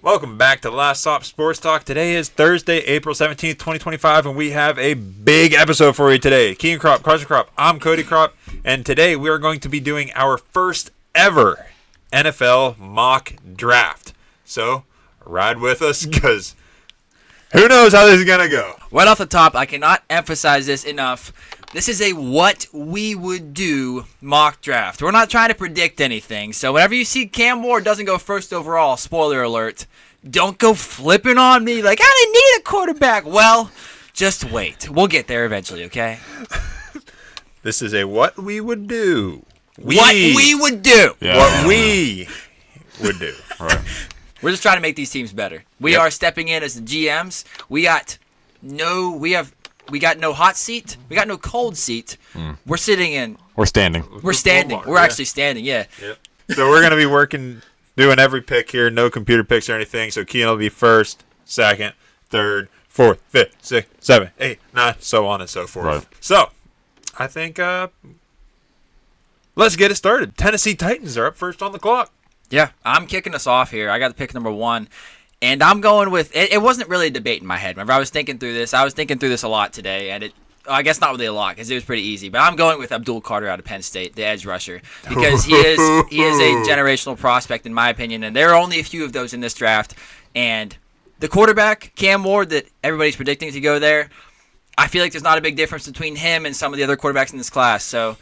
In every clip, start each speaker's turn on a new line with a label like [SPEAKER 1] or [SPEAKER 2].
[SPEAKER 1] Welcome back to Last Stop Sports Talk. Today is Thursday, April 17th, 2025, and we have a big episode for you today. Keegan Kropp, Carson Kropp, I'm Cody Kropp, and today we are going to be doing our first ever NFL mock draft. So, ride with us, because who knows how this is going to go.
[SPEAKER 2] Right off the top, I cannot emphasize this enough. This is a what we would do mock draft. We're not trying to predict anything. So whenever you see Cam Ward doesn't go first overall, spoiler alert, don't go flipping on me like, I didn't need a quarterback. Well, just wait. We'll get there eventually, okay?
[SPEAKER 1] This is a what we would do.
[SPEAKER 2] What we would do.
[SPEAKER 1] Yeah. What we would do.
[SPEAKER 3] Right.
[SPEAKER 2] We're just trying to make these teams better. We are stepping in as the GMs. We got no hot seat. We got no cold seat. We're sitting in.
[SPEAKER 3] We're standing.
[SPEAKER 2] We're standing. We're actually standing, yeah.
[SPEAKER 1] Yep. So we're going to be doing every pick here. No computer picks or anything. So Keegan will be first, second, third, fourth, fifth, sixth, seventh, eighth, ninth, so on and so forth.
[SPEAKER 3] Right.
[SPEAKER 1] So I think let's get it started. Tennessee Titans are up first on the clock.
[SPEAKER 2] Yeah, I'm kicking us off here. I got the pick number 1. And I'm going with it wasn't really a debate in my head. Whenever I was thinking through this, a lot today, and I guess not really a lot because it was pretty easy. But I'm going with Abdul Carter out of Penn State, the edge rusher, because he is a generational prospect in my opinion, and there are only a few of those in this draft. And the quarterback, Cam Ward, that everybody's predicting to go there, I feel like there's not a big difference between him and some of the other quarterbacks in this class. So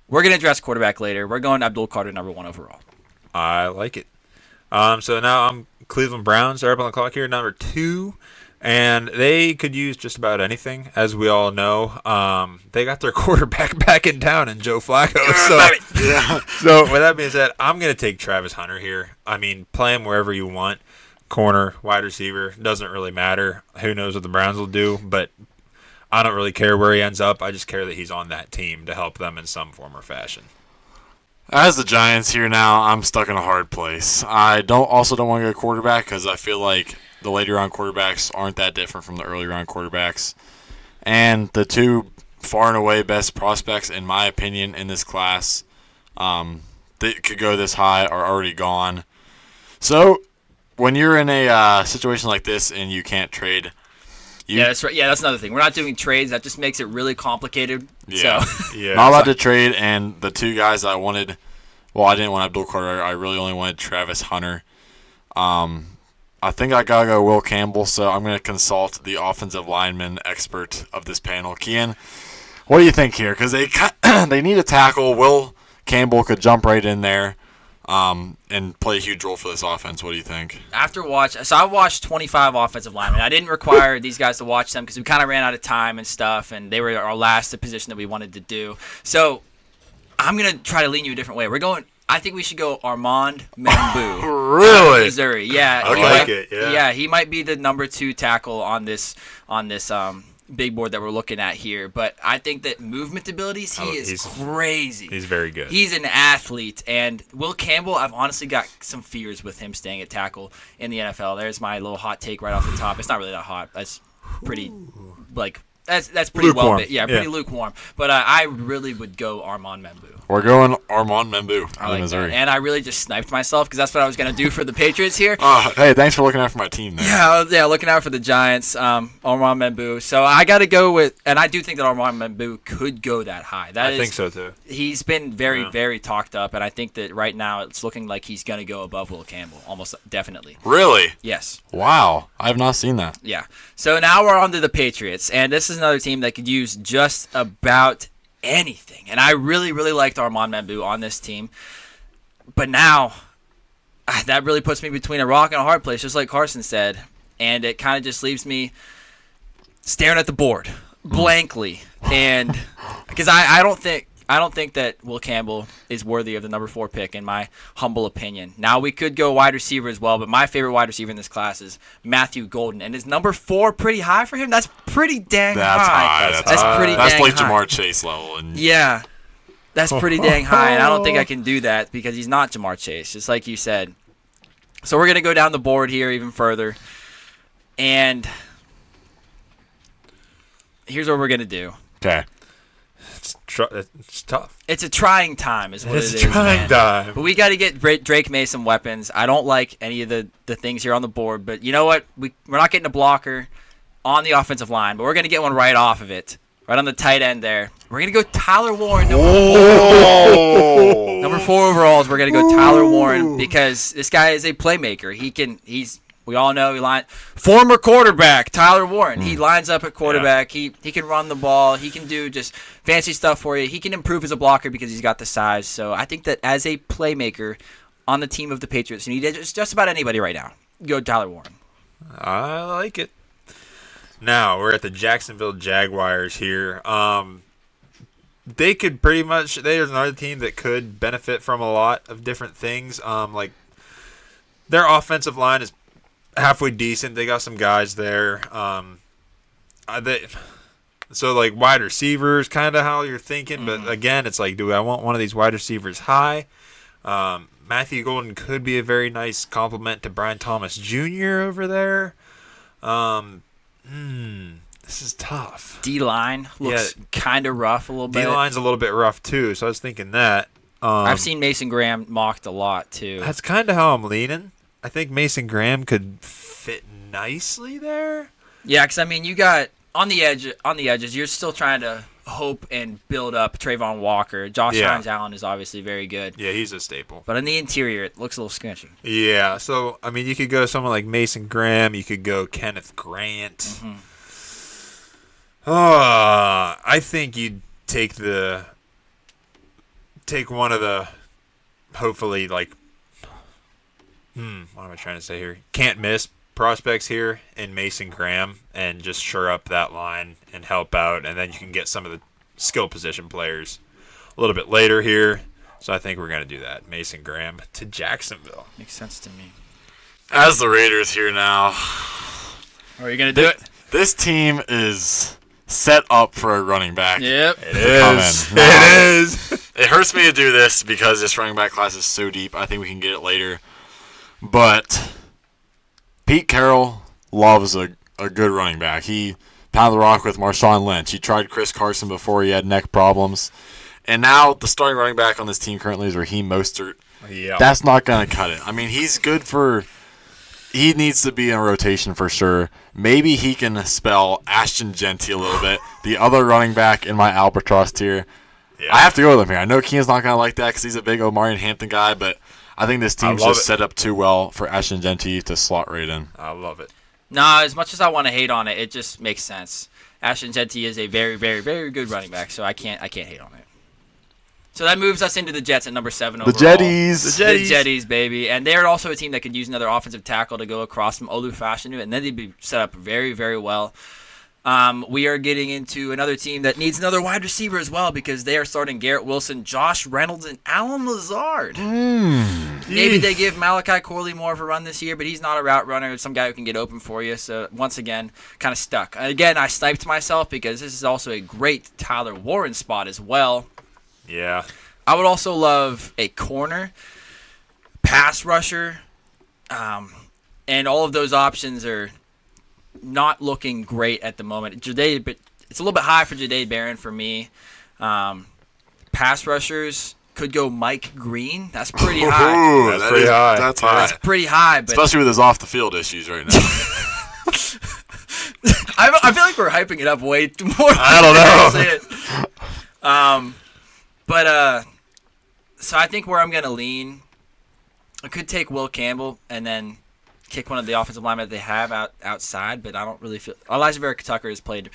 [SPEAKER 2] we're going to address quarterback later. We're going Abdul Carter number 1 overall. I
[SPEAKER 1] like it. So now Cleveland Browns are up on the clock here, number 2, and they could use just about anything, as we all know. They got their quarterback back in town in Joe Flacco. So with that being said, I'm going to take Travis Hunter here. I mean, play him wherever you want. Corner, wide receiver, doesn't really matter. Who knows what the Browns will do, but I don't really care where he ends up. I just care that he's on that team to help them in some form or fashion.
[SPEAKER 3] As the Giants here now, I'm stuck in a hard place. I don't want to go quarterback because I feel like the later round quarterbacks aren't that different from the early round quarterbacks. And the two far and away best prospects, in my opinion, in this class that could go this high are already gone. So when you're in a situation like this and you can't trade,
[SPEAKER 2] that's right. Yeah, that's another thing. We're not doing trades. That just makes it really complicated.
[SPEAKER 3] Yeah.
[SPEAKER 2] So.
[SPEAKER 3] Yeah. Not allowed to trade, and the two guys I wanted, I didn't want Abdul Carter. I really only wanted Travis Hunter. I think I got to go Will Campbell, so I'm going to consult the offensive lineman expert of this panel. Kian, what do you think here? Because they need a tackle. Will Campbell could jump right in there. And play a huge role for this offense. What do you think?
[SPEAKER 2] I watched 25 offensive linemen. I didn't require these guys to watch them because we kind of ran out of time and stuff, and they were our last position that we wanted to do. So I'm going to try to lean you a different way. I think we should go Armand Membu.
[SPEAKER 3] Really?
[SPEAKER 2] Missouri. Yeah.
[SPEAKER 1] I like it. Yeah.
[SPEAKER 2] Yeah, he might be the number 2 tackle on this big board that we're looking at here, but I think that movement abilities, he's crazy.
[SPEAKER 1] He's very good.
[SPEAKER 2] He's an athlete, and Will Campbell, I've honestly got some fears with him staying at tackle in the NFL. There's my little hot take right off the top. It's not really that hot. That's pretty, that's pretty
[SPEAKER 1] lukewarm.
[SPEAKER 2] Pretty lukewarm. But I really would go Armand Membu.
[SPEAKER 3] We're going Armand Membu out of Missouri.
[SPEAKER 2] And I really just sniped myself because that's what I was going to do for the Patriots here.
[SPEAKER 3] Hey, thanks for looking out for my team there.
[SPEAKER 2] Yeah, looking out for the Giants, Armand Membu. So I got to go with, and I do think that Armand Membu could go that high.
[SPEAKER 1] I think so too.
[SPEAKER 2] He's been very talked up, and I think that right now it's looking like he's going to go above Will Campbell, almost definitely.
[SPEAKER 3] Really?
[SPEAKER 2] Yes.
[SPEAKER 3] Wow, I have not seen that.
[SPEAKER 2] Yeah. So now we're on to the Patriots, and this is another team that could use just about anything. And I really liked Armand Membu on this team. But now, that really puts me between a rock and a hard place, just like Carson said. And it kind of just leaves me staring at the board blankly. And because I don't think that Will Campbell is worthy of the number 4 pick, in my humble opinion. Now, we could go wide receiver as well, but my favorite wide receiver in this class is Matthew Golden. And is number 4 pretty high for him? That's pretty dang high. That's pretty dang high.
[SPEAKER 3] That's like Jamar Chase level.
[SPEAKER 2] Yeah, that's pretty dang high, and I don't think I can do that because he's not Jamar Chase, just like you said. So we're going to go down the board here even further. And here's what we're going to do.
[SPEAKER 3] Okay.
[SPEAKER 1] it's tough.
[SPEAKER 2] It's a trying time, is what
[SPEAKER 1] It's
[SPEAKER 2] it is.
[SPEAKER 1] trying
[SPEAKER 2] Man.
[SPEAKER 1] time.
[SPEAKER 2] But we got to get Drake Mason weapons. I don't like any of the things here on the board, but you know what? We're not getting a blocker on the offensive line, but we're going to get one right off of it, right on the tight end there. We're going to go Tyler Warren, number 4 overalls. We're going to go Tyler Warren because this guy is a playmaker. We all know former quarterback Tyler Warren. He lines up at quarterback. Yeah. He can run the ball. He can do just fancy stuff for you. He can improve as a blocker because he's got the size. So I think that as a playmaker on the team of the Patriots, you need just about anybody right now. Go Tyler Warren.
[SPEAKER 1] I like it. Now we're at the Jacksonville Jaguars here. They could pretty much. There's another team that could benefit from a lot of different things. Like their offensive line is halfway decent. They got some guys there. So like wide receivers, kind of how you're thinking. But again, it's like, do I want one of these wide receivers high? Matthew Golden could be a very nice compliment to Brian Thomas Jr. over there. This is tough.
[SPEAKER 2] D-line looks kind of rough a little bit.
[SPEAKER 1] D-line's a little bit rough too, so I was thinking that.
[SPEAKER 2] I've seen Mason Graham mocked a lot too.
[SPEAKER 1] That's kind of how I'm leaning. I think Mason Graham could fit nicely there.
[SPEAKER 2] Yeah, because I mean, you got on the edges. You're still trying to hope and build up Trayvon Walker. Josh Hines Allen is obviously very good.
[SPEAKER 1] Yeah, he's a staple.
[SPEAKER 2] But on the interior, it looks a little sketchy.
[SPEAKER 1] Yeah, so I mean, you could go someone like Mason Graham. You could go Kenneth Grant. I think you'd take one of the hopefully like what am I trying to say here? Can't miss prospects here in Mason Graham and just shore up that line and help out, and then you can get some of the skill position players a little bit later here. So I think we're going to do that. Mason Graham to Jacksonville.
[SPEAKER 2] Makes sense to me.
[SPEAKER 3] As the Raiders here now.
[SPEAKER 2] Are you going to do it?
[SPEAKER 3] This team is set up for a running back.
[SPEAKER 2] Yep.
[SPEAKER 1] It is.
[SPEAKER 3] It hurts me to do this because this running back class is so deep. I think we can get it later. But Pete Carroll loves a good running back. He pounded the rock with Marshawn Lynch. He tried Chris Carson before he had neck problems. And now the starting running back on this team currently is Raheem Mostert.
[SPEAKER 1] Yeah.
[SPEAKER 3] That's not going to cut it. I mean, he's good for – he needs to be in rotation for sure. Maybe he can spell Ashton Genty a little bit. The other running back in my albatross tier. Yeah. I have to go with him here. I know Keenan's not going to like that because he's a big Omarion Hampton guy, but I think this team's just set up too well for Ashton Genty to slot right in.
[SPEAKER 1] I love it.
[SPEAKER 2] Nah, as much as I want to hate on it, it just makes sense. Ashton Genty is a very, very, very good running back, so I can't hate on it. So that moves us into the Jets at number 7 overall.
[SPEAKER 3] The Jetties.
[SPEAKER 2] The Jetties, baby. And they're also a team that could use another offensive tackle to go across from Olu Fashanu, and then they'd be set up very, very well. We are getting into another team that needs another wide receiver as well because they are starting Garrett Wilson, Josh Reynolds, and Alan Lazard. Maybe they give Malachi Corley more of a run this year, but he's not a route runner. It's some guy who can get open for you. So, once again, kind of stuck. Again, I sniped myself because this is also a great Tyler Warren spot as well.
[SPEAKER 1] Yeah.
[SPEAKER 2] I would also love a corner, pass rusher, and all of those options are not looking great at the moment. Ja'Day, but it's a little bit high for Ja'Day Barron for me. Pass rushers could go Mike Green. That's pretty high.
[SPEAKER 1] That's pretty high.
[SPEAKER 3] That's high.
[SPEAKER 2] That's pretty high. But
[SPEAKER 3] especially with his off-the-field issues right now.
[SPEAKER 2] I feel like we're hyping it up way more.
[SPEAKER 3] I don't know.
[SPEAKER 2] So I think where I'm going to lean, I could take Will Campbell and then kick one of the offensive linemen that they have outside, but I don't really feel – Elijah Vera Tucker has played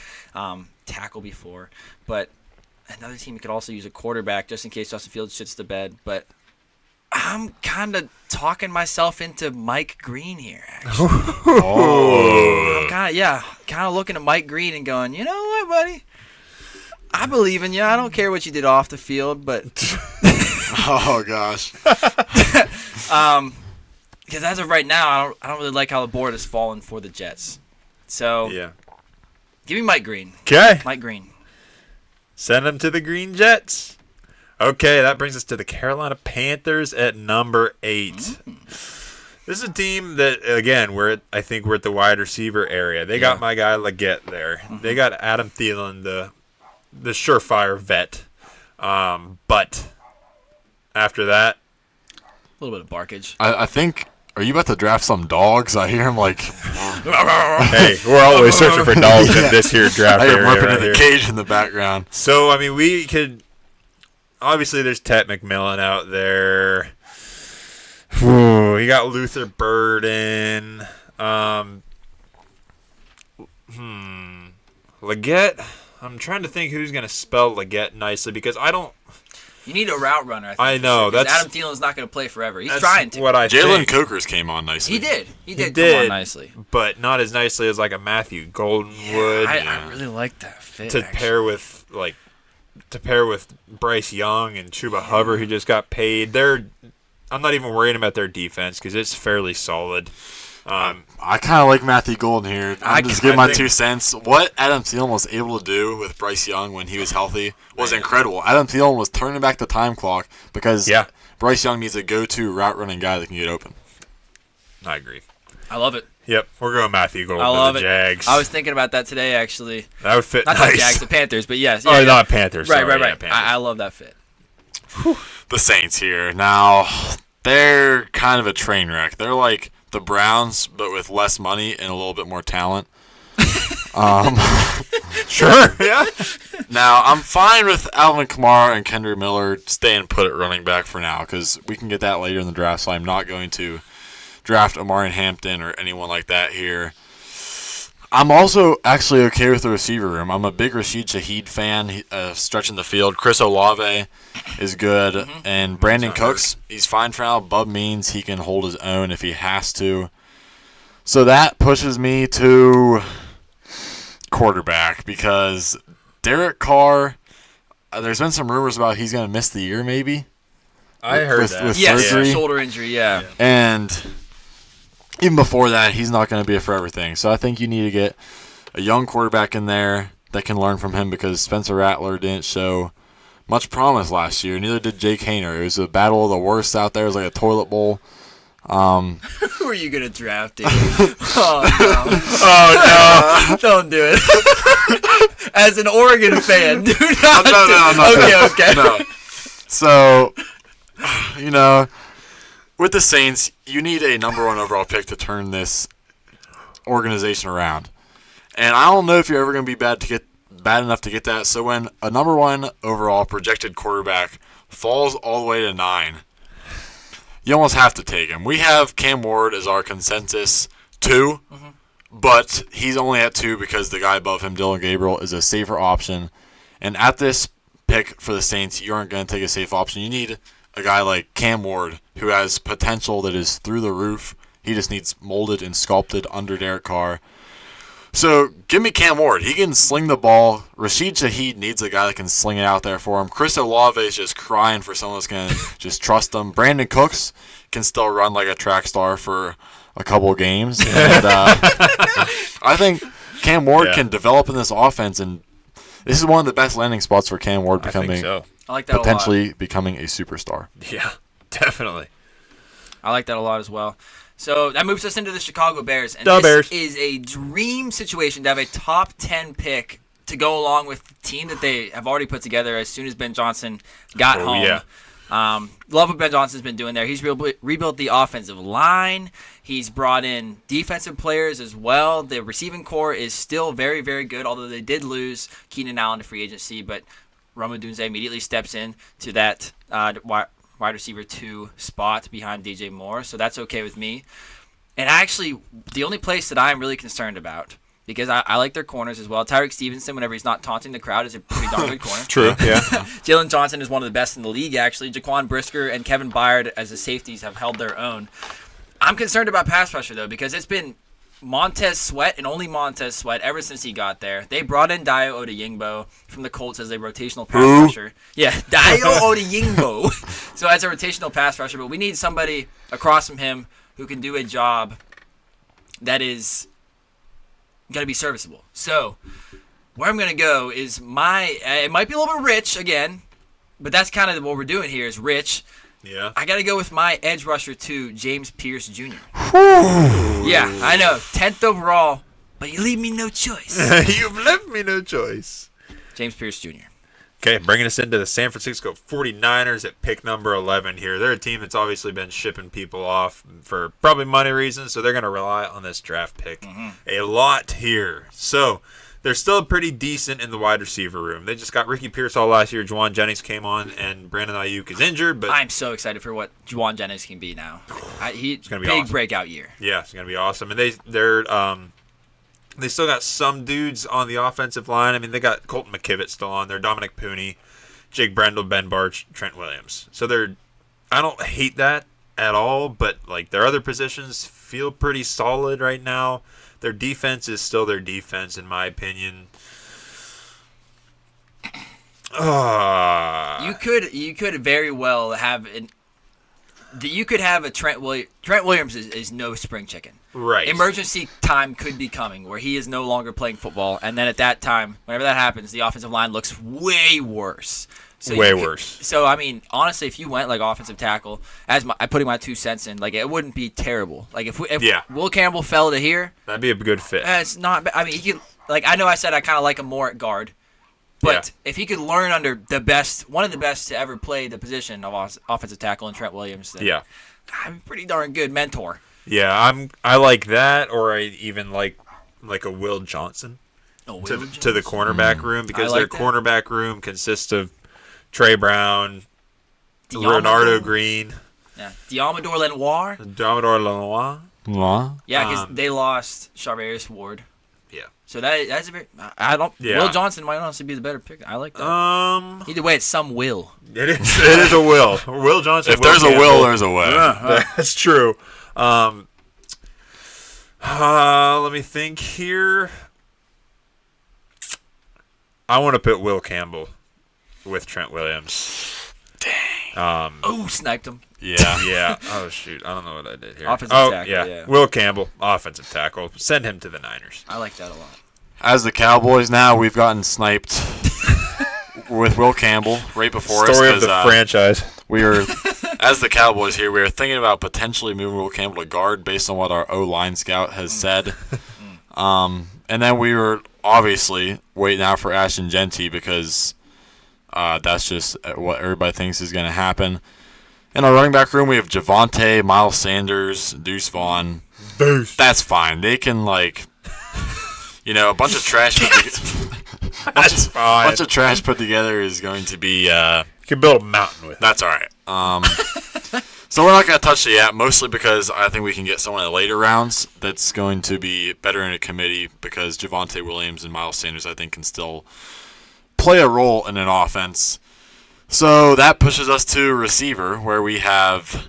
[SPEAKER 2] tackle before, but another team could also use a quarterback just in case Justin Fields shits the bed. But I'm kind of talking myself into Mike Green here, actually. I'm kind of looking at Mike Green and going, you know what, buddy? I believe in you. I don't care what you did off the field, but
[SPEAKER 3] oh gosh.
[SPEAKER 2] Because as of right now, I don't really like how the board has fallen for the Jets. So
[SPEAKER 1] Yeah.
[SPEAKER 2] Give me Mike Green.
[SPEAKER 1] Okay.
[SPEAKER 2] Mike Green.
[SPEAKER 1] Send him to the Green Jets. Okay, that brings us to the Carolina Panthers at number 8. This is a team that, again, I think we're at the wide receiver area. They got my guy Leggett there. They got Adam Thielen, the the surefire vet. But after that,
[SPEAKER 2] A little bit of barkage.
[SPEAKER 3] I think. Are you about to draft some dogs? I hear him like.
[SPEAKER 1] hey, we're always searching for dogs in this here draft
[SPEAKER 3] I hear
[SPEAKER 1] area
[SPEAKER 3] him ripping
[SPEAKER 1] right
[SPEAKER 3] in
[SPEAKER 1] here.
[SPEAKER 3] the cage in the background.
[SPEAKER 1] So, I mean, we could... Obviously, there's Tet McMillan out there. You got Luther Burden. Leggett. I'm trying to think who's going to spell Leggett nicely because I don't...
[SPEAKER 2] You need a route runner. I think,
[SPEAKER 1] I know,
[SPEAKER 2] for sure, 'cause
[SPEAKER 1] that's-
[SPEAKER 2] Adam Thielen's not going to play forever. He's
[SPEAKER 1] That's
[SPEAKER 2] trying to.
[SPEAKER 1] what I
[SPEAKER 3] Jalen
[SPEAKER 1] think,
[SPEAKER 3] Cokers came on nicely.
[SPEAKER 2] He did. He did come
[SPEAKER 1] did.
[SPEAKER 2] on nicely.
[SPEAKER 1] but not as nicely as like a Matthew Goldenwood
[SPEAKER 2] I really like that fit.
[SPEAKER 1] to pair with Bryce Young and Chuba Hubbard, who just got paid. I'm not even worrying about their defense because it's fairly solid.
[SPEAKER 3] I kind of like Matthew Golden here. I'm just giving
[SPEAKER 1] I
[SPEAKER 3] my
[SPEAKER 1] think-
[SPEAKER 3] 2 cents. What Adam Thielen was able to do with Bryce Young when he was healthy was incredible. Adam Thielen was turning back the time clock because Bryce Young needs a go-to route running guy that can get open.
[SPEAKER 1] I agree.
[SPEAKER 2] I love it.
[SPEAKER 1] Yep, we're going Matthew Golden
[SPEAKER 2] I love
[SPEAKER 1] to the
[SPEAKER 2] it.
[SPEAKER 1] Jags.
[SPEAKER 2] I was thinking about that today, actually.
[SPEAKER 1] That would fit
[SPEAKER 2] Not
[SPEAKER 1] nice.
[SPEAKER 2] the Jags, the Panthers, but yes.
[SPEAKER 1] Oh, not Panthers.
[SPEAKER 2] Right,
[SPEAKER 1] sorry,
[SPEAKER 2] right,
[SPEAKER 1] yeah,
[SPEAKER 2] right.
[SPEAKER 1] Panthers.
[SPEAKER 2] I love that fit.
[SPEAKER 3] The Saints here. Now, they're kind of a train wreck. They're like the Browns, but with less money and a little bit more talent.
[SPEAKER 1] Sure, yeah.
[SPEAKER 3] Now, I'm fine with Alvin Kamara and Kendrick Miller staying put at running back for now because we can get that later in the draft, so I'm not going to draft Amari Hampton or anyone like that here. I'm also actually okay with the receiver room. I'm a big Rashid Shaheed fan, stretching the field. Chris Olave is good, and Brandon Cooks, he's fine for now. Bub means he can hold his own if he has to. So that pushes me to quarterback because Derek Carr, there's been some rumors about he's going to miss the year maybe.
[SPEAKER 1] I heard
[SPEAKER 3] with-
[SPEAKER 1] that.
[SPEAKER 3] with
[SPEAKER 2] Yes,
[SPEAKER 3] surgery.
[SPEAKER 2] shoulder injury, yeah.
[SPEAKER 3] And even before that, he's not going to be a forever thing. So I think you need to get a young quarterback in there that can learn from him because Spencer Rattler didn't show much promise last year. Neither did Jake Hayner. It was a battle of the worst out there. It was like a toilet bowl.
[SPEAKER 2] Who are you going to draft, Dave?
[SPEAKER 1] Oh, no.
[SPEAKER 2] Don't do it. As an Oregon fan, do not
[SPEAKER 3] No,
[SPEAKER 2] do
[SPEAKER 3] I'm not doing
[SPEAKER 2] Okay, okay.
[SPEAKER 3] No. So, you know, with the Saints, you need a number 1 overall pick to turn this organization around. And I don't know if you're ever going to be bad enough to get that. So when a number 1 overall projected quarterback falls all the way to 9, you almost have to take him. We have Cam Ward as our consensus 2, but he's only at 2 because the guy above him, Dylan Gabriel, is a safer option. And at this pick for the Saints, you aren't going to take a safe option. You need a guy like Cam Ward who has potential that is through the roof. He just needs molded and sculpted under Derek Carr. So give me Cam Ward. He can sling the ball. Rashid Shaheed needs a guy that can sling it out there for him. Chris Olave is just crying for someone that's going to just trust him. Brandon Cooks can still run like a track star for a couple of games. And I think Cam Ward can develop in this offense, and this is one of the best landing spots for Cam Ward
[SPEAKER 1] I think
[SPEAKER 3] becoming
[SPEAKER 1] so.
[SPEAKER 2] I like that a lot.
[SPEAKER 3] potentially becoming a superstar.
[SPEAKER 1] Yeah, definitely.
[SPEAKER 2] I like that a lot as well. So that moves us into the Chicago Bears. And
[SPEAKER 1] The
[SPEAKER 2] this
[SPEAKER 1] Bears.
[SPEAKER 2] is a dream situation to have a top 10 pick to go along with the team that they have already put together as soon as Ben Johnson got home.
[SPEAKER 1] Yeah.
[SPEAKER 2] Love what Ben Johnson's been doing there. He's rebuilt the offensive line. He's brought in defensive players as well. The receiving core is still very, very good, although they did lose Keenan Allen to free agency. But Roma Dunze immediately steps in to that wide receiver 2 spot behind DJ Moore, so that's okay with me. And actually, the only place that I'm really concerned about, because I like their corners as well. Tyreek Stevenson, whenever he's not taunting the crowd, is a pretty darn good corner.
[SPEAKER 1] True, yeah.
[SPEAKER 2] Jalen Johnson is one of the best in the league, actually. Jaquan Brisker and Kevin Byard as the safeties have held their own. I'm concerned about pass rusher, though, because it's been Montez Sweat and only Montez Sweat ever since he got there. They brought in Dio Odeyingbo from the Colts as a rotational pass rusher. Yeah, Dio Odeyingbo. So as a rotational pass rusher, but we need somebody across from him who can do a job that is going to be serviceable. So where I'm going to go is it might be a little bit rich again, but that's kind of what we're doing here is rich.
[SPEAKER 1] Yeah.
[SPEAKER 2] I got to go with my edge rusher, too, James Pierce Jr. Yeah, I know. 10th overall, but you leave me no choice.
[SPEAKER 1] You've left me no choice.
[SPEAKER 2] James Pierce Jr.
[SPEAKER 1] Okay, bringing us into the San Francisco 49ers at pick number 11 here. They're a team that's obviously been shipping people off for probably money reasons, so they're going to rely on this draft pick a lot here. So they're still pretty decent in the wide receiver room. They just got Ricky Pearsall last year. Juwan Jennings came on, and Brandon Ayuk is injured. But
[SPEAKER 2] I'm so excited for what Juwan Jennings can be now. He's
[SPEAKER 1] gonna be
[SPEAKER 2] big
[SPEAKER 1] awesome.
[SPEAKER 2] breakout year.
[SPEAKER 1] Yeah, it's going to be awesome. And they still got some dudes on the offensive line. I mean, they got Colton McKivett still on there, Dominic Pooney, Jake Brendel, Ben Barch, Trent Williams. So I don't hate that at all, but like their other positions feel pretty solid right now. Their defense is still their defense, in my opinion.
[SPEAKER 2] You could very well have a Trent Williams. Trent Williams is no spring chicken.
[SPEAKER 1] Right.
[SPEAKER 2] Emergency time could be coming where he is no longer playing football, and then at that time, whenever that happens, the offensive line looks way worse.
[SPEAKER 1] Worse.
[SPEAKER 2] So I mean, honestly, if you went like offensive tackle, I'm putting my 2 cents in, like it wouldn't be terrible. Like if Will Campbell fell to here,
[SPEAKER 1] that'd be a good fit.
[SPEAKER 2] It's not. I mean, he could. Like I know I said I kind of like him more at guard, but if he could learn under one of the best to ever play the position of offensive tackle in Trent Williams, then I'm a pretty darn good mentor.
[SPEAKER 1] Yeah, I like that, or I even like a Will Johnson to the cornerback room, because their cornerback room consists of Trey Brown, Renardo Green,
[SPEAKER 2] Diamador Lenoir. Yeah, because they lost Charvarius Ward.
[SPEAKER 1] Yeah.
[SPEAKER 2] So that's a very. Will Johnson might honestly be the better pick. I like that. Either way, it's some Will.
[SPEAKER 1] It is a Will. Will Johnson.
[SPEAKER 3] If there's a Will, there's a way.
[SPEAKER 1] That's true. Let me think here. I want to put Will Campbell with Trent Williams.
[SPEAKER 2] Dang. Sniped him.
[SPEAKER 3] Yeah.
[SPEAKER 1] Yeah. Oh, shoot. I don't know what I did here.
[SPEAKER 2] Offensive tackle, yeah.
[SPEAKER 1] Will Campbell, offensive tackle. Send him to the Niners.
[SPEAKER 2] I like that a lot.
[SPEAKER 3] As the Cowboys now, we've gotten sniped with Will Campbell right before us.
[SPEAKER 1] Story of the franchise.
[SPEAKER 3] We are, as the Cowboys here, we are thinking about potentially moving Will Campbell to guard based on what our O-line scout has said. And then we were obviously waiting out for Ashton Genty because that's just what everybody thinks is going to happen. In our running back room, we have Javonte, Miles Sanders, Deuce Vaughn. That's fine. They can, like, a bunch of trash
[SPEAKER 1] That's fine.
[SPEAKER 3] bunch of trash put together is going to be...
[SPEAKER 1] you can build a mountain with it.
[SPEAKER 3] That's all right. So we're not going to touch it yet, mostly because I think we can get someone in the later rounds that's going to be better in a committee, because Javonte Williams and Miles Sanders, I think, can still play a role in an offense. So that pushes us to receiver, where we have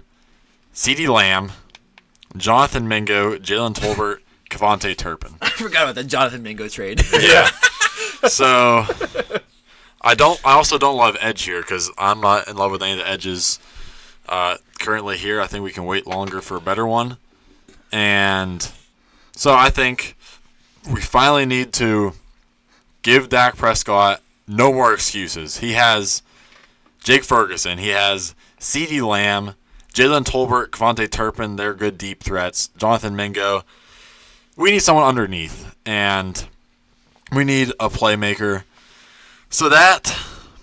[SPEAKER 3] CeeDee Lamb, Jonathan Mingo, Jalen Tolbert, Kevontae Turpin.
[SPEAKER 2] I forgot about the Jonathan Mingo trade.
[SPEAKER 3] Yeah. So I also don't love edge here, because I'm not in love with any of the edges currently here. I think we can wait longer for a better one. And so I think we finally need to give Dak Prescott no more excuses. He has Jake Ferguson. He has CeeDee Lamb, Jalen Tolbert, Kevontae Turpin. They're good deep threats. Jonathan Mingo. We need someone underneath, and we need a playmaker. So that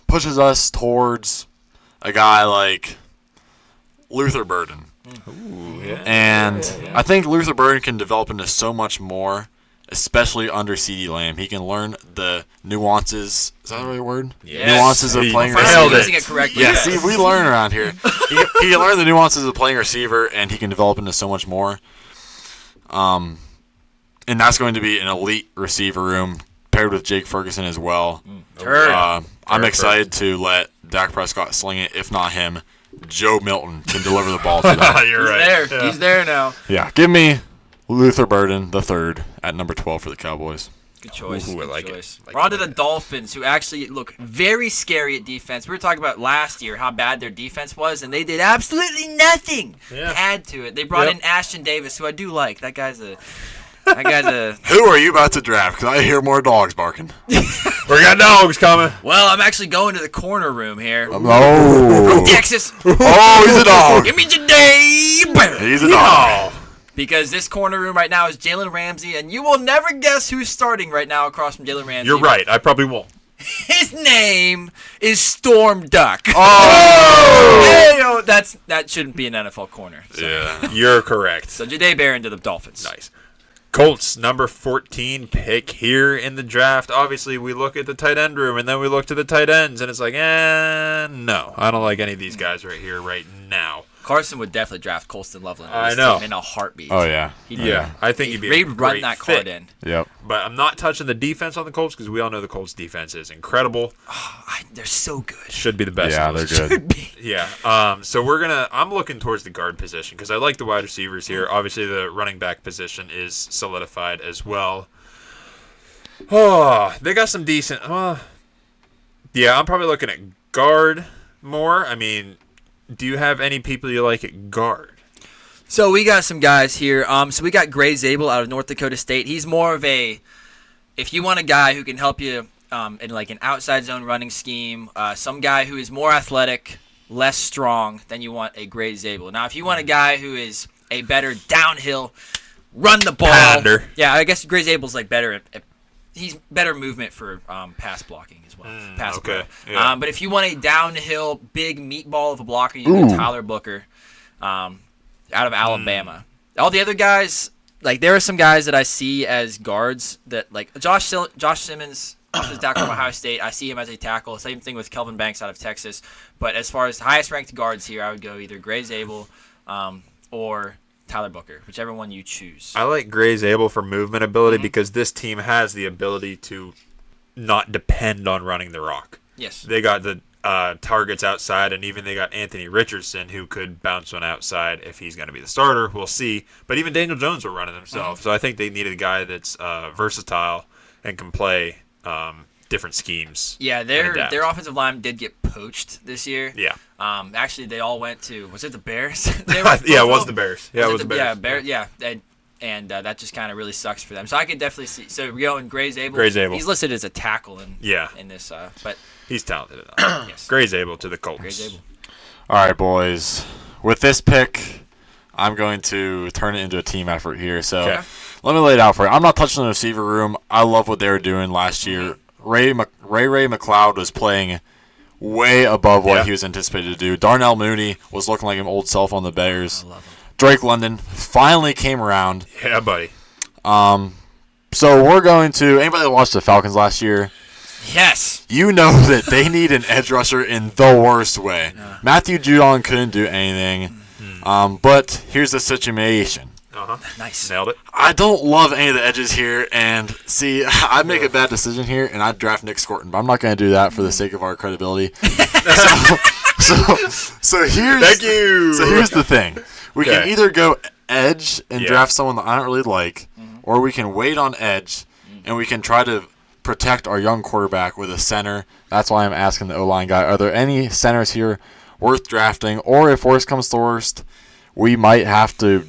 [SPEAKER 3] pushes us towards a guy like Luther Burden.
[SPEAKER 1] Ooh, yeah.
[SPEAKER 3] And I think Luther Burden can develop into so much more, especially under CeeDee Lamb. He can learn the nuances. Is that the right word?
[SPEAKER 2] Yes.
[SPEAKER 3] Nuances of playing
[SPEAKER 2] Finally
[SPEAKER 3] receiver.
[SPEAKER 2] using it correctly.
[SPEAKER 3] Yeah, see, we learn around here. He can learn the nuances of playing receiver, and he can develop into so much more. And that's going to be an elite receiver room paired with Jake Ferguson as well. I'm excited to let Dak Prescott sling it. If not him, Joe Milton can deliver the ball to them.
[SPEAKER 1] You're right.
[SPEAKER 2] There. Yeah. He's there now.
[SPEAKER 3] Yeah, give me Luther Burden the third at number 12 for the Cowboys.
[SPEAKER 2] Good choice.
[SPEAKER 1] Ooh, I
[SPEAKER 2] Good
[SPEAKER 1] like
[SPEAKER 2] choice.
[SPEAKER 1] it.
[SPEAKER 2] We're on to the Dolphins, who actually look very scary at defense. We were talking about last year how bad their defense was, and they did absolutely nothing to add to it. They brought in Ashton Davis, who I do like. That guy's a
[SPEAKER 3] Who are you about to draft? Because I hear more dogs barking.
[SPEAKER 1] We got dogs coming.
[SPEAKER 2] Well, I'm actually going to the corner room here.
[SPEAKER 3] Oh,
[SPEAKER 2] Texas.
[SPEAKER 3] Oh, he's a dog.
[SPEAKER 2] Give me Ja'Day.
[SPEAKER 3] He's a dog.
[SPEAKER 2] Because this corner room right now is Jalen Ramsey, and you will never guess who's starting right now across from Jalen Ramsey.
[SPEAKER 1] You're right. I probably won't.
[SPEAKER 2] His name is Storm Duck.
[SPEAKER 3] Oh!
[SPEAKER 2] That shouldn't be an NFL corner. So.
[SPEAKER 3] Yeah.
[SPEAKER 1] You're correct.
[SPEAKER 2] So Ja'Day Barron to the Dolphins.
[SPEAKER 1] Nice. Colts, number 14 pick here in the draft. Obviously, we look at the tight end room, and then we look to the tight ends, and it's like, no. I don't like any of these guys right here, right now.
[SPEAKER 2] Carson would definitely draft Colston Loveland
[SPEAKER 1] I know.
[SPEAKER 2] in a heartbeat.
[SPEAKER 3] Oh, yeah.
[SPEAKER 1] Yeah, I think he'd be a
[SPEAKER 2] He'd
[SPEAKER 1] great
[SPEAKER 2] run that
[SPEAKER 1] fit.
[SPEAKER 2] card in.
[SPEAKER 3] Yep.
[SPEAKER 1] But I'm not touching the defense on the Colts because we all know the Colts defense is incredible.
[SPEAKER 2] They're so good.
[SPEAKER 1] Should be the best.
[SPEAKER 3] Yeah,
[SPEAKER 1] in the
[SPEAKER 3] they're
[SPEAKER 1] league.
[SPEAKER 3] good.
[SPEAKER 1] Yeah. So I'm looking towards the guard position because I like the wide receivers here. Obviously, the running back position is solidified as well. Oh, they got some decent. Yeah, I'm probably looking at guard more. I mean, do you have any people you like at guard?
[SPEAKER 2] So we got some guys here. So we got Gray Zabel out of North Dakota State. He's more of a, if you want a guy who can help you in like an outside zone running scheme, some guy who is more athletic, less strong, then you want a Gray Zabel. Now, if you want a guy who is a better downhill, run the ball.
[SPEAKER 1] Pounder.
[SPEAKER 2] Yeah, I guess Gray Zabel's like better he's better movement for pass blocking as well. Pass
[SPEAKER 1] okay.
[SPEAKER 2] pro.
[SPEAKER 1] Yeah.
[SPEAKER 2] But if you want a downhill big meatball of a blocker, you go Tyler Booker out of Alabama. All the other guys, like there are some guys that I see as guards that like Josh Simmons, offensive tackle from Ohio State. I see him as a tackle. Same thing with Kelvin Banks out of Texas. But as far as highest ranked guards here, I would go either Gray Zabel or Tyler Booker, whichever one you choose.
[SPEAKER 1] I like Gray Zabel for movement ability because this team has the ability to not depend on running the rock.
[SPEAKER 2] Yes.
[SPEAKER 1] They got the targets outside, and even they got Anthony Richardson, who could bounce one outside if he's going to be the starter. We'll see. But even Daniel Jones will run it himself. So I think they needed a guy that's versatile and can play different schemes.
[SPEAKER 2] Yeah, their offensive line did get poached this year.
[SPEAKER 1] Yeah.
[SPEAKER 2] Actually, they all went to, was it the Bears?
[SPEAKER 1] Yeah, it was the Bears. Yeah, it was the Bears.
[SPEAKER 2] Yeah, and that just kind of really sucks for them. So I could definitely see. So we're going Gray Zabel.
[SPEAKER 1] Gray Zabel.
[SPEAKER 2] He's listed as a tackle in this, but
[SPEAKER 1] he's talented enough.
[SPEAKER 2] yes.
[SPEAKER 1] Gray Zabel to the Colts.
[SPEAKER 2] Gray Zabel.
[SPEAKER 3] All right, boys. With this pick, I'm going to turn it into a team effort here. So let me lay it out for you. I'm not touching the receiver room. I love what they were doing last year. Ray McLeod was playing way above what he was anticipated to do. Darnell Mooney was looking like an old self on the Bears.
[SPEAKER 2] I love him.
[SPEAKER 3] Drake London finally came around.
[SPEAKER 1] Yeah, buddy.
[SPEAKER 3] So we're going to – anybody that watched the Falcons last year,
[SPEAKER 2] Yes.
[SPEAKER 3] you know that they need an edge rusher in the worst way. Matthew Judon couldn't do anything. But here's the situation.
[SPEAKER 2] Nice.
[SPEAKER 1] Nailed it.
[SPEAKER 3] I don't love any of the edges here, and see, I make a bad decision here, and I draft Nick Scorton, but I'm not going to do that for the sake of our credibility. So here's
[SPEAKER 1] Thank you.
[SPEAKER 3] So here's the thing: we can either go edge and draft someone that I don't really like, or we can wait on edge, and we can try to protect our young quarterback with a center. That's why I'm asking the O-line guy: are there any centers here worth drafting, or if worst comes to worst, we might have to.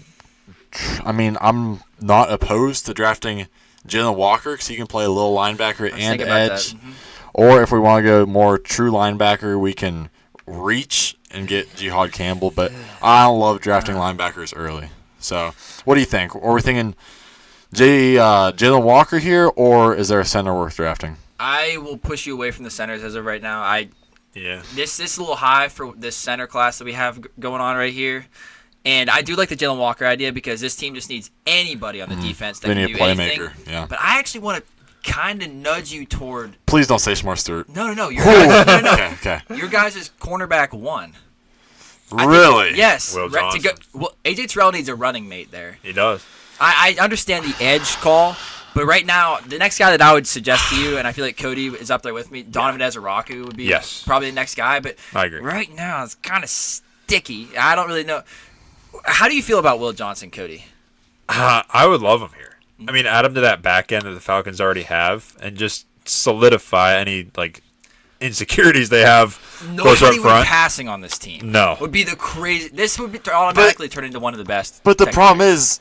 [SPEAKER 3] I mean, I'm not opposed to drafting Jalen Walker because he can play a little linebacker and edge. Or if we want to go more true linebacker, we can reach and get Jihad Campbell. But I don't love drafting linebackers early. So what do you think? Are we thinking Jalen Walker here, or is there a center worth drafting?
[SPEAKER 2] I will push you away from the centers as of right now. This is a little high for this center class that we have going on right here. And I do like the Jalen Walker idea because this team just needs anybody on the defense that can do anything.
[SPEAKER 3] Yeah.
[SPEAKER 2] But I actually want to kind of nudge you toward.
[SPEAKER 3] Please don't say Shamar Stewart.
[SPEAKER 2] No. Your guys, no.
[SPEAKER 3] Okay.
[SPEAKER 2] Your guys is cornerback 1.
[SPEAKER 3] Really?
[SPEAKER 2] Yes.
[SPEAKER 1] Will Johnson.
[SPEAKER 2] AJ Terrell needs a running mate there.
[SPEAKER 1] He does.
[SPEAKER 2] I understand the edge call, but right now the next guy that I would suggest to you, and I feel like Cody is up there with me, Donovan Ezeraku would be probably the next guy. But
[SPEAKER 1] I agree.
[SPEAKER 2] Right now it's kind of sticky. I don't really know. How do you feel about Will Johnson, Cody?
[SPEAKER 1] I would love him here. I mean, add him to that back end that the Falcons already have, and just solidify any insecurities they have closer up
[SPEAKER 2] Nobody would
[SPEAKER 1] front.
[SPEAKER 2] be passing on this team.
[SPEAKER 1] No.
[SPEAKER 2] Would be the crazy. This would be automatically turn into one of the best.
[SPEAKER 3] But the problem is,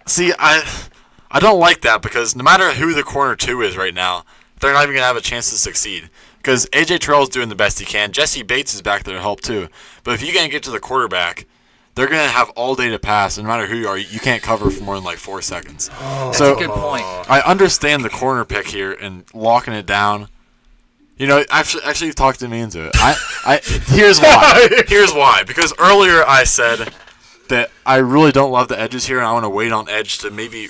[SPEAKER 3] see, I don't like that because no matter who the corner 2 is right now, they're not even going to have a chance to succeed. Because A.J. Terrell's doing the best he can. Jesse Bates is back there to help too. But if you can't get to the quarterback, they're going to have all day to pass. And no matter who you are, you can't cover for more than 4 seconds.
[SPEAKER 2] That's a good point.
[SPEAKER 3] I understand the corner pick here and locking it down. You know, actually, you've talked me into it. Here's why. Here's why. Because earlier I said that I really don't love the edges here, and I want to wait on edge to maybe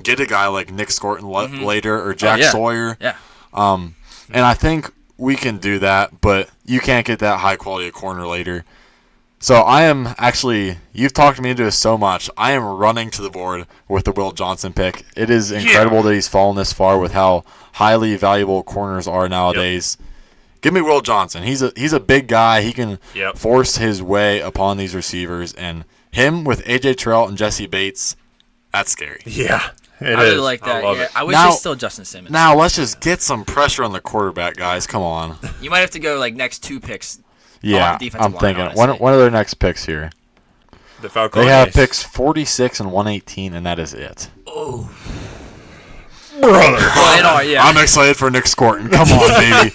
[SPEAKER 3] get a guy like Nick Scorton later or Jack Sawyer.
[SPEAKER 2] Yeah.
[SPEAKER 3] And I think we can do that, but you can't get that high quality of corner later. So I am actually, you've talked me into it so much, I am running to the board with the Will Johnson pick. It is incredible that he's fallen this far with how highly valuable corners are nowadays. Yep. Give me Will Johnson. He's a big guy. He can force his way upon these receivers, and him with A.J. Terrell and Jesse Bates, that's scary.
[SPEAKER 1] Yeah,
[SPEAKER 2] I really like that. I wish it's still Justin Simmons.
[SPEAKER 3] Now let's just get some pressure on the quarterback, guys. Come on.
[SPEAKER 2] You might have to go like next 2 picks.
[SPEAKER 3] Yeah, I'm thinking. One of their next picks here.
[SPEAKER 1] The Falcons.
[SPEAKER 3] They have picks 46 and 118, and that is it.
[SPEAKER 2] Oh.
[SPEAKER 1] Brother.
[SPEAKER 3] I'm excited for Nick Scorton. Come on, baby.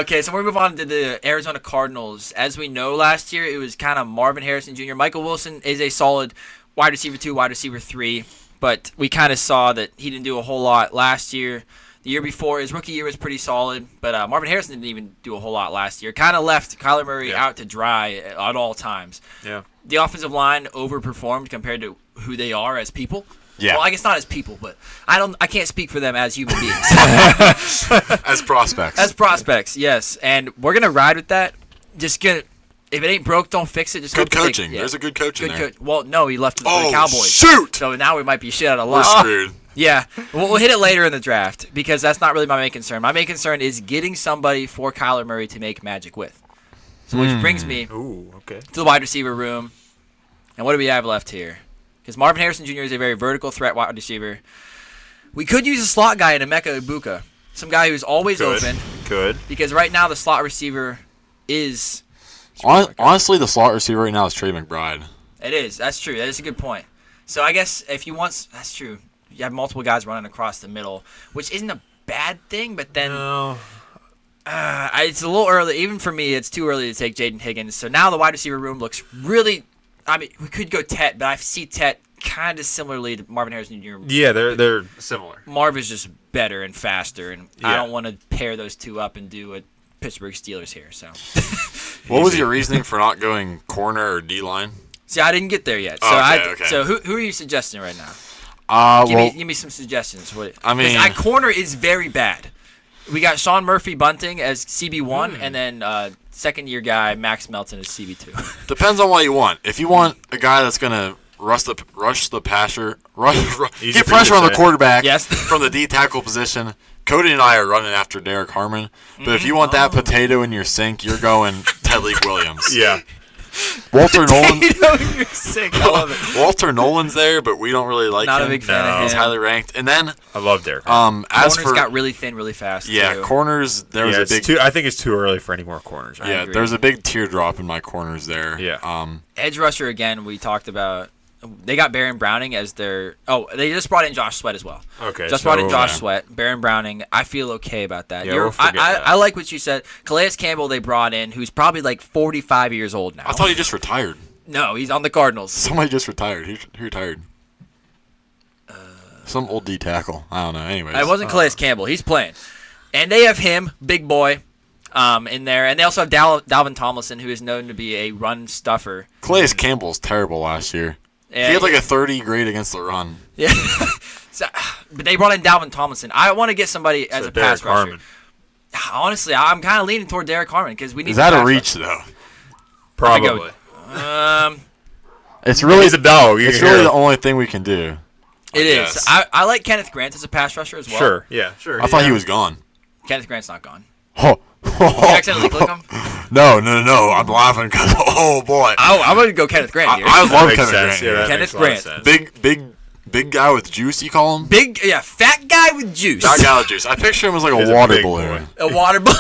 [SPEAKER 2] Okay, so we're going to move on to the Arizona Cardinals. As we know, last year it was kind of Marvin Harrison Jr. Michael Wilson is a solid wide receiver 2, wide receiver 3, but we kind of saw that he didn't do a whole lot last year. The year before, his rookie year was pretty solid, but Marvin Harrison didn't even do a whole lot last year. Kind of left Kyler Murray out to dry at all times.
[SPEAKER 1] Yeah. The
[SPEAKER 2] offensive line overperformed compared to who they are as people.
[SPEAKER 3] Yeah.
[SPEAKER 2] Well, I guess not as people, but I can't speak for them as human beings.
[SPEAKER 3] As prospects.
[SPEAKER 2] As prospects, yes. And we're gonna ride with that. If it ain't broke, don't fix it. Just
[SPEAKER 3] good coaching. There's a good coach in there.
[SPEAKER 2] Well, no, he left the Cowboys.
[SPEAKER 3] Shoot!
[SPEAKER 2] So now we might be shit out of luck.
[SPEAKER 3] We're screwed.
[SPEAKER 2] Yeah, we'll hit it later in the draft because that's not really my main concern. My main concern is getting somebody for Kyler Murray to make magic with. So which brings me to the wide receiver room. And what do we have left here? Because Marvin Harrison Jr. is a very vertical threat wide receiver. We could use a slot guy in Emeka Ibuka, some guy who's always open.
[SPEAKER 1] Good.
[SPEAKER 2] Because right now the slot receiver is...
[SPEAKER 3] Honestly, the slot receiver right now is Trey McBride.
[SPEAKER 2] It is. That's true. That is a good point. So I guess if you want... That's true. You have multiple guys running across the middle, which isn't a bad thing, but then...
[SPEAKER 1] No.
[SPEAKER 2] It's a little early. Even for me, it's too early to take Jaden Higgins. So now the wide receiver room looks really... I mean, we could go Tet, but I see Tet kind of similarly to Marvin Harrison Jr.
[SPEAKER 1] Yeah, they're similar.
[SPEAKER 2] Marv is just better and faster, and I don't want to pair those two up and do a Pittsburgh Steelers here. So,
[SPEAKER 3] what was your reasoning for not going corner or D-line?
[SPEAKER 2] See, I didn't get there yet. So
[SPEAKER 3] okay.
[SPEAKER 2] So who are you suggesting right now? Give me some suggestions. Corner is very bad. We got Sean Murphy Bunting as CB1, and then second-year guy Max Melton as CB2.
[SPEAKER 3] Depends on what you want. If you want a guy that's gonna rush the passer, get pressure on the quarterback from the D tackle position. Cody and I are running after Derek Harmon, but if you want that potato in your sink, you're going Ted League Williams.
[SPEAKER 1] Yeah.
[SPEAKER 3] Walter Nolan.
[SPEAKER 2] You're sick. I love it.
[SPEAKER 3] Walter Nolan's there, but we don't really like him.
[SPEAKER 2] Not a big fan of him.
[SPEAKER 3] He's highly ranked. And then
[SPEAKER 1] I love Derek.
[SPEAKER 2] Corners got really thin, really fast.
[SPEAKER 3] Yeah,
[SPEAKER 2] too.
[SPEAKER 3] Corners. There was a big.
[SPEAKER 1] I think it's too early for any more corners.
[SPEAKER 3] Yeah, there's a big teardrop in my corners there.
[SPEAKER 1] Yeah.
[SPEAKER 2] Edge rusher again. We talked about. They got Baron Browning as their. Oh, they just brought in Josh Sweat as well.
[SPEAKER 1] Okay.
[SPEAKER 2] Just brought in Josh Sweat. Baron Browning. I feel okay about that.
[SPEAKER 1] Yeah, we'll forget that.
[SPEAKER 2] I like what you said. Calais Campbell they brought in, who's probably like 45 years old now.
[SPEAKER 3] I thought he just retired.
[SPEAKER 2] No, he's on the Cardinals.
[SPEAKER 3] Somebody just retired. He retired. Some old D tackle. I don't know. Anyways.
[SPEAKER 2] It wasn't Calais Campbell. He's playing. And they have him, big boy, in there. And they also have Dalvin Tomlinson, who is known to be a run stuffer.
[SPEAKER 3] Calais Campbell's terrible last year. Yeah, he had like a 30 grade against the run.
[SPEAKER 2] Yeah. But they brought in Dalvin Tomlinson. I want to get somebody as a pass rusher.
[SPEAKER 1] Harmon.
[SPEAKER 2] Honestly, I'm kind of leaning toward Derek Harmon because we need.
[SPEAKER 3] Is that a reach though?
[SPEAKER 1] Probably.
[SPEAKER 3] It's really
[SPEAKER 1] he's a dog.
[SPEAKER 3] It's really the only thing we can do.
[SPEAKER 2] It is. I like Kenneth Grant as a pass rusher as well.
[SPEAKER 1] Sure. Yeah. Sure.
[SPEAKER 3] I thought he was gone.
[SPEAKER 2] Kenneth Grant's not gone.
[SPEAKER 3] Oh.
[SPEAKER 2] You accidentally click him?
[SPEAKER 3] No. I'm laughing because oh boy.
[SPEAKER 2] I'm gonna go Kenneth Grant here.
[SPEAKER 3] I love Kenneth Grant.
[SPEAKER 1] Yeah,
[SPEAKER 2] Kenneth Grant.
[SPEAKER 3] Big guy with juice. You call him?
[SPEAKER 2] Fat guy with juice.
[SPEAKER 3] Fat guy with juice. I picture him as like a water balloon.
[SPEAKER 2] A water balloon.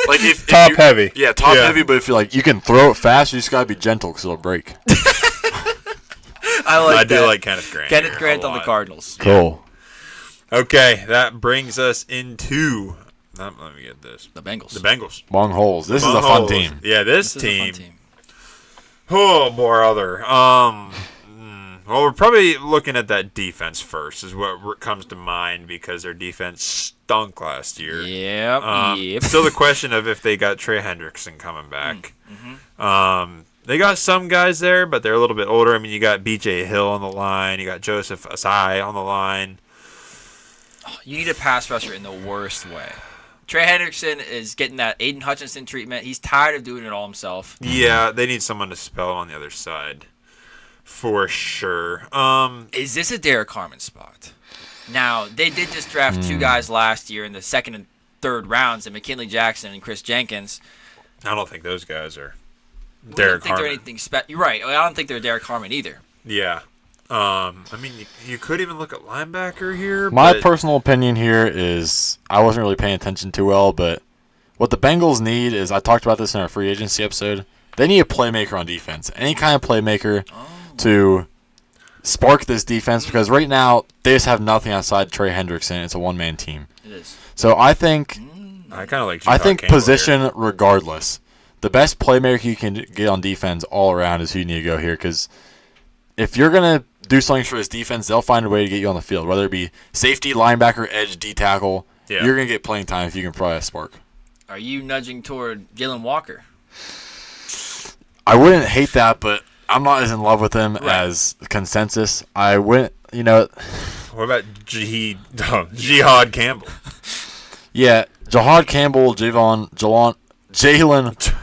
[SPEAKER 3] Like if
[SPEAKER 1] top heavy.
[SPEAKER 3] Yeah, top heavy. But if you can throw it fast, you just gotta be gentle because it'll break.
[SPEAKER 2] I
[SPEAKER 1] do like Kenneth Grant.
[SPEAKER 2] Kenneth Grant on the Cardinals.
[SPEAKER 3] Cool.
[SPEAKER 1] Okay, that brings us into. Let me get this.
[SPEAKER 2] The Bengals.
[SPEAKER 3] Long holes. This is a fun team.
[SPEAKER 1] Yeah, this team.
[SPEAKER 2] Is a fun team.
[SPEAKER 1] Oh, brother. Well, we're probably looking at that defense first, is what comes to mind, because their defense stunk last year.
[SPEAKER 2] Yep.
[SPEAKER 1] Still the question of if they got Trey Hendrickson coming back. They got some guys there, but they're a little bit older. I mean, you got B.J. Hill on the line. You got Joseph Asai on the line.
[SPEAKER 2] You need a pass rusher in the worst way. Trey Hendrickson is getting that Aiden Hutchinson treatment. He's tired of doing it all himself.
[SPEAKER 1] Yeah, they need someone to spell on the other side. For sure.
[SPEAKER 2] Is this a Derek Harmon spot? Now, they did just draft two guys last year in the second and third rounds, and McKinley Jackson and Chris Jenkins.
[SPEAKER 1] I don't think those guys are
[SPEAKER 2] I
[SPEAKER 1] Derek
[SPEAKER 2] don't think
[SPEAKER 1] Harmon.
[SPEAKER 2] they're anything You're right. I don't think they're Derek Harmon either.
[SPEAKER 1] Yeah. I mean, you could even look at linebacker here.
[SPEAKER 3] My
[SPEAKER 1] but
[SPEAKER 3] personal opinion here is I wasn't really paying attention too well, but what the Bengals need is, I talked about this in our free agency episode, they need a playmaker on defense. Any kind of playmaker to spark this defense, because right now they just have nothing outside Trey Hendrickson. It's a one-man team.
[SPEAKER 2] It is.
[SPEAKER 3] So I think
[SPEAKER 1] I kind of like.
[SPEAKER 3] I think
[SPEAKER 1] Campbell
[SPEAKER 3] position
[SPEAKER 1] here.
[SPEAKER 3] regardless. The best playmaker you can get on defense all around is who you need to go here, because if you're going to do something for this defense, they'll find a way to get you on the field, whether it be safety, linebacker, edge, D-tackle.
[SPEAKER 1] Yeah.
[SPEAKER 3] You're going to get playing time if you can provide a spark.
[SPEAKER 2] Are you nudging toward Jalen Walker?
[SPEAKER 3] I wouldn't hate that, but I'm not as in love with him
[SPEAKER 2] Right.
[SPEAKER 3] as consensus. I wouldn't, What
[SPEAKER 1] about Jihad Campbell?
[SPEAKER 3] Yeah, Jahad Campbell, Jalen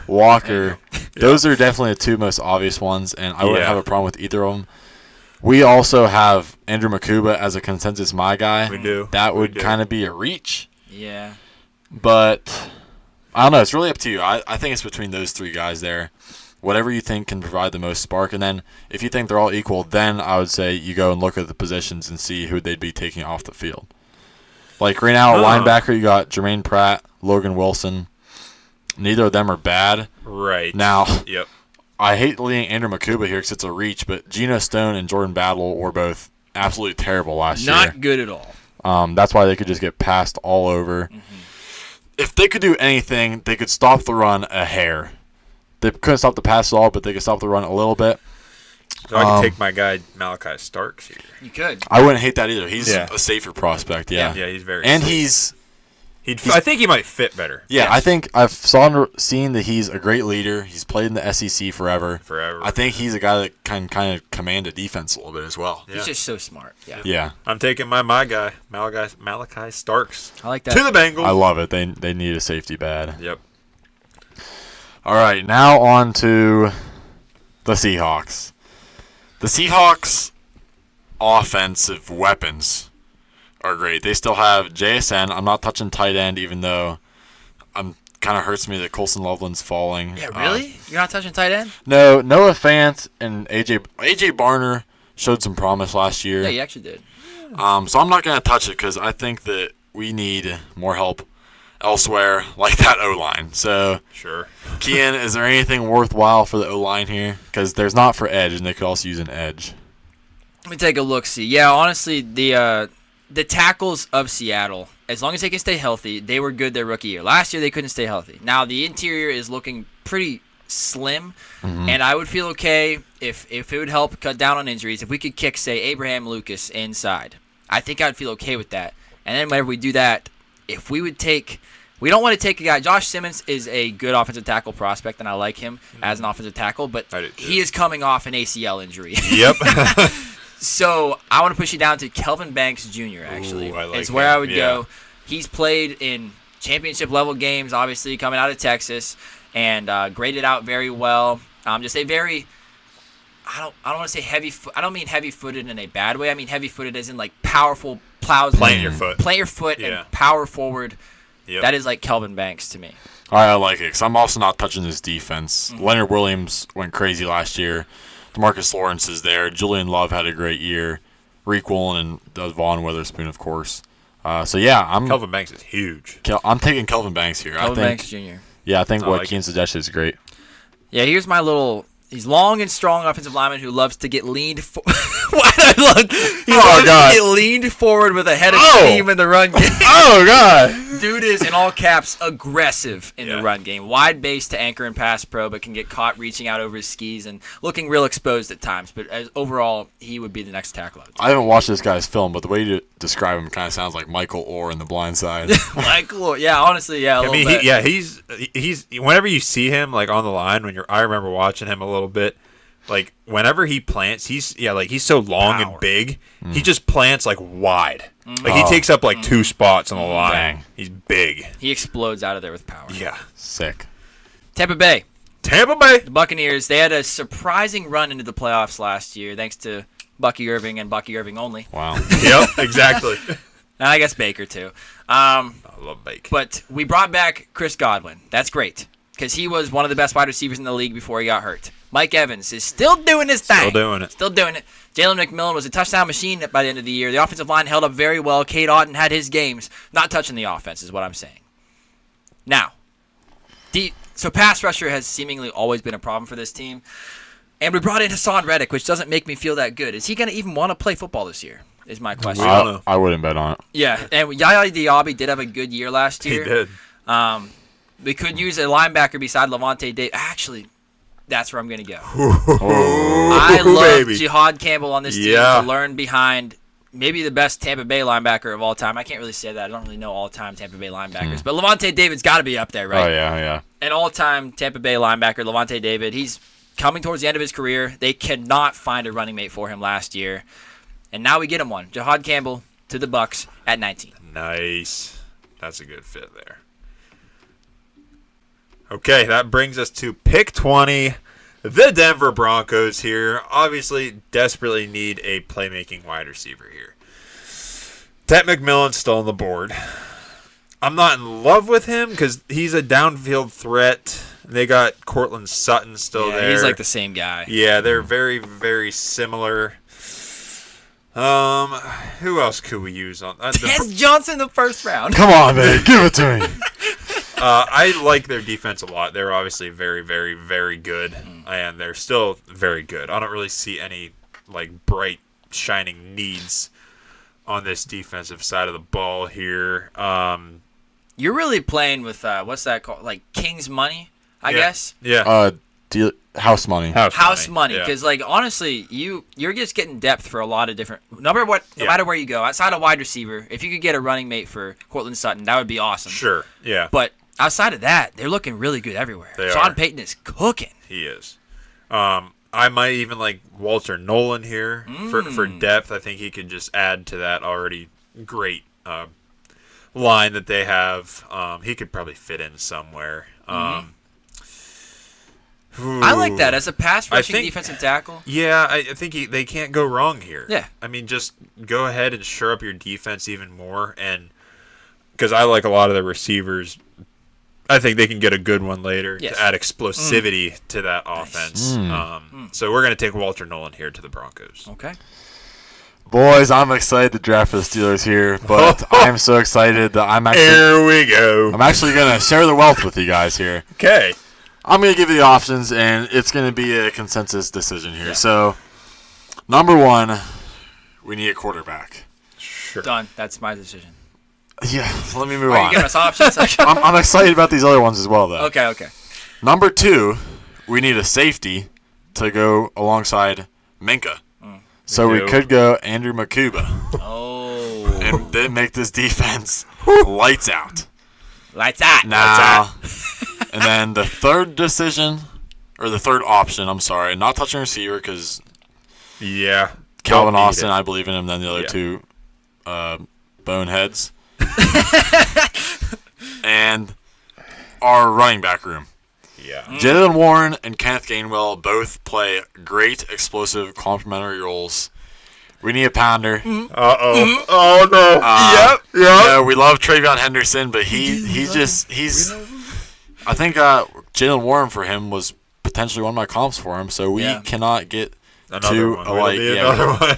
[SPEAKER 3] Walker. Those are definitely the two most obvious ones, and I wouldn't
[SPEAKER 1] Yeah.
[SPEAKER 3] have a problem with either of them. We also have Andrew Makuba as a consensus my guy.
[SPEAKER 1] We do.
[SPEAKER 3] That
[SPEAKER 1] We
[SPEAKER 3] would
[SPEAKER 1] do.
[SPEAKER 3] kind of be a reach,
[SPEAKER 2] Yeah.
[SPEAKER 3] but I don't know. It's really up to you. I think it's between those three guys there. Whatever you think can provide the most spark, and then if you think they're all equal, then I would say you go and look at the positions and see who they'd be taking off the field. Like right now, linebacker, you got Jermaine Pratt, Logan Wilson. Neither of them are bad.
[SPEAKER 1] Right.
[SPEAKER 3] Now,
[SPEAKER 1] Yep.
[SPEAKER 3] I hate leading Andrew Makuba here because it's a reach, but Geno Stone and Jordan Battle were both absolutely terrible last year.
[SPEAKER 2] Not good at all.
[SPEAKER 3] That's why they could just get passed all over. If they could do anything, they could stop the run a hair. They couldn't stop the pass at all, but they could stop the run a little bit.
[SPEAKER 1] So I can take my guy Malachi Starks here.
[SPEAKER 2] You could.
[SPEAKER 3] I wouldn't hate that either. He's
[SPEAKER 1] Yeah.
[SPEAKER 3] a safer prospect, yeah.
[SPEAKER 1] Yeah, he's very.
[SPEAKER 3] And
[SPEAKER 1] safe. I think he might fit better.
[SPEAKER 3] Yeah,
[SPEAKER 2] Yes.
[SPEAKER 3] I think I've seen that he's a great leader. He's played in the SEC forever.
[SPEAKER 1] Forever.
[SPEAKER 3] I think he's a guy that can kind of command a defense a little bit as well.
[SPEAKER 1] Yeah.
[SPEAKER 2] He's just so smart. Yeah.
[SPEAKER 3] Yeah,
[SPEAKER 1] I'm taking my guy Malachi Starks
[SPEAKER 2] I like
[SPEAKER 1] to
[SPEAKER 2] that.
[SPEAKER 1] the Bengals.
[SPEAKER 3] I love it. They need a safety bad.
[SPEAKER 1] Yep.
[SPEAKER 3] All right, now on to the Seahawks. The Seahawks' offensive weapons are great. They still have JSN. I'm not touching tight end, even though kind of hurts me that Colson Loveland's falling.
[SPEAKER 2] Yeah, really? You're not touching tight end?
[SPEAKER 3] No, Noah Fant and AJ Barner showed some promise last year.
[SPEAKER 2] Yeah, you actually did.
[SPEAKER 3] So I'm not going to touch it because I think that we need more help elsewhere, like that O-line. So,
[SPEAKER 1] Sure.
[SPEAKER 3] Kian, is there anything worthwhile for the O-line here? Because there's not for edge, and they could also use an edge.
[SPEAKER 2] Let me take a look. See, yeah, honestly, the tackles of Seattle, as long as they can stay healthy, they were good their rookie year. Last year, they couldn't stay healthy. Now, the interior is looking pretty slim, and I would feel okay if it would help cut down on injuries. If we could kick, say, Abraham Lucas inside, I think I'd feel okay with that. And then whenever we do that, if we would take – we don't want to take a guy – Josh Simmons is a good offensive tackle prospect, and I like him as an offensive tackle, but
[SPEAKER 1] I do too.
[SPEAKER 2] he is coming off an ACL injury.
[SPEAKER 1] Yep.
[SPEAKER 2] So I want to push you down to Kelvin Banks Jr. Actually,
[SPEAKER 1] Ooh, I like
[SPEAKER 2] is where
[SPEAKER 1] him.
[SPEAKER 2] I would
[SPEAKER 1] Yeah.
[SPEAKER 2] go. He's played in championship level games, obviously coming out of Texas, and graded out very well. Just a very, I don't want to say heavy. I don't mean heavy footed in a bad way. I mean heavy footed as in like powerful plows.
[SPEAKER 1] Plant your foot.
[SPEAKER 2] Plant your foot
[SPEAKER 1] Yeah.
[SPEAKER 2] and power forward.
[SPEAKER 1] Yep.
[SPEAKER 2] That is like Kelvin Banks to me.
[SPEAKER 3] All right, I like it because I'm also not touching this defense. Leonard Williams went crazy last year. DeMarcus Lawrence is there. Julian Love had a great year. Reek Woolen and Vaughn Witherspoon, of course. So yeah,
[SPEAKER 1] Kelvin Banks is huge.
[SPEAKER 3] I'm taking Kelvin Banks here.
[SPEAKER 2] Kelvin
[SPEAKER 3] I think.
[SPEAKER 2] Banks Jr.
[SPEAKER 3] Yeah, I think
[SPEAKER 1] I
[SPEAKER 3] what
[SPEAKER 1] like
[SPEAKER 3] Keen suggested is great.
[SPEAKER 2] Yeah, here's my little. He's long and strong offensive lineman who loves to get leaned. Why did I look? He loves
[SPEAKER 3] God.
[SPEAKER 2] to get leaned forward with a head of
[SPEAKER 3] Oh.
[SPEAKER 2] steam in the run game.
[SPEAKER 3] Oh God!
[SPEAKER 2] Dude is, in all caps, aggressive in the run game. Wide base to anchor and pass pro, but can get caught reaching out over his skis and looking real exposed at times. But overall, he would be the next tackle.
[SPEAKER 3] I haven't watched this guy's film, but the way you describe him kind of sounds like Michael Orr in The Blind Side.
[SPEAKER 2] Michael Orr, yeah, honestly, yeah.
[SPEAKER 1] I mean, he's whenever you see him like on the line I remember watching him a little bit. Like whenever he plants, he's so long and big. He just plants like wide. Like he takes up like 2 spots on the line.
[SPEAKER 3] Dang.
[SPEAKER 1] He's big.
[SPEAKER 2] He explodes out of there with power.
[SPEAKER 1] Yeah.
[SPEAKER 3] Sick.
[SPEAKER 2] Tampa Bay.
[SPEAKER 1] The
[SPEAKER 2] Buccaneers, they had a surprising run into the playoffs last year thanks to Bucky Irving and Bucky Irving only.
[SPEAKER 3] Wow.
[SPEAKER 1] Yep, exactly.
[SPEAKER 2] And I guess Baker too.
[SPEAKER 1] I love Baker.
[SPEAKER 2] But we brought back Chris Godwin. That's great because he was one of the best wide receivers in the league before he got hurt. Mike Evans is still doing his thing. Still doing it. Jalen McMillan was a touchdown machine by the end of the year. The offensive line held up very well. Cade Otton had his games. Not touching the offense is what I'm saying. Now, so pass rusher has seemingly always been a problem for this team. And we brought in Hassan Reddick, which doesn't make me feel that good. Is he going to even want to play football this year is my question.
[SPEAKER 3] I wouldn't bet on it.
[SPEAKER 2] Yeah, and Yaya Diaby did have a good year last year.
[SPEAKER 1] He did.
[SPEAKER 2] We could use a linebacker beside Levante Davis. Actually, that's where I'm going to go. I love Jihad Campbell on this team to learn behind maybe the best Tampa Bay linebacker of all time. I can't really say that. I don't really know all-time Tampa Bay linebackers. But Levante David's got to be up there, right?
[SPEAKER 3] Oh, yeah.
[SPEAKER 2] An all-time Tampa Bay linebacker, Levante David. He's coming towards the end of his career. They cannot find a running mate for him last year. And now we get him one. Jihad Campbell to the Bucs at 19.
[SPEAKER 1] Nice. That's a good fit there. Okay, that brings us to pick 20. The Denver Broncos here obviously desperately need a playmaking wide receiver here. Ted McMillan's still on the board. I'm not in love with him because he's a downfield threat. They got Cortland Sutton still there.
[SPEAKER 2] He's like the same guy.
[SPEAKER 1] Yeah, they're very, very similar. Who else could we use on that?
[SPEAKER 2] Tez Johnson in the first round.
[SPEAKER 3] Come on, man. Give it to me.
[SPEAKER 1] I like their defense a lot. They're obviously very, very, very good, and they're still very good. I don't really see any like bright, shining needs on this defensive side of the ball here.
[SPEAKER 2] You're really playing with what's that called? Like King's money, I guess.
[SPEAKER 1] Yeah.
[SPEAKER 3] House money.
[SPEAKER 2] House money, because like honestly, you're just getting depth for a lot of different. No matter where you go, outside of wide receiver, if you could get a running mate for Cortland Sutton, that would be awesome.
[SPEAKER 1] Sure. Yeah.
[SPEAKER 2] But outside of that, they're looking really good everywhere. Sean Payton is cooking.
[SPEAKER 1] He is. I might even like Walter Nolan here for depth. I think he could just add to that already great line that they have. He could probably fit in somewhere.
[SPEAKER 2] I like that as a pass rushing defensive tackle.
[SPEAKER 1] Yeah, I think they can't go wrong here.
[SPEAKER 2] Yeah.
[SPEAKER 1] I mean, just go ahead and shore up your defense even more. And because I like a lot of the receivers, I think they can get a good one later to add explosivity to that offense. So we're going to take Walter Nolan here to the Broncos.
[SPEAKER 2] Okay.
[SPEAKER 3] Boys, I'm excited to draft for the Steelers here, but I'm so excited that
[SPEAKER 1] Here we go.
[SPEAKER 3] I'm actually going to share the wealth with you guys here.
[SPEAKER 1] Okay.
[SPEAKER 3] I'm going to give you the options, and it's going to be a consensus decision here. Yeah. So, number 1, we need a quarterback.
[SPEAKER 1] Sure.
[SPEAKER 2] Done. That's my decision.
[SPEAKER 3] Yeah, let me move
[SPEAKER 2] Are
[SPEAKER 3] on.
[SPEAKER 2] you giving us options?
[SPEAKER 3] I'm excited about these other ones as well, though.
[SPEAKER 2] Okay.
[SPEAKER 3] Number 2, we need a safety to go alongside Minka. So we could go Andrew Makuba.
[SPEAKER 2] Oh.
[SPEAKER 3] And then make this defense lights out.
[SPEAKER 2] Lights out.
[SPEAKER 3] Now, and then the third option, not touching receiver because Calvin Austin, I believe in him. Then the other two boneheads. And our running back room.
[SPEAKER 1] Yeah.
[SPEAKER 3] Jalen Warren and Kenneth Gainwell both play great, explosive, complementary roles. We need a pounder.
[SPEAKER 1] Uh-oh. Oh, no.
[SPEAKER 3] Yep. We love Travion Henderson, but he's I think Jalen Warren for him was potentially one of my comps for him, so we cannot get
[SPEAKER 1] another one. Another one.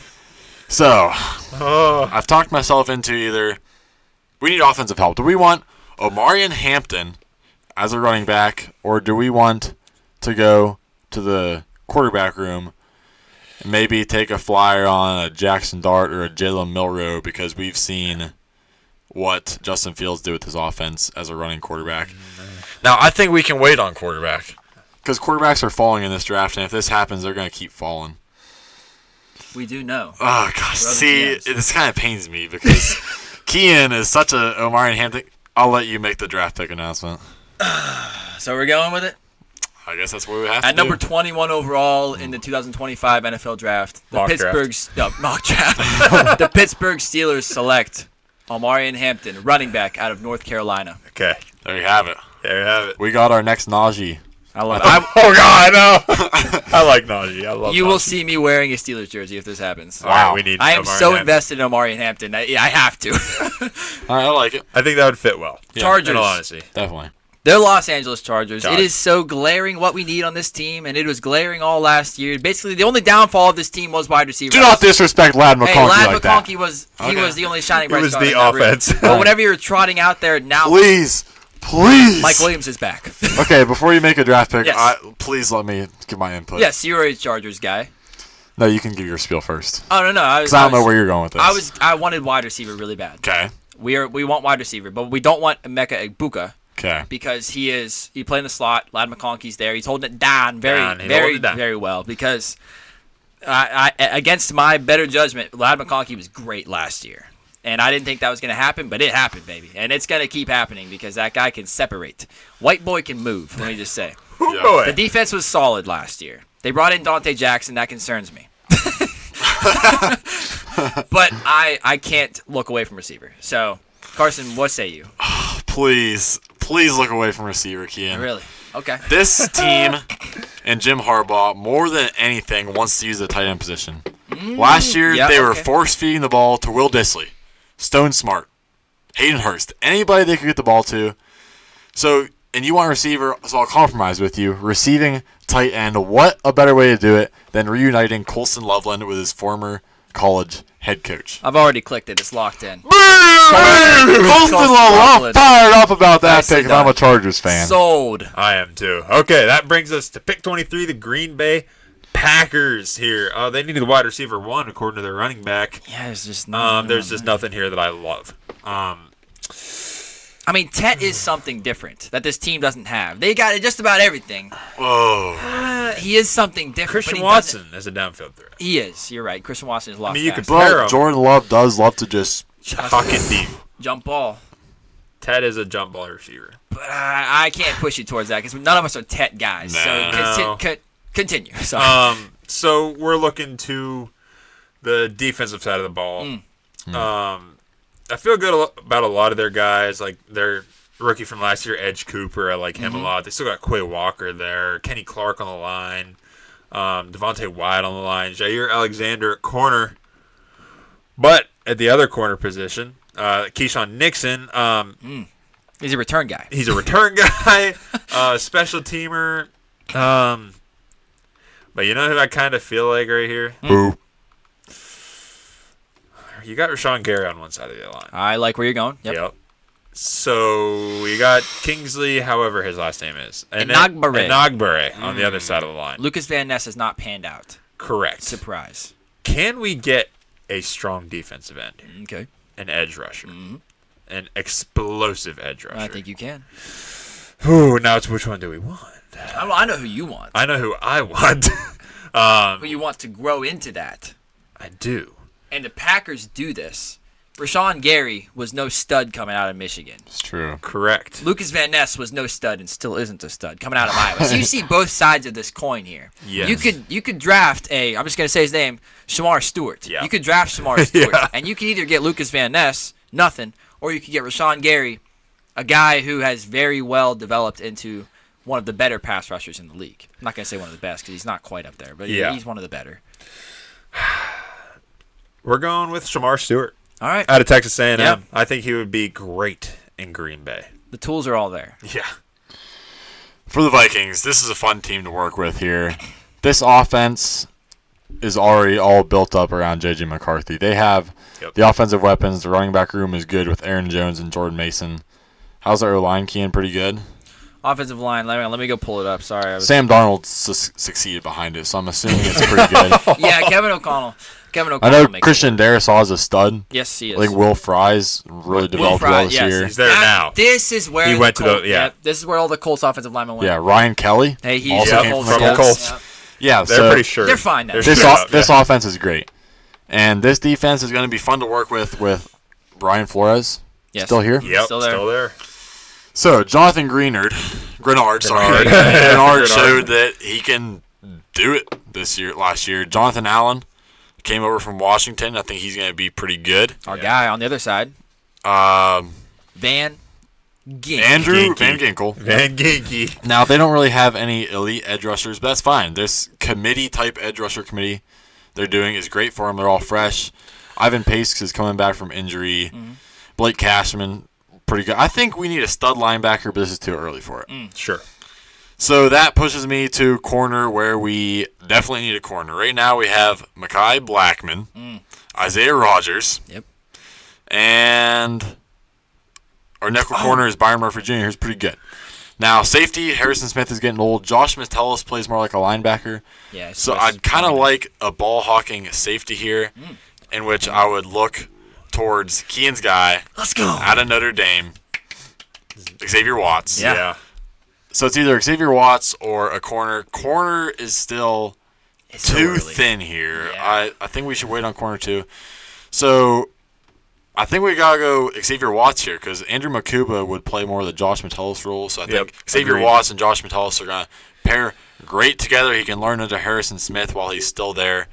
[SPEAKER 3] So, I've talked myself into either we need offensive help. Do we want Omarion Hampton as a running back, or do we want to go to the quarterback room and maybe take a flyer on a Jackson Dart or a Jalen Milroe because we've seen what Justin Fields did with his offense as a running quarterback. Now, I think we can wait on quarterback because quarterbacks are falling in this draft, and if this happens, they're going to keep falling.
[SPEAKER 2] We do know.
[SPEAKER 3] Oh, gosh. See, this kind of pains me because Kean is such a Omarion Hampton. I'll let you make the draft pick announcement.
[SPEAKER 2] So we're going with it?
[SPEAKER 3] I guess that's what we have to
[SPEAKER 2] At number
[SPEAKER 3] do.
[SPEAKER 2] 21 overall in the 2025 NFL Draft, the
[SPEAKER 1] Mock
[SPEAKER 2] mock draft. The Pittsburgh Steelers select Omarion Hampton, running back out of North Carolina.
[SPEAKER 1] Okay.
[SPEAKER 3] There you have it.
[SPEAKER 1] There you have it.
[SPEAKER 3] We got our next Najee.
[SPEAKER 2] I love it.
[SPEAKER 1] Oh, God, I know. I like Najee. I love
[SPEAKER 2] You
[SPEAKER 1] Najee.
[SPEAKER 2] will see me wearing a Steelers jersey if this happens.
[SPEAKER 1] All right, we need
[SPEAKER 2] I am
[SPEAKER 1] Omarion
[SPEAKER 2] so
[SPEAKER 1] Hampton.
[SPEAKER 2] invested in Omarion Hampton. I have to.
[SPEAKER 3] All right, I like it.
[SPEAKER 1] I think that would fit well.
[SPEAKER 2] Chargers.
[SPEAKER 1] In all honesty.
[SPEAKER 3] Definitely.
[SPEAKER 2] They're Los Angeles Chargers.
[SPEAKER 1] Chargers.
[SPEAKER 2] It is so glaring what we need on this team, and it was glaring all last year. Basically, the only downfall of this team was wide receiver.
[SPEAKER 3] Do not disrespect Lad McConkey
[SPEAKER 2] Hey, Lad
[SPEAKER 3] like that.
[SPEAKER 2] McConkey was
[SPEAKER 3] Okay.
[SPEAKER 2] the only shining
[SPEAKER 1] It
[SPEAKER 2] bright
[SPEAKER 1] was
[SPEAKER 2] spot
[SPEAKER 1] the
[SPEAKER 2] in that room.
[SPEAKER 1] offense.
[SPEAKER 2] But whenever you're trotting out there now,
[SPEAKER 3] Please.
[SPEAKER 2] Mike Williams is back.
[SPEAKER 3] Okay, before you make a draft pick,
[SPEAKER 2] Yes.
[SPEAKER 3] please let me give my input.
[SPEAKER 2] Yes, you're a Chargers guy.
[SPEAKER 3] No, you can give your spiel first.
[SPEAKER 2] Oh no,
[SPEAKER 3] Because I don't know where you're going with this.
[SPEAKER 2] I wanted wide receiver really bad.
[SPEAKER 3] Okay.
[SPEAKER 2] We want wide receiver, but we don't want Emeka Egbuka
[SPEAKER 3] Okay.
[SPEAKER 2] because he played in the slot. Lad McConkey's there. He's holding it down
[SPEAKER 1] He's holding
[SPEAKER 2] very
[SPEAKER 1] it down.
[SPEAKER 2] very well because I against my better judgment, Lad McConkey was great last year. And I didn't think that was going to happen, but it happened, baby. And it's going to keep happening because that guy can separate. White boy can move, let me just say.
[SPEAKER 1] Oh,
[SPEAKER 3] Yeah.
[SPEAKER 1] boy.
[SPEAKER 2] The defense was solid last year. They brought in Dante Jackson. That concerns me. But I can't look away from receiver. So, Carson, what say you?
[SPEAKER 3] Please look away from receiver, Kean.
[SPEAKER 2] Really? Okay.
[SPEAKER 3] This team and Jim Harbaugh, more than anything, wants to use the tight end position. Last year,
[SPEAKER 2] yeah,
[SPEAKER 3] they were
[SPEAKER 2] okay.
[SPEAKER 3] force-feeding the ball to Will Dissly, Stone Smart, Hayden Hurst, anybody they could get the ball to. So, and you want receiver, so I'll compromise with you. Receiving tight end, what a better way to do it than reuniting Colson Loveland with his former college head coach.
[SPEAKER 2] I've already clicked it. It's locked in.
[SPEAKER 3] Colson Loveland, I'm fired up about that
[SPEAKER 2] Nicely
[SPEAKER 3] pick, and I'm
[SPEAKER 2] done.
[SPEAKER 3] a Chargers fan.
[SPEAKER 2] Sold.
[SPEAKER 1] I am too. Okay, that brings us to pick 23, the Green Bay Packers here. They needed a wide receiver one, according to their running back.
[SPEAKER 2] Yeah, there's just nothing.
[SPEAKER 1] There's just nothing here that I love.
[SPEAKER 2] I mean, Tet is something different that this team doesn't have. They got just about everything.
[SPEAKER 3] Whoa.
[SPEAKER 2] He is something different.
[SPEAKER 1] Christian
[SPEAKER 2] but he doesn't-
[SPEAKER 1] Watson is a downfield threat.
[SPEAKER 2] He is. You're right. Christian Watson is a lot
[SPEAKER 1] I mean, you could
[SPEAKER 2] faster.
[SPEAKER 1] pair
[SPEAKER 3] But
[SPEAKER 1] him.
[SPEAKER 3] Jordan Love does love to just
[SPEAKER 1] Talking deep.
[SPEAKER 2] Jump ball.
[SPEAKER 1] Ted is a jump ball receiver.
[SPEAKER 2] But I can't push you towards that because none of us are Tet guys.
[SPEAKER 3] No.
[SPEAKER 2] So continue. Sorry.
[SPEAKER 1] So we're looking to the defensive side of the ball. I feel good about a lot of their guys, like their rookie from last year, Edge Cooper. I like him a lot. They still got Quay Walker there, Kenny Clark on the line, Devontae Wyatt on the line, Jair Alexander at corner. But at the other corner position, Keyshawn Nixon,
[SPEAKER 2] He's a return guy.
[SPEAKER 1] he's a return guy, special teamer. But you know who I kind of feel like right here?
[SPEAKER 3] boo.
[SPEAKER 1] You got Rashawn Gary on one side of the line.
[SPEAKER 2] I like where you're going. Yep.
[SPEAKER 1] So you got Kingsley, however his last name is.
[SPEAKER 2] Enagbare.
[SPEAKER 1] Enagbare on the other side of the line.
[SPEAKER 2] Lucas Van Ness has not panned out.
[SPEAKER 1] Correct.
[SPEAKER 2] Surprise.
[SPEAKER 1] Can we get a strong defensive end here?
[SPEAKER 2] Okay.
[SPEAKER 1] An edge rusher. An explosive edge rusher.
[SPEAKER 2] I think you can.
[SPEAKER 1] Ooh, now it's which one do we want?
[SPEAKER 2] I know who you want.
[SPEAKER 1] I know who I want.
[SPEAKER 2] Who you want to grow into that.
[SPEAKER 1] I do.
[SPEAKER 2] And the Packers do this. Rashawn Gary was no stud coming out of Michigan.
[SPEAKER 3] It's true.
[SPEAKER 1] Correct.
[SPEAKER 2] Lucas Van Ness was no stud and still isn't a stud coming out of Iowa. So you see both sides of this coin here.
[SPEAKER 1] Yes.
[SPEAKER 2] You could draft I'm just gonna say his name, Shamar Stewart.
[SPEAKER 1] Yeah.
[SPEAKER 2] You could draft Shamar Stewart,
[SPEAKER 1] Yeah.
[SPEAKER 2] and you can either get Lucas Van Ness, nothing, or you could get Rashawn Gary, a guy who has very well developed into one of the better pass rushers in the league. I'm not gonna say one of the best because he's not quite up there, but
[SPEAKER 1] Yeah.
[SPEAKER 2] he's one of the better.
[SPEAKER 1] We're going with Shamar Stewart
[SPEAKER 2] All right,
[SPEAKER 1] out of Texas A&M.
[SPEAKER 2] Yep.
[SPEAKER 1] I think he would be great in Green Bay.
[SPEAKER 2] the tools are all there.
[SPEAKER 1] Yeah.
[SPEAKER 3] For the Vikings, this is a fun team to work with here. This offense is already all built up around J.J. McCarthy. They have the offensive weapons. The running back room is good with Aaron Jones and Jordan Mason. How's our line, Kean? Pretty good?
[SPEAKER 2] Offensive line. Let me go pull it up. Sorry,
[SPEAKER 3] Sam Darnold succeeded behind it, so I'm assuming it's pretty good.
[SPEAKER 2] yeah, Kevin O'Connell. Kevin
[SPEAKER 3] I
[SPEAKER 2] O'Connell
[SPEAKER 3] know
[SPEAKER 2] makes
[SPEAKER 3] Christian Darrisaw is a stud.
[SPEAKER 2] Yes, he is.
[SPEAKER 3] I think Will Fry's really developed well this year.
[SPEAKER 1] He's there now.
[SPEAKER 2] This is where
[SPEAKER 1] He went to the
[SPEAKER 2] Yep, this is where all the Colts offensive linemen went.
[SPEAKER 3] Yeah, Ryan Kelly.
[SPEAKER 2] Hey, he's
[SPEAKER 3] also
[SPEAKER 2] the
[SPEAKER 3] came
[SPEAKER 2] Colts.
[SPEAKER 3] from the
[SPEAKER 2] Yes,
[SPEAKER 3] Colts.
[SPEAKER 2] yep.
[SPEAKER 3] Yeah,
[SPEAKER 1] They're
[SPEAKER 3] so
[SPEAKER 1] pretty sure.
[SPEAKER 2] They're fine now.
[SPEAKER 3] this offense is great, and this defense is going to be fun to work with Brian Flores.
[SPEAKER 2] Yes.
[SPEAKER 3] Still here.
[SPEAKER 1] Yep,
[SPEAKER 2] Still there.
[SPEAKER 1] still there.
[SPEAKER 3] So Jonathan Grenard showed that he can do it last year. Jonathan Allen came over from Washington. I think he's going to be pretty good.
[SPEAKER 2] Our guy on the other side, Van Ginkel.
[SPEAKER 3] Andrew Van Ginkel.
[SPEAKER 1] Van Ginky.
[SPEAKER 3] Now, they don't really have any elite edge rushers, but that's fine. This committee-type edge rusher committee they're doing is great for them. They're all fresh. Ivan Pace is coming back from injury.
[SPEAKER 2] Mm-hmm.
[SPEAKER 3] Blake Cashman, pretty good. I think we need a stud linebacker, but this is too early for it.
[SPEAKER 1] Sure.
[SPEAKER 3] So that pushes me to corner where we definitely need a corner. Right now we have Mekhi Blackman, Isaiah Rogers,
[SPEAKER 2] Yep.
[SPEAKER 3] and our nickel corner is Byron Murphy Jr., who's pretty good. Now, safety, Harrison Smith is getting old. Josh Metellus plays more like a linebacker.
[SPEAKER 2] Yeah.
[SPEAKER 3] So I'd kind of like a ball-hawking safety here, in which I would look towards Kean's guy
[SPEAKER 2] Let's go.
[SPEAKER 3] out of Notre Dame, Xavier Watts.
[SPEAKER 2] Yeah.
[SPEAKER 3] So it's either Xavier Watts or a corner. Corner is still
[SPEAKER 2] It's so
[SPEAKER 3] too
[SPEAKER 2] early.
[SPEAKER 3] thin here.
[SPEAKER 2] Yeah.
[SPEAKER 3] I think we should wait on corner too. So I think we got to go Xavier Watts here because Andrew Makuba would play more of the Josh Metellus role. So I think Xavier
[SPEAKER 1] agreed.
[SPEAKER 3] Watts and Josh Metellus are going to pair great together. He can learn under Harrison Smith while he's still there.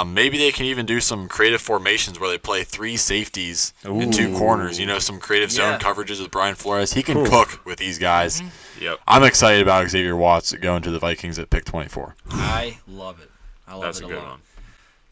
[SPEAKER 3] Maybe they can even do some creative formations where they play 3 safeties and 2 corners. Some creative zone coverages with Brian Flores. He can cook with these guys.
[SPEAKER 1] Yep.
[SPEAKER 3] I'm excited about Xavier Watts going to the Vikings at pick 24.
[SPEAKER 2] I love it. I love
[SPEAKER 1] That's
[SPEAKER 2] it
[SPEAKER 1] a
[SPEAKER 2] a
[SPEAKER 1] good
[SPEAKER 2] lot.
[SPEAKER 1] one.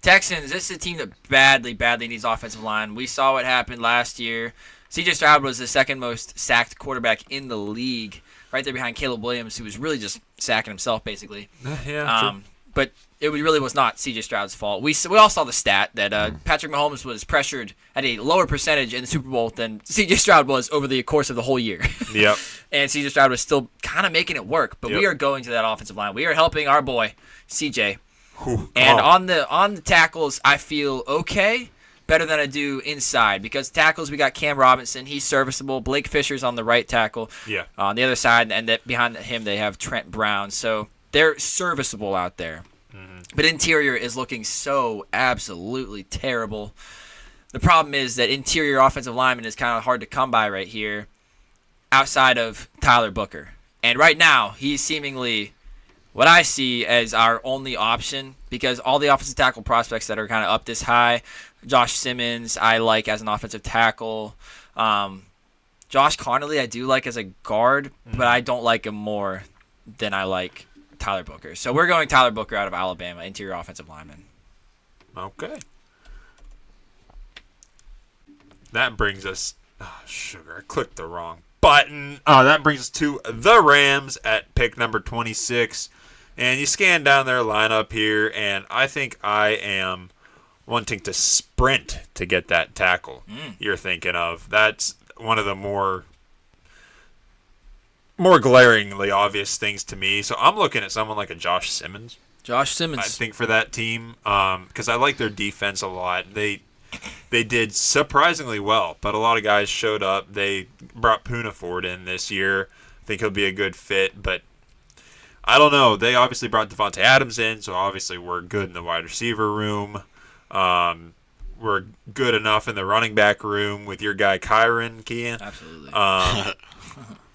[SPEAKER 2] Texans, this is a team that badly needs offensive line. We saw what happened last year. C.J. Stroud was the second most sacked quarterback in the league, right there behind Caleb Williams, who was really just sacking himself, basically.
[SPEAKER 1] Yeah.
[SPEAKER 2] But it really was not C.J. Stroud's fault. We all saw the stat that Patrick Mahomes was pressured at a lower percentage in the Super Bowl than C.J. Stroud was over the course of the whole year.
[SPEAKER 1] Yep.
[SPEAKER 2] And C.J. Stroud was still kind of making it work. But we are going to that offensive line. We are helping our boy, C.J. And on the tackles, I feel okay, better than I do inside. Because tackles, we got Cam Robinson. He's serviceable. Blake Fisher's on the right tackle.
[SPEAKER 1] Yeah.
[SPEAKER 2] On the other side, and behind him, they have Trent Brown. So they're serviceable out there. But interior is looking so absolutely terrible. The problem is that interior offensive lineman is kind of hard to come by right here outside of Tyler Booker. And right now, he's seemingly what I see as our only option because all the offensive tackle prospects that are kind of up this high, Josh Simmons I like as an offensive tackle. Josh Connolly I do like as a guard, but I don't like him more than I like Tyler Booker. So we're going Tyler Booker out of Alabama, interior offensive lineman.
[SPEAKER 1] Okay. That brings us... Oh, sugar. I clicked the wrong button. That brings us to the Rams at pick number 26. And you scan down their lineup here, and I think I am wanting to sprint to get that tackle you're thinking of. That's one of the more glaringly obvious things to me. So I'm looking at someone like a Josh Simmons.
[SPEAKER 2] Josh Simmons.
[SPEAKER 1] I think for that team, because I like their defense a lot. They did surprisingly well, but a lot of guys showed up. They brought Puna Ford in this year. I think he'll be a good fit, but I don't know. They obviously brought Devontae Adams in, so obviously we're good in the wide receiver room. We're good enough in the running back room with your guy Kyron Kean.
[SPEAKER 2] Absolutely.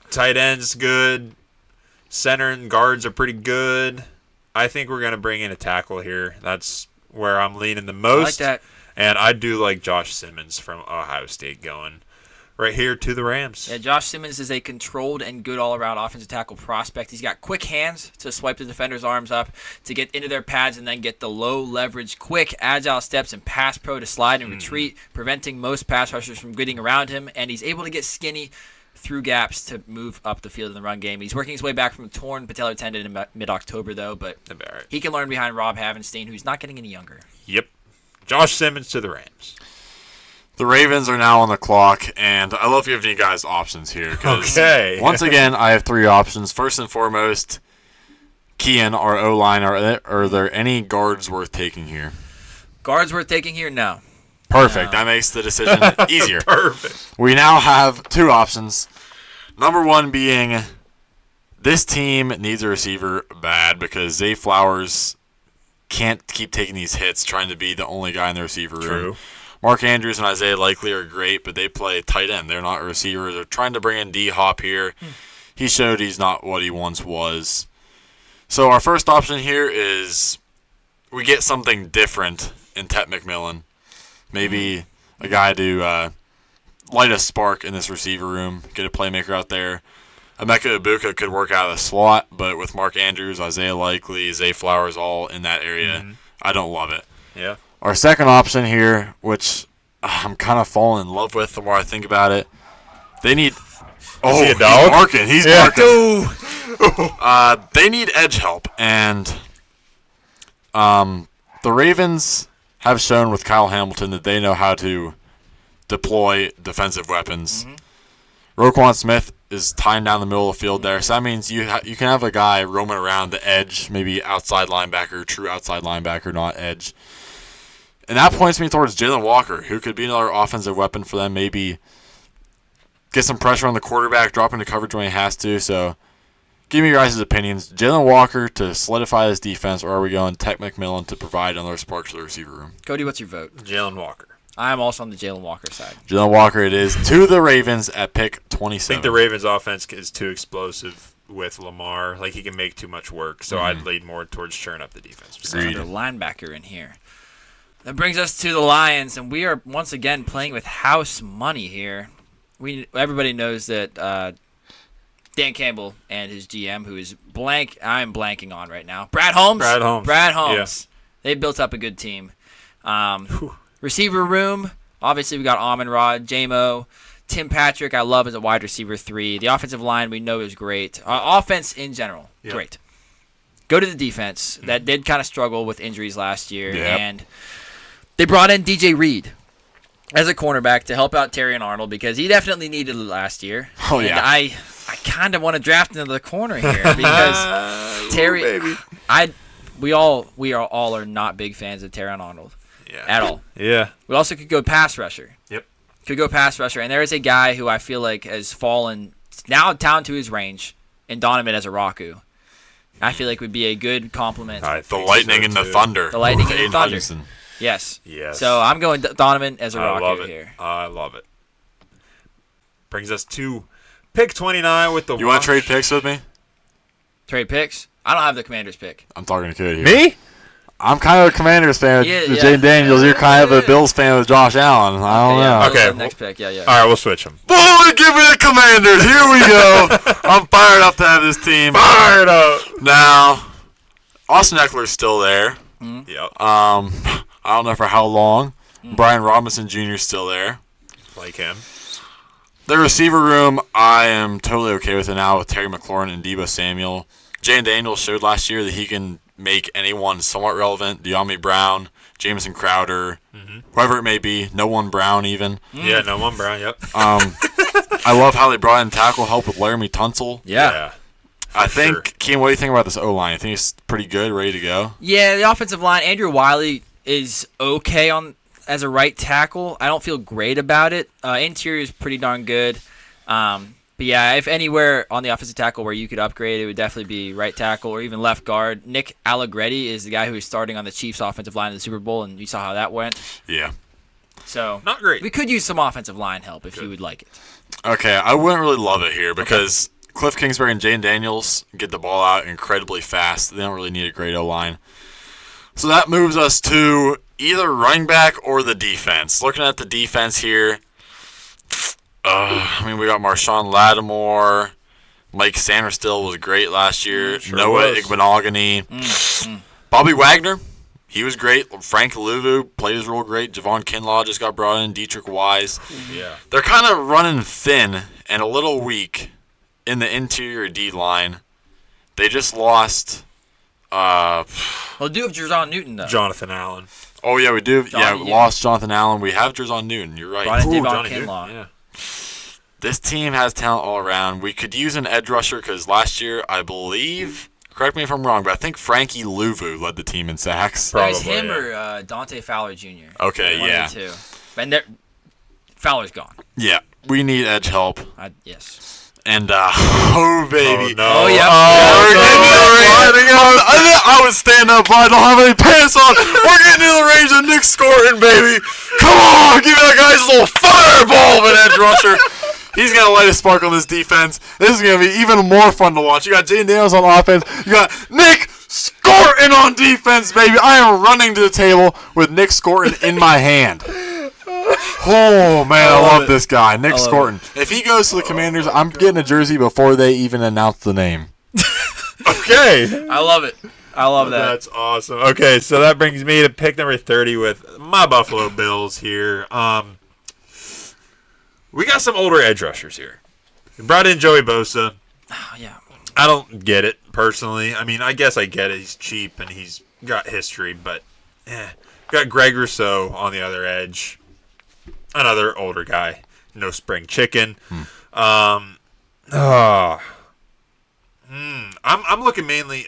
[SPEAKER 1] Tight end's good. Center and guards are pretty good. I think we're going to bring in a tackle here. That's where I'm leaning the most.
[SPEAKER 2] I like that.
[SPEAKER 1] And I do like Josh Simmons from Ohio State going right here to the Rams.
[SPEAKER 2] Yeah, Josh Simmons is a controlled and good all-around offensive tackle prospect. He's got quick hands to swipe the defender's arms up, to get into their pads and then get the low-leverage, quick, agile steps and pass pro to slide and retreat, preventing most pass rushers from getting around him. And he's able to get skinny through gaps to move up the field in the run game. He's working his way back from a torn patellar tendon in mid-October, though, but he can learn behind Rob Havenstein, who's not getting any younger.
[SPEAKER 1] Yep. Josh Simmons to the Rams.
[SPEAKER 3] The Ravens are now on the clock, and I love giving you guys options here.
[SPEAKER 1] Okay.
[SPEAKER 3] Once again, I have 3 options. First and foremost, Kean, our O-line. Are there any guards worth taking here?
[SPEAKER 2] Guards worth taking here? No.
[SPEAKER 3] Perfect.
[SPEAKER 2] No.
[SPEAKER 3] That makes the decision easier.
[SPEAKER 1] Perfect.
[SPEAKER 3] We now have two options. Number one being this team needs a receiver bad because Zay Flowers can't keep taking these hits trying to be the only guy in the receiver room.
[SPEAKER 1] True.
[SPEAKER 3] Mark Andrews and Isaiah Likely are great, but they play tight end. They're not receivers. They're trying to bring in D-Hop here. He showed he's not what he once was. So our first option here is we get something different in Tet McMillan. Maybe a guy to light a spark in this receiver room, get a playmaker out there. Emeka Ibuka could work out of the slot, but with Mark Andrews, Isaiah Likely, Zay Flowers all in that area, I don't love it.
[SPEAKER 1] Yeah.
[SPEAKER 3] Our second option here, which I'm kind of falling in love with the more I think about it, they need... Oh,
[SPEAKER 1] he a dog?
[SPEAKER 3] he's barking. He's barking. They need edge help, and the Ravens have shown with Kyle Hamilton that they know how to deploy defensive weapons. Roquan Smith is tying down the middle of the field there, so that means you can have a guy roaming around the edge, maybe outside linebacker, true outside linebacker, not edge. And that points me towards Jalen Walker, who could be another offensive weapon for them, maybe get some pressure on the quarterback, drop into coverage when he has to. So give me your guys' opinions. Jalen Walker to solidify this defense, or are we going Tet McMillan to provide another spark to the receiver room?
[SPEAKER 2] Cody, what's your vote?
[SPEAKER 1] Jalen Walker.
[SPEAKER 2] I'm also on the Jalen Walker side.
[SPEAKER 3] Jalen Walker it is to the Ravens at pick 27.
[SPEAKER 1] I think the Ravens' offense is too explosive with Lamar. Like, he can make too much work. So I'd lead more towards churning up the defense.
[SPEAKER 3] Agreed.
[SPEAKER 2] Another linebacker in here. That brings us to the Lions, and we are once again playing with house money here. Everybody knows that Dan Campbell and his GM, who is I'm blanking on right now. Brad Holmes. Yeah. They built up a good team. Receiver room, obviously we got Amon-Ra, J-Mo, Tim Patrick, I love as a wide receiver 3. The offensive line we know is great. Offense in general, great. Go to the defense. That did kind of struggle with injuries last year.
[SPEAKER 3] Yep.
[SPEAKER 2] And they brought in DJ Reed as a cornerback to help out Terry and Arnold because he definitely needed it last year.
[SPEAKER 3] Oh,
[SPEAKER 2] and
[SPEAKER 3] yeah.
[SPEAKER 2] I kind of want to draft into the corner here because Terry,
[SPEAKER 1] baby.
[SPEAKER 2] we are not big fans of Terry and Arnold.
[SPEAKER 1] Yeah.
[SPEAKER 2] At all.
[SPEAKER 1] Yeah.
[SPEAKER 2] We also could go pass rusher.
[SPEAKER 1] Yep.
[SPEAKER 2] Could go pass rusher. And there is a guy who I feel like has fallen now down to his range in Donovan as a Raku. I feel like would be a good compliment.
[SPEAKER 3] The Lightning and the Thunder.
[SPEAKER 2] The Lightning and the
[SPEAKER 3] Aiden
[SPEAKER 2] Thunder.
[SPEAKER 3] Hutchinson.
[SPEAKER 2] Yes.
[SPEAKER 1] Yes.
[SPEAKER 2] So I'm going Donovan as a
[SPEAKER 1] I love
[SPEAKER 2] Raku
[SPEAKER 1] it.
[SPEAKER 2] here.
[SPEAKER 1] I love it. Brings us to pick 29 with the
[SPEAKER 3] You want to trade picks with me?
[SPEAKER 2] Trade picks? I don't have the Commander's pick.
[SPEAKER 3] I'm talking to Kid here.
[SPEAKER 1] Me?
[SPEAKER 3] I'm kind of a Commanders fan with
[SPEAKER 2] Yeah.
[SPEAKER 3] Jane Daniels. You're kind of a Bills fan with Josh Allen. I don't know.
[SPEAKER 1] Okay.
[SPEAKER 2] Next pick. Yeah.
[SPEAKER 1] All right, we'll switch them.
[SPEAKER 3] Boy, give me the Commanders. Here we go. I'm fired up to have this team.
[SPEAKER 1] Fired up.
[SPEAKER 3] Now, Austin Eckler's still there.
[SPEAKER 1] Yep.
[SPEAKER 3] I don't know for how long. Brian Robinson Jr. is still there.
[SPEAKER 1] Like him.
[SPEAKER 3] The receiver room, I am totally okay with it now with Terry McLaurin and Deebo Samuel. Jane Daniels showed last year that he can make anyone somewhat relevant. De'Ami Brown, Jamison Crowder, whoever it may be. No one Brown even.
[SPEAKER 1] Yeah, no one Brown, yep.
[SPEAKER 3] I love how they brought in tackle help with Laramie Tunsil.
[SPEAKER 2] Yeah.
[SPEAKER 3] I think, Keem, what do you think about this O-line? I think it's pretty good, ready to go.
[SPEAKER 2] Yeah, the offensive line, Andrew Wiley is okay as a right tackle. I don't feel great about it. Interior is pretty darn good. But yeah, if anywhere on the offensive tackle where you could upgrade, it would definitely be right tackle or even left guard. Nick Allegretti is the guy who is starting on the Chiefs offensive line in the Super Bowl, and you saw how that went.
[SPEAKER 3] Yeah.
[SPEAKER 2] So
[SPEAKER 1] Not great.
[SPEAKER 2] we could use some offensive line help if you would like it.
[SPEAKER 3] Okay, I wouldn't really love it here because Cliff Kingsbury and Jane Daniels get the ball out incredibly fast. They don't really need a great O-line. So that moves us to either running back or the defense. Looking at the defense here, we got Marshawn Lattimore. Mike Sainristil was great last year.
[SPEAKER 1] Sure
[SPEAKER 3] Noah
[SPEAKER 1] was.
[SPEAKER 3] Igbenogany. Bobby Wagner, he was great. Frank Luvu played his role great. Javon Kinlaw just got brought in. Dietrich Wise.
[SPEAKER 1] Yeah.
[SPEAKER 3] They're kind of running thin and a little weak in the interior D-line. They just lost...
[SPEAKER 2] Well, do have Jerzon Newton, though.
[SPEAKER 1] Jonathan Allen.
[SPEAKER 3] Oh, yeah, we do.
[SPEAKER 2] Johnny
[SPEAKER 3] We
[SPEAKER 2] Newton.
[SPEAKER 3] lost Jonathan Allen. We have Jerzon Newton. You're right.
[SPEAKER 2] Brought in Devon
[SPEAKER 1] Johnny
[SPEAKER 2] Kinlaw.
[SPEAKER 1] Newton, yeah.
[SPEAKER 3] This team has talent all around. We could use an edge rusher because last year, I believe, correct me if I'm wrong, but I think Frankie Louvu led the team in sacks.
[SPEAKER 2] It was
[SPEAKER 1] Probably,
[SPEAKER 2] him
[SPEAKER 1] yeah.
[SPEAKER 2] or Dante Fowler Jr.
[SPEAKER 3] Okay,
[SPEAKER 2] One
[SPEAKER 3] yeah.
[SPEAKER 2] of the two. And Fowler's gone.
[SPEAKER 3] Yeah, we need edge help.
[SPEAKER 2] Yes.
[SPEAKER 3] And, oh, baby.
[SPEAKER 1] Oh, no.
[SPEAKER 2] Oh, yeah.
[SPEAKER 3] I was standing up, but I don't have any pants on. We're getting in the range of Nick Scorton, baby. Come on, give that guy a little fireball of an edge rusher. He's going to light a spark on this defense. This is going to be even more fun to watch. You got Jaden Daniels on offense. You got Nick Scorton on defense, baby. I am running to the table with Nick Scorton in my hand. Oh, man, I love this guy, Nick Scorton. If he goes to the Commanders, I'm getting a jersey before they even announce the name.
[SPEAKER 1] Okay.
[SPEAKER 2] I love it. I love that.
[SPEAKER 1] That's awesome. Okay, so that brings me to pick number 30 with my Buffalo Bills here. We got some older edge rushers here. We brought in Joey Bosa.
[SPEAKER 2] Oh, yeah.
[SPEAKER 1] I don't get it, personally. I mean, I guess I get it. He's cheap and he's got history, but got Greg Rousseau on the other edge. Another older guy. No spring chicken. I'm looking mainly...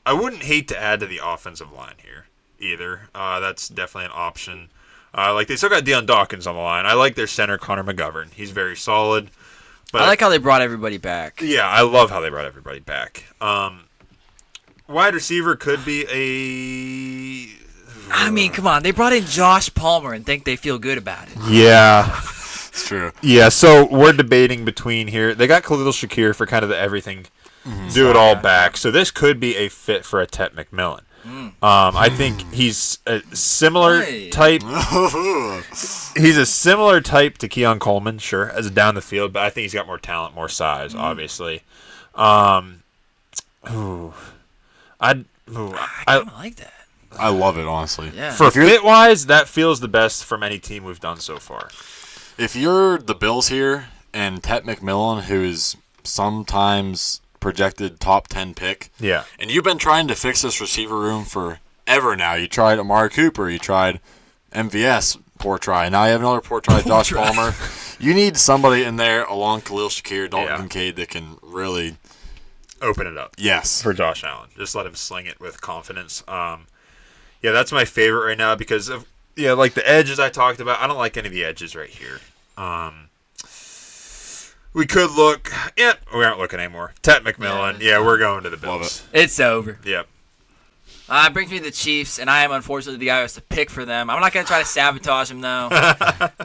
[SPEAKER 1] I wouldn't hate to add to the offensive line here either. That's definitely an option. They still got Deion Dawkins on the line. I like their center, Connor McGovern. He's very solid. But
[SPEAKER 2] I like how they brought everybody back.
[SPEAKER 1] Yeah, I love how they brought everybody back. Wide receiver could be a...
[SPEAKER 2] I mean, come on. They brought in Josh Palmer and think they feel good about it.
[SPEAKER 1] Yeah.
[SPEAKER 3] It's true.
[SPEAKER 1] Yeah, so we're debating between here. They got Khalil Shakir for kind of the everything, do it all back. So this could be a fit for a Tet McMillan. I think he's a similar type. He's a similar type to Keon Coleman, sure, as a down the field, but I think he's got more talent, more size, obviously. I
[SPEAKER 2] kind of like that.
[SPEAKER 3] I love it, honestly.
[SPEAKER 2] Yeah.
[SPEAKER 1] For fit-wise, that feels the best from any team we've done so far.
[SPEAKER 3] If you're the Bills here and Tet McMillan, who is sometimes projected top 10 pick,
[SPEAKER 1] Yeah.
[SPEAKER 3] and you've been trying to fix this receiver room forever now. You tried Amari Cooper. You tried MVS. Poor try. Now you have another poor try, Josh Palmer. You need somebody in there along Khalil Shakir, Dalton Kincaid that can really
[SPEAKER 1] Open it up.
[SPEAKER 3] Yes.
[SPEAKER 1] For Josh Allen. Just let him sling it with confidence. Yeah, that's my favorite right now because of like the edges I talked about. I don't like any of the edges right here. We could look. Yeah, we aren't looking anymore. Tet McMillan. Yeah, we're going to the Bills.
[SPEAKER 3] Love
[SPEAKER 2] It's over.
[SPEAKER 1] Yep.
[SPEAKER 2] Brings me the Chiefs, and I am unfortunately the guy who has to pick for them. I'm not going to try to sabotage them, though.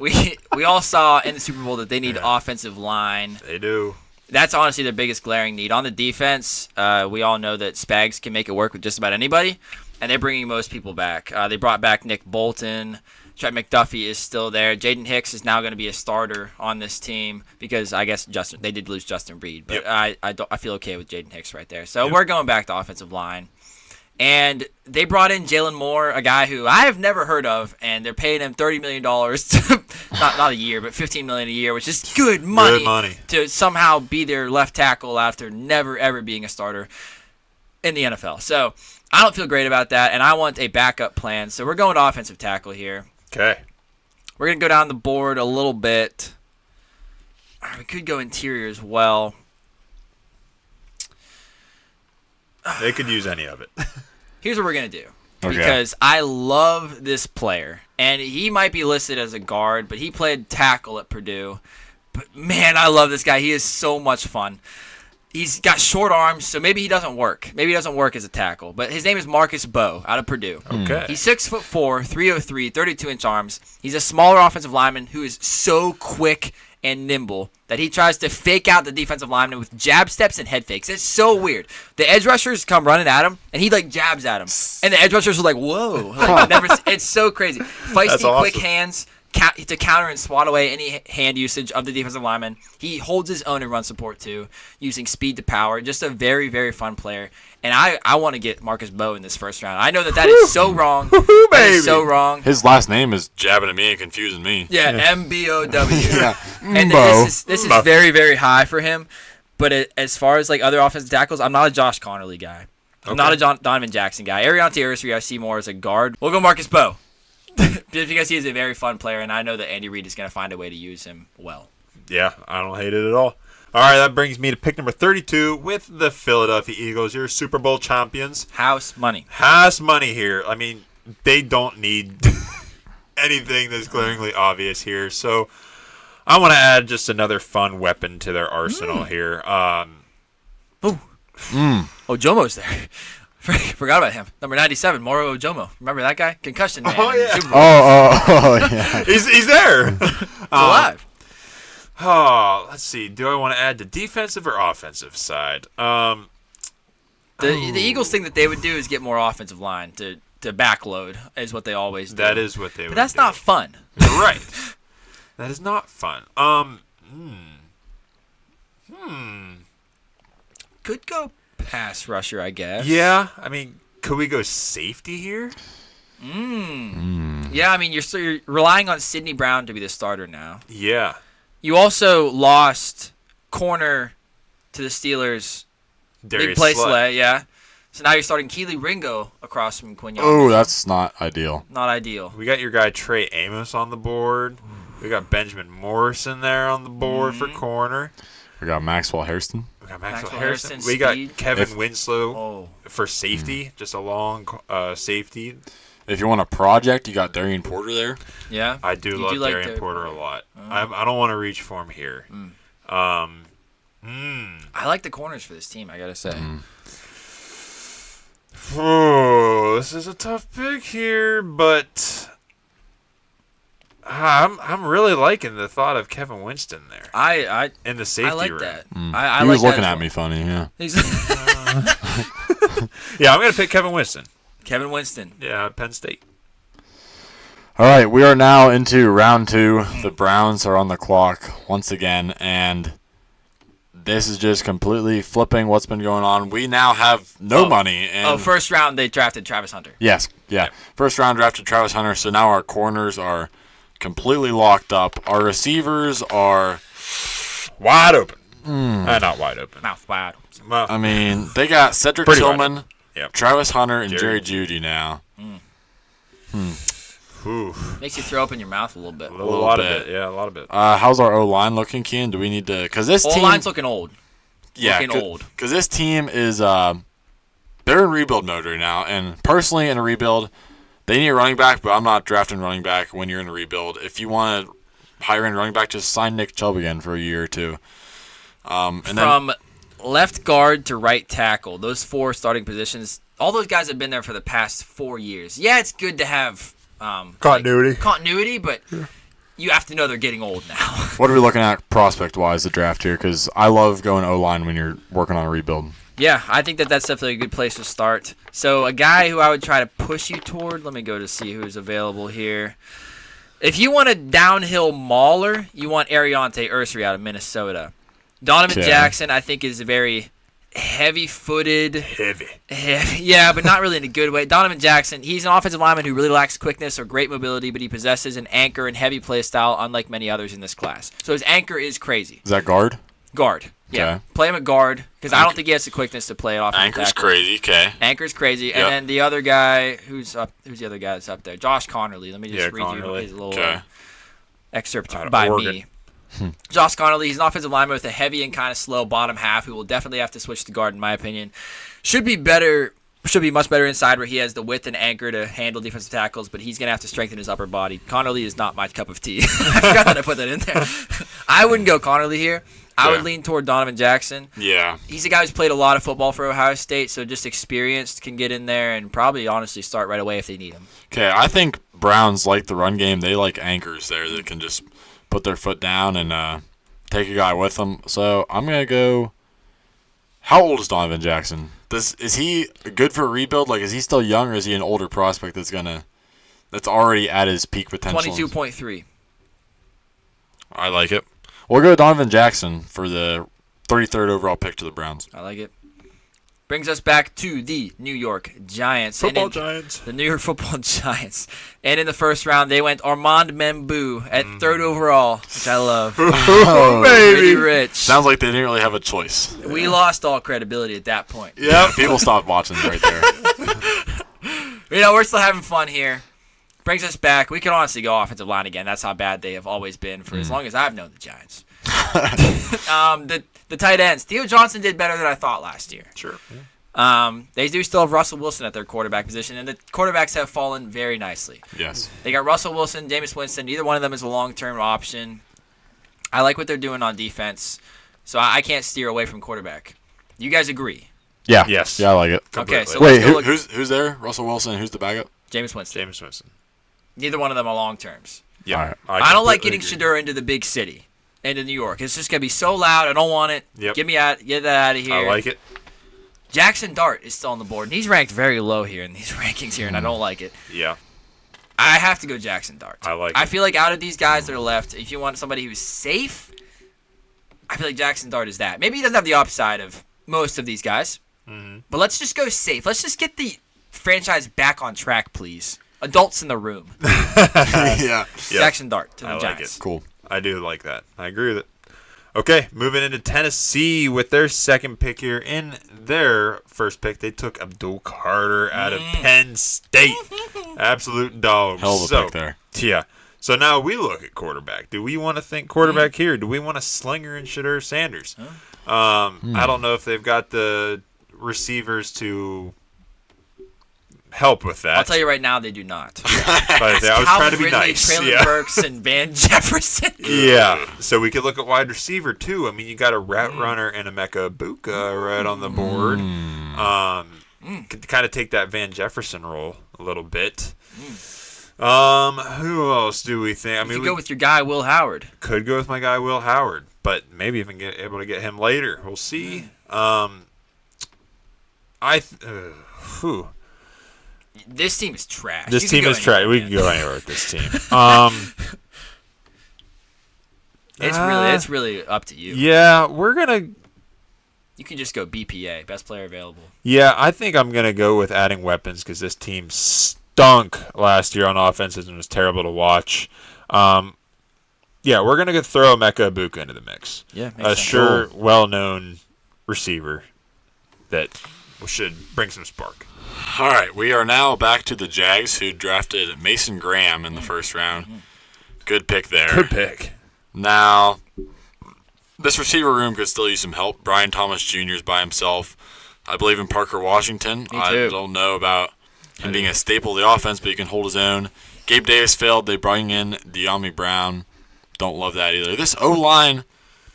[SPEAKER 2] we all saw in the Super Bowl that they need offensive line.
[SPEAKER 1] They do.
[SPEAKER 2] That's honestly their biggest glaring need. On the defense, we all know that Spags can make it work with just about anybody, and they're bringing most people back. They brought back Nick Bolton. Trent McDuffie is still there. Jaden Hicks is now going to be a starter on this team because I guess they did lose Justin Reed, but I feel okay with Jaden Hicks right there. So we're going back to offensive line. And they brought in Jalen Moore, a guy who I have never heard of, and they're paying him $30 million, not a year, but $15 million a year, which is good money to somehow be their left tackle after never, ever being a starter in the NFL. So I don't feel great about that, and I want a backup plan. So we're going to offensive tackle here.
[SPEAKER 1] Okay.
[SPEAKER 2] We're going to go down the board a little bit. We could go interior as well.
[SPEAKER 1] They could use any of it.
[SPEAKER 2] Here's what we're going to do.
[SPEAKER 3] Okay.
[SPEAKER 2] Because I love this player. And he might be listed as a guard, but he played tackle at Purdue. But, man, I love this guy. He is so much fun. He's got short arms, so maybe he doesn't work. Maybe he doesn't work as a tackle. But his name is Marcus Bowe out of Purdue.
[SPEAKER 1] Okay.
[SPEAKER 2] He's 6'4", 303, 32-inch arms. He's a smaller offensive lineman who is so quick and nimble that he tries to fake out the defensive lineman with jab steps and head fakes. It's so weird. The edge rushers come running at him, and he jabs at him. And the edge rushers are like, whoa. It's so crazy. Feisty,
[SPEAKER 1] awesome.
[SPEAKER 2] quick hands to counter and swat away any hand usage of the defensive lineman. He holds his own in run support, too, using speed to power. Just a very, very fun player. And I want to get Marcus Bowe in this first round. I know that is so wrong. That is so wrong.
[SPEAKER 3] His last name is jabbing at me and confusing me.
[SPEAKER 2] Yeah, M-B-O-W.
[SPEAKER 3] Yeah.
[SPEAKER 2] And this is very, very high for him. But as far as other offensive tackles, I'm not a Josh Connerly guy. I'm not a Donovan Jackson guy. Ariante Irisary I see more as a guard. We'll go Marcus Bowe. Just because he is a very fun player, and I know that Andy Reid is going to find a way to use him well.
[SPEAKER 1] Yeah, I don't hate it at all. All right, that brings me to pick number 32 with the Philadelphia Eagles, your Super Bowl champions.
[SPEAKER 2] House money.
[SPEAKER 1] House money here. I mean, they don't need anything that's glaringly obvious here. So I want to add just another fun weapon to their arsenal here.
[SPEAKER 2] Ojomo's there. Forgot about him. Number 97, Moro Ojomo. Remember that guy? Concussion man.
[SPEAKER 1] Oh, yeah.
[SPEAKER 2] Super Bowl.
[SPEAKER 3] Yeah.
[SPEAKER 1] He's there.
[SPEAKER 2] He's alive.
[SPEAKER 1] Oh, let's see. Do I want to add the defensive or offensive side?
[SPEAKER 2] The Eagles think that they would do is get more offensive line to backload, is what they always do.
[SPEAKER 1] That is what they would do.
[SPEAKER 2] But that's not fun.
[SPEAKER 1] Right. That is not fun.
[SPEAKER 2] Could go pass rusher, I guess.
[SPEAKER 1] Yeah, I mean, could we go safety here?
[SPEAKER 2] Yeah, I mean, you're relying on Sidney Brown to be the starter now.
[SPEAKER 1] Yeah.
[SPEAKER 2] You also lost corner to the Steelers.
[SPEAKER 1] Darius
[SPEAKER 2] Big play
[SPEAKER 1] Slay.
[SPEAKER 2] Slay, yeah. So now you're starting Keely Ringo across from Quinn
[SPEAKER 3] Oh,
[SPEAKER 2] Young.
[SPEAKER 3] that's not ideal.
[SPEAKER 2] Not ideal.
[SPEAKER 1] We got your guy Trey Amos on the board. We got Benjamin Morrison there on the board for corner.
[SPEAKER 3] We got Maxwell Hairston.
[SPEAKER 1] We got Maxwell
[SPEAKER 2] Maxwell
[SPEAKER 1] Harrison.
[SPEAKER 2] Harrison,
[SPEAKER 1] We got
[SPEAKER 2] speed.
[SPEAKER 1] Kevin Winslow
[SPEAKER 2] Oh,
[SPEAKER 1] for safety, just a long safety.
[SPEAKER 3] If you want a project, you got Darian Porter there.
[SPEAKER 2] yeah.
[SPEAKER 1] I do
[SPEAKER 2] You
[SPEAKER 1] love
[SPEAKER 2] do like
[SPEAKER 1] Darian
[SPEAKER 2] Darian
[SPEAKER 1] Porter a
[SPEAKER 2] Porter.
[SPEAKER 1] lot. I don't want to reach for him here.
[SPEAKER 2] I like the corners for this team, I gotta say.
[SPEAKER 1] Oh, this is a tough pick here, but I'm really liking the thought of Kevin Winston there
[SPEAKER 2] I
[SPEAKER 1] in the safety
[SPEAKER 2] I like
[SPEAKER 1] room.
[SPEAKER 2] that.
[SPEAKER 3] He
[SPEAKER 2] I
[SPEAKER 3] was
[SPEAKER 2] like
[SPEAKER 3] looking
[SPEAKER 2] that
[SPEAKER 3] at
[SPEAKER 2] as
[SPEAKER 3] me funny, yeah.
[SPEAKER 2] well.
[SPEAKER 1] Yeah, I'm gonna pick Kevin Winston.
[SPEAKER 2] Kevin Winston.
[SPEAKER 1] Yeah, Penn State.
[SPEAKER 3] All right, we are now into round 2. The Browns are on the clock once again, and this is just completely flipping what's been going on. We now have no money. And
[SPEAKER 2] First round they drafted Travis Hunter.
[SPEAKER 3] Yes, yeah. First round drafted Travis Hunter, so now our corners are completely locked up. Our receivers are,
[SPEAKER 1] Wide open. Not wide open.
[SPEAKER 2] Mouth wide.
[SPEAKER 1] Well,
[SPEAKER 3] I mean, they got Cedric
[SPEAKER 1] Pretty wide
[SPEAKER 3] Tillman,
[SPEAKER 1] Yep.
[SPEAKER 3] Travis Hunter, and
[SPEAKER 1] Jerry
[SPEAKER 3] Jerry Jeudy now.
[SPEAKER 1] Ooh,
[SPEAKER 2] Makes you throw up in your mouth a little bit.
[SPEAKER 1] a
[SPEAKER 3] little
[SPEAKER 1] lot
[SPEAKER 3] bit.
[SPEAKER 1] of it. Yeah, a lot of it.
[SPEAKER 3] How's our O-line looking, Ken? Do we need to – because this team –
[SPEAKER 2] O-line's looking old.
[SPEAKER 3] yeah,
[SPEAKER 2] looking old.
[SPEAKER 3] Because this team is they're in rebuild mode right now. And personally, in a rebuild, they need a running back, but I'm not drafting running back when you're in a rebuild. If you want to hire in a running back, just sign Nick Chubb again for a year or two.
[SPEAKER 2] From left guard to right tackle, those 4 starting positions, all those guys have been there for the past 4 years. Yeah, it's good to have continuity, but you have to know they're getting old now.
[SPEAKER 3] What are we looking at prospect-wise, the draft here? Because I love going O-line when you're working on a rebuild.
[SPEAKER 2] Yeah, I think that that's definitely a good place to start. So a guy who I would try to push you toward, let me go to see who's available here. If you want a downhill mauler, you want Ariante Ursary out of Minnesota. Donovan
[SPEAKER 3] Okay.
[SPEAKER 2] Jackson, I think, is a very heavy-footed.
[SPEAKER 1] Heavy.
[SPEAKER 2] Yeah, but not really in a good way. Donovan Jackson, he's an offensive lineman who really lacks quickness or great mobility, but he possesses an anchor and heavy play style unlike many others in this class. So his anchor is crazy.
[SPEAKER 3] Is that guard?
[SPEAKER 2] Guard. Yeah.
[SPEAKER 3] Okay.
[SPEAKER 2] Play him at guard because I don't think he has the quickness to play it off.
[SPEAKER 3] Anchor's crazy, okay.
[SPEAKER 2] Anchor's crazy. And
[SPEAKER 3] Yep.
[SPEAKER 2] then the other guy, who's the other guy that's up there? Josh Connerly. Let me just read you
[SPEAKER 1] Connerly.
[SPEAKER 2] his little
[SPEAKER 3] Okay.
[SPEAKER 2] excerpt
[SPEAKER 1] Out of
[SPEAKER 2] by
[SPEAKER 1] Oregon.
[SPEAKER 2] me. Josh Connerly, he's an offensive lineman with a heavy and kind of slow bottom half who will definitely have to switch to guard, in my opinion. Should be much better inside where he has the width and anchor to handle defensive tackles, but he's going to have to strengthen his upper body. Connerly is not my cup of tea. I forgot that I put that in there. I wouldn't go Connerly here. I would
[SPEAKER 3] Yeah.
[SPEAKER 2] lean toward Donovan Jackson.
[SPEAKER 3] Yeah.
[SPEAKER 2] He's a guy who's played a lot of football for Ohio State, so just experienced, can get in there and probably honestly start right away if they need him.
[SPEAKER 3] Okay, I think Browns like the run game. They like anchors there that can just put their foot down and take a guy with them. So I'm going to go – how old is Donovan Jackson? Is he good for a rebuild? Like, is he still young, or is he an older prospect that's already at his peak potential?
[SPEAKER 2] 22.3.
[SPEAKER 3] I like it. We'll go with Donovan Jackson for the 33rd overall pick to the Browns.
[SPEAKER 2] I like it. Brings us back to the New York Giants.
[SPEAKER 1] Football
[SPEAKER 2] And
[SPEAKER 1] Giants.
[SPEAKER 2] The New York Football Giants. And in the first round, they went Armand Membou at 3rd overall, which I love.
[SPEAKER 1] Oh,
[SPEAKER 2] Pretty
[SPEAKER 1] baby.
[SPEAKER 2] rich.
[SPEAKER 3] Sounds like they didn't really have a choice.
[SPEAKER 2] We lost all credibility at that point.
[SPEAKER 1] Yep.
[SPEAKER 3] People stopped watching right there.
[SPEAKER 2] We're still having fun here. Brings us back. We can honestly go offensive line again. That's how bad they have always been for as long as I've known the Giants. The tight ends. Theo Johnson did better than I thought last year.
[SPEAKER 1] Sure.
[SPEAKER 2] They do still have Russell Wilson at their quarterback position, and the quarterbacks have fallen very nicely.
[SPEAKER 3] Yes.
[SPEAKER 2] They got Russell Wilson, Jameis Winston. Neither one of them is a long-term option. I like what they're doing on defense, so I can't steer away from quarterback. You guys agree?
[SPEAKER 3] Yeah.
[SPEAKER 1] Yes.
[SPEAKER 3] Yeah, I like it.
[SPEAKER 2] Okay, so
[SPEAKER 3] Wait,
[SPEAKER 2] let's go look.
[SPEAKER 3] who's there? Russell Wilson. And who's the backup?
[SPEAKER 2] Jameis Winston.
[SPEAKER 1] Jameis Winston.
[SPEAKER 2] Neither one of them are long-terms.
[SPEAKER 1] Yeah.
[SPEAKER 3] All right.
[SPEAKER 2] I don't like getting
[SPEAKER 1] completely
[SPEAKER 2] Shadura into the big city, into New York. It's just going to be so loud. I don't want it.
[SPEAKER 1] Yep.
[SPEAKER 2] Get that out of here.
[SPEAKER 1] I like it.
[SPEAKER 2] Jackson Dart is still on the board, and he's ranked very low here in these rankings here, and I don't like it.
[SPEAKER 1] Yeah.
[SPEAKER 2] I have to go Jackson Dart.
[SPEAKER 1] I like
[SPEAKER 2] I
[SPEAKER 1] it.
[SPEAKER 2] feel like out of these guys that are left, if you want somebody who's safe, I feel like Jackson Dart is that. Maybe he doesn't have the upside of most of these guys, but let's just go safe. Let's just get the franchise back on track, please. Adults in the room.
[SPEAKER 3] Yeah.
[SPEAKER 1] Yep.
[SPEAKER 2] Jackson Dart to the
[SPEAKER 1] I like
[SPEAKER 2] Giants.
[SPEAKER 1] it.
[SPEAKER 3] Cool.
[SPEAKER 1] I do like that. I agree with it. Okay, moving into Tennessee with their second pick here. In their first pick, they took Abdul Carter out of Penn State. Absolute dogs.
[SPEAKER 3] Hell of a pick there.
[SPEAKER 1] Yeah. So now we look at quarterback. Do we want to think quarterback here? Do we want a Slinger and Shadur Sanders? I don't know if they've got the receivers to help with that.
[SPEAKER 2] I'll tell you right now, they do not.
[SPEAKER 1] But I was
[SPEAKER 2] Calvin
[SPEAKER 1] trying to be
[SPEAKER 2] Ridley,
[SPEAKER 1] nice.
[SPEAKER 2] Traylon
[SPEAKER 1] Yeah.
[SPEAKER 2] Burks, and Van Jefferson.
[SPEAKER 1] Yeah, so we could look at wide receiver too. I mean, you got a route runner and a Emeka Buka right on the board. Could kind of take that Van Jefferson role a little bit. Who else do we think? I mean,
[SPEAKER 2] You
[SPEAKER 1] we
[SPEAKER 2] go with your guy, Will Howard.
[SPEAKER 1] could go with my guy Will Howard, but maybe even get able to get him later. We'll see. Whew.
[SPEAKER 2] This team is trash.
[SPEAKER 1] This
[SPEAKER 2] You can
[SPEAKER 1] team
[SPEAKER 2] go
[SPEAKER 1] is trash.
[SPEAKER 2] anywhere,
[SPEAKER 1] We
[SPEAKER 2] man.
[SPEAKER 1] can go anywhere with this team.
[SPEAKER 2] It's really up to you.
[SPEAKER 1] Yeah, we're gonna.
[SPEAKER 2] You can just go BPA, best player available.
[SPEAKER 1] Yeah, I think I'm going to go with adding weapons because this team stunk last year on offenses and was terrible to watch. Yeah, we're going to throw Emeka Ibuka into the mix.
[SPEAKER 2] Yeah, makes
[SPEAKER 1] A
[SPEAKER 2] sense.
[SPEAKER 1] sure, well-known receiver that should bring some spark.
[SPEAKER 3] All right, we are now back to the Jags, who drafted Mason Graham in the first round. Good pick there.
[SPEAKER 1] Good pick.
[SPEAKER 3] Now, this receiver room could still use some help. Brian Thomas Jr. is by himself. I believe in Parker Washington.
[SPEAKER 2] Me too.
[SPEAKER 3] I don't know about him being a staple of the offense, but he can hold his own. Gabe Davis failed. They brought in De'Ami Brown. Don't love that either. This O-line,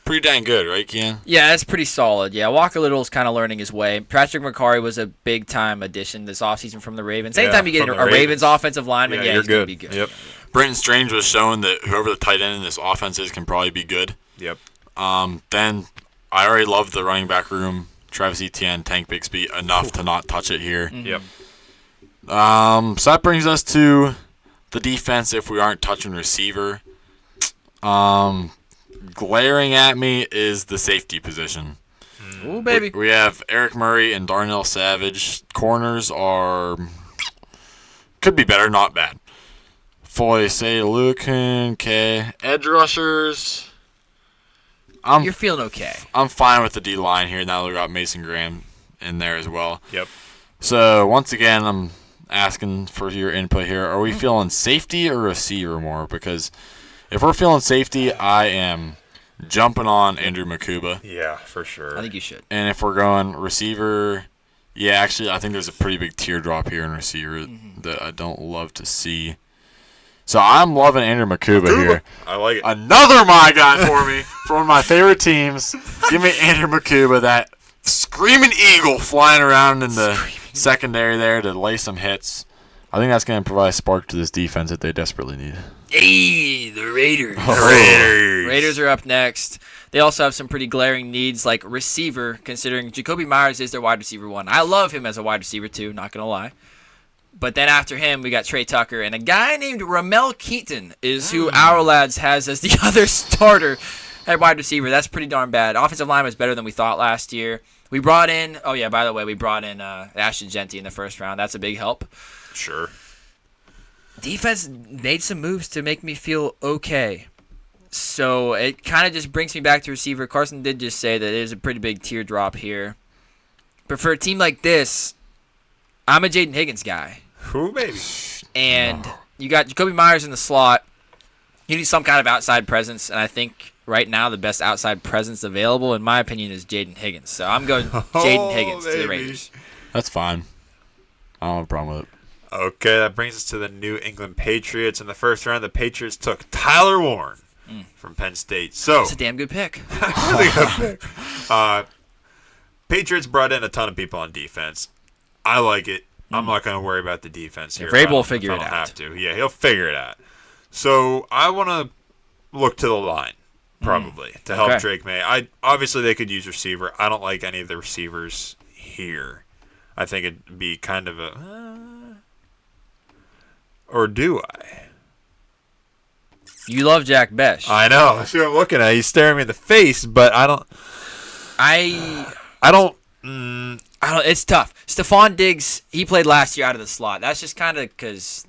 [SPEAKER 3] pretty dang good, right, Kian?
[SPEAKER 2] Yeah, that's pretty solid. Yeah, Walker Little's kind of learning his way. Patrick McCarry was a big-time addition this offseason from the Ravens. Anytime you get
[SPEAKER 1] from
[SPEAKER 2] a
[SPEAKER 1] the
[SPEAKER 2] Ravens offensive lineman,
[SPEAKER 1] you're
[SPEAKER 2] he's going to
[SPEAKER 1] good.
[SPEAKER 2] be good.
[SPEAKER 1] Yep.
[SPEAKER 3] Brenton Strange was showing that whoever the tight end in this offense is can probably be good.
[SPEAKER 1] Yep.
[SPEAKER 3] Then I already love the running back room. Travis Etienne, Tank Bigsby, enough to not touch it here.
[SPEAKER 1] Yep.
[SPEAKER 3] So that brings us to the defense if we aren't touching receiver. Glaring at me is the safety position.
[SPEAKER 2] Ooh, baby.
[SPEAKER 3] We have Eric Murray and Darnell Savage. Corners could be better, not bad. Foyce, Lucan, K. Edge rushers.
[SPEAKER 2] You're feeling okay.
[SPEAKER 3] I'm fine with the D line here now that we got Mason Graham in there as well.
[SPEAKER 1] Yep.
[SPEAKER 3] So once again, I'm asking for your input here. Are we feeling safety or receiver more? Because if we're feeling safety, I am jumping on Andrew Makuba.
[SPEAKER 1] Yeah, for sure.
[SPEAKER 2] I think you should.
[SPEAKER 3] And if we're going receiver, yeah, actually, I think there's a pretty big teardrop here in receiver that I don't love to see. So I'm loving Andrew Makuba here.
[SPEAKER 1] I like it.
[SPEAKER 3] Another my guy for me for one of my favorite teams. Give me Andrew Makuba, that screaming eagle flying around in the secondary there to lay some hits. I think that's going to provide a spark to this defense that they desperately need.
[SPEAKER 2] Hey, the Raiders. Raiders are up next. They also have some pretty glaring needs like receiver, considering Jacoby Myers is their wide receiver one. I love him as a wide receiver too, not going to lie. But then after him, we got Trey Tucker, and a guy named Ramel Keaton is who our lads has as the other starter at wide receiver. That's pretty darn bad. Offensive line was better than we thought last year. We brought in, we brought in Ashton Genty in the first round. That's a big help.
[SPEAKER 1] Sure.
[SPEAKER 2] Defense made some moves to make me feel okay. So it kind of just brings me back to receiver. Carson did just say that it is a pretty big teardrop here. But for a team like this, I'm a Jaden Higgins guy.
[SPEAKER 1] Who, baby?
[SPEAKER 2] And you got Jacoby Myers in the slot. You need some kind of outside presence, and I think right now the best outside presence available, in my opinion, is Jaden Higgins. So I'm going Jaden Higgins to the Raiders.
[SPEAKER 3] That's fine. I don't have a problem with it.
[SPEAKER 1] Okay, that brings us to the New England Patriots. In the first round, the Patriots took Tyler Warren from Penn State. So
[SPEAKER 2] That's a damn good pick.
[SPEAKER 1] Patriots brought in a ton of people on defense. I like it. I'm not going to worry about the defense here.
[SPEAKER 2] Vrabel will figure it
[SPEAKER 1] I don't
[SPEAKER 2] out.
[SPEAKER 1] have to. Yeah, he'll figure it out. So I want to look to the line, probably, to help Drake May. Obviously, they could use receiver. I don't like any of the receivers here. I think it'd be kind of a... or do I?
[SPEAKER 2] You love Jack Besh.
[SPEAKER 1] I know. That's what I'm looking at. He's staring me in the face, but I don't...
[SPEAKER 2] I
[SPEAKER 1] don't...
[SPEAKER 2] It's tough. Stephon Diggs, he played last year out of the slot. That's just kind of because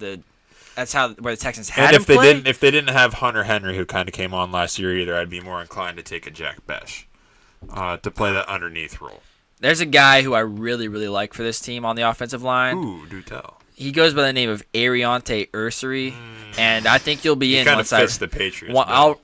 [SPEAKER 2] that's where the Texans had
[SPEAKER 1] and
[SPEAKER 2] him play.
[SPEAKER 1] if they didn't have Hunter Henry, who kind of came on last year either, I'd be more inclined to take a Jack Besh to play that underneath role.
[SPEAKER 2] There's a guy who I really, really like for this team on the offensive line.
[SPEAKER 1] Ooh, do tell.
[SPEAKER 2] He goes by the name of Ariante Ursary, and I think you'll be in
[SPEAKER 1] Kind of
[SPEAKER 2] once
[SPEAKER 1] fits the Patriots.
[SPEAKER 2] I'll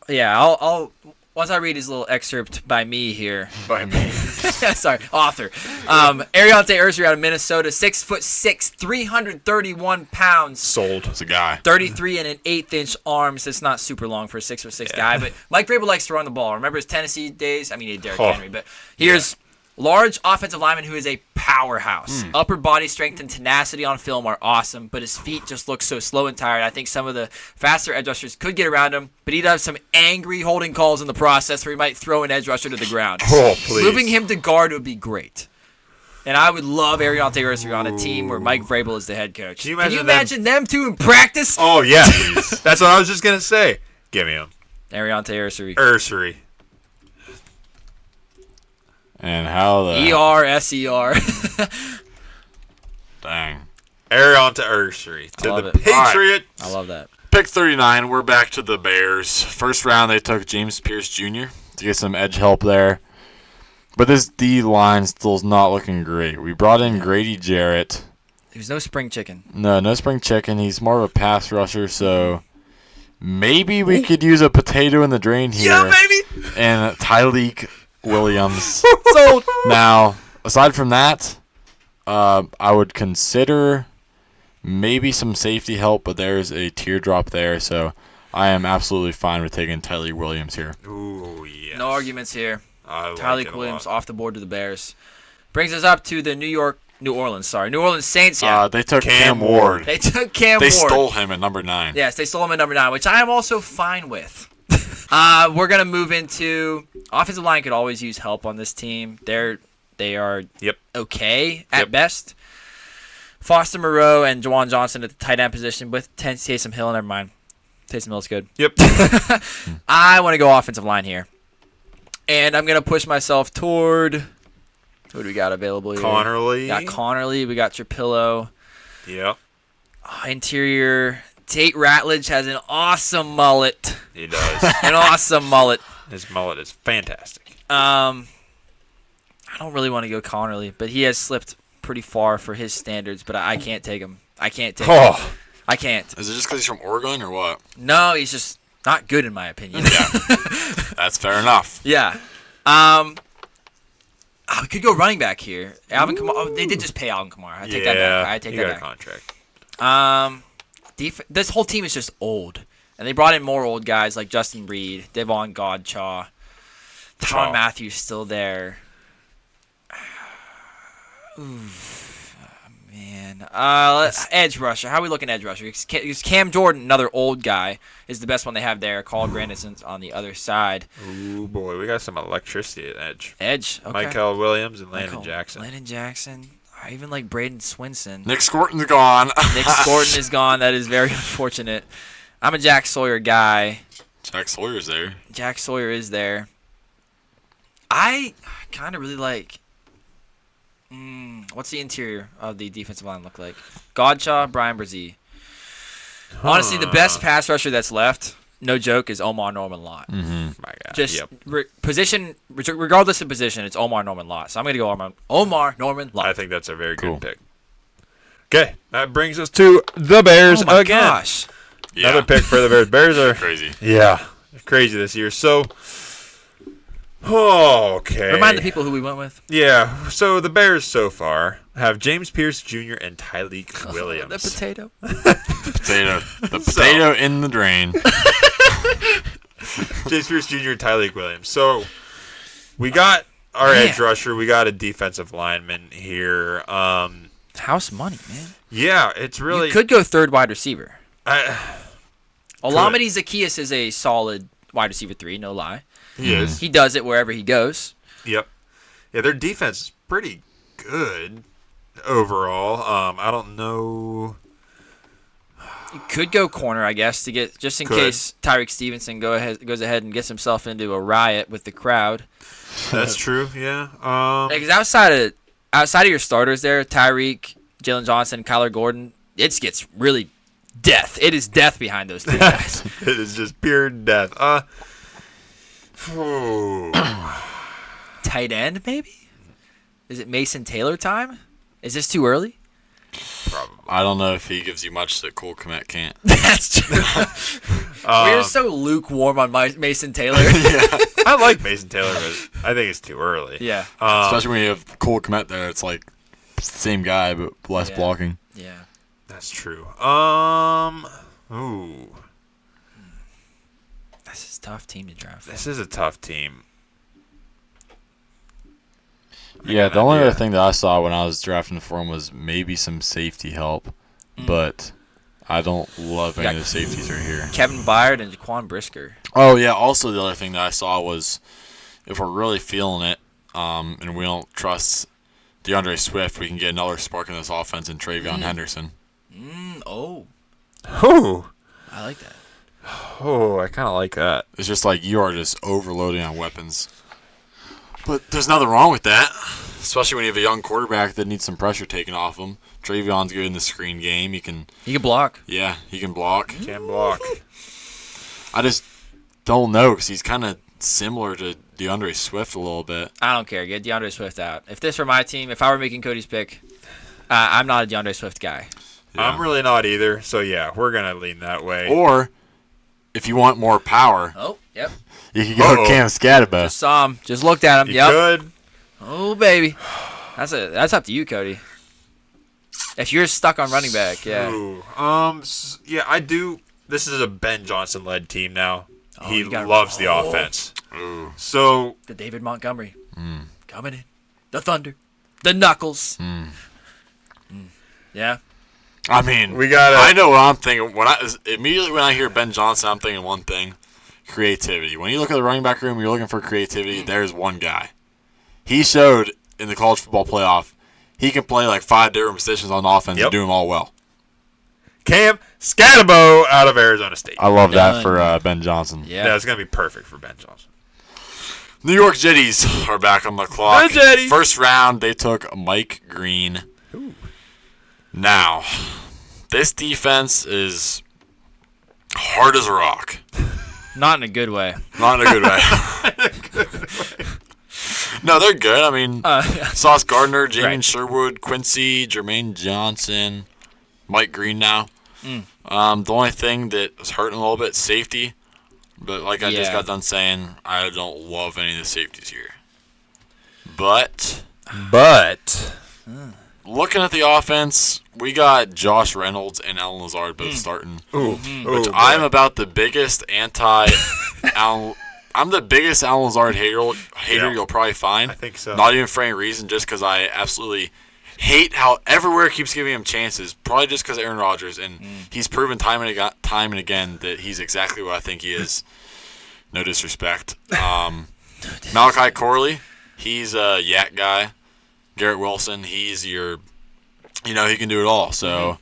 [SPEAKER 2] once I read his little excerpt by me here.
[SPEAKER 1] By me.
[SPEAKER 2] Sorry, author. Ariante Ursary out of Minnesota, 6'6", 331 pounds.
[SPEAKER 1] Sold.
[SPEAKER 3] It's a guy.
[SPEAKER 2] 33 and an 1/8-inch arm, so it's not super long for a 6'6" guy. But Mike Vrabel likes to run the ball. Remember his Tennessee days? I mean, he had Derrick Henry, but here's large offensive lineman who is a powerhouse. Upper body strength and tenacity on film are awesome, but his feet just look so slow and tired. I think some of the faster edge rushers could get around him, but he'd have some angry holding calls in the process where he might throw an edge rusher to the ground.
[SPEAKER 1] Oh, please.
[SPEAKER 2] Moving him to guard would be great. And I would love Ariante Ursary on a team where Mike Vrabel is the head coach.
[SPEAKER 1] Can you
[SPEAKER 2] imagine them two in practice?
[SPEAKER 1] Oh, yeah. That's what I was just going to say. Give me him.
[SPEAKER 2] Ariante Ursary.
[SPEAKER 1] Ursary.
[SPEAKER 3] And how the...
[SPEAKER 2] E-R-S-E-R.
[SPEAKER 3] Dang.
[SPEAKER 1] Ariante Ursary to
[SPEAKER 2] love
[SPEAKER 1] the
[SPEAKER 2] it.
[SPEAKER 1] Patriots.
[SPEAKER 2] I love that.
[SPEAKER 3] Pick 39, we're back to the Bears. First round, they took James Pierce Jr. to get some edge help there. But this D-line still is not looking great. We brought in Grady Jarrett.
[SPEAKER 2] There's no spring chicken.
[SPEAKER 3] No spring chicken. He's more of a pass rusher, so maybe we could use a potato in the drain here.
[SPEAKER 2] Yeah, baby!
[SPEAKER 3] And Tyleek Williams.
[SPEAKER 2] Sold.
[SPEAKER 3] Now, aside from that, I would consider maybe some safety help, but there's a teardrop there, so I am absolutely fine with taking Tyleek Williams here.
[SPEAKER 1] Ooh, yes.
[SPEAKER 2] No arguments here.
[SPEAKER 1] Tyleek
[SPEAKER 2] Williams off the board to the Bears. Brings us up to the New Orleans Saints. Yeah,
[SPEAKER 3] They took Cam Ward.
[SPEAKER 2] they took Cam
[SPEAKER 3] They
[SPEAKER 2] Ward.
[SPEAKER 3] stole him at number 9.
[SPEAKER 2] Yes, they stole him at number 9, which I am also fine with. We're gonna move into offensive line. Could always use help on this team. They are okay at best. Foster Moreau and Juwan Johnson at the tight end position with Taysom Hill. Never mind. Taysom Hill's good.
[SPEAKER 1] Yep.
[SPEAKER 2] I want to go offensive line here. And I'm going to push myself toward... Who do we got available here?
[SPEAKER 1] Connerly.
[SPEAKER 2] We got Connerly. We got Trapillo.
[SPEAKER 1] Yep.
[SPEAKER 2] Interior. Tate Ratledge has an awesome mullet.
[SPEAKER 1] He does.
[SPEAKER 2] An awesome mullet.
[SPEAKER 1] His mullet is fantastic.
[SPEAKER 2] I don't really want to go Connerly, but he has slipped pretty far for his standards, but I can't take him. I can't take him. I can't.
[SPEAKER 3] Is it just because he's from Oregon or what?
[SPEAKER 2] No, he's just not good in my opinion.
[SPEAKER 3] Yeah. That's fair enough.
[SPEAKER 2] Yeah. We could go running back here. Alvin Kamara. Oh, they did just pay Alvin Kamara. I take that back. I take
[SPEAKER 1] he
[SPEAKER 2] that
[SPEAKER 1] got
[SPEAKER 2] back.
[SPEAKER 1] a contract.
[SPEAKER 2] This whole team is just old, and they brought in more old guys like Justin Reed, Devon Godchaw, Tyrann Matthews still there. Oof, man. Edge rusher. How are we looking edge rusher? Because Cam Jordan, another old guy, is the best one they have there. Carl Granderson's on the other side.
[SPEAKER 1] Ooh, boy. We got some electricity at edge.
[SPEAKER 2] Edge. Okay.
[SPEAKER 1] Michael Williams and Landon Jackson.
[SPEAKER 2] Landon Jackson. I even like Braden Swinson.
[SPEAKER 3] Nick Scorton's gone.
[SPEAKER 2] Nick Scorton is gone. That is very unfortunate. I'm a Jack Sawyer guy.
[SPEAKER 3] Jack Sawyer's there.
[SPEAKER 2] Jack Sawyer is there. I kind of really like... what's the interior of the defensive line look like? Godchaw, Brian Brzee. Honestly, the best pass rusher that's left, no joke, is Omar Norman Lott.
[SPEAKER 3] Mm-hmm.
[SPEAKER 1] My God.
[SPEAKER 2] Just position, regardless of position, it's Omar Norman Lott. So I'm going to go Omar Norman Lott.
[SPEAKER 1] I think that's a very good pick. Okay, that brings us to the Bears
[SPEAKER 2] my
[SPEAKER 1] again.
[SPEAKER 2] Gosh.
[SPEAKER 1] Another pick for the Bears. Bears are
[SPEAKER 3] crazy.
[SPEAKER 1] Yeah, crazy this year. So Okay.
[SPEAKER 2] Remind the people who we went with.
[SPEAKER 1] Yeah. So the Bears so far have James Pierce Jr. and Tyreek Williams.
[SPEAKER 2] The potato.
[SPEAKER 3] The potato in the drain.
[SPEAKER 1] James Pierce Jr. and Tyreek Williams. So we got our edge rusher. We got a defensive lineman here.
[SPEAKER 2] House money, man.
[SPEAKER 1] Yeah, it's really.
[SPEAKER 2] You could go third wide receiver. Olamide
[SPEAKER 1] Could.
[SPEAKER 2] Zaccheaus is a solid wide receiver 3, no lie.
[SPEAKER 1] He is.
[SPEAKER 2] He does it wherever he goes.
[SPEAKER 1] Yep. Yeah, their defense is pretty good overall. I don't know.
[SPEAKER 2] You could go corner, I guess, to get just in
[SPEAKER 1] Could.
[SPEAKER 2] case Tyreek Stevenson goes ahead and gets himself into a riot with the crowd.
[SPEAKER 1] That's true. Yeah.
[SPEAKER 2] Because outside of your starters there, Tyreek, Jalen Johnson, Kyler Gordon, it gets really death. It is death behind those 3 guys.
[SPEAKER 1] It is just pure death.
[SPEAKER 2] Tight end, maybe? Is it Mason Taylor time? Is this too early?
[SPEAKER 1] Probably.
[SPEAKER 3] I don't know if he gives you much that Cole Kmet can't.
[SPEAKER 2] That's true. We're so lukewarm on Mason Taylor.
[SPEAKER 1] I like Mason Taylor, but I think it's too early.
[SPEAKER 2] Yeah.
[SPEAKER 3] Especially when you have Cole Kmet there, it's like it's the same guy but less blocking.
[SPEAKER 2] Yeah.
[SPEAKER 1] That's true. Ooh.
[SPEAKER 2] This is a tough team to draft.
[SPEAKER 1] This is a tough team.
[SPEAKER 3] Yeah, the only other thing that I saw when I was drafting for him was maybe some safety help, but I don't love any of the safeties right here.
[SPEAKER 2] Kevin Byard and Jaquan Brisker.
[SPEAKER 3] Oh, yeah, also the other thing that I saw was if we're really feeling it and we don't trust DeAndre Swift, we can get another spark in this offense in Travion Henderson.
[SPEAKER 2] Oh,
[SPEAKER 1] Ooh.
[SPEAKER 2] I like that.
[SPEAKER 1] Oh, I kind of like that.
[SPEAKER 3] It's just like you are just overloading on weapons. But there's nothing wrong with that, especially when you have a young quarterback that needs some pressure taken off him. Travion's good in the screen game. He can
[SPEAKER 2] block.
[SPEAKER 3] Yeah, he can block.
[SPEAKER 1] Can block.
[SPEAKER 3] I just don't know because he's kind of similar to DeAndre Swift a little bit.
[SPEAKER 2] I don't care. Get DeAndre Swift out. If this were my team, if I were making Cody's pick, I'm not a DeAndre Swift guy.
[SPEAKER 3] Yeah.
[SPEAKER 1] I'm really not either. So, yeah, we're going to lean that way.
[SPEAKER 3] Or if you want more power,
[SPEAKER 2] Oh, yep.
[SPEAKER 3] you can go Cam Scatterbo.
[SPEAKER 2] Just saw him. Just looked at him.
[SPEAKER 1] You
[SPEAKER 2] Yep.
[SPEAKER 1] could.
[SPEAKER 2] Oh, baby. That's up to you, Cody. If you're stuck on running back, yeah.
[SPEAKER 1] Ooh. Yeah, I do. This is a Ben Johnson-led team now.
[SPEAKER 2] Oh,
[SPEAKER 1] He
[SPEAKER 2] you gotta-
[SPEAKER 1] loves the offense.
[SPEAKER 3] Ooh.
[SPEAKER 1] So,
[SPEAKER 2] The David Montgomery coming in. The Thunder. The Knuckles. Yeah.
[SPEAKER 3] I mean,
[SPEAKER 1] we got
[SPEAKER 3] I know what I'm thinking. Immediately when I hear Ben Johnson, I'm thinking one thing: creativity. When you look at the running back room, you're looking for creativity. There's one guy. He showed in the college football playoff he can play like 5 different positions on offense and do them all well.
[SPEAKER 1] Cam Scatterbo out of Arizona State.
[SPEAKER 3] I love that
[SPEAKER 2] Done.
[SPEAKER 3] for Ben Johnson.
[SPEAKER 2] Yeah.
[SPEAKER 1] Yeah, it's going to be perfect for Ben Johnson.
[SPEAKER 3] New York Jetties are back on the clock.
[SPEAKER 1] The Jetties.
[SPEAKER 3] First round, they took Mike Green.
[SPEAKER 1] Ooh.
[SPEAKER 3] Now, this defense is hard as a rock.
[SPEAKER 2] Not in a good way.
[SPEAKER 3] Not in a good way. No, they're good. I mean, Sauce Gardner, Jamie
[SPEAKER 2] Right.
[SPEAKER 3] Sherwood, Quincy, Jermaine Johnson, Mike Green now. The only thing that was hurting a little bit, safety. But like I just got done saying, I don't love any of the safeties here. But looking at the offense, we got Josh Reynolds and Alan Lazard both starting. Which I'm about the biggest Alan. I'm the biggest Alan Lazard hater you'll probably find.
[SPEAKER 1] I think so.
[SPEAKER 3] Not even for any reason, just because I absolutely hate how everywhere keeps giving him chances. Probably just because Aaron Rodgers, and he's proven time and again that he's exactly what I think he is. No disrespect. Malachi Corley, he's a yak guy. Garrett Wilson, he's your, he can do it all. So,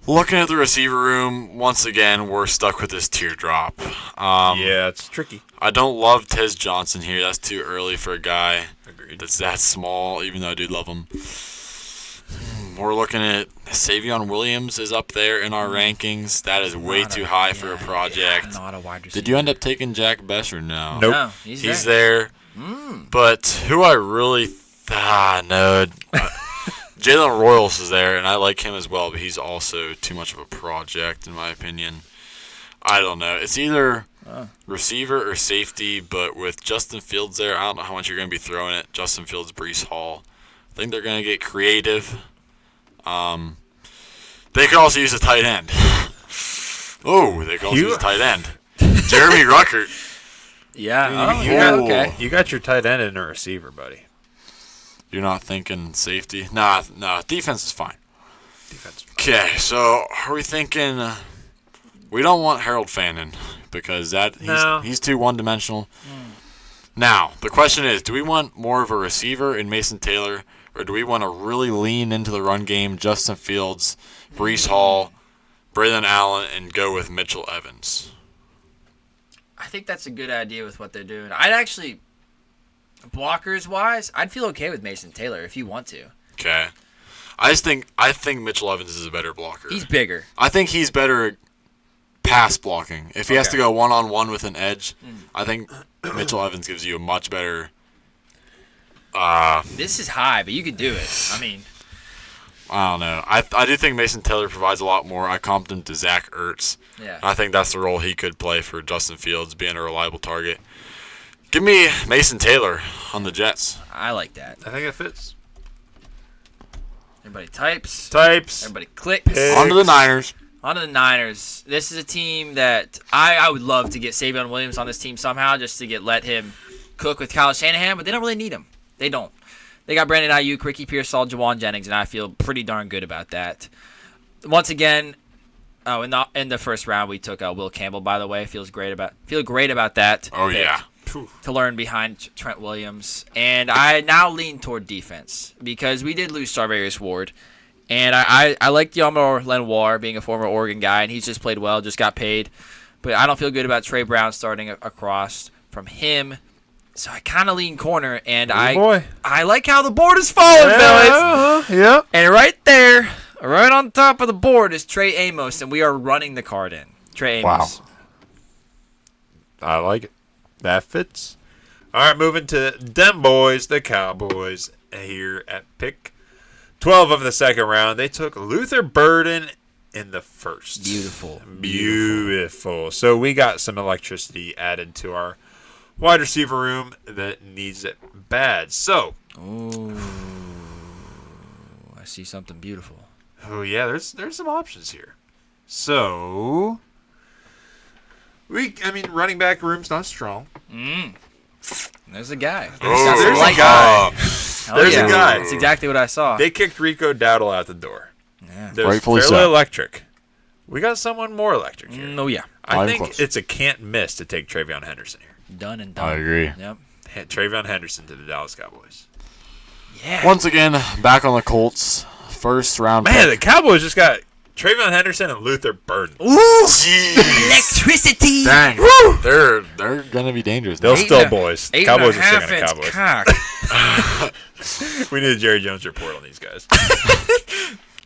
[SPEAKER 3] looking at the receiver room, once again, we're stuck with this teardrop.
[SPEAKER 1] Yeah, it's tricky.
[SPEAKER 3] I don't love Tez Johnson here. That's too early for a guy
[SPEAKER 1] Agreed.
[SPEAKER 3] that's that small, even though I do love him. We're looking at Savion Williams is up there in our rankings. That is way too high for a project.
[SPEAKER 2] Not a wide receiver.
[SPEAKER 3] Did you end up taking Jack Bess or no?
[SPEAKER 1] Nope.
[SPEAKER 2] No, he's
[SPEAKER 3] He's
[SPEAKER 2] there.
[SPEAKER 3] there. But who I really no. Jalen Royals is there, and I like him as well, but he's also too much of a project, in my opinion. I don't know. It's either receiver or safety, but with Justin Fields there, I don't know how much you're going to be throwing it. Justin Fields, Breece Hall. I think they're going to get creative. They could also use a tight end. They could also use a tight end. Jeremy Ruckert.
[SPEAKER 2] Yeah. Okay.
[SPEAKER 1] You got your tight end and a receiver, buddy.
[SPEAKER 3] You're not thinking safety? Nah, defense is fine.
[SPEAKER 1] Defense.
[SPEAKER 3] Okay, so are we thinking we don't want Harold Fannin because he's too one-dimensional. Now, the question is, do we want more of a receiver in Mason Taylor, or do we want to really lean into the run game, Justin Fields, Breece Hall, Braylon Allen, and go with Mitchell Evans?
[SPEAKER 2] I think that's a good idea with what they're doing. I'd actually, blockers-wise, I'd feel okay with Mason Taylor if you want to.
[SPEAKER 3] Okay. I think Mitchell Evans is a better blocker.
[SPEAKER 2] He's bigger.
[SPEAKER 3] I think he's better at pass blocking. If he has to go one-on-one with an edge, I think Mitchell Evans gives you a much better...
[SPEAKER 2] This is high, but you could do it. I mean...
[SPEAKER 3] I don't know. I do think Mason Taylor provides a lot more. I comped him to Zach Ertz.
[SPEAKER 2] Yeah.
[SPEAKER 3] I think that's the role he could play for Justin Fields, being a reliable target. Give me Mason Taylor on the Jets.
[SPEAKER 2] I like that.
[SPEAKER 1] I think it fits.
[SPEAKER 2] Everybody types. Everybody clicks.
[SPEAKER 1] Picks.
[SPEAKER 3] On to the Niners.
[SPEAKER 2] On to the Niners. This is a team that I would love to get Savion Williams on this team somehow just to let him cook with Kyle Shanahan, but they don't really need him. They don't. They got Brandon Ayuk, Ricky Pearsall, Jawan Jennings, and I feel pretty darn good about that. Once again, in the first round we took Will Campbell. By the way, feel great about that.
[SPEAKER 3] Oh yeah.
[SPEAKER 2] To learn behind Trent Williams, and I now lean toward defense because we did lose Sarvarius Ward, and I like Yamar Lenoir being a former Oregon guy, and he's just played well, just got paid, but I don't feel good about Trey Brown starting across from him. So I kind of lean corner, and I like how the board is falling, fellas.
[SPEAKER 1] Yeah.
[SPEAKER 2] And right there, right on top of the board is Trey Amos, and we are running the card in. Trey Amos.
[SPEAKER 1] Wow. I like it. That fits. All right, moving to them boys, the Cowboys, here at pick 12 of the second round. They took Luther Burden in the first. Beautiful. So we got some electricity added to our wide receiver room that needs it bad. So.
[SPEAKER 2] Ooh, I see something beautiful.
[SPEAKER 1] Oh, yeah, there's some options here. So, running back room's not strong.
[SPEAKER 2] There's a guy.
[SPEAKER 1] There's a guy. There's a guy.
[SPEAKER 2] That's exactly what I saw.
[SPEAKER 1] They kicked Rico Dowdle out the door.
[SPEAKER 2] Yeah.
[SPEAKER 1] They're
[SPEAKER 3] Rightfully
[SPEAKER 1] fairly
[SPEAKER 3] so.
[SPEAKER 1] electric. We got someone more electric here.
[SPEAKER 2] Oh, yeah.
[SPEAKER 1] I
[SPEAKER 3] I'm
[SPEAKER 1] think
[SPEAKER 3] close.
[SPEAKER 1] it's a can't miss to take Travion Henderson here.
[SPEAKER 2] Done and done.
[SPEAKER 3] I agree.
[SPEAKER 2] Yep.
[SPEAKER 1] Travion Henderson to the Dallas Cowboys.
[SPEAKER 2] Yeah.
[SPEAKER 3] Once again, back on the Colts. First round
[SPEAKER 1] Man,
[SPEAKER 3] pick.
[SPEAKER 1] the Cowboys just got Travion Henderson and Luther Burden.
[SPEAKER 2] Ooh! Electricity!
[SPEAKER 3] Dang.
[SPEAKER 2] Woo!
[SPEAKER 3] They're going to be dangerous.
[SPEAKER 1] They'll
[SPEAKER 3] now.
[SPEAKER 1] still boys. Cowboys are still going to
[SPEAKER 2] 8.5
[SPEAKER 1] Cowboys.
[SPEAKER 2] cock.
[SPEAKER 1] We need a Jerry Jones report on these guys.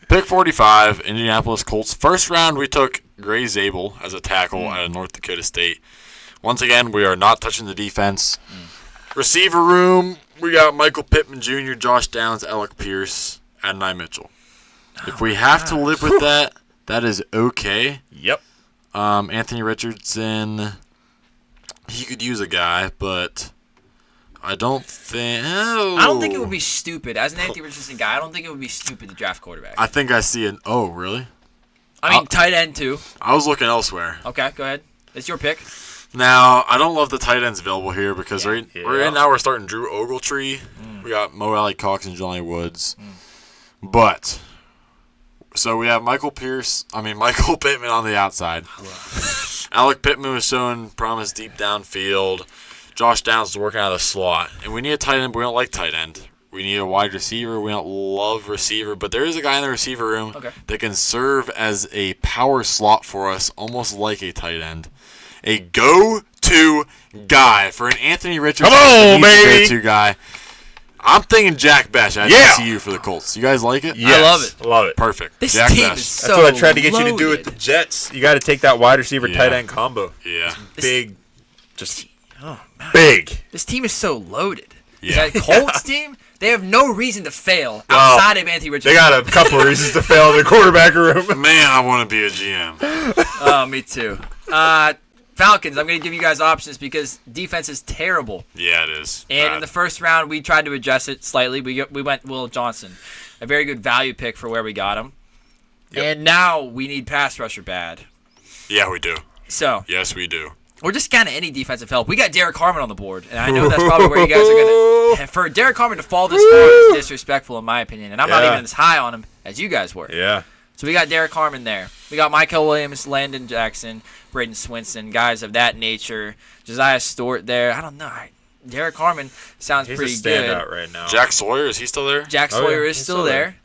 [SPEAKER 3] Pick 45, Indianapolis Colts. First round, we took Gray Zabel as a tackle out of North Dakota State. Once again, we are not touching the defense. Receiver room, we got Michael Pittman Jr., Josh Downs, Alec Pierce, Adonai Mitchell. If we have to live with that, that is okay.
[SPEAKER 1] Yep.
[SPEAKER 3] Anthony Richardson, he could use a guy, but I don't think... Oh.
[SPEAKER 2] I don't think it would be stupid. As an Anthony Richardson guy, I don't think it would be stupid to draft quarterback.
[SPEAKER 3] I think I see an... Oh, really?
[SPEAKER 2] I mean, tight end, too.
[SPEAKER 3] I was looking elsewhere.
[SPEAKER 2] Okay, go ahead. It's your pick.
[SPEAKER 3] Now, I don't love the tight ends available here because right
[SPEAKER 1] Yeah.
[SPEAKER 3] now we're starting Drew Ogletree. We got Mo Alley Cox and Johnny Woods. But, so we have Michael Pittman on the outside. Alec Pittman was showing promise deep downfield. Josh Downs is working out of the slot. And we need a tight end, but we don't like tight end. We need a wide receiver. We don't love receiver. But there is a guy in the receiver room that can serve as a power slot for us, almost like a tight end. A go-to guy for an Anthony Richardson.
[SPEAKER 1] Come on, baby.
[SPEAKER 3] Go-to guy. I'm thinking Jack Bech at TCU for the Colts. You guys like it?
[SPEAKER 1] Yes.
[SPEAKER 2] I love it.
[SPEAKER 1] Love it.
[SPEAKER 3] Perfect.
[SPEAKER 2] This
[SPEAKER 3] Jack
[SPEAKER 2] team
[SPEAKER 3] Bech.
[SPEAKER 2] is so
[SPEAKER 1] That's what I tried to get you to do with
[SPEAKER 2] loaded.
[SPEAKER 1] the Jets. You got to take that wide receiver
[SPEAKER 3] Yeah.
[SPEAKER 1] tight end combo.
[SPEAKER 3] Yeah.
[SPEAKER 1] Big, just
[SPEAKER 2] Oh, man.
[SPEAKER 1] big.
[SPEAKER 2] This team is so loaded.
[SPEAKER 3] Yeah.
[SPEAKER 2] That Colts team, they have no reason to fail outside of Anthony Richardson.
[SPEAKER 1] They got a couple of reasons to fail in the quarterback room.
[SPEAKER 3] Man, I want to be a GM.
[SPEAKER 2] Oh, me too. Falcons, I'm going to give you guys options because defense is terrible.
[SPEAKER 3] Yeah, it is.
[SPEAKER 2] And
[SPEAKER 3] Bad.
[SPEAKER 2] in the first round, we tried to adjust it slightly. We went Will Johnson, a very good value pick for where we got him.
[SPEAKER 1] Yep.
[SPEAKER 2] And now we need pass rusher bad.
[SPEAKER 3] Yeah, we do.
[SPEAKER 2] So
[SPEAKER 3] Yes, we do.
[SPEAKER 2] we're just kind of any defensive help. We got Derek Harmon on the board, and I know that's probably where you guys are going to. For Derek Harmon to fall this far is disrespectful in my opinion, and I'm not
[SPEAKER 1] Yeah.
[SPEAKER 2] even as high on him as you guys were.
[SPEAKER 1] Yeah.
[SPEAKER 2] So we got Derek Harmon there. We got Michael Williams, Landon Jackson, Braden Swinson, guys of that nature. Josiah Stewart there. I don't know. Derek Harmon sounds
[SPEAKER 1] He's
[SPEAKER 2] pretty
[SPEAKER 1] a standout
[SPEAKER 2] good.
[SPEAKER 1] right now.
[SPEAKER 3] Jack Sawyer, is he still there?
[SPEAKER 2] Jack
[SPEAKER 1] Oh,
[SPEAKER 2] Sawyer
[SPEAKER 1] yeah,
[SPEAKER 2] is
[SPEAKER 1] he's
[SPEAKER 2] still
[SPEAKER 1] still
[SPEAKER 2] there.
[SPEAKER 1] there.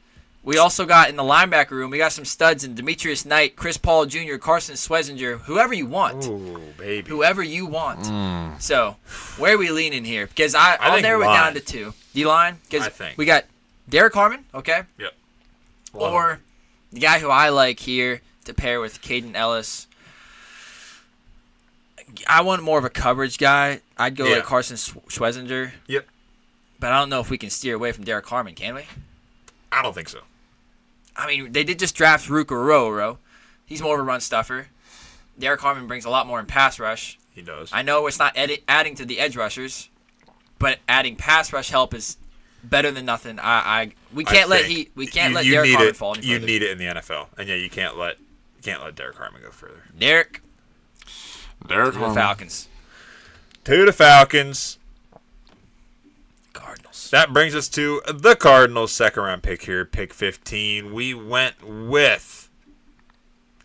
[SPEAKER 2] We also got in the linebacker room, we got some studs in Demetrius Knight, Chris Paul Jr., Carson Swesinger, whoever you want.
[SPEAKER 1] Ooh, baby.
[SPEAKER 2] Whoever you want. So, where are we leaning here? Because I'll
[SPEAKER 1] think
[SPEAKER 2] narrow it
[SPEAKER 1] line.
[SPEAKER 2] down to two. D-line?
[SPEAKER 1] I
[SPEAKER 2] Because
[SPEAKER 1] think.
[SPEAKER 2] we got Derek Harmon, okay?
[SPEAKER 1] Yep.
[SPEAKER 2] Or the guy who I like here to pair with Caden Ellis. I want more of a coverage guy. I'd go
[SPEAKER 1] Yeah.
[SPEAKER 2] like Carson Schwesinger.
[SPEAKER 1] Yep.
[SPEAKER 2] But I don't know if we can steer away from Derek Harmon, can we?
[SPEAKER 1] I don't think so.
[SPEAKER 2] I mean, they did just draft Ruka Roro. He's more of a run stuffer. Derek Harmon brings a lot more in pass rush.
[SPEAKER 1] He does.
[SPEAKER 2] I know it's not adding to the edge rushers, but adding pass rush help is better than nothing. We can't let Derek Harmon fall any
[SPEAKER 1] You
[SPEAKER 2] further.
[SPEAKER 1] need it in the NFL, and yeah, you can't let Derek Harmon go further.
[SPEAKER 2] Derek
[SPEAKER 3] Derek
[SPEAKER 2] to the
[SPEAKER 3] Harmon.
[SPEAKER 2] Falcons.
[SPEAKER 1] To the Falcons.
[SPEAKER 2] Cardinals.
[SPEAKER 1] That brings us to the Cardinals' second-round pick here, pick 15. We went with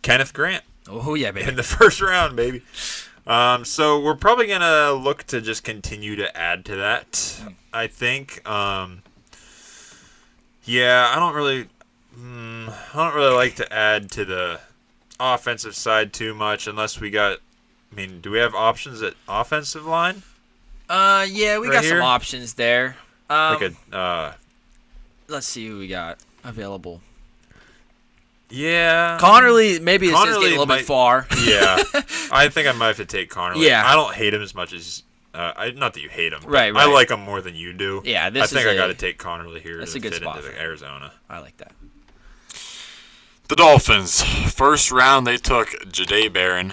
[SPEAKER 1] Kenneth Grant
[SPEAKER 2] Oh yeah, baby.
[SPEAKER 1] in the first round, baby. So we're probably gonna look to just continue to add to that. I think. Yeah, I don't really like to add to the offensive side too much unless we got. I mean, do we have options at offensive line?
[SPEAKER 2] Yeah, we
[SPEAKER 1] Right
[SPEAKER 2] got
[SPEAKER 1] here?
[SPEAKER 2] some options there.
[SPEAKER 1] Like
[SPEAKER 2] Let's see who we got available.
[SPEAKER 1] yeah.
[SPEAKER 2] Connerly, maybe it's just
[SPEAKER 1] Connerly
[SPEAKER 2] getting a little bit far.
[SPEAKER 1] Yeah, I think I might have to take Connerly.
[SPEAKER 2] Yeah.
[SPEAKER 1] I don't hate him as much as not that you hate him. but
[SPEAKER 2] Right,
[SPEAKER 1] I
[SPEAKER 2] right.
[SPEAKER 1] like him more than you do.
[SPEAKER 2] Yeah,
[SPEAKER 1] I
[SPEAKER 2] this
[SPEAKER 1] think
[SPEAKER 2] is
[SPEAKER 1] I got to take Connerly here
[SPEAKER 2] that's
[SPEAKER 1] to
[SPEAKER 2] a good
[SPEAKER 1] fit
[SPEAKER 2] spot
[SPEAKER 1] into
[SPEAKER 2] for
[SPEAKER 1] the
[SPEAKER 2] him.
[SPEAKER 1] Arizona.
[SPEAKER 2] I like that.
[SPEAKER 3] The Dolphins. First round, they took Jahdae Barron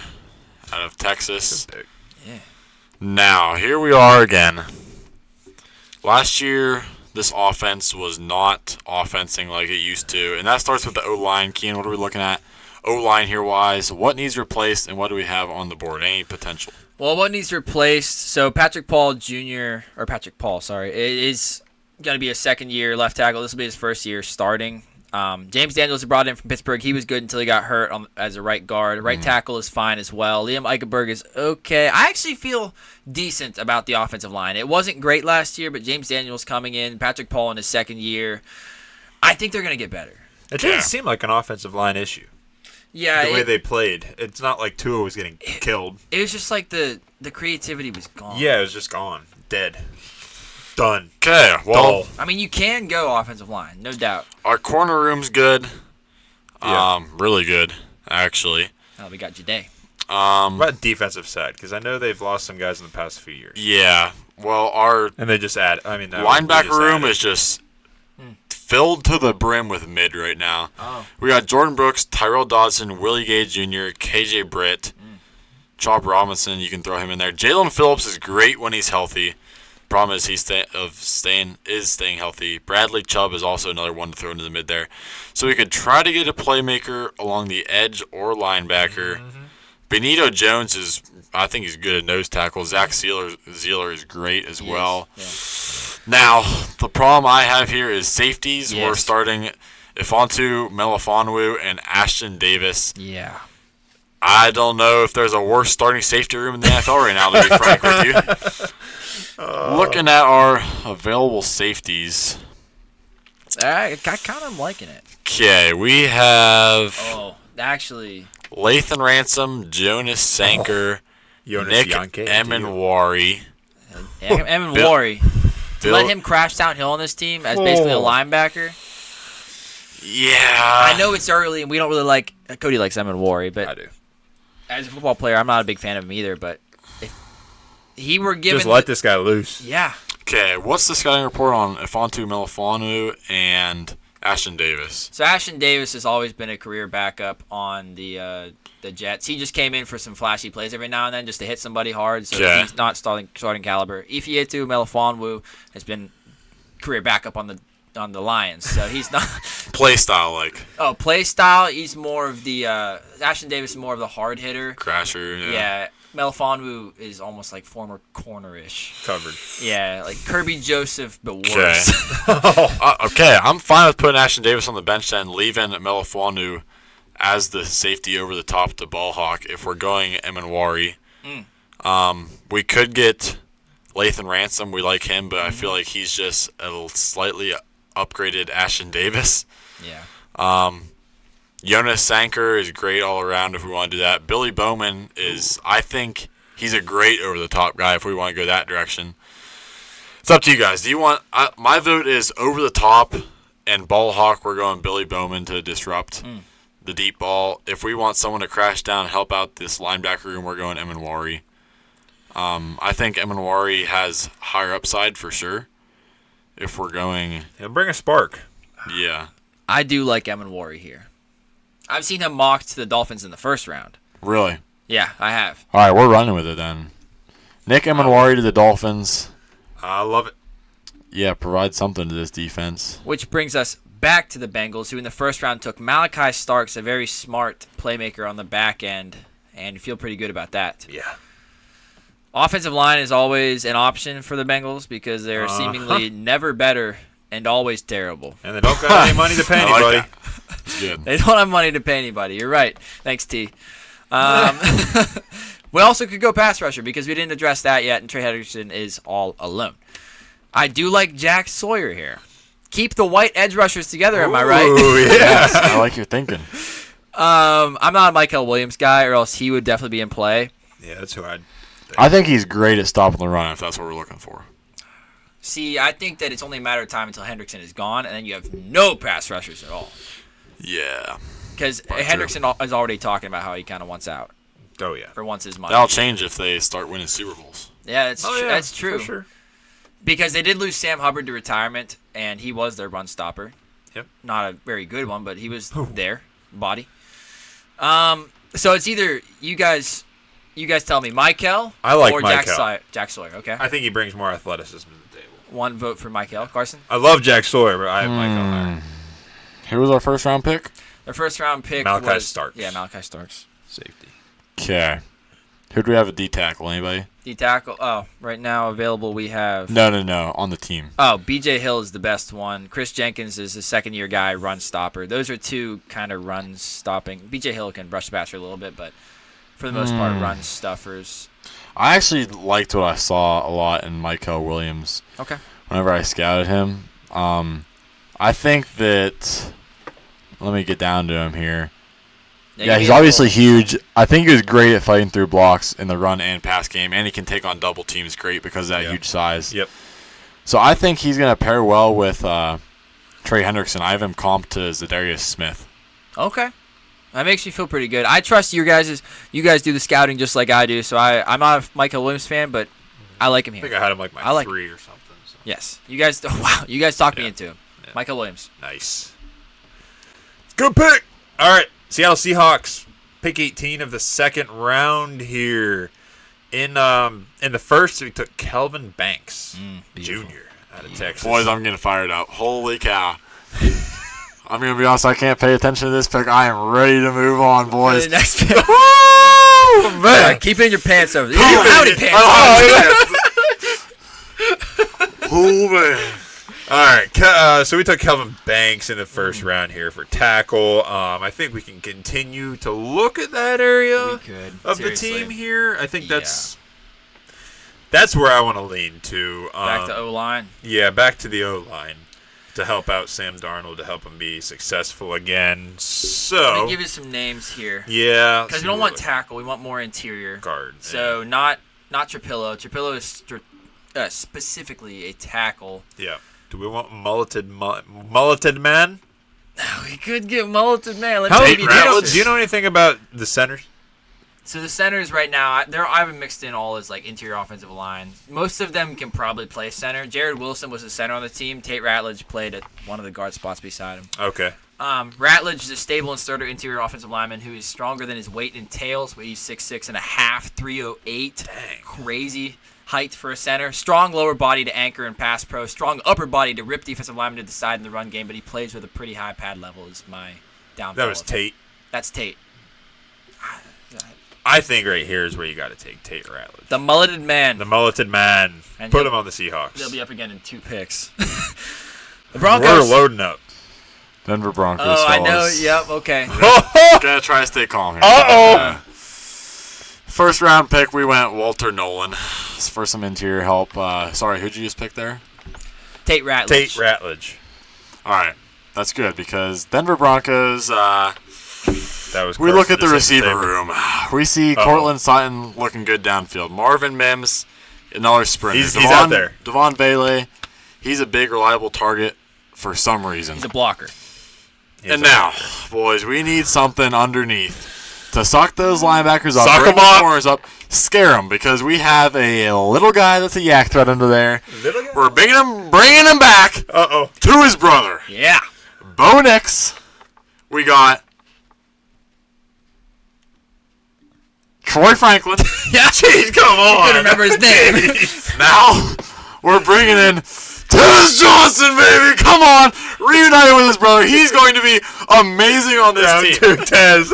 [SPEAKER 3] out of Texas.
[SPEAKER 1] Good pick.
[SPEAKER 2] Yeah.
[SPEAKER 3] Now, here we are again. Last year, this offense was not offensing like it used to, and that starts with the O-line. Keen, what are we looking at? O-line here wise. What needs replaced, and what do we have on the board? Any potential?
[SPEAKER 2] Well, what needs replaced? So Patrick Paul, it is going to be a second year left tackle. This will be his first year starting. James Daniels was brought in from Pittsburgh. He was good until he got hurt as a right guard. Right tackle is fine as well. Liam Eichenberg is okay. I actually feel decent about the offensive line. It wasn't great last year, but James Daniels coming in, Patrick Paul in his second year. I think they're going to get better.
[SPEAKER 1] It doesn't
[SPEAKER 3] Yeah.
[SPEAKER 1] seem like an offensive line issue.
[SPEAKER 2] Yeah,
[SPEAKER 1] The way they played, it's not like Tua was getting killed.
[SPEAKER 2] it was just like the creativity was gone.
[SPEAKER 1] Yeah, it was just gone, dead, done.
[SPEAKER 3] Okay, well,
[SPEAKER 1] Dull.
[SPEAKER 2] I mean, you can go offensive line, no doubt.
[SPEAKER 3] our corner room's good.
[SPEAKER 1] Yeah.
[SPEAKER 3] Really good, actually.
[SPEAKER 2] Oh, we got Jahdae.
[SPEAKER 1] What about defensive side? Because I know they've lost some guys in the past few years,
[SPEAKER 3] Yeah, well, our
[SPEAKER 1] and they just add. I mean,
[SPEAKER 3] linebacker room is just filled to the brim with mid right now.
[SPEAKER 2] Oh.
[SPEAKER 3] We got Jordan Brooks, Tyrell Dodson, Willie Gay Jr., KJ Britt, Chop Robinson. You can throw him in there. Jalen Phillips is great when he's healthy. Problem is he's staying healthy. Bradley Chubb is also another one to throw into the mid there. So we could try to get a playmaker along the edge or linebacker. Benito Jones is, I think he's good at nose tackle. Zach Zealer is great as well.
[SPEAKER 2] Yeah.
[SPEAKER 3] Now, the problem I have here is safeties.
[SPEAKER 2] Yes.
[SPEAKER 3] We're starting Ifontu Melifonwu and Ashton Davis.
[SPEAKER 2] Yeah.
[SPEAKER 3] I don't know if there's a worse starting safety room in the NFL right now, to be frank with you. Looking at our available safeties.
[SPEAKER 2] I kind of liking it.
[SPEAKER 3] Okay, we have
[SPEAKER 2] Oh, actually,
[SPEAKER 3] Lathan Ransom, Jonas Sanker,
[SPEAKER 1] Jonas
[SPEAKER 3] Nick
[SPEAKER 1] Janke.
[SPEAKER 3] Emenwari.
[SPEAKER 2] Evan
[SPEAKER 3] Bill-
[SPEAKER 2] Worry. To
[SPEAKER 3] Bill-
[SPEAKER 2] let him crash downhill on this team as basically a
[SPEAKER 1] Oh.
[SPEAKER 2] linebacker.
[SPEAKER 3] Yeah.
[SPEAKER 2] I know it's early and we don't really like Cody likes Evan Worry,
[SPEAKER 1] I
[SPEAKER 2] but
[SPEAKER 1] do.
[SPEAKER 2] as a football player, I'm not a big fan of him either. But if he were given,
[SPEAKER 1] Just let this guy loose.
[SPEAKER 2] yeah,
[SPEAKER 3] Okay, what's the scouting report on Ifontu Melifonwu and Ashton Davis.
[SPEAKER 2] So Ashton Davis has always been a career backup on the Jets. He just came in for some flashy plays every now and then just to hit somebody hard. So he's not starting caliber. Ifeatu Melifonwu has been career backup on the Lions. So he's not
[SPEAKER 3] Play style, like.
[SPEAKER 2] Oh, play style. He's more of the Ashton Davis is more of the hard hitter.
[SPEAKER 3] Crasher.
[SPEAKER 2] Yeah. Melifonwu is almost like former corner-ish.
[SPEAKER 1] Covered.
[SPEAKER 2] Yeah, like Kirby Joseph, but worse.
[SPEAKER 3] Okay, I'm fine with putting Ashton Davis on the bench then, leaving Melifonwu as the safety over the top to ball hawk if we're going Emanwari. We could get Lathan Ransom. We like him, but I feel like he's just a slightly upgraded Ashton Davis.
[SPEAKER 2] Yeah.
[SPEAKER 3] Jonas Sanker is great all around if we want to do that. Billy Bowman is, I think, he's a great over-the-top guy if we want to go that direction. It's up to you guys. Do you want? My vote is over the top and ball hawk. We're going Billy Bowman to disrupt the deep ball. If we want someone to crash down and help out this linebacker room, we're going Emanwari. I think Emanwari has higher upside for sure. If we're going,
[SPEAKER 1] He'll bring a spark.
[SPEAKER 3] yeah.
[SPEAKER 2] I do like Emanwari here. I've seen him mocked to the Dolphins in the first round.
[SPEAKER 3] Really?
[SPEAKER 2] Yeah, I have.
[SPEAKER 3] All right, we're running with it then. Nick Emanwari to the Dolphins.
[SPEAKER 1] I love it.
[SPEAKER 3] Yeah, provide something to this defense.
[SPEAKER 2] Which brings us back to the Bengals, who in the first round took Malachi Starks, a very smart playmaker on the back end, and you feel pretty good about that.
[SPEAKER 1] Yeah.
[SPEAKER 2] Offensive line is always an option for the Bengals because they're seemingly never better and always terrible.
[SPEAKER 1] And they don't got any money to pay anybody.
[SPEAKER 3] Like it's good.
[SPEAKER 2] They don't have money to pay anybody. You're right. Thanks, T. We also could go pass rusher because we didn't address that yet, and Trey Hendrickson is all alone. I do like Jack Sawyer here. Keep the white edge rushers together, am I right?
[SPEAKER 1] Ooh, yeah.
[SPEAKER 3] Yes, I like your thinking.
[SPEAKER 2] I'm not a Michael Williams guy, or else he would definitely be in play.
[SPEAKER 1] Yeah, that's who I'd think.
[SPEAKER 3] I think he's great at stopping the run if that's what we're looking for.
[SPEAKER 2] See, I think that it's only a matter of time until Hendrickson is gone, and then you have no pass rushers at all.
[SPEAKER 3] Yeah.
[SPEAKER 2] Because Hendrickson is already talking about how he kind of wants out,
[SPEAKER 1] Oh, yeah.
[SPEAKER 2] or wants his money.
[SPEAKER 3] That'll change if they start winning Super Bowls.
[SPEAKER 2] Yeah, that's true.
[SPEAKER 1] For sure.
[SPEAKER 2] Because they did lose Sam Hubbard to retirement, and he was their run stopper.
[SPEAKER 1] Yep.
[SPEAKER 2] Not a very good one, but he was there, body. So it's either you guys tell me, Michael
[SPEAKER 1] I like
[SPEAKER 2] or
[SPEAKER 1] Michael.
[SPEAKER 2] Jack Sawyer. Okay.
[SPEAKER 1] I think he brings more athleticism to the table.
[SPEAKER 2] One vote for Michael. Carson?
[SPEAKER 1] I love Jack Sawyer, but I have Michael higher.
[SPEAKER 3] Who was our first round pick?
[SPEAKER 2] Their first round pick
[SPEAKER 1] Malachi
[SPEAKER 2] was
[SPEAKER 1] Starks.
[SPEAKER 2] Yeah, Malachi Starks.
[SPEAKER 1] Safety.
[SPEAKER 3] Okay. Who do we have at D tackle? Anybody?
[SPEAKER 2] D tackle. Oh, right now available we have.
[SPEAKER 3] No. On the team.
[SPEAKER 2] Oh, B.J. Hill is the best one. Chris Jenkins is a second-year guy, run stopper. Those are two kind of run stopping. B.J. Hill can rush the passer a little bit, but for the most part, run stuffers.
[SPEAKER 3] I actually liked what I saw a lot in Michael Williams.
[SPEAKER 2] Okay.
[SPEAKER 3] Whenever I scouted him, I think that. Let me get down to him here. Yeah, he's obviously huge. I think he was great at fighting through blocks in the run and pass game, and he can take on double teams great because of that huge size.
[SPEAKER 1] Yep.
[SPEAKER 3] So I think he's going to pair well with Trey Hendrickson. I have him comped to Zadarius Smith.
[SPEAKER 2] Okay. That makes me feel pretty good. I trust you guys. You guys do the scouting just like I do, so I'm not a Michael Williams fan, but I like him
[SPEAKER 1] I
[SPEAKER 2] here.
[SPEAKER 1] think I had him like my 3 or something. So.
[SPEAKER 2] Yes. You guys. Wow. You guys talked me into him.
[SPEAKER 1] Yeah.
[SPEAKER 2] Michael Williams.
[SPEAKER 1] Nice. Good pick. All right. Seattle Seahawks, pick 18 of the second round here. In the first, we took Kelvin Banks, Jr. out of Texas.
[SPEAKER 3] Boys, I'm getting fired up. Holy cow. I'm going to be honest, I can't pay attention to this pick. I am ready to move on, boys.
[SPEAKER 2] The next pick.
[SPEAKER 3] Woo, man.
[SPEAKER 2] Keep it in your pants over there.
[SPEAKER 3] Howdy
[SPEAKER 2] Howdy pants.
[SPEAKER 3] Oh, man.
[SPEAKER 1] All right, so we took Kelvin Banks in the first round here for tackle. I think we can continue to look at that area
[SPEAKER 2] We could,
[SPEAKER 1] of
[SPEAKER 2] seriously.
[SPEAKER 1] the team here. I think that's where I want to lean to.
[SPEAKER 2] Back to O-line.
[SPEAKER 1] Yeah, back to the O-line to help out Sam Darnold, to help him be successful again.
[SPEAKER 2] Let
[SPEAKER 1] So,
[SPEAKER 2] me give you some names here.
[SPEAKER 1] yeah.
[SPEAKER 2] Because we don't want tackle. We want more interior.
[SPEAKER 1] guard.
[SPEAKER 2] So not Trapillo. Trapillo is specifically a tackle.
[SPEAKER 1] Yeah. Do we want mulleted man?
[SPEAKER 2] We could get mulleted man. Let's
[SPEAKER 1] How,
[SPEAKER 2] maybe
[SPEAKER 1] do
[SPEAKER 2] do
[SPEAKER 1] you know anything about the centers?
[SPEAKER 2] So the centers right now, I haven't mixed in all as like interior offensive line. Most of them can probably play center. Jared Wilson was a center on the team. Tate Ratledge played at one of the guard spots beside him.
[SPEAKER 1] Okay.
[SPEAKER 2] Ratledge is a stable and starter interior offensive lineman who is stronger than his weight entails. He's 6'6" and a half, 308. Dang. Crazy height for a center. Strong lower body to anchor and pass pro. Strong upper body to rip defensive linemen to the side in the run game, but he plays with a pretty high pad level is my downfall.
[SPEAKER 1] That was Tate.
[SPEAKER 2] That's Tate.
[SPEAKER 1] I think right here is where you got to take Tate Ratledge.
[SPEAKER 2] The mulleted man.
[SPEAKER 1] The mulleted man.
[SPEAKER 2] And
[SPEAKER 1] Put him on the Seahawks.
[SPEAKER 2] They'll be up again in 2 picks. The Broncos.
[SPEAKER 1] We're loading up.
[SPEAKER 3] Denver Broncos.
[SPEAKER 2] Oh, I know.
[SPEAKER 3] fellas.
[SPEAKER 2] Yep. Okay.
[SPEAKER 3] Gotta try to stay calm here.
[SPEAKER 1] Uh-oh.
[SPEAKER 3] First round pick, we went Walter Nolan for some interior help. Sorry, who'd you just pick there?
[SPEAKER 2] Tate Ratledge.
[SPEAKER 1] Tate Ratledge.
[SPEAKER 3] All right, that's good because Denver Broncos.
[SPEAKER 1] That was.
[SPEAKER 3] We look at the
[SPEAKER 1] Carson's
[SPEAKER 3] receiver
[SPEAKER 1] favorite.
[SPEAKER 3] room. We see Cortland Sutton looking good downfield. Marvin Mims, another sprinter.
[SPEAKER 1] He's out there.
[SPEAKER 3] Devon Vele, he's a big, reliable target for some reason.
[SPEAKER 2] He's a blocker.
[SPEAKER 3] And now, boys, we need something underneath to suck those linebackers up,
[SPEAKER 1] Suck
[SPEAKER 3] bring
[SPEAKER 1] 'em
[SPEAKER 3] the
[SPEAKER 1] up.
[SPEAKER 3] corners up, scare them because we have a little guy that's a yak threat under there. We're bringing him back to his brother,
[SPEAKER 2] Yeah.
[SPEAKER 3] Bo Nix. We got Troy Franklin.
[SPEAKER 2] Yeah.
[SPEAKER 1] Jeez, come
[SPEAKER 2] I
[SPEAKER 1] on.
[SPEAKER 2] couldn't remember his name.
[SPEAKER 3] Now we're bringing in Tez Johnson, baby. Come on, reunited with his brother. He's going to be amazing on this
[SPEAKER 1] Down
[SPEAKER 3] team.
[SPEAKER 1] to Tez.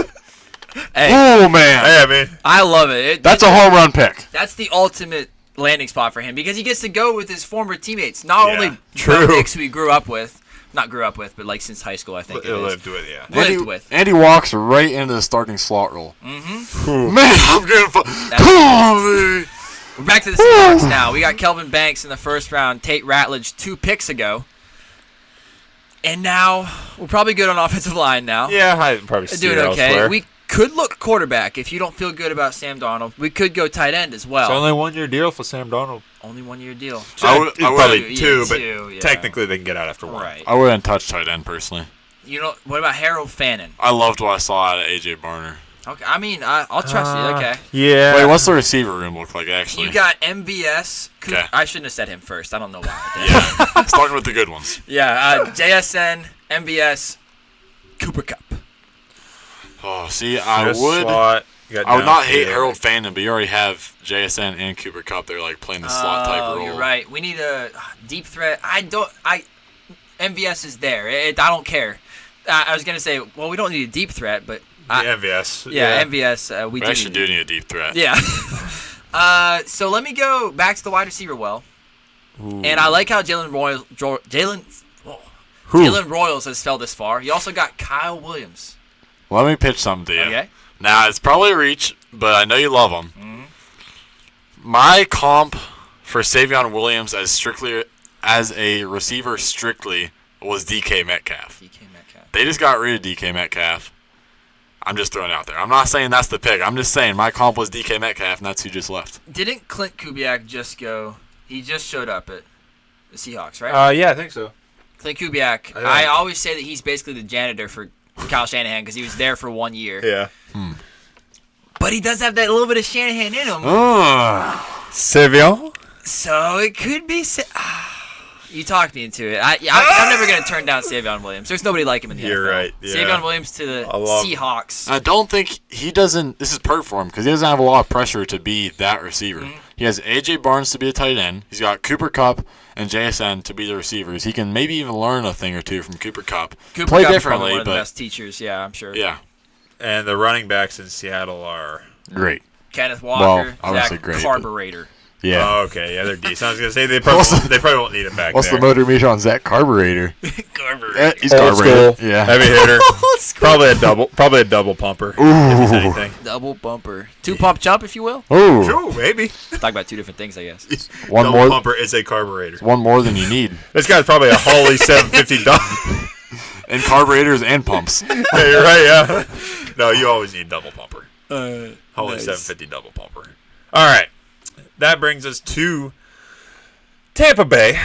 [SPEAKER 2] Hey,
[SPEAKER 3] Oh man,
[SPEAKER 1] Hey, I mean,
[SPEAKER 2] I love it.
[SPEAKER 3] that's a home run pick.
[SPEAKER 2] That's the ultimate landing spot for him because he gets to go with his former teammates. Not
[SPEAKER 1] Yeah,
[SPEAKER 2] only
[SPEAKER 1] true.
[SPEAKER 2] Bo Nix, who he grew up with, not grew up with, but like since high school, I think it is.
[SPEAKER 1] lived with, yeah.
[SPEAKER 2] Lived with.
[SPEAKER 3] And he walks right into the starting slot role.
[SPEAKER 2] Mm-hmm.
[SPEAKER 3] Man, I'm gonna. Come on, baby.
[SPEAKER 2] We're back to the Seahawks now. We got Kelvin Banks in the first round, Tate Ratledge 2 picks ago. And now we're probably good on offensive line now.
[SPEAKER 1] Yeah, I probably
[SPEAKER 2] We're
[SPEAKER 1] see
[SPEAKER 2] doing
[SPEAKER 1] it
[SPEAKER 2] okay.
[SPEAKER 1] elsewhere.
[SPEAKER 2] We could look quarterback if you don't feel good about Sam Darnold. We could go tight end as well.
[SPEAKER 1] It's only 1 year deal for Sam Darnold.
[SPEAKER 2] Only 1 year deal.
[SPEAKER 3] I would-
[SPEAKER 1] Probably
[SPEAKER 2] Yeah,
[SPEAKER 1] 2, but
[SPEAKER 2] yeah.
[SPEAKER 1] technically they can get out after 1.
[SPEAKER 2] Right.
[SPEAKER 3] I wouldn't touch tight end personally.
[SPEAKER 2] You know what about Harold Fannin?
[SPEAKER 3] I loved what I saw out of AJ Barner.
[SPEAKER 2] Okay, I mean I'll trust you. Okay.
[SPEAKER 1] Yeah.
[SPEAKER 3] Wait, what's the receiver room look like actually?
[SPEAKER 2] You got MVS.
[SPEAKER 3] Okay.
[SPEAKER 2] I shouldn't have said him first. I don't know why. I did.
[SPEAKER 3] Yeah, starting with the good ones.
[SPEAKER 2] Yeah. JSN, MVS, Cooper Cup.
[SPEAKER 3] Oh, see, I
[SPEAKER 1] Just
[SPEAKER 3] would
[SPEAKER 1] slot. You got
[SPEAKER 3] I would not hate
[SPEAKER 1] downfield.
[SPEAKER 3] Harold Fannin, but you already have JSN and Cooper Kupp. They're like playing the slot type role.
[SPEAKER 2] You're right. We need a deep threat. MVS is there. I don't care. I was gonna say, well, we don't need a deep threat, but
[SPEAKER 1] The MVS.
[SPEAKER 2] yeah, MVS. We
[SPEAKER 3] We
[SPEAKER 2] do
[SPEAKER 3] actually
[SPEAKER 2] need.
[SPEAKER 3] do need a deep threat.
[SPEAKER 2] Yeah. So let me go back to the wide receiver well, and I like how Jalen Royals has fell this far. You also got Kyle Williams.
[SPEAKER 3] Let me pitch something to you.
[SPEAKER 2] Okay.
[SPEAKER 3] Now, it's probably a reach, but I know you love him.
[SPEAKER 2] Mm-hmm.
[SPEAKER 3] My comp for Savion Williams as a receiver strictly was DK Metcalf.
[SPEAKER 2] DK Metcalf.
[SPEAKER 3] They just got rid of DK Metcalf. I'm just throwing it out there. I'm not saying that's the pick. I'm just saying my comp was DK Metcalf, and that's who just left.
[SPEAKER 2] Didn't Clint Kubiak just go? He just showed up at the Seahawks, right?
[SPEAKER 1] Yeah, I think so.
[SPEAKER 2] Clint Kubiak.
[SPEAKER 1] I know.
[SPEAKER 2] I always say that he's basically the janitor for Kyle Shanahan because he was there for 1 year.
[SPEAKER 1] Yeah.
[SPEAKER 2] But he does have that little bit of Shanahan in him.
[SPEAKER 1] Savion?
[SPEAKER 2] So it could be. You talked me into it. I'm never going to turn down Savion Williams. There's nobody like him in the
[SPEAKER 1] You're
[SPEAKER 2] NFL.
[SPEAKER 1] right, yeah.
[SPEAKER 2] Savion Williams to the
[SPEAKER 1] I love-
[SPEAKER 2] Seahawks.
[SPEAKER 3] I don't think he doesn't. This is perfect for him because he doesn't have a lot of pressure to be that receiver.
[SPEAKER 2] Mm-hmm.
[SPEAKER 3] He has AJ Barnes to be a tight end. He's got Cooper Kupp and JSN to be the receivers. He can maybe even learn a thing or two from Cooper Kupp.
[SPEAKER 2] Cooper
[SPEAKER 3] Play
[SPEAKER 2] Kupp is
[SPEAKER 3] differently,
[SPEAKER 2] probably one of the
[SPEAKER 3] but
[SPEAKER 2] best teachers. Yeah, I'm sure.
[SPEAKER 3] yeah,
[SPEAKER 1] And the running backs in Seattle are.
[SPEAKER 3] great.
[SPEAKER 2] Kenneth
[SPEAKER 3] Well,
[SPEAKER 2] Walker,
[SPEAKER 3] I wouldn't
[SPEAKER 2] Zach
[SPEAKER 3] say great,
[SPEAKER 2] Carburetor.
[SPEAKER 3] Yeah.
[SPEAKER 1] Oh, okay, yeah, they're decent. I was gonna say they probably won't need him back
[SPEAKER 3] What's
[SPEAKER 1] there.
[SPEAKER 3] the motor meter on Zach Carburetor?
[SPEAKER 2] Carburetor.
[SPEAKER 3] He's
[SPEAKER 1] Old
[SPEAKER 3] carburetor.
[SPEAKER 1] school,
[SPEAKER 3] Yeah.
[SPEAKER 1] heavy hitter. Probably a double pumper. If it's anything.
[SPEAKER 2] Double bumper. 2 pump jump, if you will.
[SPEAKER 3] Ooh.
[SPEAKER 1] True, maybe.
[SPEAKER 2] Talk about 2 different things, I guess.
[SPEAKER 3] One
[SPEAKER 1] double
[SPEAKER 3] more.
[SPEAKER 1] pumper is a carburetor.
[SPEAKER 3] One more than you need.
[SPEAKER 1] This guy's probably a Holly 750 double.
[SPEAKER 3] And carburetors and pumps.
[SPEAKER 1] Yeah, you're right. Yeah. No, you always need double pumper. Holly
[SPEAKER 2] Nice.
[SPEAKER 1] 750 double pumper. All right, that brings us to Tampa Bay.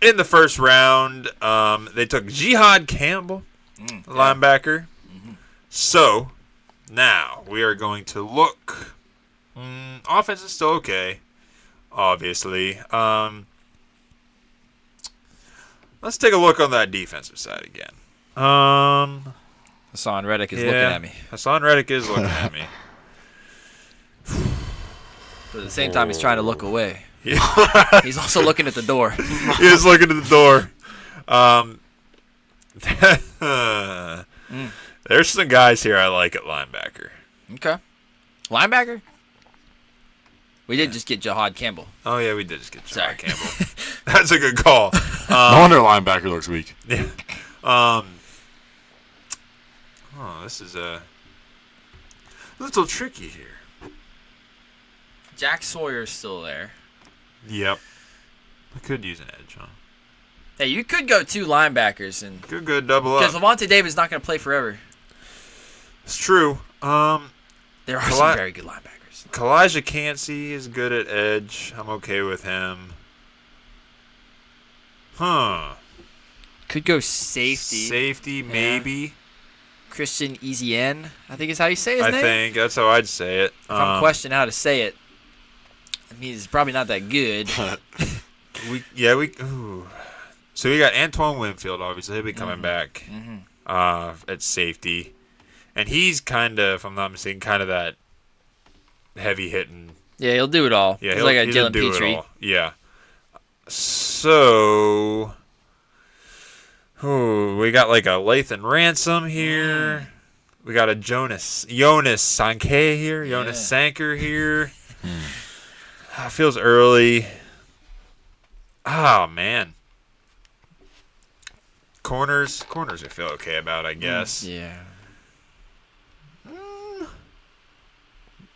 [SPEAKER 1] In the first round, they took Jihad Campbell, linebacker. So Now, we are going to look. Offense is still okay, obviously. Let's take a look on that defensive side again.
[SPEAKER 2] Hassan Reddick is looking at me.
[SPEAKER 1] Hassan Reddick is looking at me.
[SPEAKER 2] But at the same time, he's trying to look away.
[SPEAKER 1] Yeah.
[SPEAKER 2] He's also looking at the door.
[SPEAKER 1] He is looking at the door. There's some guys here I like at linebacker.
[SPEAKER 2] Okay. Linebacker? We did just get Jahad Campbell.
[SPEAKER 1] Oh, yeah, we did just get
[SPEAKER 2] Sorry.
[SPEAKER 1] John Campbell. That's a good call.
[SPEAKER 3] No wonder linebacker looks weak.
[SPEAKER 1] Yeah. This is a little tricky here.
[SPEAKER 2] Jack Sawyer's still there.
[SPEAKER 1] Yep. I could use an edge, huh?
[SPEAKER 2] Hey, you could go 2 linebackers and
[SPEAKER 1] Good, double
[SPEAKER 2] because
[SPEAKER 1] up.
[SPEAKER 2] Levante David's not going to play forever.
[SPEAKER 1] It's true.
[SPEAKER 2] There are some very good linebackers.
[SPEAKER 1] Kalijah Cansey is good at edge. I'm okay with him.
[SPEAKER 2] Could go safety.
[SPEAKER 1] Safety, maybe.
[SPEAKER 2] Christian Ezien, I think is how you say his
[SPEAKER 1] I
[SPEAKER 2] name.
[SPEAKER 1] think that's how I'd say it.
[SPEAKER 2] If I'm questioning how to say it, I mean, he's probably not that good.
[SPEAKER 1] So we got Antoine Winfield, obviously. He'll be coming back at safety. And he's kind of, if I'm not mistaken, kind of that heavy-hitting.
[SPEAKER 2] Yeah, he'll do it all.
[SPEAKER 1] Yeah,
[SPEAKER 2] he's like a
[SPEAKER 1] he'll
[SPEAKER 2] Jalen
[SPEAKER 1] do it
[SPEAKER 2] Petrie.
[SPEAKER 1] all. Yeah. So, we got like a Lathan Ransom here. We got a Jonas Sankey here. Jonas Sanker here. Feels early. Oh, man. Corners I feel okay about, I guess.
[SPEAKER 2] Yeah.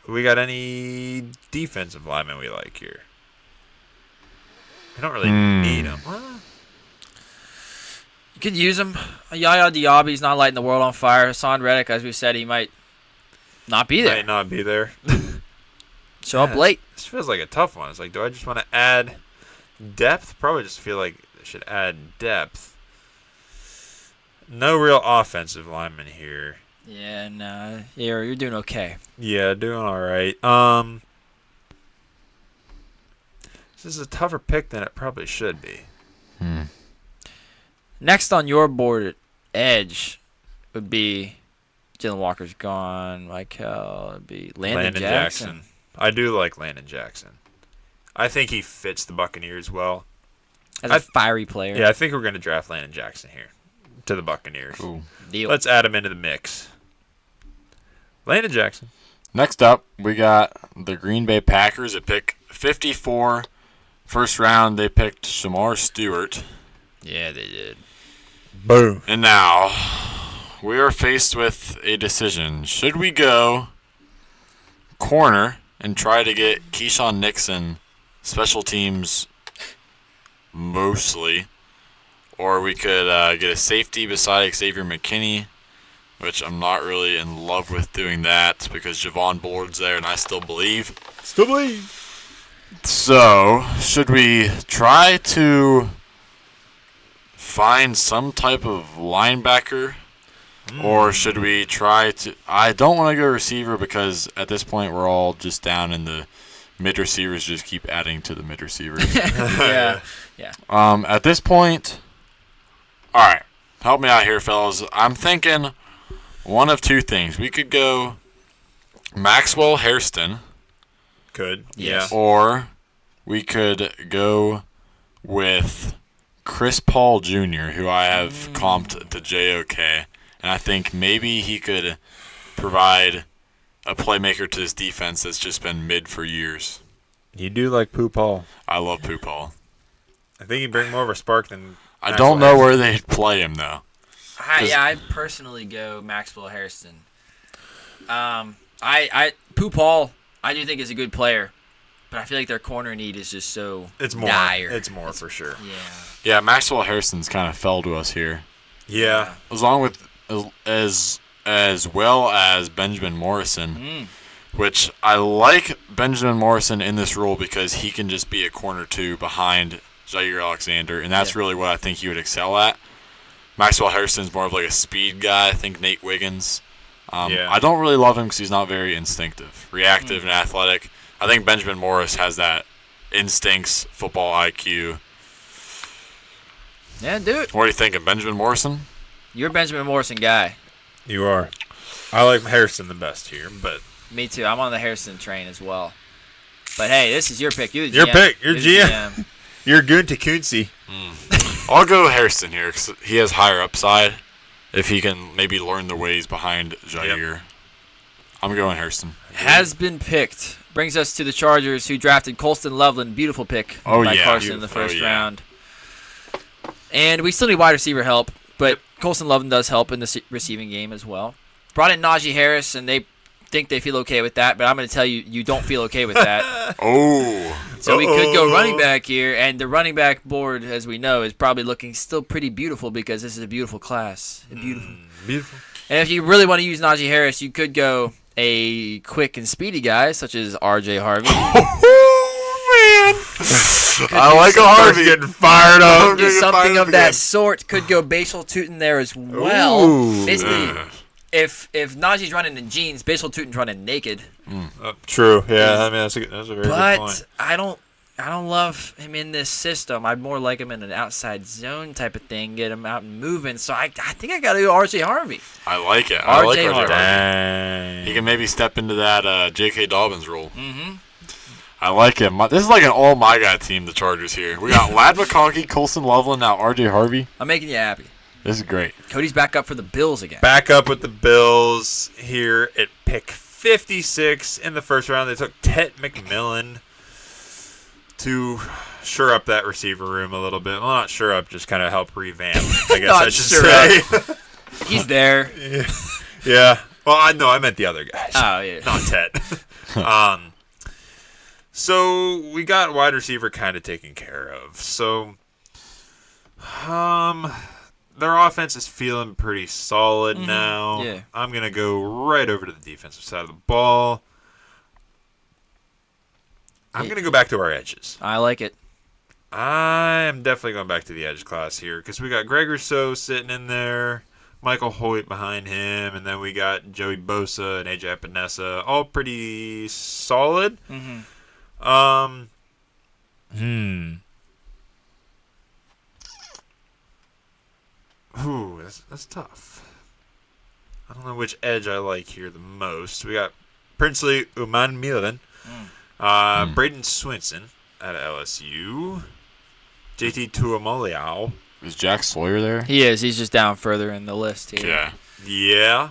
[SPEAKER 1] We got any defensive linemen we like here? I don't really need them.
[SPEAKER 2] You could use him. Yaya Diaby's not lighting the world on fire. Hassan Reddick, as we said, he might not be there.
[SPEAKER 1] Might not be there.
[SPEAKER 2] Show up late.
[SPEAKER 1] This feels like a tough one. It's like, do I just want to add depth? Probably just feel like I should add depth. No real offensive lineman here.
[SPEAKER 2] Yeah, no. You're doing okay.
[SPEAKER 1] Yeah, doing all right. This is a tougher pick than it probably should be.
[SPEAKER 2] Next on your board at edge would be Jalen Walker's gone. Michael would be Landon Jackson.
[SPEAKER 1] I do like Landon Jackson. I think he fits the Buccaneers well.
[SPEAKER 2] As a fiery player.
[SPEAKER 1] Yeah, I think we're going to draft Landon Jackson here to the Buccaneers.
[SPEAKER 3] Cool.
[SPEAKER 2] Deal.
[SPEAKER 1] Let's add him into the mix. Landon Jackson.
[SPEAKER 3] Next up, we got the Green Bay Packers at pick 54. First round, they picked Shamar Stewart.
[SPEAKER 2] Yeah, they did.
[SPEAKER 1] Boom.
[SPEAKER 3] And now, we are faced with a decision. Should we go corner and try to get Keyshawn Nixon, special teams mostly, or we could get a safety beside Xavier McKinney, which I'm not really in love with doing that because Javon Bullard's there and I still believe. So, should we try to find some type of linebacker, or should we try to... I don't want to go receiver because at this point we're all just down in the mid receivers, just keep adding to the mid receivers.
[SPEAKER 2] Yeah.
[SPEAKER 3] At this point... Alright, help me out here, fellas. I'm thinking one of two things. We could go Maxwell Hairston.
[SPEAKER 1] Good.
[SPEAKER 2] Yes.
[SPEAKER 1] Yeah.
[SPEAKER 3] Or we could go with Chris Paul Jr., who I have comped to JOK. And I think maybe he could provide a playmaker to this defense that's just been mid for years.
[SPEAKER 1] You do like Pooh Paul.
[SPEAKER 3] I love Pooh Paul.
[SPEAKER 1] I think he'd bring more of a spark than...
[SPEAKER 3] I don't know where they'd play him, though.
[SPEAKER 2] I'd personally go Maxwell Hairston. Pooh Paul, I do think is a good player, but I feel like their corner need is just so dire.
[SPEAKER 1] It's more for sure.
[SPEAKER 3] Yeah, Maxwell Hairston's kind of fell to us here.
[SPEAKER 1] Yeah.
[SPEAKER 3] Along with as well as Benjamin Morrison, which I like Benjamin Morrison in this role because he can just be a corner two behind Jair Alexander, and that's really what I think he would excel at. Maxwell Hairston's more of like a speed guy. I think Nate Wiggins
[SPEAKER 1] Yeah.
[SPEAKER 3] I don't really love him because he's not very instinctive, reactive, and athletic. I think Benjamin Morris has that instincts, football IQ.
[SPEAKER 2] Yeah, do it.
[SPEAKER 3] What are you thinking, Benjamin Morrison?
[SPEAKER 2] You're a Benjamin Morrison guy.
[SPEAKER 1] You are. I like Harrison the best here, but
[SPEAKER 2] Me too. I'm on the Harrison train as well. But hey, this is your pick. You're the
[SPEAKER 1] your
[SPEAKER 2] GM.
[SPEAKER 1] pick. You're
[SPEAKER 2] the
[SPEAKER 1] GM. You're Gunta Kunze.
[SPEAKER 3] I'll go Harrison here because he has higher upside. If he can maybe learn the ways behind Jair. I'm going Harrison.
[SPEAKER 2] Has been picked. Brings us to the Chargers, who drafted Colston Loveland. Beautiful pick by Carson in the first round. And we still need wide receiver help, but Colston Loveland does help in the receiving game as well. Brought in Najee Harris, and they think they feel okay with that, but I'm going to tell you, you don't feel okay with that. So we could go running back here, and the running back board, as we know, is probably looking still pretty beautiful because this is a beautiful class.
[SPEAKER 1] Beautiful.
[SPEAKER 2] And if you really want to use Najee Harris, you could go a quick and speedy guy such as R.J. Harvey.
[SPEAKER 3] Oh, man. I like a Harvey getting fired up.
[SPEAKER 2] Do something of that sort. Could go Bashal Tootin there as well.
[SPEAKER 1] Ooh.
[SPEAKER 2] Basically, if Najee's running in jeans, Bashal Tootin's running naked.
[SPEAKER 1] True. Yeah, I mean that's a very good point.
[SPEAKER 2] But I don't love him in this system. I'd more like him in an outside zone type of thing, get him out and moving. So I think I got to go R.J. Harvey.
[SPEAKER 3] I like it. I like
[SPEAKER 2] R.J.
[SPEAKER 3] R.J. Harvey.
[SPEAKER 1] Dang.
[SPEAKER 3] He can maybe step into that J.K. Dobbins role. Mm-hmm. I like him. This is like an all my guy team, the Chargers here. We got Lad McConkey, Colston Loveland, now R.J. Harvey.
[SPEAKER 2] I'm making you happy.
[SPEAKER 3] This is great.
[SPEAKER 2] Cody's back up for the Bills again.
[SPEAKER 1] Back up with the Bills here at pick 56 in the first round. They took Ted McMillan to shore up that receiver room a little bit. Well, not shore up, just kind of help revamp, I guess I should say.
[SPEAKER 2] He's there.
[SPEAKER 1] Yeah. Well, I meant the other guys.
[SPEAKER 2] Oh, yeah.
[SPEAKER 1] Not Ted. So we got wide receiver kind of taken care of. So, their offense is feeling pretty solid now.
[SPEAKER 2] Yeah.
[SPEAKER 1] I'm gonna go right over to the defensive side of the ball. I'm gonna go back to our edges.
[SPEAKER 2] I like it.
[SPEAKER 1] I am definitely going back to the edge class here because we got Greg Rousseau sitting in there, Michael Hoyt behind him, and then we got Joey Bosa and AJ Epinesa, all pretty solid. Ooh, that's tough. I don't know which edge I like here the most. We got Princely Uman Milan, Braden Swinson out of LSU, JT Tuamoliao.
[SPEAKER 3] Is Jack Sawyer there?
[SPEAKER 2] He is. He's just down further in the list here.
[SPEAKER 3] Yeah.
[SPEAKER 1] Yeah.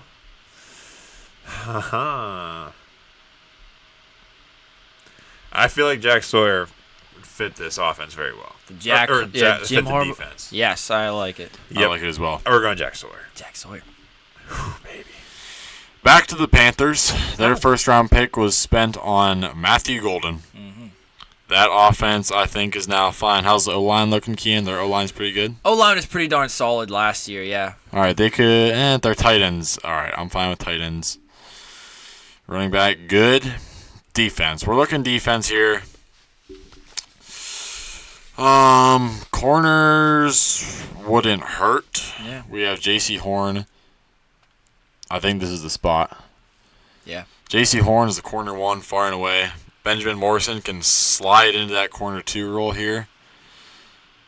[SPEAKER 1] I feel like Jack Sawyer would fit this offense very well.
[SPEAKER 2] Jim
[SPEAKER 1] fit the
[SPEAKER 2] Harbaugh.
[SPEAKER 1] defense.
[SPEAKER 2] Yes, I like it.
[SPEAKER 3] I like it as well.
[SPEAKER 1] We're going Jack Sawyer.
[SPEAKER 2] Jack Sawyer.
[SPEAKER 1] Whew, baby.
[SPEAKER 3] Back to the Panthers. Their first-round pick was spent on Matthew Golden. That offense, I think, is now fine. How's the O-line looking, Kean? Their O-line's pretty good?
[SPEAKER 2] O-line was pretty darn solid last year, yeah.
[SPEAKER 3] All right, they could. Their tight ends. All right, I'm fine with tight ends. Running back, good. Defense. We're looking defense here. Corners wouldn't hurt.
[SPEAKER 2] Yeah.
[SPEAKER 3] We have J.C. Horn. I think this is the spot.
[SPEAKER 2] Yeah.
[SPEAKER 3] J.C. Horn is the corner one, far and away. Benjamin Morrison can slide into that corner two role here.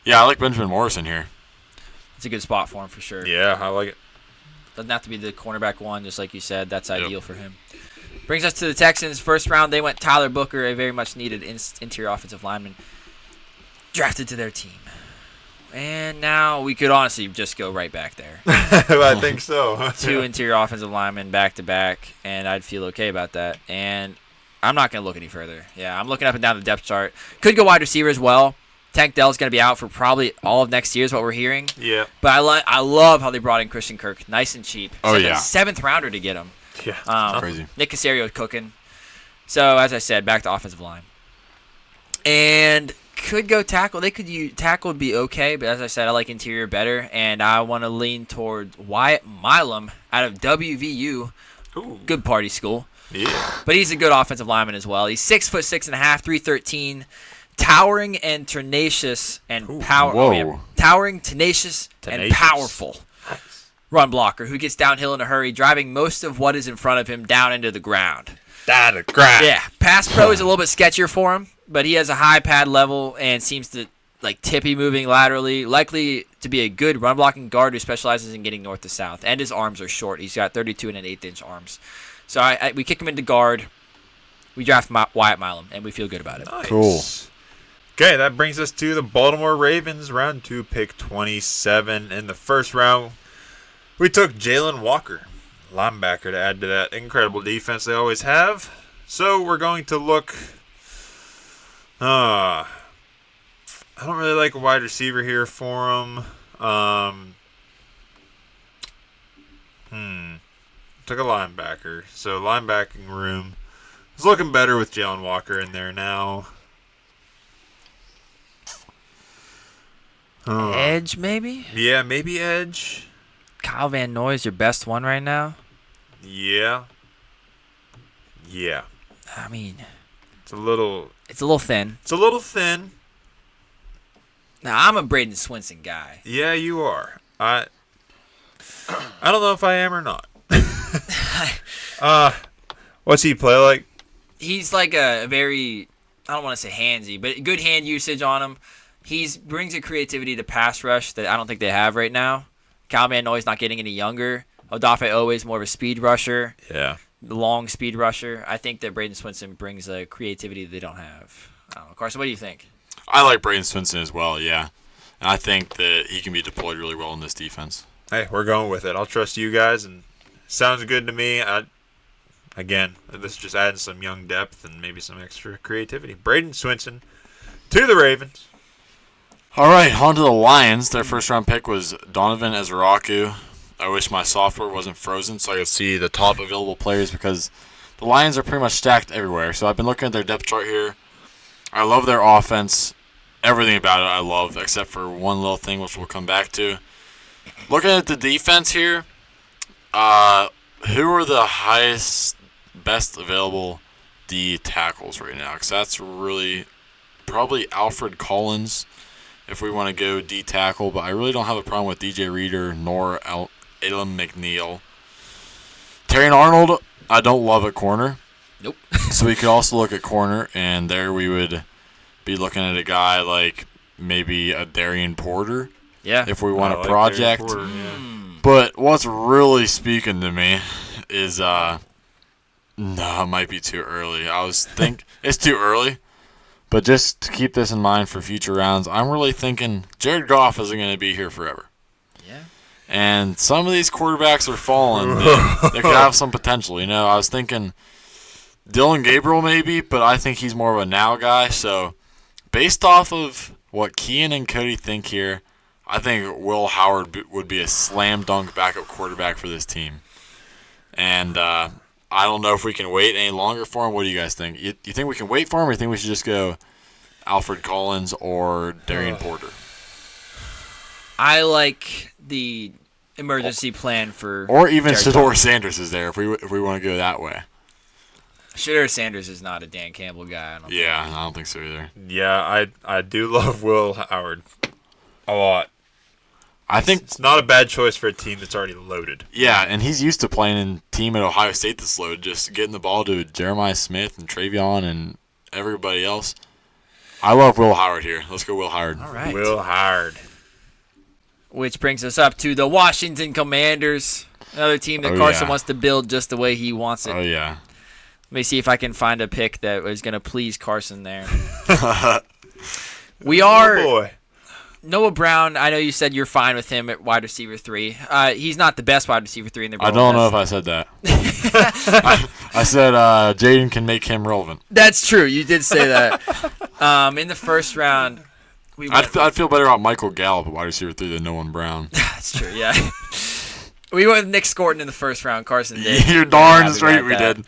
[SPEAKER 3] Yeah, I like Benjamin Morrison here.
[SPEAKER 2] It's a good spot for him for sure.
[SPEAKER 1] Yeah, I like it.
[SPEAKER 2] Doesn't have to be the cornerback one, just like you said. That's ideal for him. Brings us to the Texans. First round, they went Tyler Booker, a very much needed interior offensive lineman, drafted to their team. And now we could honestly just go right back there.
[SPEAKER 1] I think so.
[SPEAKER 2] Two interior offensive linemen back to back, and I'd feel okay about that. And I'm not going to look any further. Yeah, I'm looking up and down the depth chart. Could go wide receiver as well. Tank Dell's going to be out for probably all of next year is what we're hearing.
[SPEAKER 1] Yeah.
[SPEAKER 2] But I love how they brought in Christian Kirk. Nice and cheap.
[SPEAKER 3] Oh, yeah.
[SPEAKER 2] Seventh rounder to get him.
[SPEAKER 1] Yeah.
[SPEAKER 3] Crazy.
[SPEAKER 2] Nick Casario cooking. So, as I said, back to offensive line. And could go tackle. Tackle would be okay, but as I said, I like interior better, and I want to lean toward Wyatt Milam out of WVU.
[SPEAKER 1] Ooh.
[SPEAKER 2] Good party school.
[SPEAKER 1] Yeah.
[SPEAKER 2] But he's a good offensive lineman as well. He's 6'6.5", 313, towering and tenacious and power.
[SPEAKER 3] Whoa.
[SPEAKER 2] Towering, tenacious, and powerful. run blocker who gets downhill in a hurry, driving most of what is in front of him down into the ground.
[SPEAKER 1] Down the ground.
[SPEAKER 2] Yeah, pass pro is a little bit sketchier for him, but he has a high pad level and seems to like tippy moving laterally, likely to be a good run blocking guard who specializes in getting north to south. And his arms are short. He's got 32 and an 1/8 inch arms. So we kick him into guard. We draft Wyatt Milam, and we feel good about it.
[SPEAKER 1] Nice.
[SPEAKER 3] Cool.
[SPEAKER 1] Okay, that brings us to the Baltimore Ravens, round 2, pick 27. In the first round, we took Jalen Walker, linebacker, to add to that incredible defense they always have. So we're going to look. I don't really like a wide receiver here for him. Took a linebacker. So linebacking room is looking better with Jalen Walker in there now.
[SPEAKER 2] Edge, maybe?
[SPEAKER 1] Yeah, maybe edge.
[SPEAKER 2] Kyle Van Noy is your best one right now?
[SPEAKER 1] Yeah.
[SPEAKER 2] I mean,
[SPEAKER 1] It's a little
[SPEAKER 2] thin.
[SPEAKER 1] thin.
[SPEAKER 2] Now, I'm a Braden Swinson guy.
[SPEAKER 1] Yeah, you are. I don't know if I am or not. What's he play like?
[SPEAKER 2] He's like a very, I don't want to say handsy, but good hand usage on him. He brings a creativity to pass rush that I don't think they have right now. Kyle Van Noy's not getting any younger. Odafe Owe is more of a speed rusher,
[SPEAKER 1] Yeah.
[SPEAKER 2] long speed rusher. I think that Braden Swinson brings a creativity they don't have. I don't know. Carson, what do you think?
[SPEAKER 3] I like Braden Swinson as well, yeah. And I think that he can be deployed really well in this defense.
[SPEAKER 1] Hey, we're going with it. I'll trust you guys, and sounds good to me. Again, this is just adding some young depth and maybe some extra creativity. Braden Swinson to the Ravens.
[SPEAKER 3] All right, on to the Lions. Their first-round pick was Donovan Ezraku. I wish my software wasn't frozen so I could see the top available players because the Lions are pretty much stacked everywhere. So I've been looking at their depth chart here. I love their offense. Everything about it I love, except for one little thing which we'll come back to. Looking at the defense here, who are the highest, best available D tackles right now? Because that's really probably Alfred Collins if we want to go D tackle, but I really don't have a problem with DJ Reader nor Elam McNeil. Terry Arnold, I don't love at corner.
[SPEAKER 2] Nope.
[SPEAKER 3] So we could also look at corner, and there we would be looking at a guy like maybe a Darian Porter
[SPEAKER 2] Yeah.
[SPEAKER 3] if we want
[SPEAKER 1] I
[SPEAKER 3] a
[SPEAKER 1] like
[SPEAKER 3] project.
[SPEAKER 1] Porter, yeah.
[SPEAKER 3] But what's really speaking to me is no, it might be too early. It's too early. But just to keep this in mind for future rounds, I'm really thinking Jared Goff isn't going to be here forever.
[SPEAKER 2] Yeah.
[SPEAKER 3] And some of these quarterbacks are falling. They could have some potential. I was thinking Dylan Gabriel maybe, but I think he's more of a now guy. So based off of what Kean and Cody think here, I think Will Howard would be a slam dunk backup quarterback for this team. And I don't know if we can wait any longer for him. What do you guys think? You think we can wait for him, or you think we should just go Alfred Collins or Darian Porter?
[SPEAKER 2] I like the emergency plan for.
[SPEAKER 3] Or even
[SPEAKER 2] Jared
[SPEAKER 3] Shedeur
[SPEAKER 2] Goff.
[SPEAKER 3] Sanders is there if we want to go that way.
[SPEAKER 2] Shedeur Sanders is not a Dan Campbell guy. I don't
[SPEAKER 3] Yeah, I don't think so either.
[SPEAKER 1] Yeah, I do love Will Howard a lot.
[SPEAKER 3] I think
[SPEAKER 1] It's not a bad choice for a team that's already loaded.
[SPEAKER 3] yeah, and he's used to playing in team at Ohio State that's loaded, just getting the ball to Jeremiah Smith and Travion and everybody else. I love Will Howard here. Let's go Will Howard.
[SPEAKER 2] All right.
[SPEAKER 1] Will Howard.
[SPEAKER 2] Which brings us up to the Washington Commanders, another team that
[SPEAKER 3] Oh,
[SPEAKER 2] Carson
[SPEAKER 3] yeah.
[SPEAKER 2] wants to build just the way he wants it.
[SPEAKER 3] Oh yeah.
[SPEAKER 2] Let me see if I can find a pick that was going to please Carson there. We
[SPEAKER 1] Oh
[SPEAKER 2] are
[SPEAKER 1] boy.
[SPEAKER 2] Noah Brown. I know you said you're fine with him at wide receiver 3. He's not the best wide receiver 3 in the
[SPEAKER 3] I don't know if I said that. I said Jaden can make him relevant.
[SPEAKER 2] That's true. You did say that. In the first round, we went.
[SPEAKER 3] I'd feel better about Michael Gallup at wide receiver 3 than Noah Brown.
[SPEAKER 2] That's true. Yeah. We went with Nick Scorton in the first round. Carson did.
[SPEAKER 3] You're
[SPEAKER 2] Very
[SPEAKER 3] darn
[SPEAKER 2] happy
[SPEAKER 3] straight
[SPEAKER 2] about
[SPEAKER 3] we
[SPEAKER 2] that.
[SPEAKER 3] did.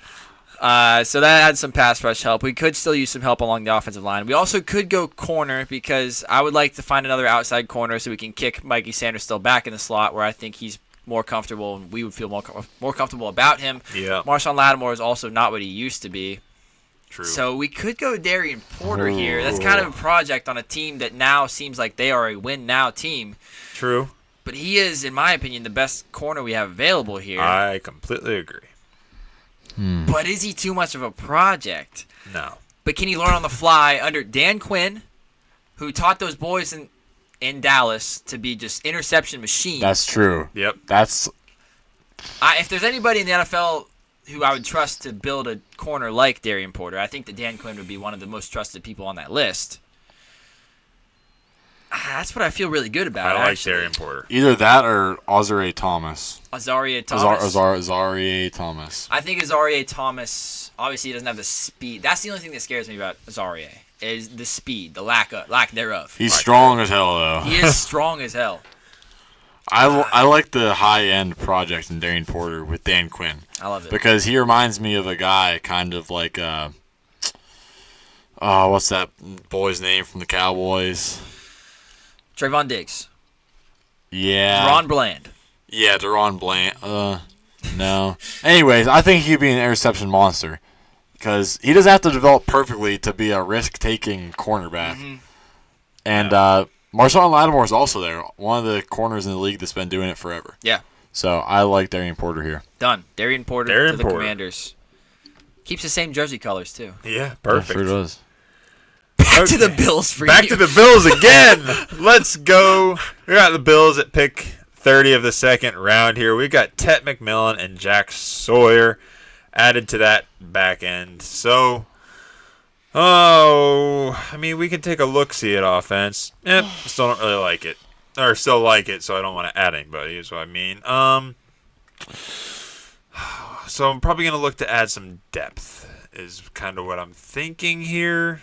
[SPEAKER 2] So that had some pass rush help. We could still use some help along the offensive line. We also could go corner because I would like to find another outside corner so we can kick Mikey Sanders still back in the slot where I think he's more comfortable and we would feel more comfortable about him.
[SPEAKER 1] Yeah.
[SPEAKER 2] Marshawn Lattimore is also not what he used to be.
[SPEAKER 1] True.
[SPEAKER 2] So we could go Darian Porter here. That's kind of a project on a team that now seems like they are a win-now team.
[SPEAKER 1] True.
[SPEAKER 2] but he is, in my opinion, the best corner we have available here.
[SPEAKER 1] I completely agree.
[SPEAKER 2] But is he too much of a project?
[SPEAKER 1] No.
[SPEAKER 2] But can he learn on the fly under Dan Quinn, who taught those boys in Dallas to be just interception machines?
[SPEAKER 3] That's true.
[SPEAKER 1] Yep.
[SPEAKER 2] If there's anybody in the NFL who I would trust to build a corner like Darian Porter, I think that Dan Quinn would be one of the most trusted people on that list. That's what I feel really good about.
[SPEAKER 1] I like Darian Porter.
[SPEAKER 3] Either that or Azareé Thomas.
[SPEAKER 2] Azareé Thomas.
[SPEAKER 3] Azareé Thomas.
[SPEAKER 2] I think Azareé Thomas, obviously he doesn't have the speed. That's the only thing that scares me about Azareé, is the speed, the lack thereof.
[SPEAKER 3] He's strong as hell, though.
[SPEAKER 2] He is strong as hell.
[SPEAKER 3] I like the high-end project in Darian Porter with Dan Quinn.
[SPEAKER 2] I love it.
[SPEAKER 3] Because he reminds me of a guy kind of like, what's that boy's name from the Cowboys?
[SPEAKER 2] Trayvon Diggs.
[SPEAKER 3] Yeah.
[SPEAKER 2] Deron Bland.
[SPEAKER 3] Yeah, Deron Bland. No. Anyways, I think he'd be an interception monster. Because he doesn't have to develop perfectly to be a risk-taking cornerback.
[SPEAKER 2] Mm-hmm.
[SPEAKER 3] And Marshawn Lattimore is also there. One of the corners in the league that's been doing it forever.
[SPEAKER 2] Yeah.
[SPEAKER 3] So I like Darian Porter here.
[SPEAKER 2] Done. Darian Porter to the Commanders. Keeps the same jersey colors, too.
[SPEAKER 1] Yeah, perfect.
[SPEAKER 3] Sure does.
[SPEAKER 2] Back to the Bills for
[SPEAKER 1] Back
[SPEAKER 2] you.
[SPEAKER 1] to the Bills again. Let's go. We got the Bills at pick 30 of the second round here. We got Tet McMillan and Jack Sawyer added to that back end. So, I mean, we can take a look-see at offense. Still don't really like it. Or still like it, so I don't want to add anybody, is what I mean. So I'm probably going to look to add some depth, is kind of what I'm thinking here.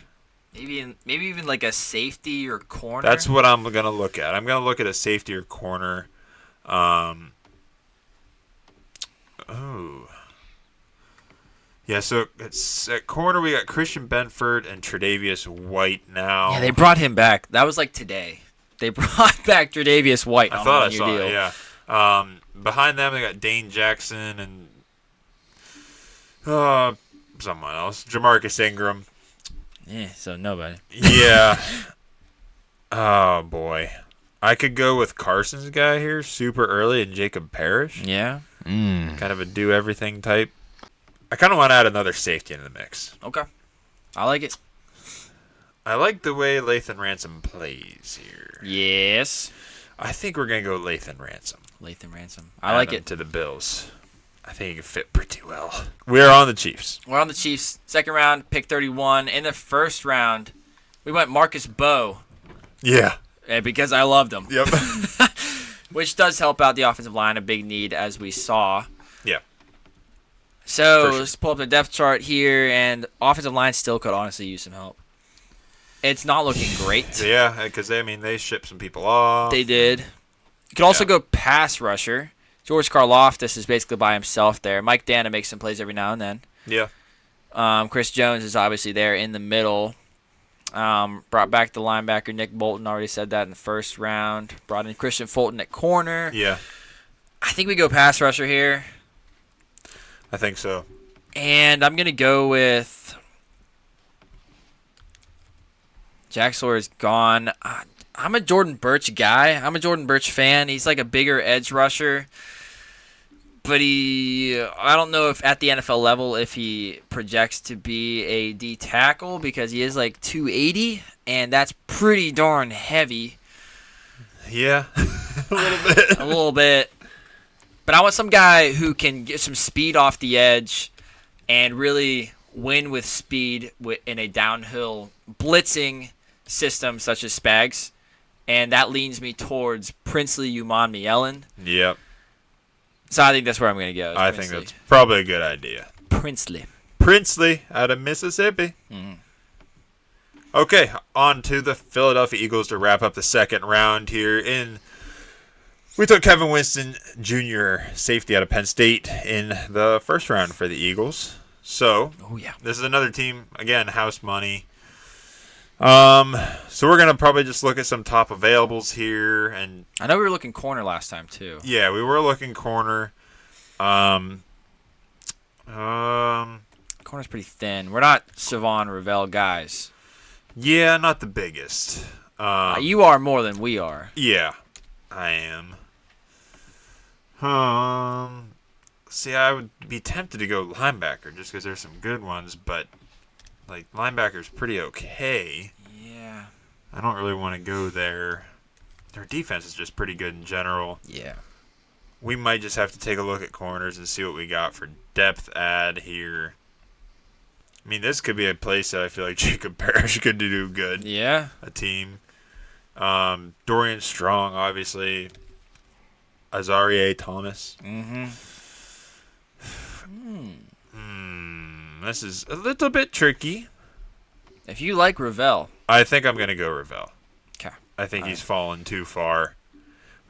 [SPEAKER 2] Maybe even like a safety or corner.
[SPEAKER 1] That's what I'm going to look at. I'm going to look at a safety or corner. Yeah, so it's at corner we got Christian Benford and Tre'Davious White now.
[SPEAKER 2] Yeah, they brought him back. That was like today. They brought back Tre'Davious White.
[SPEAKER 1] I thought I
[SPEAKER 2] your
[SPEAKER 1] saw
[SPEAKER 2] deal.
[SPEAKER 1] it, yeah. Behind them they got Dane Jackson and someone else. Jamarcus Ingram.
[SPEAKER 2] Yeah, so nobody.
[SPEAKER 1] Yeah. Oh, boy. I could go with Carson's guy here super early and Jacob Parrish.
[SPEAKER 2] Yeah.
[SPEAKER 1] Kind of a do-everything type. I kind of want to add another safety into the mix.
[SPEAKER 2] Okay. I like it.
[SPEAKER 1] I like the way Lathan Ransom plays here.
[SPEAKER 2] Yes.
[SPEAKER 1] I think we're going to go Lathan Ransom.
[SPEAKER 2] Lathan Ransom. I like it.
[SPEAKER 1] To the Bills. I think he can fit pretty well. We're on the Chiefs.
[SPEAKER 2] We're on the Chiefs. Second round, pick 31. In the first round, we went Marcus Bowe.
[SPEAKER 1] Yeah.
[SPEAKER 2] Because I loved him.
[SPEAKER 1] Yep.
[SPEAKER 2] Which does help out the offensive line, a big need, as we saw.
[SPEAKER 1] Yeah.
[SPEAKER 2] So
[SPEAKER 1] sure.
[SPEAKER 2] let's pull up the depth chart here, and offensive line still could honestly use some help. It's not looking great.
[SPEAKER 1] Yeah, because they shipped some people off.
[SPEAKER 2] They did. You could also go pass rusher. George Karlaftis is basically by himself there. Mike Dana makes some plays every now and then.
[SPEAKER 1] Yeah.
[SPEAKER 2] Chris Jones is obviously there in the middle. Brought back the linebacker Nick Bolton. Already said that in the first round. Brought in Christian Fulton at corner.
[SPEAKER 1] Yeah.
[SPEAKER 2] I think we go pass rusher here.
[SPEAKER 1] I think so.
[SPEAKER 2] And I'm going to go with Jack Sawyer's gone. I'm a Jordan Birch guy. I'm a Jordan Birch fan. He's like a bigger edge rusher. But I don't know if at the NFL level if he projects to be a D tackle because he is like 280, and that's pretty darn heavy.
[SPEAKER 1] Yeah. A little bit.
[SPEAKER 2] A little bit. But I want some guy who can get some speed off the edge and really win with speed in a downhill blitzing system such as Spags. And that leans me towards Princely Umanmielen.
[SPEAKER 1] Yep.
[SPEAKER 2] So I think that's where I'm going to go.
[SPEAKER 1] I think that's probably a good idea.
[SPEAKER 2] Princely
[SPEAKER 1] out of Mississippi.
[SPEAKER 2] Mm-hmm.
[SPEAKER 1] Okay, on to the Philadelphia Eagles to wrap up the second round here. We took Kevin Winston Jr., safety out of Penn State, in the first round for the Eagles. So, this is another team, again, house money. So we're going to probably just look at some top availables here. And
[SPEAKER 2] I know we were looking corner last time, too.
[SPEAKER 1] Yeah, we were looking corner.
[SPEAKER 2] Corner's pretty thin. We're not Savon Ravel guys.
[SPEAKER 1] Yeah, not the biggest.
[SPEAKER 2] You are more than we are.
[SPEAKER 1] Yeah, I am. See, I would be tempted to go linebacker just because there's some good ones, but like linebacker's pretty okay.
[SPEAKER 2] Yeah.
[SPEAKER 1] I don't really want to go there. Their defense is just pretty good in general.
[SPEAKER 2] Yeah.
[SPEAKER 1] We might just have to take a look at corners and see what we got for depth add here. I mean, this could be a place that I feel like Jacob Parrish could do good.
[SPEAKER 2] Yeah.
[SPEAKER 1] A team. Dorian Strong, obviously. Azarie Thomas.
[SPEAKER 2] Mm-hmm.
[SPEAKER 1] This is a little bit tricky.
[SPEAKER 2] If you like Ravel.
[SPEAKER 1] I think I'm going to go Ravel.
[SPEAKER 2] Okay.
[SPEAKER 1] I think he's fallen too far.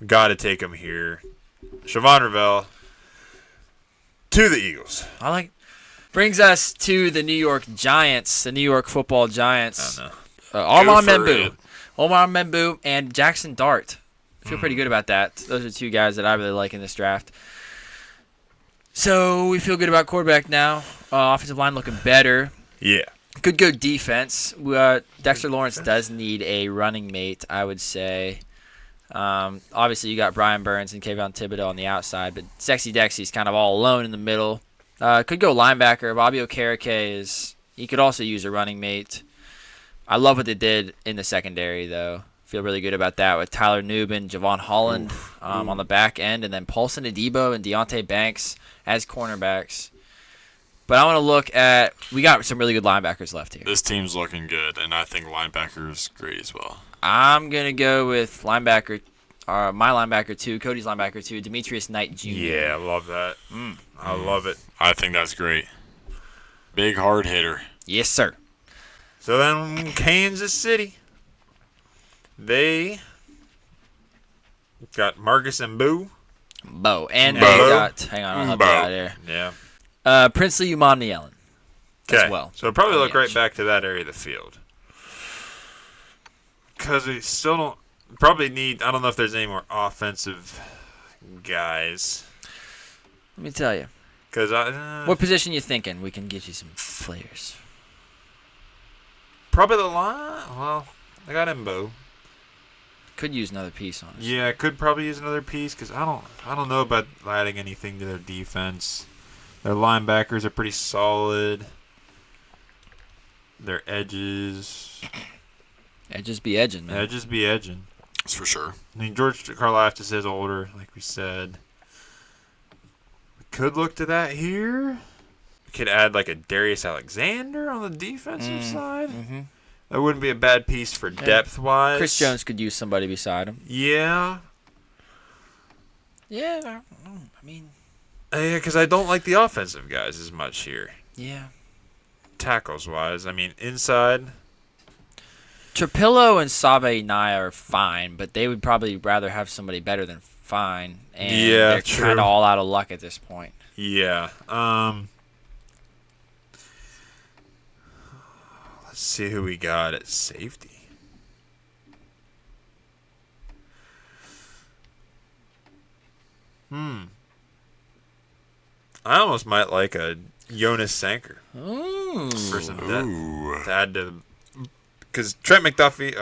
[SPEAKER 1] Got to take him here. Siobhan Ravel to the Eagles.
[SPEAKER 2] Brings us to the New York Giants, the New York Football Giants.
[SPEAKER 1] I don't know.
[SPEAKER 2] Armand
[SPEAKER 3] Go for
[SPEAKER 2] Membu.
[SPEAKER 3] it.
[SPEAKER 2] Armand Membu and Jackson Dart. I feel pretty good about that. Those are two guys that I really like in this draft. So we feel good about quarterback now. Offensive line looking better.
[SPEAKER 1] Yeah.
[SPEAKER 2] Could go defense. Dexter Lawrence does need a running mate, I would say. Obviously, you got Brian Burns and Kayvon Thibodeau on the outside, but Sexy Dexy's kind of all alone in the middle. Could go linebacker. Bobby Okereke he could also use a running mate. I love what they did in the secondary, though. Feel really good about that with Tyler Nubin, Javon Holland on the back end, and then Paulson Adebo and Deontay Banks as cornerbacks. But I want to look at – we got some really good linebackers left here.
[SPEAKER 3] This team's looking good, and I think linebacker's great as well.
[SPEAKER 2] I'm going to go with linebacker – my linebacker, too, Cody's linebacker, too, Demetrius Knight Jr.
[SPEAKER 1] Yeah, I love that. I love it.
[SPEAKER 3] I think that's great. Big, hard hitter.
[SPEAKER 2] Yes, sir.
[SPEAKER 1] So then Kansas City. They got Marcus and Boo.
[SPEAKER 2] Bo. And
[SPEAKER 1] Bo.
[SPEAKER 2] they got – hang on, I'll help you
[SPEAKER 3] Bo.
[SPEAKER 2] out here.
[SPEAKER 1] Yeah.
[SPEAKER 2] Princely Umanmielen
[SPEAKER 1] Okay.
[SPEAKER 2] as well.
[SPEAKER 1] So probably
[SPEAKER 2] on
[SPEAKER 1] look
[SPEAKER 2] the
[SPEAKER 1] right
[SPEAKER 2] edge.
[SPEAKER 1] back to that area of the field. Because we still don't probably need. I don't know if there's any more offensive guys.
[SPEAKER 2] Let me tell you.
[SPEAKER 1] Because
[SPEAKER 2] What position you thinking? We can get you some players.
[SPEAKER 1] probably the line. Well, I got Mbo.
[SPEAKER 2] Could use another piece on it.
[SPEAKER 1] Yeah, I could probably use another piece because I don't know about adding anything to their defense. Their linebackers are pretty solid. Their edges.
[SPEAKER 2] Edges be edging, man.
[SPEAKER 1] Edges be edging.
[SPEAKER 3] That's for sure.
[SPEAKER 1] I mean, George Karlaftis is older, like we said. We could look to that here. We could add like a Darius Alexander on the defensive side.
[SPEAKER 2] Mm-hmm.
[SPEAKER 1] That wouldn't be a bad piece for depth-wise.
[SPEAKER 2] Chris Jones could use somebody beside him.
[SPEAKER 1] Yeah.
[SPEAKER 2] Yeah, I mean,
[SPEAKER 1] Yeah, because I don't like the offensive guys as much here.
[SPEAKER 2] yeah.
[SPEAKER 1] Tackles-wise. I mean, inside.
[SPEAKER 2] Trapillo and Save Naya are fine, but they would probably rather have somebody better than fine. And
[SPEAKER 1] Yeah,
[SPEAKER 2] they're
[SPEAKER 1] true.
[SPEAKER 2] kind of all out of luck at this point.
[SPEAKER 1] Yeah. Let's see who we got at safety. I almost might like a Jonas Sanker
[SPEAKER 2] Ooh.
[SPEAKER 1] for some depth
[SPEAKER 3] Ooh.
[SPEAKER 1] to add to, because Trent McDuffie.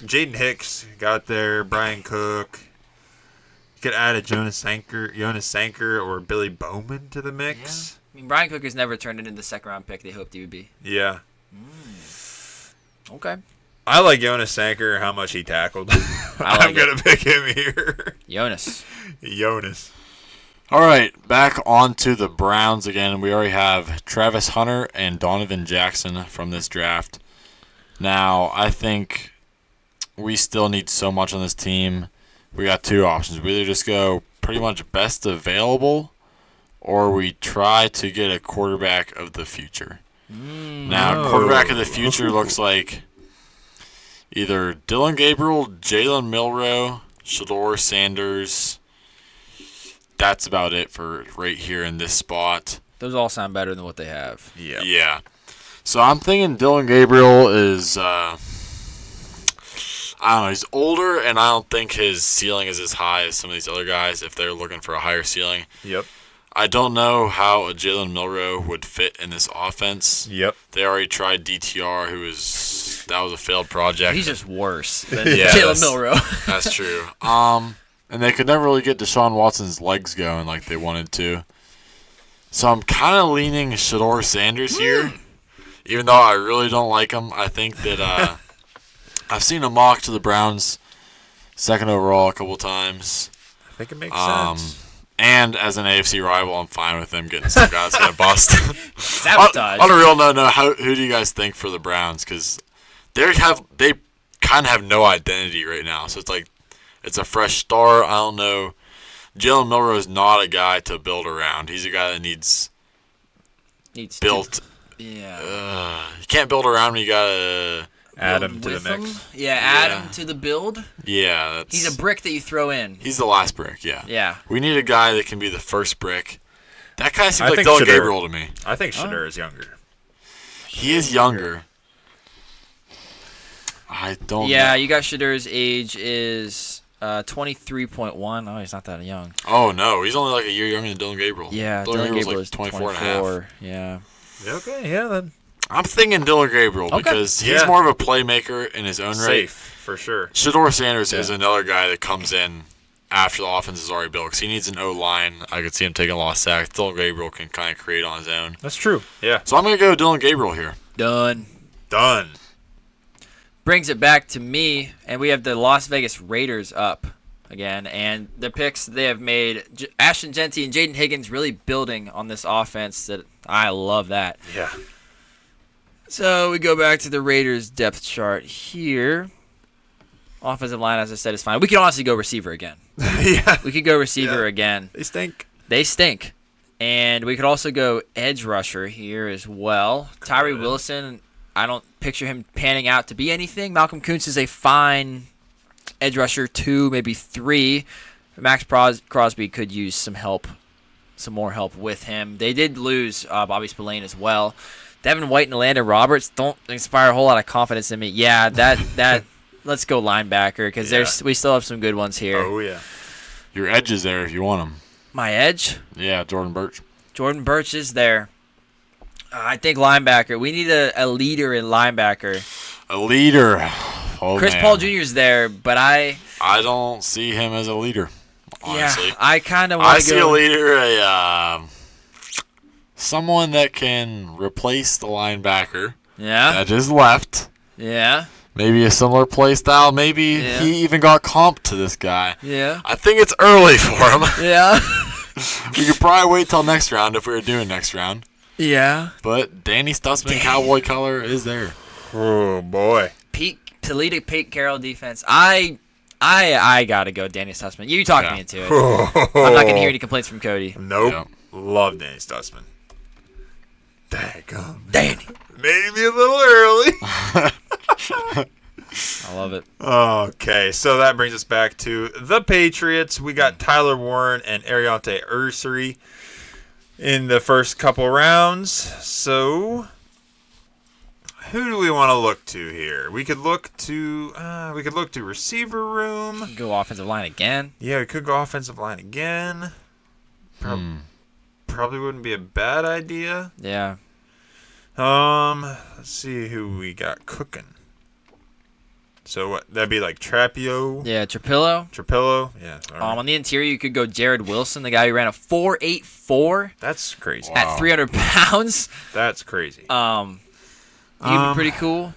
[SPEAKER 1] Jaden Hicks got there. Brian Cook. You could add a Jonas Sanker, or Billy Bowman to the mix.
[SPEAKER 2] I mean, Brian Cook has never turned into the second-round pick they hoped he would be.
[SPEAKER 1] Yeah.
[SPEAKER 2] Okay.
[SPEAKER 1] I like Jonas Sanker, how much he tackled. I'm going to pick him here.
[SPEAKER 2] Jonas.
[SPEAKER 1] Jonas.
[SPEAKER 3] All right, back on to the Browns again. We already have Travis Hunter and Donovan Jackson from this draft. Now, I think we still need so much on this team. We got two options. We either just go pretty much best available, or we try to get a quarterback of the future. Now, quarterback of the future looks like either Dylan Gabriel, Jalen Milroe, Shador Sanders. That's about it for right here in this spot.
[SPEAKER 2] Those all sound better than what they have.
[SPEAKER 1] Yeah.
[SPEAKER 3] Yeah. So I'm thinking Dylan Gabriel is, I don't know, he's older, and I don't think his ceiling is as high as some of these other guys if they're looking for a higher ceiling.
[SPEAKER 1] Yep.
[SPEAKER 3] I don't know how a Jalen Milroe would fit in this offense.
[SPEAKER 1] Yep.
[SPEAKER 3] They already tried DTR, that was a failed project.
[SPEAKER 2] He's just worse than
[SPEAKER 3] Yeah,
[SPEAKER 2] Jalen Milroe.
[SPEAKER 3] That's true. and they could never really get Deshaun Watson's legs going like they wanted to. So I'm kind of leaning Shador Sanders here, even though I really don't like him. I think that I've seen a mock to the Browns, second overall a couple times.
[SPEAKER 1] I think it makes sense.
[SPEAKER 3] And as an AFC rival, I'm fine with them getting some guys going to bust.
[SPEAKER 2] Sabotage.
[SPEAKER 3] On a real note, who do you guys think for the Browns? Because they kind of have no identity right now. So it's like it's a fresh start. I don't know. Jalen Milroe is not a guy to build around. He's a guy that needs built.
[SPEAKER 2] Yeah.
[SPEAKER 3] You can't build around him. You gotta
[SPEAKER 1] Add him to the
[SPEAKER 2] with
[SPEAKER 1] mix.
[SPEAKER 2] him. Yeah, add him to the build.
[SPEAKER 3] Yeah,
[SPEAKER 2] He's a brick that you throw in.
[SPEAKER 3] He's the last brick. Yeah.
[SPEAKER 2] Yeah.
[SPEAKER 3] We need a guy that can be the first brick. That guy seems
[SPEAKER 1] I
[SPEAKER 3] like
[SPEAKER 1] think
[SPEAKER 3] Dylan
[SPEAKER 1] Shedeur-
[SPEAKER 3] Gabriel to me.
[SPEAKER 1] I think Shedeur is younger.
[SPEAKER 3] He is younger. I don't.
[SPEAKER 2] Yeah,
[SPEAKER 3] know.
[SPEAKER 2] you got Shedur's age is 23.1. Oh, he's not that young.
[SPEAKER 3] Oh no, he's only like a year younger than Dylan Gabriel.
[SPEAKER 2] Yeah,
[SPEAKER 3] Dylan
[SPEAKER 2] Dylan
[SPEAKER 3] Gabriel's
[SPEAKER 2] Gabriel
[SPEAKER 3] like
[SPEAKER 2] is
[SPEAKER 3] 24 and a half.
[SPEAKER 2] Yeah.
[SPEAKER 1] Okay, yeah, then
[SPEAKER 3] I'm thinking Dylan Gabriel
[SPEAKER 2] Okay.
[SPEAKER 3] because he's
[SPEAKER 1] Yeah.
[SPEAKER 3] more of a playmaker in his own right.
[SPEAKER 1] safe for sure.
[SPEAKER 3] Shador Sanders is another guy that comes in after the offense is already built because he needs an O-line. I could see him taking a lot of sacks. Dylan Gabriel can kind of create on his own.
[SPEAKER 1] That's true. Yeah,
[SPEAKER 3] So I'm going to go Dylan Gabriel here.
[SPEAKER 2] Done.
[SPEAKER 1] done.
[SPEAKER 2] Brings it back to me, and we have the Las Vegas Raiders up again. And the picks they have made, Ashton Genty and Jaden Higgins really building on this offense. That I love that.
[SPEAKER 1] Yeah.
[SPEAKER 2] So we go back to the Raiders depth chart here. Offensive line, as I said, is fine. We could honestly go receiver again.
[SPEAKER 1] Yeah.
[SPEAKER 2] We could go receiver
[SPEAKER 1] Yeah.
[SPEAKER 2] again.
[SPEAKER 1] They stink.
[SPEAKER 2] They stink. And we could also go edge rusher here as well. Tyree Wilson, I don't picture him panning out to be anything. Malcolm Kuntz is a fine edge rusher, 2, maybe 3. Max Crosby could use some help, some more help with him. They did lose Bobby Spillane as well. Devin White and Landon Roberts don't inspire a whole lot of confidence in me. Yeah, that let's go linebacker because we still have some good ones here.
[SPEAKER 1] Oh yeah.
[SPEAKER 3] Your edge is there if you want him.
[SPEAKER 2] My edge?
[SPEAKER 3] Yeah, Jordan Birch.
[SPEAKER 2] Jordan Birch is there. I think linebacker. We need a leader in linebacker.
[SPEAKER 3] A leader. Oh,
[SPEAKER 2] Chris
[SPEAKER 3] man.
[SPEAKER 2] Paul Jr. is there, but I
[SPEAKER 3] don't see him as a leader, honestly.
[SPEAKER 2] yeah, I kind of
[SPEAKER 3] I
[SPEAKER 2] want to
[SPEAKER 3] see
[SPEAKER 2] go.
[SPEAKER 3] a leader, someone that can replace the linebacker
[SPEAKER 2] Yeah,
[SPEAKER 3] that just left.
[SPEAKER 2] yeah,
[SPEAKER 3] Maybe a similar play style. Maybe
[SPEAKER 2] Yeah.
[SPEAKER 3] he even got comped to this guy.
[SPEAKER 2] yeah,
[SPEAKER 3] I think it's early for him.
[SPEAKER 2] yeah,
[SPEAKER 3] We could probably wait till next round if we were doing next round.
[SPEAKER 2] yeah.
[SPEAKER 3] But Danny Stutzman, cowboy color, is there.
[SPEAKER 1] Oh boy.
[SPEAKER 2] Toledo Pete Carroll defense. I gotta go Danny Sussman. You talked me into it. I'm not gonna hear any complaints from Cody.
[SPEAKER 1] Nope.
[SPEAKER 3] Yep.
[SPEAKER 1] Love Danny Stutzman. Daggum.
[SPEAKER 2] Danny.
[SPEAKER 1] Maybe a little early.
[SPEAKER 2] I love it.
[SPEAKER 1] Okay, so that brings us back to the Patriots. We got Tyler Warren and Ariante Ursary in the first couple rounds. So, who do we want to look to here? We could look to receiver room.
[SPEAKER 2] Go offensive line again.
[SPEAKER 1] Yeah, we could go offensive line again. Probably wouldn't be a bad idea.
[SPEAKER 2] Yeah.
[SPEAKER 1] Let's see who we got cooking. So what? That'd be like Trapio,
[SPEAKER 2] Yeah, Trapillo.
[SPEAKER 1] Yeah. All right.
[SPEAKER 2] On the interior, you could go Jared Wilson, the guy who ran a 4.84
[SPEAKER 1] That's crazy.
[SPEAKER 3] Wow.
[SPEAKER 2] at 300 pounds.
[SPEAKER 1] That's crazy.
[SPEAKER 2] He'd be pretty cool.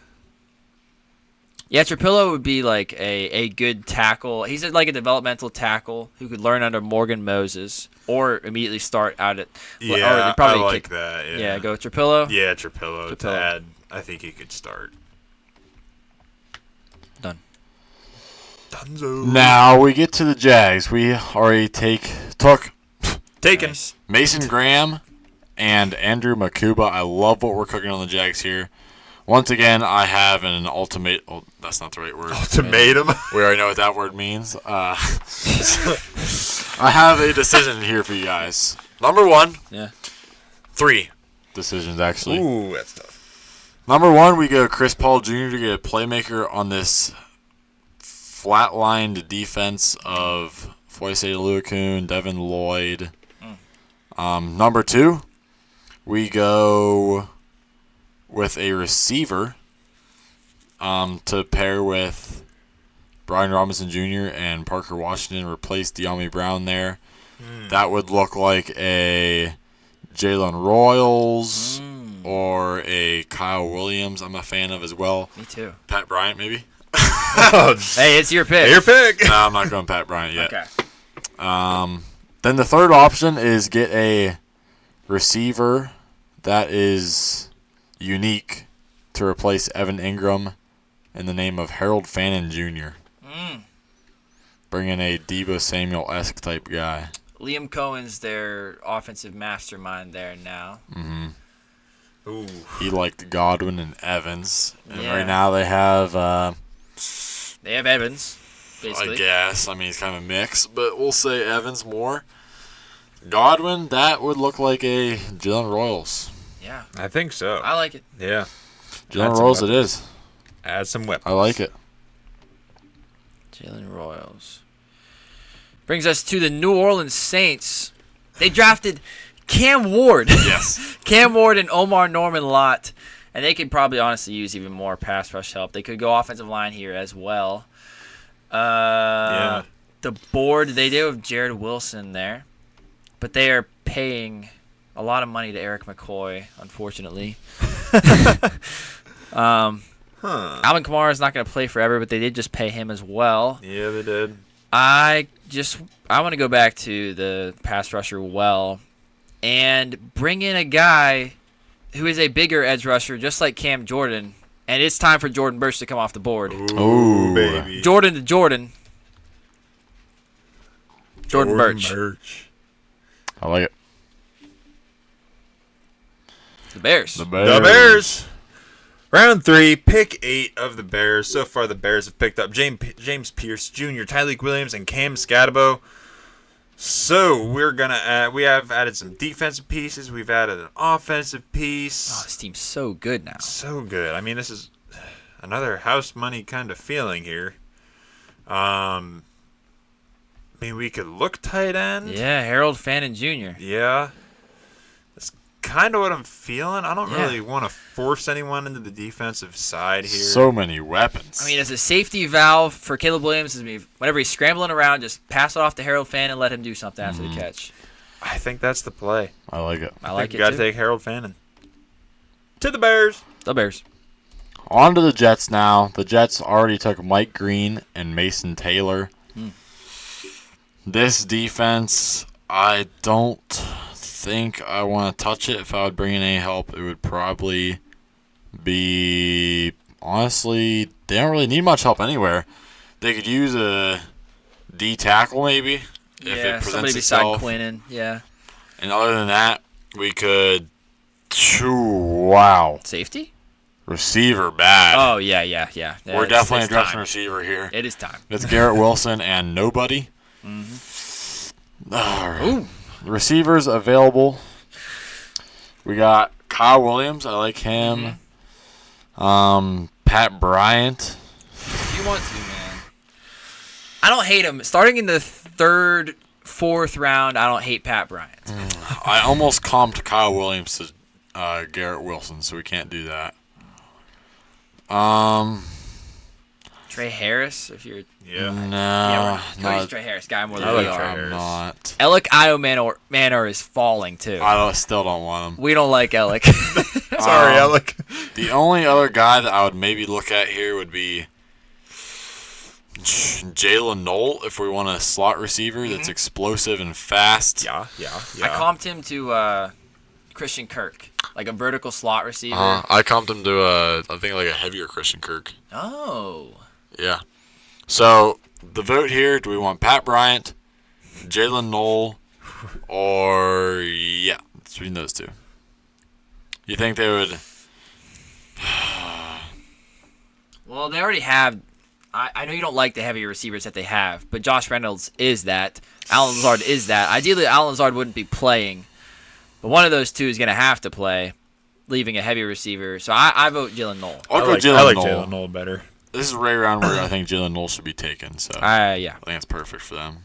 [SPEAKER 2] Yeah, Trapillo would be like a good tackle. He's like a developmental tackle who could learn under Morgan Moses or immediately start out at.
[SPEAKER 1] Yeah,
[SPEAKER 2] or they probably
[SPEAKER 1] I like
[SPEAKER 2] kick-
[SPEAKER 1] that. Yeah.
[SPEAKER 2] Yeah, go Trapillo.
[SPEAKER 1] Yeah, Trapillo. To
[SPEAKER 2] Trapillo.
[SPEAKER 1] add, I think he could start.
[SPEAKER 2] Done.
[SPEAKER 1] Dunzo.
[SPEAKER 3] Now we get to the Jags. We already took
[SPEAKER 1] Taken.
[SPEAKER 2] Nice.
[SPEAKER 3] Mason Graham and Andrew Makuba. I love what we're cooking on the Jags here. Once again, I have an ultimate. Oh, that's not the right word.
[SPEAKER 1] Ultimatum.
[SPEAKER 3] We already know what that word means. I have a decision here for you guys. Number 1.
[SPEAKER 2] Yeah.
[SPEAKER 3] 3 decisions, actually.
[SPEAKER 1] Ooh, that's tough.
[SPEAKER 3] Number 1, we go Chris Paul Jr. to get a playmaker on this flatlined defense of Foyce Luakun, Devin Lloyd. Number 2, we go with a receiver to pair with Brian Robinson Jr. and Parker Washington replace De'Ami Brown there. That would look like a Jalen Royals or a Kyle Williams. I'm a fan of as well.
[SPEAKER 2] Me too.
[SPEAKER 3] Pat Bryant, maybe?
[SPEAKER 2] Hey, it's your pick.
[SPEAKER 1] Your pick.
[SPEAKER 3] No, I'm not going Pat Bryant yet.
[SPEAKER 2] Okay.
[SPEAKER 3] Then the third option is get a receiver that is unique to replace Evan Ingram in the name of Harold Fannin Jr. Bring in a Debo Samuel-esque type guy.
[SPEAKER 2] Liam Cohen's their offensive mastermind there now.
[SPEAKER 1] Ooh.
[SPEAKER 3] He liked Godwin and Evans. And
[SPEAKER 2] Yeah.
[SPEAKER 3] right now they have,
[SPEAKER 2] They have Evans, basically.
[SPEAKER 3] I guess. I mean, it's kind of a mix, but we'll say Evans more. Godwin, that would look like a Jalen Royals.
[SPEAKER 2] Yeah,
[SPEAKER 1] I think so.
[SPEAKER 2] I like it.
[SPEAKER 1] Yeah.
[SPEAKER 3] Jalen
[SPEAKER 1] Add some
[SPEAKER 3] Royals it
[SPEAKER 1] weapons.
[SPEAKER 3] is.
[SPEAKER 1] Add some weapons.
[SPEAKER 3] I like it.
[SPEAKER 2] Jalen Royals. Brings us to the New Orleans Saints. They drafted Cam Ward.
[SPEAKER 3] Yes.
[SPEAKER 2] Cam Ward and Omar Norman Lott. And they could probably honestly use even more pass rush help. They could go offensive line here as well.
[SPEAKER 1] Yeah.
[SPEAKER 2] The board, they do have Jared Wilson there. But they are paying a lot of money to Eric McCoy, unfortunately. Alvin Kamara is not going to play forever, but they did just pay him as well.
[SPEAKER 1] Yeah, they did.
[SPEAKER 2] I want to go back to the pass rusher and bring in a guy who is a bigger edge rusher, just like Cam Jordan. And it's time for Jordan Burch to come off the board.
[SPEAKER 3] Ooh.
[SPEAKER 1] Baby.
[SPEAKER 2] Jordan to Jordan. Jordan Burch.
[SPEAKER 3] I like it.
[SPEAKER 2] The Bears.
[SPEAKER 1] The Bears. Round 3, pick 8 of the Bears. So far, the Bears have picked up James Pierce Jr., Tyreek Williams, and Cam Scatabo. So we have added some defensive pieces. We've added an offensive piece.
[SPEAKER 2] Oh, this team's so good now.
[SPEAKER 1] So good. I mean, this is another house money kind of feeling here. I mean, we could look tight end.
[SPEAKER 2] Yeah, Harold Fannin Jr.
[SPEAKER 1] Yeah. That's kind of what I'm feeling. I don't
[SPEAKER 2] Yeah.
[SPEAKER 1] really want to force anyone into the defensive side here.
[SPEAKER 3] So many weapons.
[SPEAKER 2] I mean, as a safety valve for Caleb Williams, whenever he's scrambling around, just pass it off to Harold Fannin and let him do something after the catch.
[SPEAKER 1] I think that's the play.
[SPEAKER 3] I like it.
[SPEAKER 2] I like
[SPEAKER 1] You
[SPEAKER 2] it
[SPEAKER 1] got
[SPEAKER 2] too.
[SPEAKER 1] to take Harold Fannin. To the Bears.
[SPEAKER 2] The Bears.
[SPEAKER 3] On to the Jets now. The Jets already took Mike Green and Mason Taylor. This defense, I don't think I want to touch it. If I would bring in any help, it would probably be, honestly, they don't really need much help anywhere. They could use a D tackle maybe if it
[SPEAKER 2] somebody
[SPEAKER 3] presents
[SPEAKER 2] beside
[SPEAKER 3] itself.
[SPEAKER 2] Quinnen. Yeah.
[SPEAKER 3] And other than that, we could, wow,
[SPEAKER 2] Safety?
[SPEAKER 3] receiver bad.
[SPEAKER 2] Oh, yeah.
[SPEAKER 3] We're definitely
[SPEAKER 2] it's
[SPEAKER 3] addressing
[SPEAKER 2] time.
[SPEAKER 3] receiver here.
[SPEAKER 2] It is time.
[SPEAKER 3] It's Garrett Wilson and nobody. All right.
[SPEAKER 2] Ooh.
[SPEAKER 3] Receivers available. We got Kyle Williams. I like him. Pat Bryant.
[SPEAKER 2] If you want to, man. I don't hate him. Starting in the third, fourth round, I don't hate Pat Bryant.
[SPEAKER 3] I almost comped Kyle Williams to Garrett Wilson, so we can't do that.
[SPEAKER 2] Trey Harris, if you're...
[SPEAKER 1] Yeah.
[SPEAKER 3] No.
[SPEAKER 2] Cody's Trey Harris guy more than
[SPEAKER 1] I
[SPEAKER 2] we
[SPEAKER 1] like Trey
[SPEAKER 2] are.
[SPEAKER 1] Harris.
[SPEAKER 3] I'm not.
[SPEAKER 2] Alec Manor is falling, too.
[SPEAKER 3] Still don't want him.
[SPEAKER 2] We don't like Alec.
[SPEAKER 1] Sorry, Alec.
[SPEAKER 3] The only other guy that I would maybe look at here would be Jalen Knoll, if we want a slot receiver that's explosive and fast.
[SPEAKER 1] Yeah.
[SPEAKER 2] I comped him to Christian Kirk, like a vertical slot receiver.
[SPEAKER 3] I comped him to, I think, like a heavier Christian Kirk.
[SPEAKER 2] Oh.
[SPEAKER 3] Yeah. So, the vote here, do we want Pat Bryant, Jalen Knoll, or, yeah, between those two? You think they would...
[SPEAKER 2] Well, they already have. I know you don't like the heavier receivers that they have, but Josh Reynolds is that. Alan Lazard is that. Ideally, Alan Lazard wouldn't be playing, but one of those two is going to have to play, leaving a heavy receiver. So I vote Jalen Knoll.
[SPEAKER 3] I'll go
[SPEAKER 1] I like
[SPEAKER 3] Jalen Knoll.
[SPEAKER 1] Jalen Knoll better.
[SPEAKER 3] This is right around where I think Jalen Knoll should be taken, so
[SPEAKER 2] Yeah.
[SPEAKER 3] I think it's perfect for them.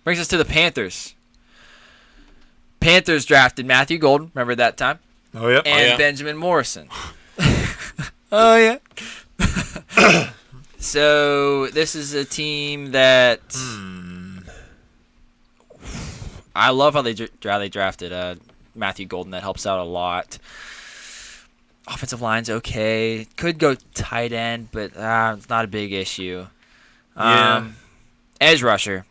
[SPEAKER 2] Brings us to the Panthers. Panthers drafted Matthew Golden, remember that time?
[SPEAKER 1] Oh, yep.
[SPEAKER 2] And
[SPEAKER 3] yeah.
[SPEAKER 2] Benjamin Morrison. Oh, yeah. So this is a team that I love how they drafted Matthew Golden. That helps out a lot. Offensive line's okay. Could go tight end, but it's not a big issue.
[SPEAKER 1] Yeah.
[SPEAKER 2] Edge rusher,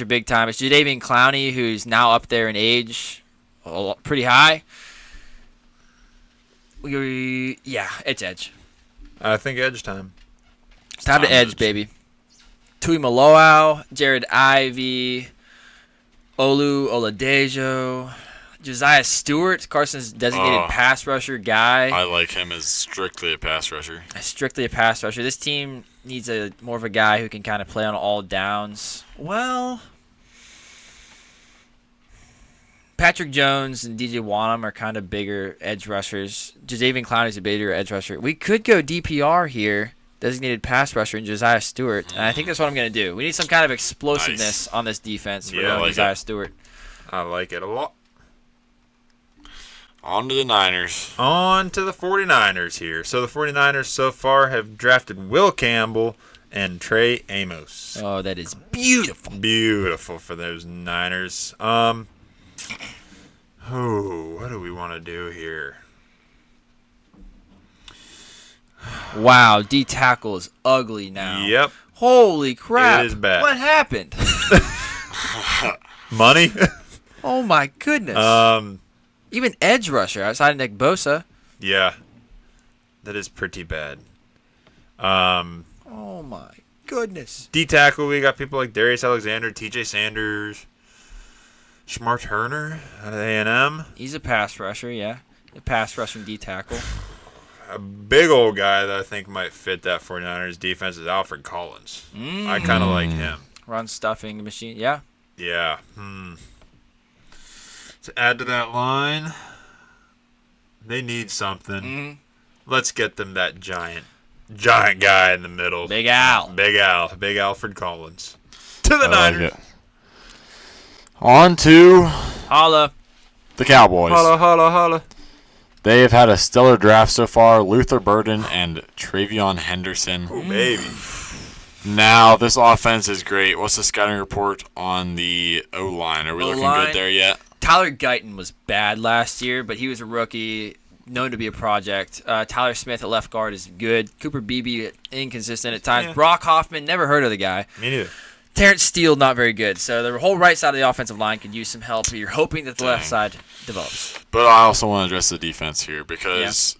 [SPEAKER 2] big time. It's Jadeveon Clowney, who's now up there in age, pretty high. It's edge.
[SPEAKER 1] I think edge time.
[SPEAKER 2] Time to edge, baby. Tui Maloau, Jared Ivey, Olu Oladejo, Josiah Stewart, Carson's designated pass rusher guy.
[SPEAKER 3] I like him as strictly a pass rusher.
[SPEAKER 2] Strictly a pass rusher. This team needs more of a guy who can kind of play on all downs. Well, Patrick Jones and DJ Wanham are kind of bigger edge rushers. Jadeveon Clowney's a bigger edge rusher. We could go DPR here, designated pass rusher, and Josiah Stewart. And I think that's what I'm going to do. We need some kind of explosiveness on this defense for Josiah Stewart.
[SPEAKER 1] I like it a lot.
[SPEAKER 3] On to the Niners.
[SPEAKER 1] On to the 49ers here. So the 49ers so far have drafted Will Campbell and Trey Amos.
[SPEAKER 2] Oh, that is beautiful.
[SPEAKER 1] Beautiful for those Niners. What do we want to do here?
[SPEAKER 2] Wow, D tackle is ugly now.
[SPEAKER 1] Yep.
[SPEAKER 2] Holy crap.
[SPEAKER 1] It is bad.
[SPEAKER 2] What happened?
[SPEAKER 1] Money?
[SPEAKER 2] Oh my goodness. Even edge rusher outside of Nick Bosa.
[SPEAKER 1] Yeah. That is pretty bad.
[SPEAKER 2] Oh my goodness.
[SPEAKER 1] D tackle, we got people like Darius Alexander, TJ Sanders, Shmar Turner out of A&M.
[SPEAKER 2] He's a pass rusher, yeah. A pass rushing D tackle.
[SPEAKER 1] A big old guy that I think might fit that 49ers defense is Alfred Collins. I kind of like him.
[SPEAKER 2] Run stuffing machine, yeah.
[SPEAKER 1] Yeah. To add to that line, they need something. Let's get them that giant guy in the middle.
[SPEAKER 2] Big Al.
[SPEAKER 1] Big Alfred Collins. To the Niners.
[SPEAKER 3] Like on to
[SPEAKER 2] Holla.
[SPEAKER 3] the Cowboys.
[SPEAKER 1] Holla, holla, holla.
[SPEAKER 3] They have had a stellar draft so far. Luther Burden and Travion Henderson.
[SPEAKER 1] Oh, baby.
[SPEAKER 3] Now, this offense is great. What's the scouting report on the O-line? Are we looking good there yet?
[SPEAKER 2] Tyler Guyton was bad last year, but he was a rookie, known to be a project. Tyler Smith at left guard is good. Cooper Beebe, inconsistent at times.
[SPEAKER 1] Yeah.
[SPEAKER 2] Brock Hoffman, never heard of the guy.
[SPEAKER 1] Me neither.
[SPEAKER 2] Terrence Steele, not very good. So the whole right side of the offensive line could use some help. But you're hoping that the left side develops.
[SPEAKER 3] But I also want to address the defense here because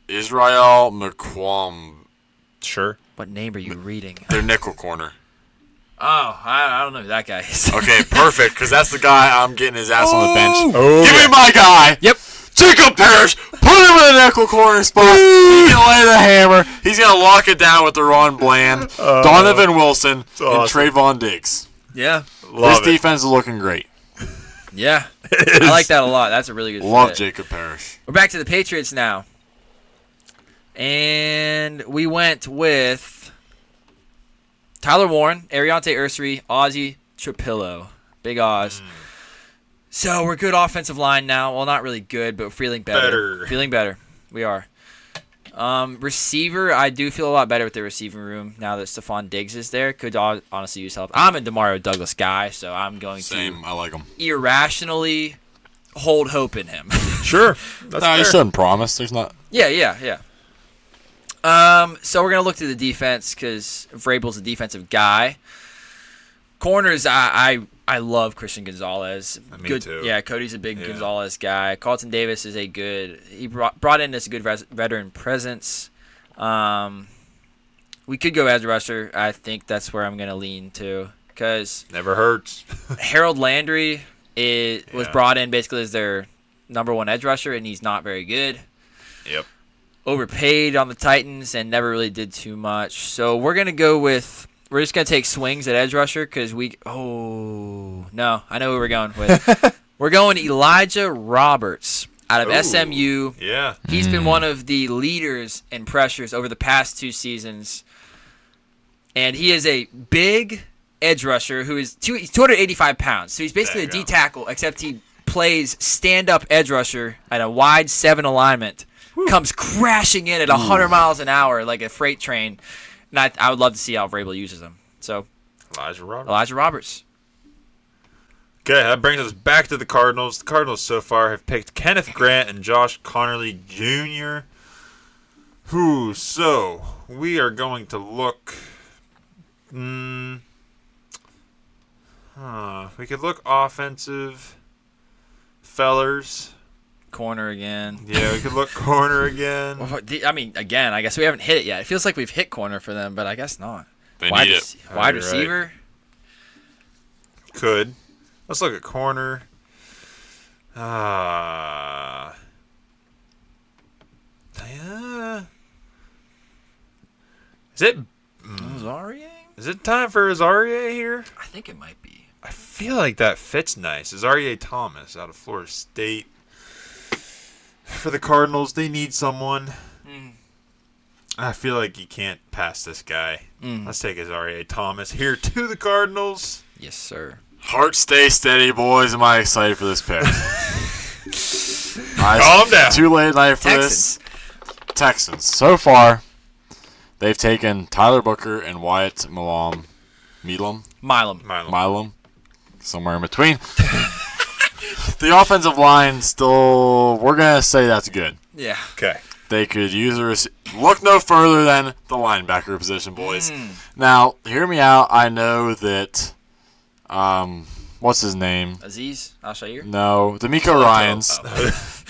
[SPEAKER 3] Israel McQuam,
[SPEAKER 1] Sure.
[SPEAKER 2] What name are you reading?
[SPEAKER 3] their nickel corner.
[SPEAKER 2] Oh, I don't know who that guy is.
[SPEAKER 3] Okay, perfect, because that's the guy I'm getting his ass on the bench.
[SPEAKER 1] Oh,
[SPEAKER 3] Give me my guy.
[SPEAKER 2] Yep.
[SPEAKER 3] Jacob Parrish. Put him in the nickel corner spot. He can lay the hammer. He's going to lock it down with Deron Bland, Donovan Wilson, and
[SPEAKER 1] awesome.
[SPEAKER 3] Trayvon Diggs.
[SPEAKER 2] Yeah.
[SPEAKER 3] This defense is looking great.
[SPEAKER 2] Yeah. I like that a lot. That's a really good
[SPEAKER 3] Love
[SPEAKER 2] fit.
[SPEAKER 3] Jacob Parrish.
[SPEAKER 2] We're back to the Patriots now. And we went with Tyler Warren, Ariante Ursary, Ozzie Trapillo. Big Oz. So we're good offensive line now. Well, not really good, but feeling better. Feeling better. We are. Receiver, I do feel a lot better with the receiving room now that Stephon Diggs is there. Could honestly use help. I'm a DeMario Douglas guy, so I'm going
[SPEAKER 3] Same. I like him.
[SPEAKER 2] to irrationally hold hope in him.
[SPEAKER 1] Sure. That's
[SPEAKER 3] No, you
[SPEAKER 1] fair.
[SPEAKER 3] shouldn't promise. There's not.
[SPEAKER 2] Yeah. So we're going to look to the defense because Vrabel's a defensive guy. Corners, I love Christian Gonzalez.
[SPEAKER 1] Me too.
[SPEAKER 2] Yeah, Cody's a big Gonzalez guy. Carlton Davis is he brought in this good veteran presence. We could go edge rusher. I think that's where I'm going to lean to because
[SPEAKER 1] Never hurts.
[SPEAKER 2] Harold Landry was brought in basically as their number one edge rusher, and he's not very good.
[SPEAKER 1] Yep.
[SPEAKER 2] Overpaid on the Titans and never really did too much. So we're just going to take swings at edge rusher because I know who we're going with. We're going Elijah Roberts out of SMU.
[SPEAKER 1] Yeah.
[SPEAKER 2] He's been one of the leaders in pressures over the past 2 seasons. And he is a big edge rusher who is he's 285 pounds. So he's basically a D tackle, except he plays stand-up edge rusher at a wide 7 alignment. Comes crashing in at 100 miles an hour like a freight train. And I would love to see how Vrabel uses him. So,
[SPEAKER 1] Elijah Roberts.
[SPEAKER 2] Elijah Roberts.
[SPEAKER 1] Okay, that brings us back to the Cardinals. The Cardinals so far have picked Kenneth Grant and Josh Connerly Jr. So we are going to look. We could look offensive, fellers.
[SPEAKER 2] Corner again.
[SPEAKER 1] Yeah, we could look corner again.
[SPEAKER 2] I mean, again, I guess we haven't hit it yet. It feels like we've hit corner for them, but I guess not.
[SPEAKER 3] They need it.
[SPEAKER 2] Wide
[SPEAKER 1] You're right.
[SPEAKER 2] receiver.
[SPEAKER 1] Could. Let's look at corner. Yeah. Is it time for Azaria here?
[SPEAKER 2] I think it might be.
[SPEAKER 1] I feel like that fits nice. Azaria Thomas out of Florida State. For the Cardinals, they need someone. I feel like you can't pass this guy. Let's take Azaria Thomas here to the Cardinals.
[SPEAKER 2] Yes, sir.
[SPEAKER 3] Heart stay steady, boys. Am I excited for this pick?
[SPEAKER 1] Calm down.
[SPEAKER 3] Too late at night for
[SPEAKER 2] Texans.
[SPEAKER 3] this. Texans. So far, they've taken Tyler Booker and Wyatt Milam. Somewhere in between. The offensive line still, we're going to say that's good.
[SPEAKER 2] Yeah.
[SPEAKER 1] Okay.
[SPEAKER 3] They could use look no further than the linebacker position, boys. Now, hear me out. I know that, what's his name?
[SPEAKER 2] Aziz Al-Shair?
[SPEAKER 3] No, D'Amico Ryans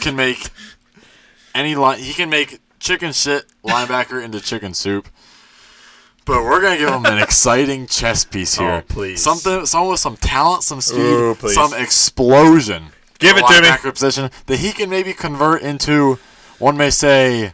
[SPEAKER 3] can make he can make chicken shit linebacker into chicken soup. But we're gonna give him an exciting chess piece here.
[SPEAKER 1] Oh, please.
[SPEAKER 3] Someone with some talent, some speed,
[SPEAKER 1] Ooh, please.
[SPEAKER 3] some explosion.
[SPEAKER 1] Give it to me.
[SPEAKER 3] Linebacker position that he can maybe convert into, one may say,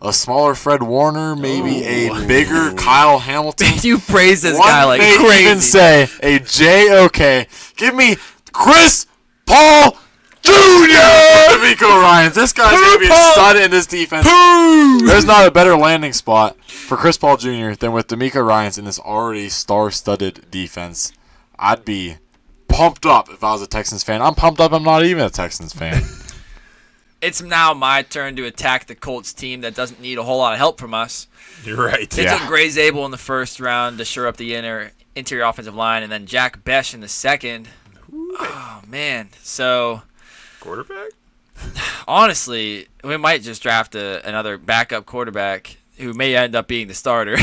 [SPEAKER 3] a smaller Fred Warner, maybe a bigger Kyle Hamilton.
[SPEAKER 2] You praise this
[SPEAKER 3] One
[SPEAKER 2] guy like
[SPEAKER 3] may
[SPEAKER 2] crazy.
[SPEAKER 3] even say a J.O.K. Give me Chris Paul Jr. D'Amico Ryans. This guy's going to be a stud in this defense. There's not a better landing spot for Chris Paul Jr. than with D'Amico Ryans in this already star-studded defense. I'd be pumped up if I was a Texans fan. I'm pumped up I'm not even a Texans fan.
[SPEAKER 2] It's now my turn to attack the Colts team that doesn't need a whole lot of help from us.
[SPEAKER 1] You're right.
[SPEAKER 2] They took Gray Zabel in the first round to shore up the interior offensive line, and then Jack Besh in the second. Oh, man. So,
[SPEAKER 1] Quarterback?
[SPEAKER 2] honestly, we might just draft another backup quarterback who may end up being the starter.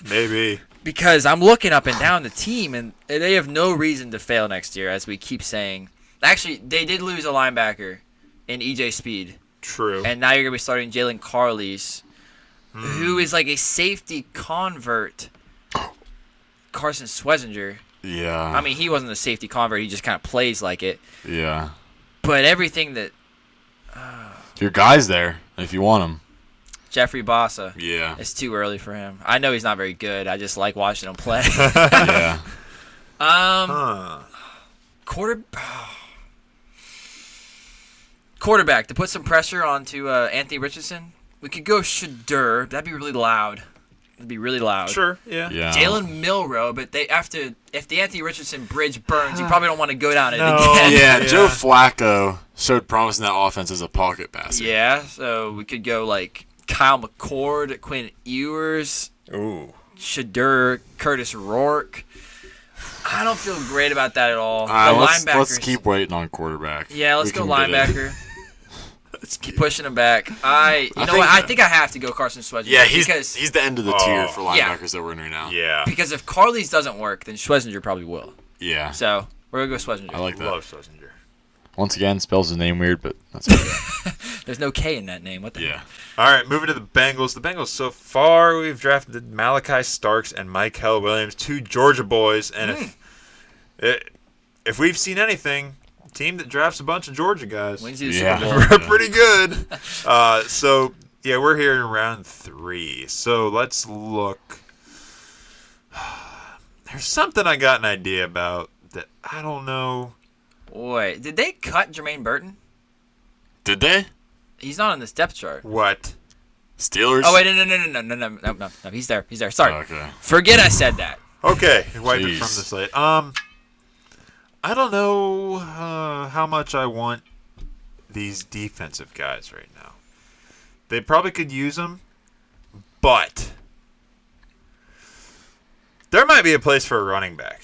[SPEAKER 1] Maybe.
[SPEAKER 2] Because I'm looking up and down the team, and they have no reason to fail next year, as we keep saying. Actually, they did lose a linebacker in EJ Speed.
[SPEAKER 1] True.
[SPEAKER 2] And now you're going to be starting Jalen Carleys, who is like a safety convert. Carson Schwezinger.
[SPEAKER 3] Yeah.
[SPEAKER 2] I mean, he wasn't a safety convert. He just kind of plays like it.
[SPEAKER 3] Yeah.
[SPEAKER 2] But everything that
[SPEAKER 3] Your guy's there if you want him.
[SPEAKER 2] Jeffrey Bossa,
[SPEAKER 3] Yeah.
[SPEAKER 2] it's too early for him. I know he's not very good. I just like watching him play.
[SPEAKER 3] Yeah.
[SPEAKER 2] Quarterback, to put some pressure onto Anthony Richardson, we could go Shadur. That'd be really loud. It'd be really loud.
[SPEAKER 1] Sure, yeah.
[SPEAKER 3] Yeah.
[SPEAKER 2] Jalen Milrow, but if the Anthony Richardson bridge burns, you probably don't want to go down it
[SPEAKER 1] No.
[SPEAKER 2] again.
[SPEAKER 3] Yeah,
[SPEAKER 1] Yeah.
[SPEAKER 3] Joe Flacco showed promise in that offense as a pocket passer.
[SPEAKER 2] Yeah, so we could go like Kyle McCord, Quinn Ewers,
[SPEAKER 1] Ooh.
[SPEAKER 2] Shadur, Curtis Rourke. I don't feel great about that at all.
[SPEAKER 3] Let's keep waiting on quarterback.
[SPEAKER 2] Yeah, let's
[SPEAKER 3] We
[SPEAKER 2] go
[SPEAKER 3] can get it.
[SPEAKER 2] linebacker. Keep pushing him back. I think I have to go Carson Schwezinger.
[SPEAKER 3] Yeah,
[SPEAKER 2] because
[SPEAKER 3] he's the end of the tier for linebackers that we're in right now.
[SPEAKER 1] Yeah.
[SPEAKER 2] because if Carleys doesn't work, then Schwezinger probably will.
[SPEAKER 3] Yeah.
[SPEAKER 2] So we're gonna go Schwezinger.
[SPEAKER 3] I like that.
[SPEAKER 1] Love Schlesinger.
[SPEAKER 3] Once again, spells his name weird, but that's okay.
[SPEAKER 2] There's no K in that name. What the
[SPEAKER 3] Yeah.
[SPEAKER 1] All right, moving to the Bengals. The Bengals so far, we've drafted Malachi Starks and Michael Williams, two Georgia boys. And if we've seen anything, team that drafts a bunch of Georgia guys,
[SPEAKER 2] Wins you the
[SPEAKER 3] Yeah.
[SPEAKER 2] Super Bowl.
[SPEAKER 1] we're pretty good. We're here in round 3. So let's look. There's something I got an idea about that I don't know.
[SPEAKER 2] Boy, did they cut Jermaine Burton?
[SPEAKER 3] Did they?
[SPEAKER 2] He's not on this depth chart.
[SPEAKER 1] What?
[SPEAKER 3] Steelers?
[SPEAKER 2] Oh wait, no. He's there. Sorry.
[SPEAKER 3] Okay.
[SPEAKER 2] Forget I said that.
[SPEAKER 1] Okay, wipe it
[SPEAKER 3] Jeez.
[SPEAKER 1] from the slate. I don't know how much I want these defensive guys right now. They probably could use them, but There might be a place for a running back.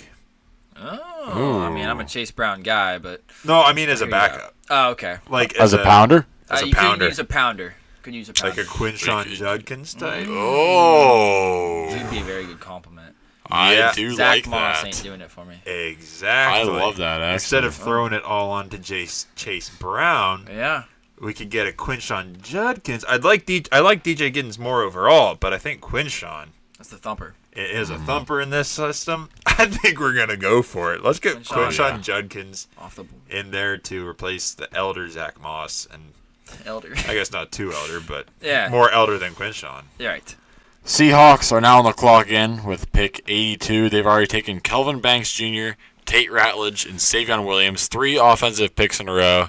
[SPEAKER 2] Oh, I mean, I'm a Chase Brown guy, but
[SPEAKER 1] No, I mean as a backup.
[SPEAKER 2] oh, okay.
[SPEAKER 1] Like
[SPEAKER 3] As a pounder?
[SPEAKER 1] As a
[SPEAKER 2] You
[SPEAKER 1] pounder.
[SPEAKER 2] could use a pounder. Could use a pounder.
[SPEAKER 1] Like a Quinshawn Judkins type.
[SPEAKER 3] Oh.
[SPEAKER 2] He'd be a very good compliment.
[SPEAKER 3] I
[SPEAKER 1] Yeah.
[SPEAKER 3] do
[SPEAKER 2] Zach
[SPEAKER 3] like
[SPEAKER 2] Moss
[SPEAKER 3] that.
[SPEAKER 2] ain't doing it for me.
[SPEAKER 1] Exactly.
[SPEAKER 3] I love that, actually.
[SPEAKER 1] Instead of throwing it all onto Chase Brown,
[SPEAKER 2] Yeah.
[SPEAKER 1] we could get a Quinshawn Judkins. I like DJ Giddens more overall, but I think Quinshawn
[SPEAKER 2] That's the thumper.
[SPEAKER 1] is a thumper in this system. I think we're gonna go for it. Let's get Quinshawn Judkins
[SPEAKER 2] Off the board.
[SPEAKER 1] in there to replace the elder Zach Moss, and
[SPEAKER 2] Elder.
[SPEAKER 1] I guess not too elder, but
[SPEAKER 2] Yeah.
[SPEAKER 1] more elder than Quinshawn.
[SPEAKER 2] You're right.
[SPEAKER 3] Seahawks are now on the clock again with pick 82. They've already taken Kelvin Banks Jr., Tate Ratledge, and Savion Williams. 3 offensive picks in a row.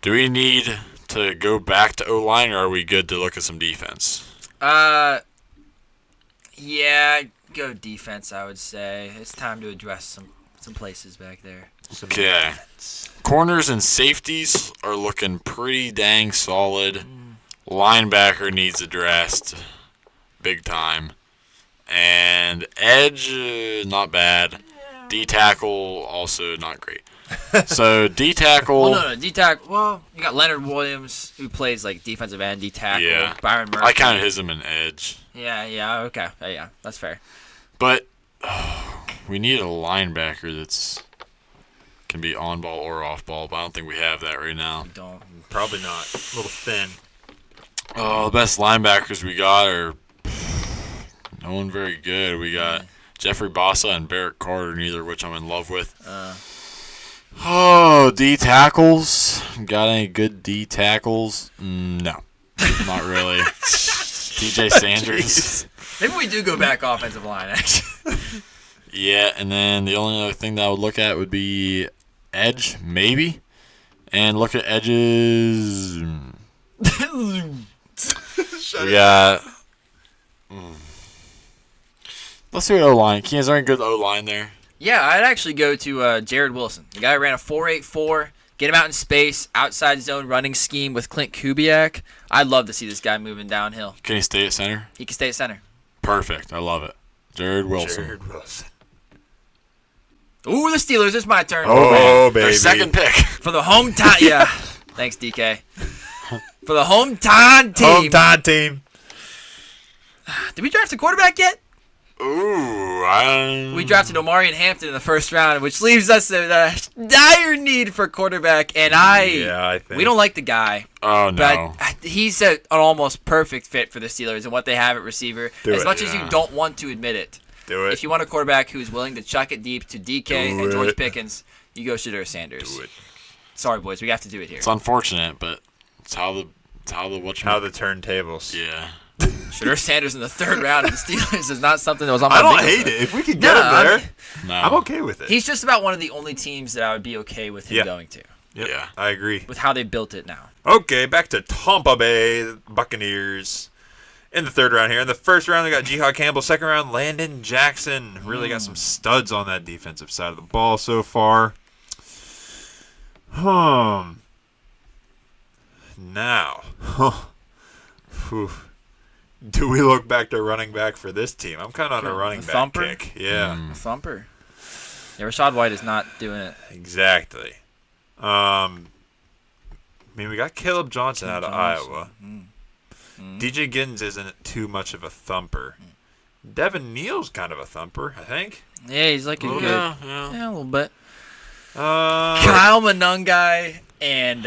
[SPEAKER 3] Do we need to go back to O-line, or are we good to look at some defense?
[SPEAKER 2] Yeah, go defense, I would say. It's time to address some places back there.
[SPEAKER 3] Okay. Corners and safeties are looking pretty dang solid. Linebacker needs addressed big time. And edge, not bad. D-tackle, also not great. So D-tackle...
[SPEAKER 2] Well, no, D-tackle. Well, you got Leonard Williams, who plays like defensive end, D-tackle.
[SPEAKER 3] Yeah.
[SPEAKER 2] Byron Murphy.
[SPEAKER 3] I counted him an edge.
[SPEAKER 2] Yeah, okay. Yeah, that's fair.
[SPEAKER 3] But we need a linebacker that's can be on ball or off ball, but I don't think we have that right now.
[SPEAKER 2] We don't.
[SPEAKER 1] Probably not. A little thin.
[SPEAKER 3] Oh, the best linebackers we got are no one very good. We got Jeffrey Bossa and Barrett Carter, neither of which I'm in love with. D tackles. Got any good D tackles? No, not really. TJ Sanders.
[SPEAKER 2] Maybe we do go back offensive line, actually.
[SPEAKER 3] Yeah, and then the only other thing that I would look at would be edge, maybe. And look at edges. We got. Let's do an O-line. Is there any good O-line there?
[SPEAKER 2] Yeah, I'd actually go to Jared Wilson. The guy who ran a 4.84. Get him out in space, outside zone running scheme with Clint Kubiak. I'd love to see this guy moving downhill.
[SPEAKER 3] Can he stay at center?
[SPEAKER 2] He can stay at center.
[SPEAKER 3] Perfect. I love it. Jared Wilson.
[SPEAKER 1] Jared Wilson.
[SPEAKER 2] Ooh, the Steelers. It's my turn.
[SPEAKER 1] Oh,
[SPEAKER 3] Their
[SPEAKER 1] baby.
[SPEAKER 3] second pick.
[SPEAKER 2] For the hometown. Yeah. Thanks, DK. For the hometown team.
[SPEAKER 1] Hometown team.
[SPEAKER 2] Did we draft a quarterback yet?
[SPEAKER 3] Ooh,
[SPEAKER 2] We drafted Omarion Hampton in the first round, which leaves us in a dire need for quarterback. And
[SPEAKER 1] I think.
[SPEAKER 2] we don't like the guy,
[SPEAKER 3] Oh, no.
[SPEAKER 2] but he's an almost perfect fit for the Steelers and what they have at receiver.
[SPEAKER 1] Do
[SPEAKER 2] as
[SPEAKER 1] it,
[SPEAKER 2] much as you
[SPEAKER 3] yeah.
[SPEAKER 2] don't want to admit it,
[SPEAKER 1] Do it.
[SPEAKER 2] if you want a quarterback who's willing to chuck it deep to DK
[SPEAKER 1] Do
[SPEAKER 2] and George
[SPEAKER 1] it.
[SPEAKER 2] Pickens, you go Shedeur Sanders.
[SPEAKER 1] Do it.
[SPEAKER 2] Sorry, boys, we have to do it here.
[SPEAKER 3] It's unfortunate, but it's how the
[SPEAKER 1] How the turntables.
[SPEAKER 3] Yeah.
[SPEAKER 2] Shedeur Sanders in the third round of the Steelers is not something that was on my
[SPEAKER 1] I don't
[SPEAKER 2] bingo
[SPEAKER 1] hate
[SPEAKER 2] list.
[SPEAKER 1] it. If we could get
[SPEAKER 2] No,
[SPEAKER 1] him
[SPEAKER 2] I
[SPEAKER 1] there,
[SPEAKER 2] mean,
[SPEAKER 3] No.
[SPEAKER 1] I'm okay with it.
[SPEAKER 2] He's just about one of the only teams that I would be okay with him
[SPEAKER 1] Yeah.
[SPEAKER 2] going to,
[SPEAKER 1] Yep,
[SPEAKER 3] Yeah.
[SPEAKER 1] I agree.
[SPEAKER 2] with how they built it now.
[SPEAKER 1] Okay, back to Tampa Bay Buccaneers. In the third round here. In the first round, they got Jihad Campbell. Second round, Landon Jackson. Really got some studs on that defensive side of the ball so far. Now, Whew. Do we look back to running back for this team? I'm kind of on a running back
[SPEAKER 2] thumper?
[SPEAKER 1] kick. Yeah,
[SPEAKER 2] A thumper. Yeah, Rashad White is not doing it.
[SPEAKER 1] exactly. I mean, we got Caleb Johnson out of
[SPEAKER 2] Johnson.
[SPEAKER 1] Iowa. DJ Giddens isn't too much of a thumper. Devin Neal's kind of a thumper, I think.
[SPEAKER 2] Yeah, he's like a good. Yeah, a little bit.
[SPEAKER 1] Uh,
[SPEAKER 2] Kyle Monungai and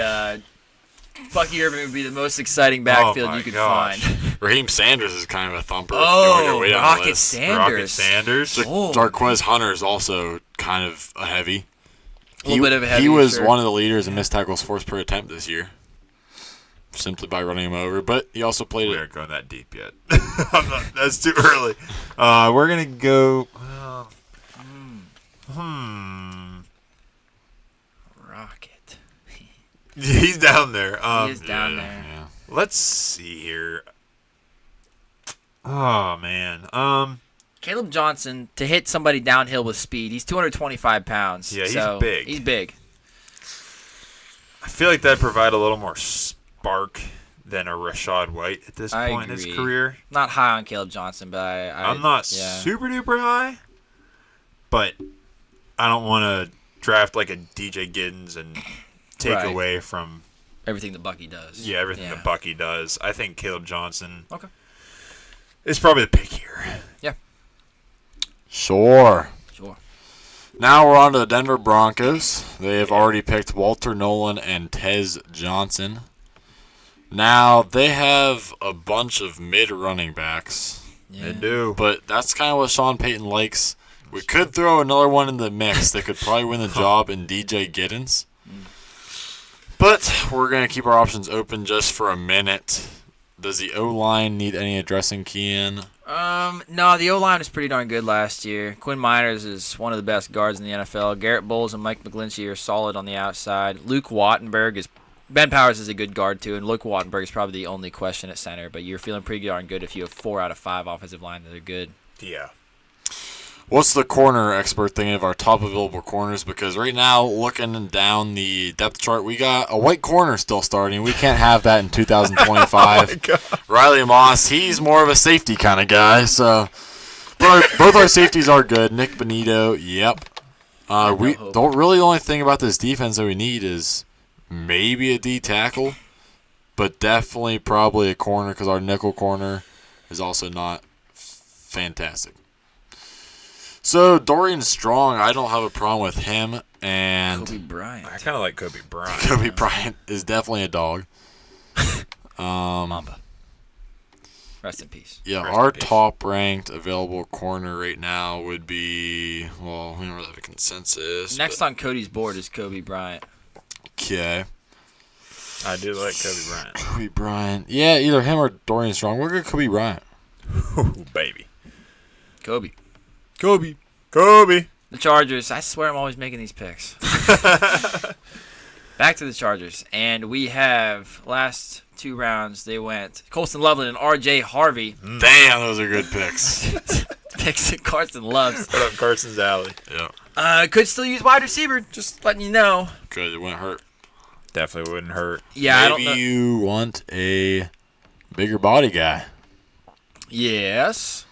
[SPEAKER 2] Bucky Irving would be the most exciting backfield
[SPEAKER 1] my
[SPEAKER 2] you could
[SPEAKER 1] gosh.
[SPEAKER 2] find.
[SPEAKER 3] Raheem Sanders is kind of a thumper. if you work your
[SPEAKER 2] Oh,
[SPEAKER 3] way down the
[SPEAKER 2] Rocket
[SPEAKER 3] list.
[SPEAKER 2] Sanders.
[SPEAKER 1] Rocket Sanders.
[SPEAKER 2] Oh.
[SPEAKER 3] Jarquez Hunter is also kind of a heavy.
[SPEAKER 2] A little bit of a heavy,
[SPEAKER 3] He was
[SPEAKER 2] sure.
[SPEAKER 3] one of the leaders in missed tackles forced per attempt this year, simply by running him over. But he also played
[SPEAKER 1] We
[SPEAKER 3] it.
[SPEAKER 1] aren't going that deep yet. That's too early. We're going to go...
[SPEAKER 2] Rocket.
[SPEAKER 1] He's down there.
[SPEAKER 2] He is down
[SPEAKER 3] Yeah,
[SPEAKER 2] there.
[SPEAKER 3] yeah.
[SPEAKER 1] Let's see here. Oh, man.
[SPEAKER 2] Caleb Johnson, to hit somebody downhill with speed, he's 225 pounds.
[SPEAKER 1] Yeah, he's
[SPEAKER 2] so
[SPEAKER 1] big.
[SPEAKER 2] He's big.
[SPEAKER 1] I feel like that'd provide a little more spark than a Rashad White at this
[SPEAKER 2] I
[SPEAKER 1] point in his
[SPEAKER 2] agree.
[SPEAKER 1] career.
[SPEAKER 2] Not high on Caleb Johnson, but
[SPEAKER 1] I'm not
[SPEAKER 2] yeah.
[SPEAKER 1] super duper high, but I don't want to draft like a DJ Giddens and take
[SPEAKER 2] Right.
[SPEAKER 1] away from
[SPEAKER 2] everything that Bucky does.
[SPEAKER 1] everything that Bucky does. I think Caleb Johnson is probably the pick here.
[SPEAKER 2] Yeah.
[SPEAKER 3] Sure.
[SPEAKER 2] Sure.
[SPEAKER 3] Now we're on to the Denver Broncos. They have already picked Walter Nolan and Tez Johnson. Now, they have a bunch of mid-running backs.
[SPEAKER 2] Yeah.
[SPEAKER 1] They do.
[SPEAKER 3] But that's kind of what Sean Payton likes. We could throw another one in the mix that could probably win the job in DJ Giddens. But we're going to keep our options open just for a minute. Does the O-line need any addressing, Kean?
[SPEAKER 2] No, the O-line was pretty darn good last year. Quinn Miners is one of the best guards in the NFL. Garrett Bowles and Mike McGlinchey are solid on the outside. Ben Powers is a good guard, too, and Luke Wattenberg is probably the only question at center, but you're feeling pretty darn good if you have 4 out of 5 offensive line that are good.
[SPEAKER 1] Yeah.
[SPEAKER 3] What's the corner expert thinking of our top available corners? Because right now, looking down the depth chart, we got a white corner still starting. We can't have that in 2025. Riley Moss, he's more of a safety kind of guy. So, both our safeties are good. Nick Benito, yep. The only thing about this defense that we need is maybe a D tackle, but definitely probably a corner because our nickel corner is also not fantastic. So, Dorian Strong, I don't have a problem with him. And
[SPEAKER 2] Kobe Bryant.
[SPEAKER 1] I kind of like Kobe Bryant.
[SPEAKER 3] Kobe Bryant is definitely a dog.
[SPEAKER 2] Mamba. Rest in peace.
[SPEAKER 3] Yeah,
[SPEAKER 1] Rest
[SPEAKER 3] our
[SPEAKER 1] in peace.
[SPEAKER 3] top-ranked available corner right now would be, well, we don't really have a consensus.
[SPEAKER 2] Next on Cody's board is Kobe Bryant.
[SPEAKER 3] Okay.
[SPEAKER 1] I do like Kobe Bryant.
[SPEAKER 3] Kobe Bryant. Yeah, either him or Dorian Strong. We'll go Kobe Bryant.
[SPEAKER 1] Ooh, baby.
[SPEAKER 2] Kobe.
[SPEAKER 1] Kobe.
[SPEAKER 2] The Chargers. I swear I'm always making these picks. Back to the Chargers. And we have last 2 rounds, they went Colston Loveland and R.J. Harvey.
[SPEAKER 3] Damn, those are good picks.
[SPEAKER 2] Picks that Carson loves.
[SPEAKER 1] Put up Carson's alley.
[SPEAKER 3] Yeah,
[SPEAKER 2] Could still use wide receiver. Just letting you know.
[SPEAKER 3] good. It wouldn't hurt.
[SPEAKER 1] Definitely wouldn't hurt.
[SPEAKER 2] Yeah, I don't
[SPEAKER 3] Maybe
[SPEAKER 2] know.
[SPEAKER 3] you want a bigger body guy.
[SPEAKER 2] Yes.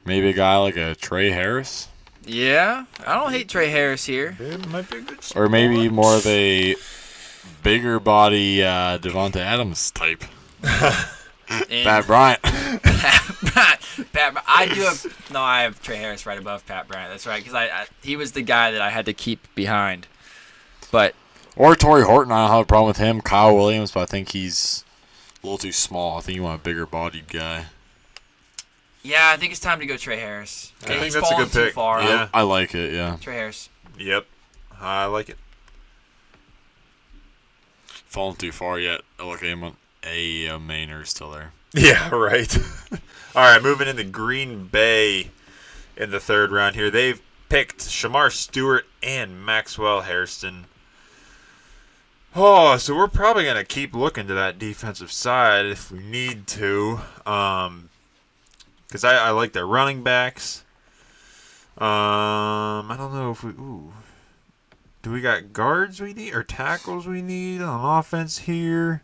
[SPEAKER 3] Maybe a guy like a Trey Harris.
[SPEAKER 2] Yeah. I don't hate Trey Harris here.
[SPEAKER 1] It might be a good
[SPEAKER 3] Or maybe more of a bigger body Devonta Adams type.
[SPEAKER 2] And
[SPEAKER 3] Pat Bryant.
[SPEAKER 2] I have Trey Harris right above Pat Bryant. That's right, because he was the guy that I had to keep behind. But
[SPEAKER 3] Or Torrey Horton. I don't have a problem with him. Kyle Williams, but I think he's a little too small. I think you want a bigger bodied guy.
[SPEAKER 2] yeah, I think it's time to go Trey Harris.
[SPEAKER 1] I think
[SPEAKER 2] He's
[SPEAKER 1] that's a
[SPEAKER 2] fallen
[SPEAKER 1] good
[SPEAKER 2] too
[SPEAKER 1] pick.
[SPEAKER 2] far.
[SPEAKER 1] Yeah.
[SPEAKER 3] I like it, yeah.
[SPEAKER 2] Trey Harris.
[SPEAKER 1] Yep. I like it.
[SPEAKER 3] Falling too far yet. I look at him on a Maynard still there.
[SPEAKER 1] Yeah, right. All right, moving into Green Bay in the 3rd round here. They've picked Shamar Stewart and Maxwell Hairston. Oh, so we're probably going to keep looking to that defensive side if we need to. Because I like their running backs. I don't know if we... Ooh. Do we got guards we need or tackles we need on offense here?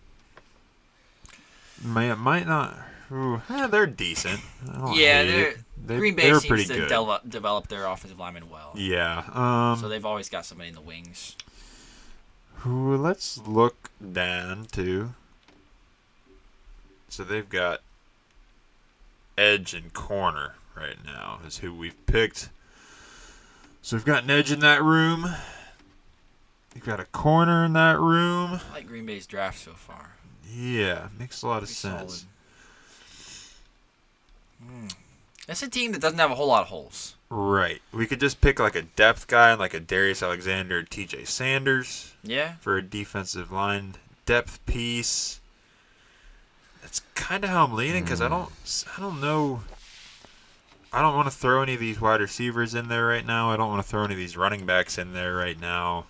[SPEAKER 1] Might not. Ooh, they're decent. I don't
[SPEAKER 2] Yeah,
[SPEAKER 1] hate it.
[SPEAKER 2] Green Bay
[SPEAKER 1] they're
[SPEAKER 2] seems
[SPEAKER 1] pretty
[SPEAKER 2] to
[SPEAKER 1] good.
[SPEAKER 2] develop their offensive linemen well.
[SPEAKER 1] Yeah.
[SPEAKER 2] So they've always got somebody in the wings.
[SPEAKER 1] Let's look down to. So they've got edge and corner right now is who we've picked. So we've got an edge in that room. We've got a corner in that room.
[SPEAKER 2] I like Green Bay's draft so far.
[SPEAKER 1] Yeah, makes a lot of
[SPEAKER 2] Pretty
[SPEAKER 1] sense.
[SPEAKER 2] solid. That's a team that doesn't have a whole lot of holes.
[SPEAKER 1] Right. We could just pick like a depth guy like a Darius Alexander or TJ Sanders
[SPEAKER 2] Yeah.
[SPEAKER 1] for a defensive line depth piece. That's kind of how I'm leaning because I don't know. I don't want to throw any of these wide receivers in there right now. I don't want to throw any of these running backs in there right now.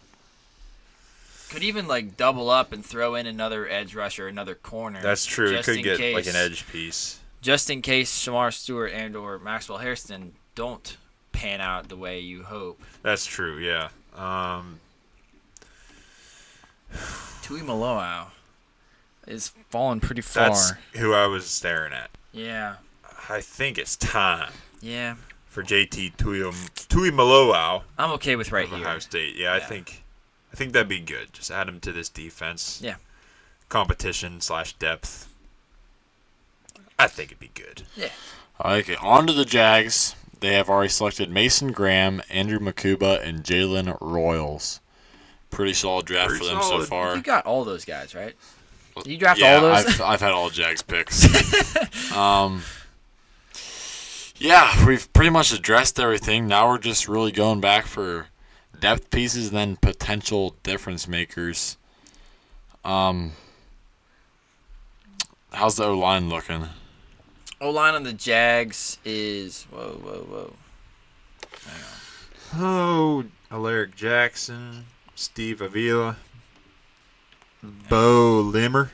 [SPEAKER 2] Could even like double up and throw in another edge rusher, another corner.
[SPEAKER 1] That's true. It
[SPEAKER 2] just
[SPEAKER 1] could
[SPEAKER 2] in
[SPEAKER 1] get like
[SPEAKER 2] case-
[SPEAKER 1] an edge piece.
[SPEAKER 2] Just in case Shamar Stewart and or Maxwell Hairston don't pan out the way you hope.
[SPEAKER 1] That's true, yeah.
[SPEAKER 2] Tui Maloau. is falling pretty far.
[SPEAKER 1] That's who I was staring at.
[SPEAKER 2] Yeah.
[SPEAKER 1] I think it's time
[SPEAKER 2] Yeah.
[SPEAKER 1] for JT Tuimoloau
[SPEAKER 2] I'm okay with right
[SPEAKER 1] of
[SPEAKER 2] here.
[SPEAKER 1] Ohio State. Yeah, I think that'd be good. Just add him to this defense.
[SPEAKER 2] Yeah.
[SPEAKER 1] Competition / depth. I think it'd be good.
[SPEAKER 2] Yeah.
[SPEAKER 3] Okay, on to the Jags. They have already selected Mason Graham, Andrew Makuba, and Jalen Royals. Pretty solid draft
[SPEAKER 1] Pretty
[SPEAKER 3] for them
[SPEAKER 1] solid.
[SPEAKER 3] so far.
[SPEAKER 2] You got all those guys, right? You draft
[SPEAKER 3] Yeah,
[SPEAKER 2] all those?
[SPEAKER 3] I've had all Jags picks. Yeah, we've pretty much addressed everything. Now we're just really going back for depth pieces and then potential difference makers. How's the O-line looking?
[SPEAKER 2] O-line on the Jags is whoa.
[SPEAKER 1] Oh, Alaric Jackson, Steve Avila, Bo Limmer.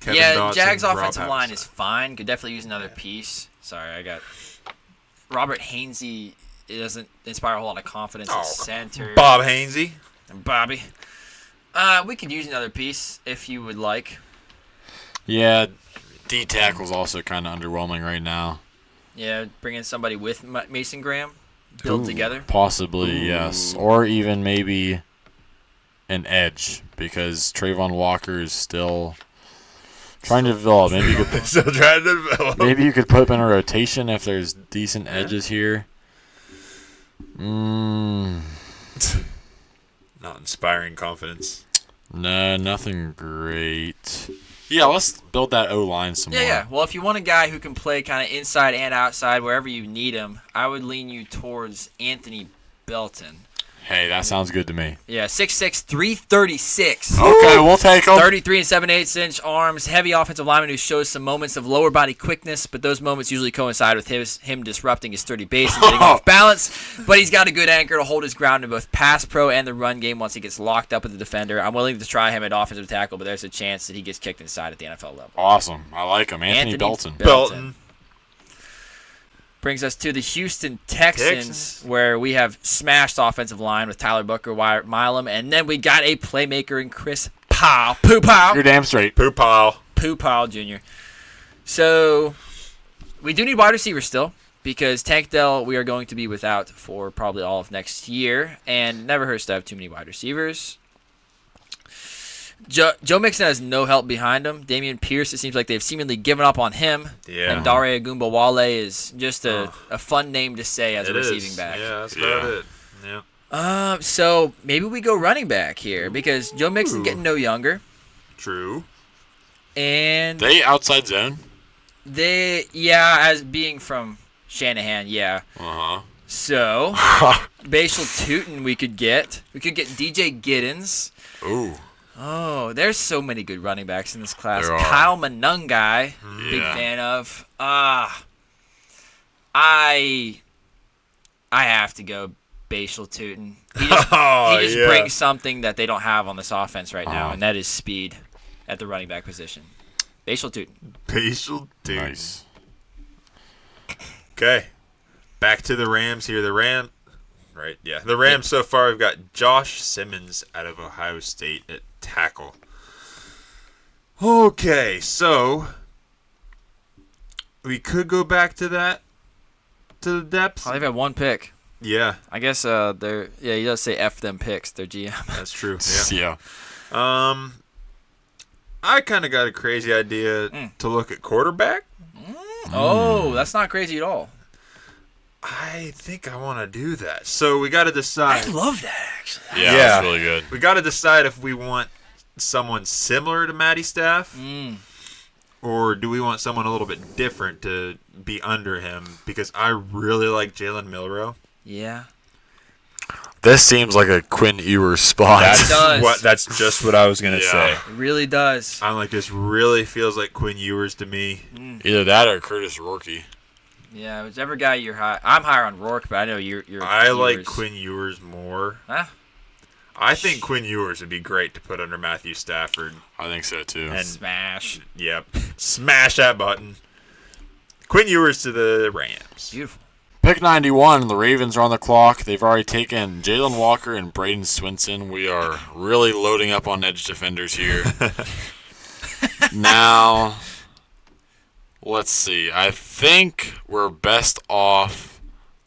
[SPEAKER 1] Kevin Dotson,
[SPEAKER 2] Jags
[SPEAKER 1] Rob
[SPEAKER 2] offensive line
[SPEAKER 1] Haversack.
[SPEAKER 2] is fine. Could definitely use another piece. Sorry, I got Robert Hainsey. It doesn't inspire a whole lot of confidence at center.
[SPEAKER 1] Bob Hainsey.
[SPEAKER 2] And Bobby. We could use another piece if you would like.
[SPEAKER 3] Yeah, D-tackle's also kind of underwhelming right now.
[SPEAKER 2] Yeah, bring in somebody with Mason Graham, build together.
[SPEAKER 3] Possibly, yes. Or even maybe an edge because Trayvon Walker is still trying to develop. Maybe you could
[SPEAKER 1] Still trying to develop.
[SPEAKER 3] maybe you could put him in a rotation if there's decent edges here.
[SPEAKER 1] Not inspiring confidence.
[SPEAKER 3] No, nothing great. Yeah, let's build that O-line some more.
[SPEAKER 2] Yeah. Well, if you want a guy who can play kind of inside and outside wherever you need him, I would lean you towards Anthony Belton.
[SPEAKER 3] Hey, that sounds good to me.
[SPEAKER 2] Yeah, 6'6", 336.
[SPEAKER 3] Okay, we'll take him.
[SPEAKER 2] 33 and 7/8 arms, heavy offensive lineman who shows some moments of lower body quickness, but those moments usually coincide with him disrupting his sturdy base and getting off balance. But he's got a good anchor to hold his ground in both pass pro and the run game once he gets locked up with the defender. I'm willing to try him at offensive tackle, but there's a chance that he gets kicked inside at the NFL level.
[SPEAKER 3] Awesome. I like him. Anthony Belton.
[SPEAKER 1] Belton.
[SPEAKER 2] Brings us to the Houston Texans, where we have smashed offensive line with Tyler Booker, Wyatt Milam, and then we got a playmaker in Chris Powell.
[SPEAKER 3] You're damn straight.
[SPEAKER 1] Poo Powell.
[SPEAKER 2] Jr. So we do need wide receivers still because Tank Dell we are going to be without for probably all of next year, and never hurts to have too many wide receivers. Joe Mixon has no help behind him. Damian Pierce, it seems like they've seemingly given up on him.
[SPEAKER 1] Yeah.
[SPEAKER 2] And Dare Agumbawale is just a fun name to say as a receiving back.
[SPEAKER 1] Yeah, that's about it. Yeah.
[SPEAKER 2] So maybe we go running back here because Joe Mixon's getting no younger.
[SPEAKER 1] True.
[SPEAKER 2] And
[SPEAKER 3] They outside zone?
[SPEAKER 2] as being from Shanahan, yeah.
[SPEAKER 3] Uh-huh.
[SPEAKER 2] So, Bashal Tootin we could get. We could get DJ Giddens.
[SPEAKER 3] Ooh.
[SPEAKER 2] Oh, there's so many good running backs in this class.
[SPEAKER 3] There are.
[SPEAKER 2] Kyle Monungai, big
[SPEAKER 3] Yeah.
[SPEAKER 2] fan of. I have to go Bashal Tootin. He just brings something that they don't have on this offense right now, and that is speed at the running back position. Bashal Tootin.
[SPEAKER 1] Bashal Tootin.
[SPEAKER 3] Nice.
[SPEAKER 1] Okay. Back to the Rams here. The Rams so far we've got Josh Simmons out of Ohio State at tackle. Okay, so we could go back to the depth.
[SPEAKER 2] Oh, they've had one pick.
[SPEAKER 1] Yeah,
[SPEAKER 2] I guess he does say F them picks, their GM.
[SPEAKER 1] that's true.
[SPEAKER 3] Yeah.
[SPEAKER 1] I kind of got a crazy idea to look at quarterback.
[SPEAKER 2] Oh, that's not crazy at all.
[SPEAKER 1] I think I want to do that. So we got to decide.
[SPEAKER 2] I love that, actually.
[SPEAKER 3] Yeah, that's really good.
[SPEAKER 1] We got to decide if we want someone similar to Matty Staff, or do we want someone a little bit different to be under him? Because I really like Jalen Milroe.
[SPEAKER 2] Yeah.
[SPEAKER 3] This seems like a Quinn Ewers spot.
[SPEAKER 1] That's just what I was gonna say.
[SPEAKER 2] It really does.
[SPEAKER 1] I'm like, this really feels like Quinn Ewers to me.
[SPEAKER 3] Either that or Curtis Rourke.
[SPEAKER 2] Yeah, whichever guy you're high. I'm higher on Rourke, but I know you're.
[SPEAKER 1] I like
[SPEAKER 2] Ewers.
[SPEAKER 1] Quinn Ewers more.
[SPEAKER 2] Huh?
[SPEAKER 1] I think Quinn Ewers would be great to put under Matthew Stafford.
[SPEAKER 3] I think so too.
[SPEAKER 1] And
[SPEAKER 2] Smash.
[SPEAKER 1] Yep, smash that button. Quinn Ewers to the Rams.
[SPEAKER 2] Beautiful.
[SPEAKER 3] Pick 91, the Ravens are on the clock. They've already taken Jalen Walker and Braden Swinson. We are really loading up on edge defenders here. Now, let's see. I think we're best off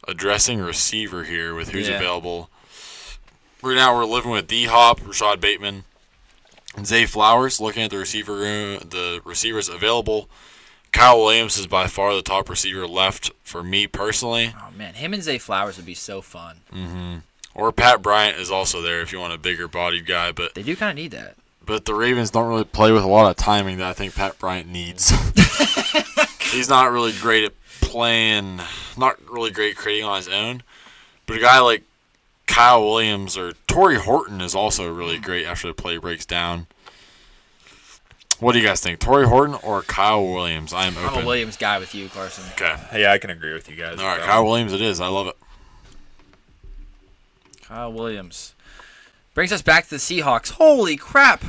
[SPEAKER 3] addressing receiver here with who's available. Right now, we're living with D-Hop, Rashad Bateman, and Zay Flowers. Looking at the receiver room, the receivers available, Kyle Williams is by far the top receiver left for me personally.
[SPEAKER 2] Oh man, him and Zay Flowers would be so fun.
[SPEAKER 3] Mm-hmm. Or Pat Bryant is also there if you want a bigger bodied guy, but
[SPEAKER 2] they do kind of need that.
[SPEAKER 3] But the Ravens don't really play with a lot of timing that I think Pat Bryant needs. He's not really great at playing, not really great creating on his own. But a guy like Kyle Williams or Torrey Horton is also really great after the play breaks down. What do you guys think, Torrey Horton or Kyle Williams? I'm open.
[SPEAKER 2] I'm a Williams guy with you, Carson.
[SPEAKER 3] Okay.
[SPEAKER 1] Yeah, I can agree with you guys.
[SPEAKER 3] All right, Kyle Williams it is. I love it.
[SPEAKER 2] Kyle Williams. Brings us back to the Seahawks. Holy crap.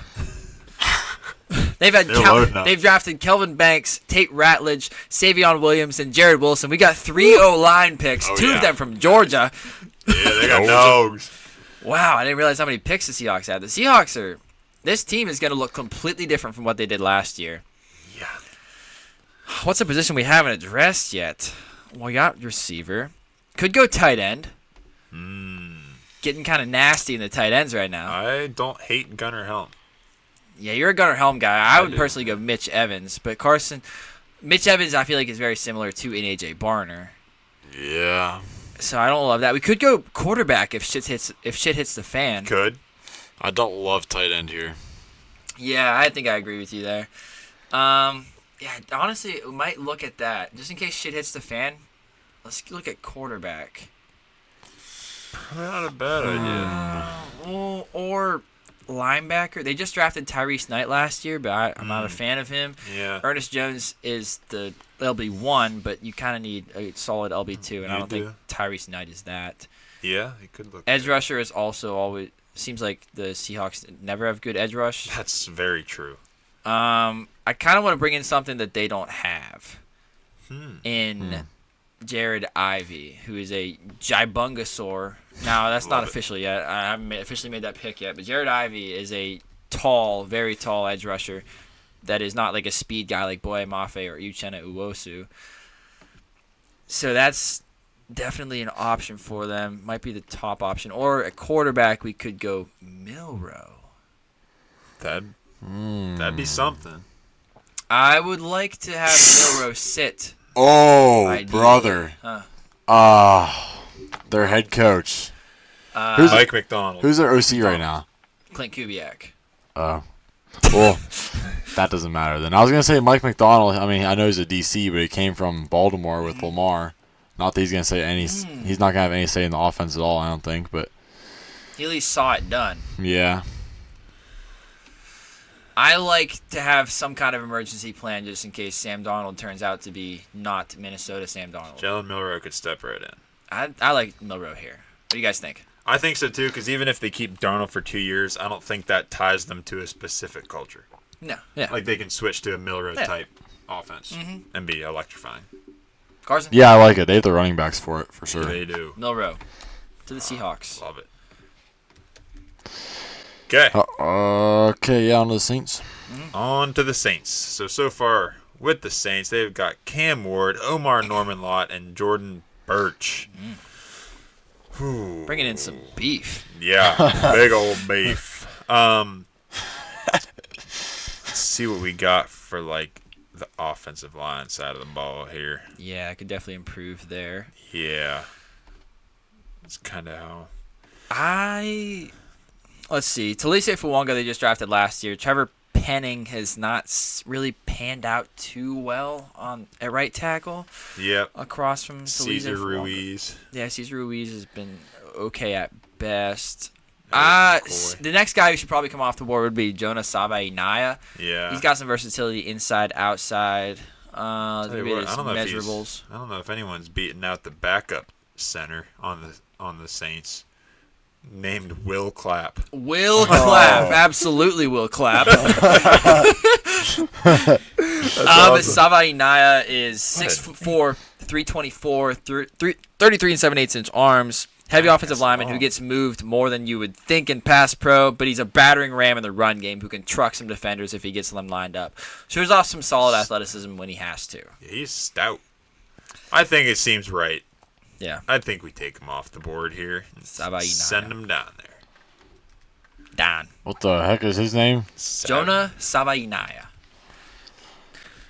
[SPEAKER 2] They've drafted Kelvin Banks, Tate Ratledge, Savion Williams, and Jared Wilson. We got 3 O-line picks, two of them from Georgia.
[SPEAKER 1] Yeah, they got dogs.
[SPEAKER 2] Wow, I didn't realize how many picks the Seahawks had. The Seahawks are... This team is going to look completely different from what they did last year.
[SPEAKER 1] Yeah.
[SPEAKER 2] What's a position we haven't addressed yet? Well, we got receiver. Could go tight end. Getting kind of nasty in the tight ends right now.
[SPEAKER 1] I don't hate Gunnar Helm.
[SPEAKER 2] Yeah, you're a Gunnar Helm guy. I would personally go Mitch Evans. But Carson, Mitch Evans I feel like is very similar to an A.J. Barner.
[SPEAKER 3] Yeah.
[SPEAKER 2] So I don't love that. We could go quarterback if shit hits the fan.
[SPEAKER 1] Could.
[SPEAKER 3] I don't love tight end here.
[SPEAKER 2] Yeah, I think I agree with you there. Yeah, honestly, we might look at that. Just in case shit hits the fan, let's look at quarterback.
[SPEAKER 1] Probably not a bad idea.
[SPEAKER 2] Or linebacker. They just drafted Tyrese Knight last year, but I'm not a fan of him.
[SPEAKER 1] Yeah.
[SPEAKER 2] Ernest Jones is the LB1, but you kind of need a solid LB2, and I don't think Tyrese Knight is that.
[SPEAKER 1] Yeah, he could look.
[SPEAKER 2] Edge rusher is also always... Seems like the Seahawks never have good edge rush.
[SPEAKER 1] That's very true.
[SPEAKER 2] I kind of want to bring in something that they don't have in Jared Ivey, who is a gibungosaur. Now, that's not official yet. I haven't officially made that pick yet. But Jared Ivey is a tall, very tall edge rusher that is not like a speed guy like Boye Mafe or Uchenna Uwosu. So that's definitely an option for them. Might be the top option. Or a quarterback, we could go Milroe.
[SPEAKER 1] That'd be something.
[SPEAKER 2] I would like to have Milroe sit.
[SPEAKER 3] Oh,
[SPEAKER 2] ideally.
[SPEAKER 3] brother. Their head coach.
[SPEAKER 1] Who's Mike McDonald?
[SPEAKER 3] Who's their OC right now?
[SPEAKER 2] Clint Kubiak.
[SPEAKER 3] Well, that doesn't matter then. I was going to say Mike McDonald. I mean, I know he's a DC, but he came from Baltimore with Lamar. Not that he's going to say any. He's not going to have any say in the offense at all, I don't think. But
[SPEAKER 2] he at least saw it done.
[SPEAKER 3] Yeah.
[SPEAKER 2] I like to have some kind of emergency plan just in case Sam Darnold turns out to be not Minnesota Sam Darnold.
[SPEAKER 1] Jalen Milroe could step right in.
[SPEAKER 2] I like Milroe here. What do you guys think?
[SPEAKER 1] I think so too, because even if they keep Darnold for 2 years, I don't think that ties them to a specific culture.
[SPEAKER 2] No. Yeah.
[SPEAKER 1] Like they can switch to a Milroe type offense and be electrifying.
[SPEAKER 2] Carson?
[SPEAKER 3] Yeah, I like it. They have the running backs for it, for sure.
[SPEAKER 1] They do.
[SPEAKER 2] Milroe to the Seahawks.
[SPEAKER 1] Love it. Okay.
[SPEAKER 3] Okay, yeah, on to the Saints.
[SPEAKER 1] On to the Saints. So far with the Saints, they've got Cam Ward, Omar Norman-Lott, and Jordan Birch.
[SPEAKER 2] Bringing in some beef.
[SPEAKER 1] Yeah, big old beef. Let's see what we got for like the offensive line side of the ball here.
[SPEAKER 2] Yeah, I could definitely improve there.
[SPEAKER 1] Yeah. It's kind of how...
[SPEAKER 2] Let's see. Talise Fuwanga they just drafted last year. Trevor Penning has not really panned out too well at right tackle.
[SPEAKER 1] Yep.
[SPEAKER 2] Across from Talise
[SPEAKER 1] Cesar
[SPEAKER 2] Fuwanga.
[SPEAKER 1] Ruiz.
[SPEAKER 2] Yeah, Cesar Ruiz has been okay at best. The next guy who should probably come off the board would be Jonah Savaiinaya.
[SPEAKER 1] Yeah.
[SPEAKER 2] He's got some versatility inside, outside.
[SPEAKER 1] I don't know if anyone's beating out the backup center on the Saints. Named Will Clapp.
[SPEAKER 2] Will Clapp. Absolutely Will Clapp. Savaiinaya is 6'4", 324, 33 and 7/8 inch arms. Heavy offensive lineman who gets moved more than you would think in pass pro, but he's a battering ram in the run game who can truck some defenders if he gets them lined up. Shows off some solid athleticism when he has to.
[SPEAKER 1] He's stout. I think it seems right.
[SPEAKER 2] Yeah.
[SPEAKER 1] I think we take him off the board here. And send him down there.
[SPEAKER 2] Dan.
[SPEAKER 3] What the heck is his name?
[SPEAKER 2] Jonah Savainaya.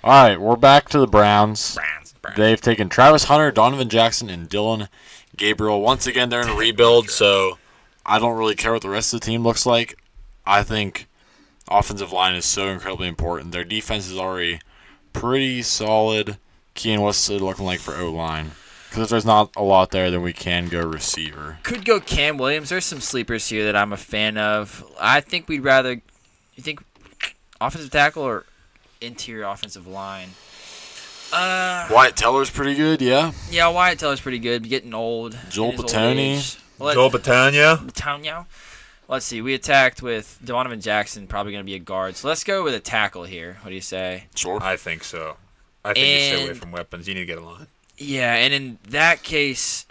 [SPEAKER 3] All right, we're back to the Browns.
[SPEAKER 2] Browns.
[SPEAKER 3] They've taken Travis Hunter, Donovan Jackson, and Dylan Gabriel. Once again, they're in a rebuild, so I don't really care what the rest of the team looks like. I think offensive line is so incredibly important. Their defense is already pretty solid. Kean, what's it looking like for O-line? Because if there's not a lot there, then we can go receiver.
[SPEAKER 2] Could go Cam Williams. There's some sleepers here that I'm a fan of. I think we'd rather. You think offensive tackle or interior offensive line?
[SPEAKER 3] Wyatt Teller's pretty good, yeah.
[SPEAKER 2] Yeah, Wyatt Teller's pretty good. Getting old.
[SPEAKER 3] Joel
[SPEAKER 2] in his old
[SPEAKER 3] Batoni.
[SPEAKER 2] age.
[SPEAKER 1] Joel Batania.
[SPEAKER 2] Batania. Let's see. We attacked with Donovan Jackson, probably going to be a guard. So let's go with a tackle here. What do you say?
[SPEAKER 3] Sure.
[SPEAKER 1] I think so. I think you stay away from weapons. You need to get a line.
[SPEAKER 2] Yeah, and in that case,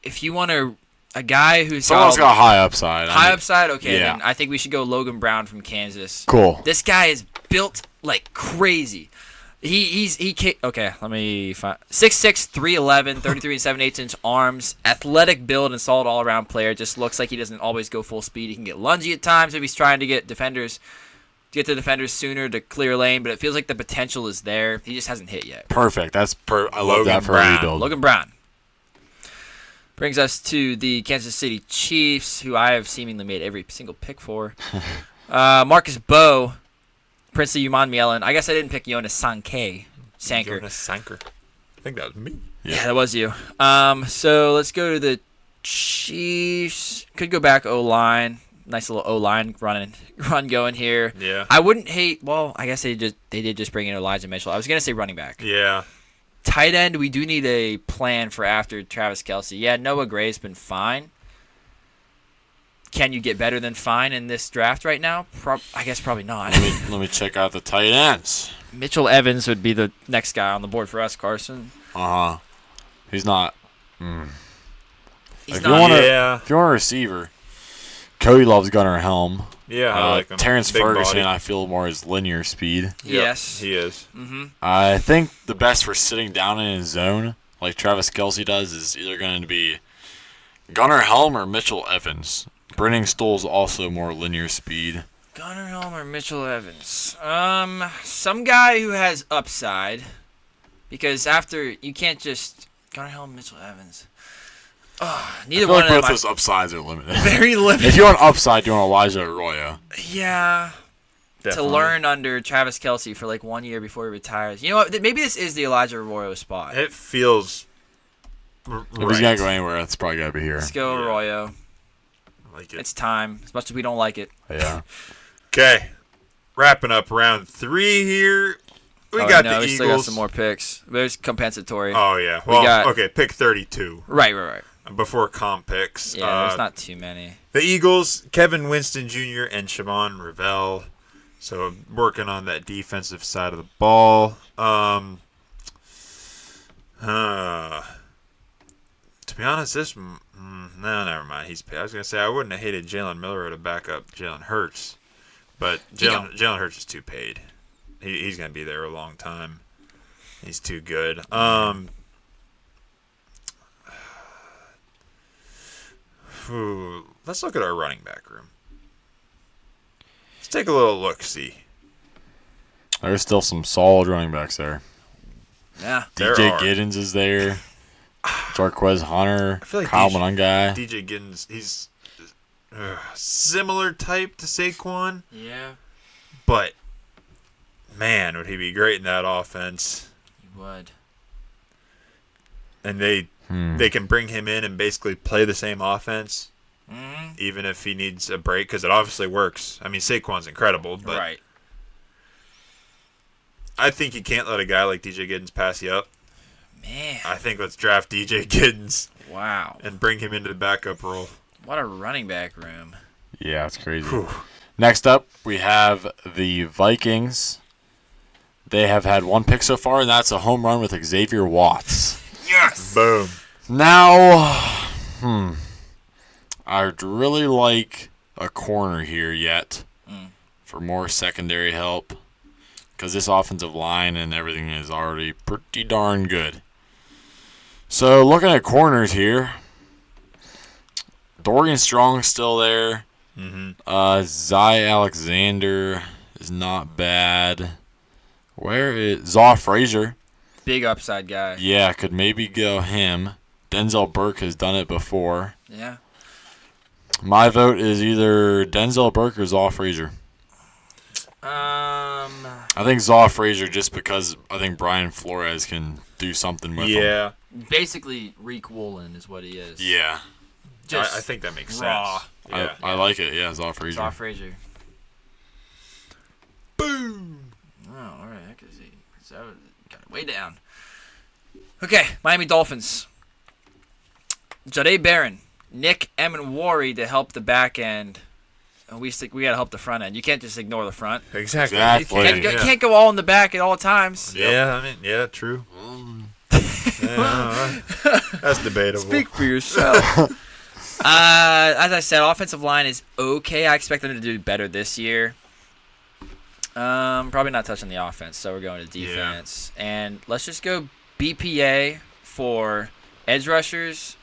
[SPEAKER 2] if you want a guy who's
[SPEAKER 3] Someone's got high upside.
[SPEAKER 2] upside, okay,
[SPEAKER 3] yeah.
[SPEAKER 2] then I think we should go Logan Brown from Kansas.
[SPEAKER 3] Cool.
[SPEAKER 2] This guy is built like crazy. Okay, let me find 6'6", 311, 33 and 7/8 inch arms, athletic build and solid all around player. Just looks like he doesn't always go full speed. He can get lungy at times if he's trying to get to the defenders sooner to clear lane, but it feels like the potential is there. He just hasn't hit yet.
[SPEAKER 3] Perfect. I love that for a rebuild.
[SPEAKER 2] Logan Brown. Brings us to the Kansas City Chiefs, who I have seemingly made every single pick for. Marcus Bowe, Princely Uman Mielen. I guess I didn't pick Jonas Sanker.
[SPEAKER 1] Jonas Sanker. I think that was me.
[SPEAKER 2] Yeah, that was you. So let's go to the Chiefs. Could go back O-line. Nice little O-line run going here.
[SPEAKER 1] Yeah.
[SPEAKER 2] I wouldn't hate. Well, I guess they did just bring in Elijah Mitchell. I was gonna say running back.
[SPEAKER 1] Yeah.
[SPEAKER 2] Tight end. We do need a plan for after Travis Kelce. Yeah, Noah Gray's been fine. Can you get better than fine in this draft right now? I guess probably not.
[SPEAKER 3] Let me check out the tight ends.
[SPEAKER 2] Mitchell Evans would be the next guy on the board for us, Carson.
[SPEAKER 3] He's not.
[SPEAKER 2] He's
[SPEAKER 3] If
[SPEAKER 2] not.
[SPEAKER 3] you want a receiver, Cody loves Gunnar Helm.
[SPEAKER 1] Yeah, I like him.
[SPEAKER 3] Terrence
[SPEAKER 1] Big
[SPEAKER 3] Ferguson,
[SPEAKER 1] body.
[SPEAKER 3] I feel more his linear speed.
[SPEAKER 2] Yes.
[SPEAKER 1] He is.
[SPEAKER 2] Mm-hmm.
[SPEAKER 3] I think the best for sitting down in his zone, like Travis Kelce does, is either going to be Gunnar Helm or Mitchell Evans. Brennan Stoll's also more linear speed.
[SPEAKER 2] Gunnar Helm or Mitchell Evans? Some guy who has upside, because after you can't just Gunnar Helm, Mitchell Evans. Neither
[SPEAKER 3] I feel
[SPEAKER 2] one
[SPEAKER 3] like
[SPEAKER 2] of
[SPEAKER 3] both
[SPEAKER 2] them.
[SPEAKER 3] those upsides are limited.
[SPEAKER 2] Very limited.
[SPEAKER 3] If you want upside, you want Elijah Arroyo.
[SPEAKER 2] Yeah.
[SPEAKER 1] Definitely.
[SPEAKER 2] To learn under Travis Kelce for like 1 year before he retires. You know what? Maybe this is the Elijah Arroyo spot.
[SPEAKER 1] It feels.
[SPEAKER 3] If he's going to go anywhere, it's probably got to be here.
[SPEAKER 2] Let's go
[SPEAKER 1] Yeah.
[SPEAKER 2] Arroyo.
[SPEAKER 1] I like it.
[SPEAKER 2] It's time. As much as we don't like it.
[SPEAKER 3] Yeah.
[SPEAKER 1] Okay. Wrapping up round 3 here. We got the
[SPEAKER 2] we
[SPEAKER 1] Eagles.
[SPEAKER 2] still got some more picks. There's compensatory.
[SPEAKER 1] Oh, yeah. Well,
[SPEAKER 2] got-
[SPEAKER 1] okay, pick 32
[SPEAKER 2] Right.
[SPEAKER 1] before comp picks.
[SPEAKER 2] Yeah, there's not too many.
[SPEAKER 1] The Eagles, Kevin Winston Jr. and Siobhan Revelle. So working on that defensive side of the ball. To be honest, no, never mind. I was gonna say I wouldn't have hated Jalen Miller to back up Jalen Hurts, but Jalen Hurts is too paid. He's gonna be there a long time. He's too good. Let's look at our running back room. Let's take a little look-see.
[SPEAKER 3] There's still some solid running backs there.
[SPEAKER 2] Yeah.
[SPEAKER 1] There
[SPEAKER 3] DJ
[SPEAKER 1] are.
[SPEAKER 3] Giddens is there. Jarquez Hunter.
[SPEAKER 1] I feel like
[SPEAKER 3] Kyle Monungai.
[SPEAKER 1] DJ Giddens, he's similar type to Saquon,
[SPEAKER 2] Yeah,
[SPEAKER 1] but man, would he be great in that offense.
[SPEAKER 2] you would.
[SPEAKER 1] And they can bring him in and basically play the same offense,
[SPEAKER 2] Mm-hmm.
[SPEAKER 1] even if he needs a break, because it obviously works. I mean, Saquon's incredible, but
[SPEAKER 2] Right.
[SPEAKER 1] I think you can't let a guy like DJ Giddens pass you up.
[SPEAKER 2] Man.
[SPEAKER 1] I think let's draft DJ Giddens
[SPEAKER 2] Wow.
[SPEAKER 1] and bring him into the backup role.
[SPEAKER 2] What a running back room.
[SPEAKER 3] Yeah, it's crazy.
[SPEAKER 1] Whew.
[SPEAKER 3] Next up, we have the Vikings. They have had one pick so far, and that's a home run with Xavier Watts.
[SPEAKER 2] Yes.
[SPEAKER 1] Boom.
[SPEAKER 3] Now, I'd really like a corner here yet for more secondary help because this offensive line and everything is already pretty darn good. So looking at corners here, Dorian Strong's still there. Zy Alexander is not bad. Where is Zaw Frazier?
[SPEAKER 2] Big upside guy.
[SPEAKER 3] Yeah, could maybe go him. Denzel Burke has done it before.
[SPEAKER 2] Yeah.
[SPEAKER 3] My vote is either Denzel Burke or Zaw Frazier. I think Zaw Frazier just because I think Brian Flores can do something with him.
[SPEAKER 1] Yeah.
[SPEAKER 2] Basically, Reek Woolen is what he is.
[SPEAKER 3] Yeah.
[SPEAKER 2] Just
[SPEAKER 1] I think that makes
[SPEAKER 2] raw.
[SPEAKER 1] sense. Yeah.
[SPEAKER 3] I like it. Yeah, Zaw Frazier.
[SPEAKER 2] Zaw Frazier.
[SPEAKER 1] Boom.
[SPEAKER 2] Oh, all right. I can see. So got it way down. Okay, Miami Dolphins. Jahdae Barron, Nick Emenwari to help the back end. And we got to help the front end. You can't just ignore the front.
[SPEAKER 1] Exactly.
[SPEAKER 3] Exactly.
[SPEAKER 2] You can't go all in the back at all times.
[SPEAKER 1] Yeah, I mean, yeah, true. Yeah, that's debatable.
[SPEAKER 2] Speak for yourself. As I said, offensive line is okay. I expect them to do better this year. Probably not touching the offense, so we're going to defense. Yeah. And let's just go BPA for edge rushers,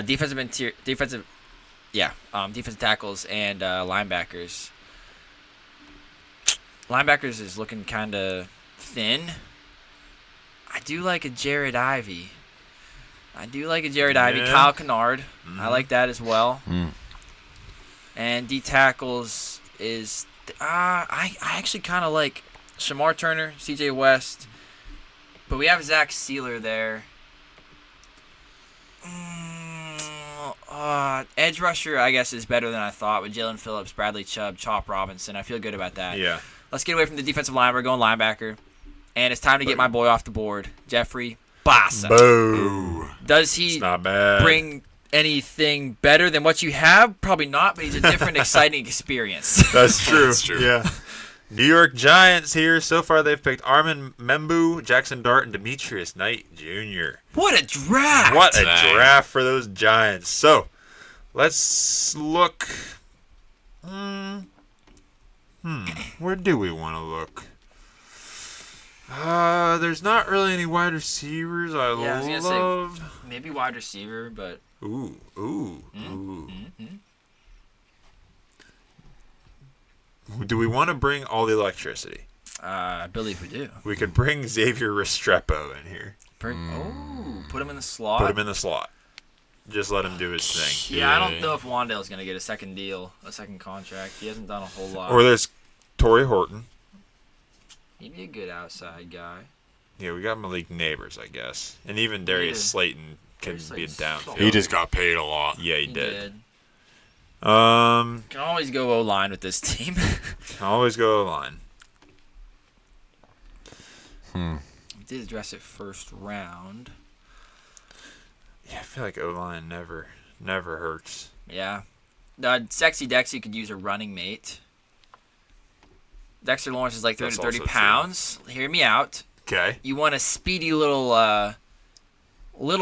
[SPEAKER 2] defensive tackles, and linebackers. Linebackers is looking kind of thin. I do like a Jared Ivey. Kyle Kennard. I like that as well. And D tackles is I actually kind of like Shamar Turner, CJ West, but we have Zach Sealer there. Edge rusher, I guess, is better than I thought with Jalen Phillips, Bradley Chubb, Chop Robinson. I feel good about that.
[SPEAKER 1] Yeah.
[SPEAKER 2] Let's get away from the defensive line. We're going linebacker. And it's time to get my boy off the board, Jeffrey Bassa.
[SPEAKER 1] Boo.
[SPEAKER 2] Does he
[SPEAKER 1] It's not bad.
[SPEAKER 2] bring anything better than what you have? Probably not, but he's a different, exciting experience.
[SPEAKER 1] That's true.
[SPEAKER 3] That's true.
[SPEAKER 1] Yeah. New York Giants here. So far, they've picked Armin Membu, Jackson Dart, and Demetrius Knight Jr.
[SPEAKER 2] What a draft!
[SPEAKER 1] What a
[SPEAKER 3] Dang.
[SPEAKER 1] draft for those Giants. So, let's look. Where do we want to look? There's not really any wide receivers I
[SPEAKER 2] was gonna say,
[SPEAKER 1] love.
[SPEAKER 2] maybe wide receiver, but
[SPEAKER 1] Ooh. Do we want to bring all the electricity?
[SPEAKER 2] I believe we do.
[SPEAKER 1] We could bring Xavier Restrepo in here.
[SPEAKER 2] Put him in the slot.
[SPEAKER 1] Put him in the slot. Just let him do his thing.
[SPEAKER 2] Yeah, I don't know if Wandale's going to get a second contract. He hasn't done a whole lot.
[SPEAKER 1] Or there's Torrey Horton.
[SPEAKER 2] He'd be a good outside guy.
[SPEAKER 1] Yeah, we got Malik Neighbors, I guess. And even Darius Slayton can
[SPEAKER 2] Darius
[SPEAKER 1] be a
[SPEAKER 2] Slayton's
[SPEAKER 1] downfield.
[SPEAKER 3] He just got paid a lot.
[SPEAKER 1] Yeah, he did.
[SPEAKER 2] Can always go O-line with this team.
[SPEAKER 1] Always go line.
[SPEAKER 2] We did address it first round.
[SPEAKER 1] Yeah, I feel like O-line never hurts.
[SPEAKER 2] Yeah. Sexy Dexy could use a running mate. Dexter Lawrence is like 330 pounds. Hear me out.
[SPEAKER 1] Okay.
[SPEAKER 2] You want a speedy little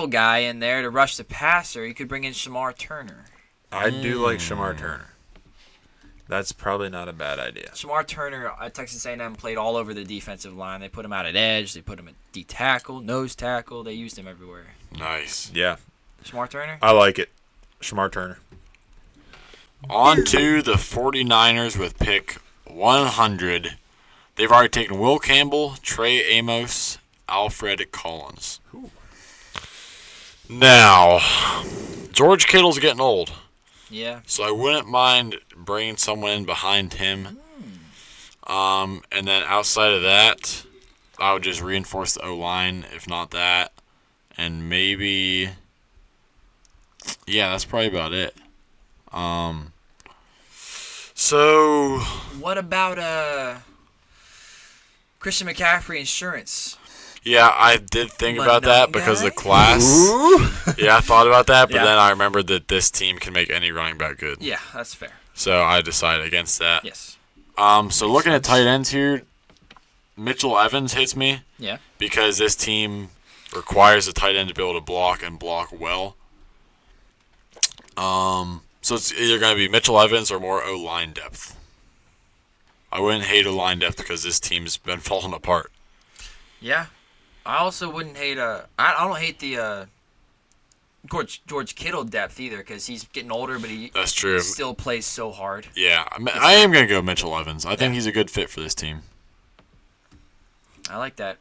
[SPEAKER 2] guy in there to rush the passer. You could bring in Shamar Turner.
[SPEAKER 1] I do like Shamar Turner. That's probably not a bad idea.
[SPEAKER 2] Shamar Turner at Texas A&M played all over the defensive line. They put him out at edge. They put him at D tackle, nose tackle. They used him everywhere.
[SPEAKER 3] Nice.
[SPEAKER 1] Yeah.
[SPEAKER 2] Shamar Turner?
[SPEAKER 1] I like it. Shamar Turner.
[SPEAKER 3] On to the 49ers with pick 100. They've already taken Will Campbell, Trey Amos, Alfred Collins.
[SPEAKER 1] Ooh.
[SPEAKER 3] Now, George Kittle's getting old.
[SPEAKER 2] Yeah.
[SPEAKER 3] So I wouldn't mind bringing someone in behind him. And then outside of that, I would just reinforce the O-line, if not that. And maybe... Yeah, that's probably about it. So...
[SPEAKER 2] What about Christian McCaffrey insurance?
[SPEAKER 3] Yeah, I did think about that because of the class. Yeah, I thought about that, but then I remembered that this team can make any running back good.
[SPEAKER 2] Yeah, that's fair.
[SPEAKER 3] So I decided against that.
[SPEAKER 2] Yes.
[SPEAKER 3] So looking at tight ends here, Mitchell Evans hits me.
[SPEAKER 2] Yeah.
[SPEAKER 3] Because this team requires a tight end to be able to block and block well. So it's either going to be Mitchell Evans or more O-line depth. I wouldn't hate O-line depth because this team's been falling apart.
[SPEAKER 2] Yeah. I also wouldn't hate I don't hate the George Kittle depth either because he's getting older, but he
[SPEAKER 3] That's true.
[SPEAKER 2] still plays so hard.
[SPEAKER 3] Yeah, I am going to go Mitchell Evans. I think he's a good fit for this team.
[SPEAKER 2] I like that.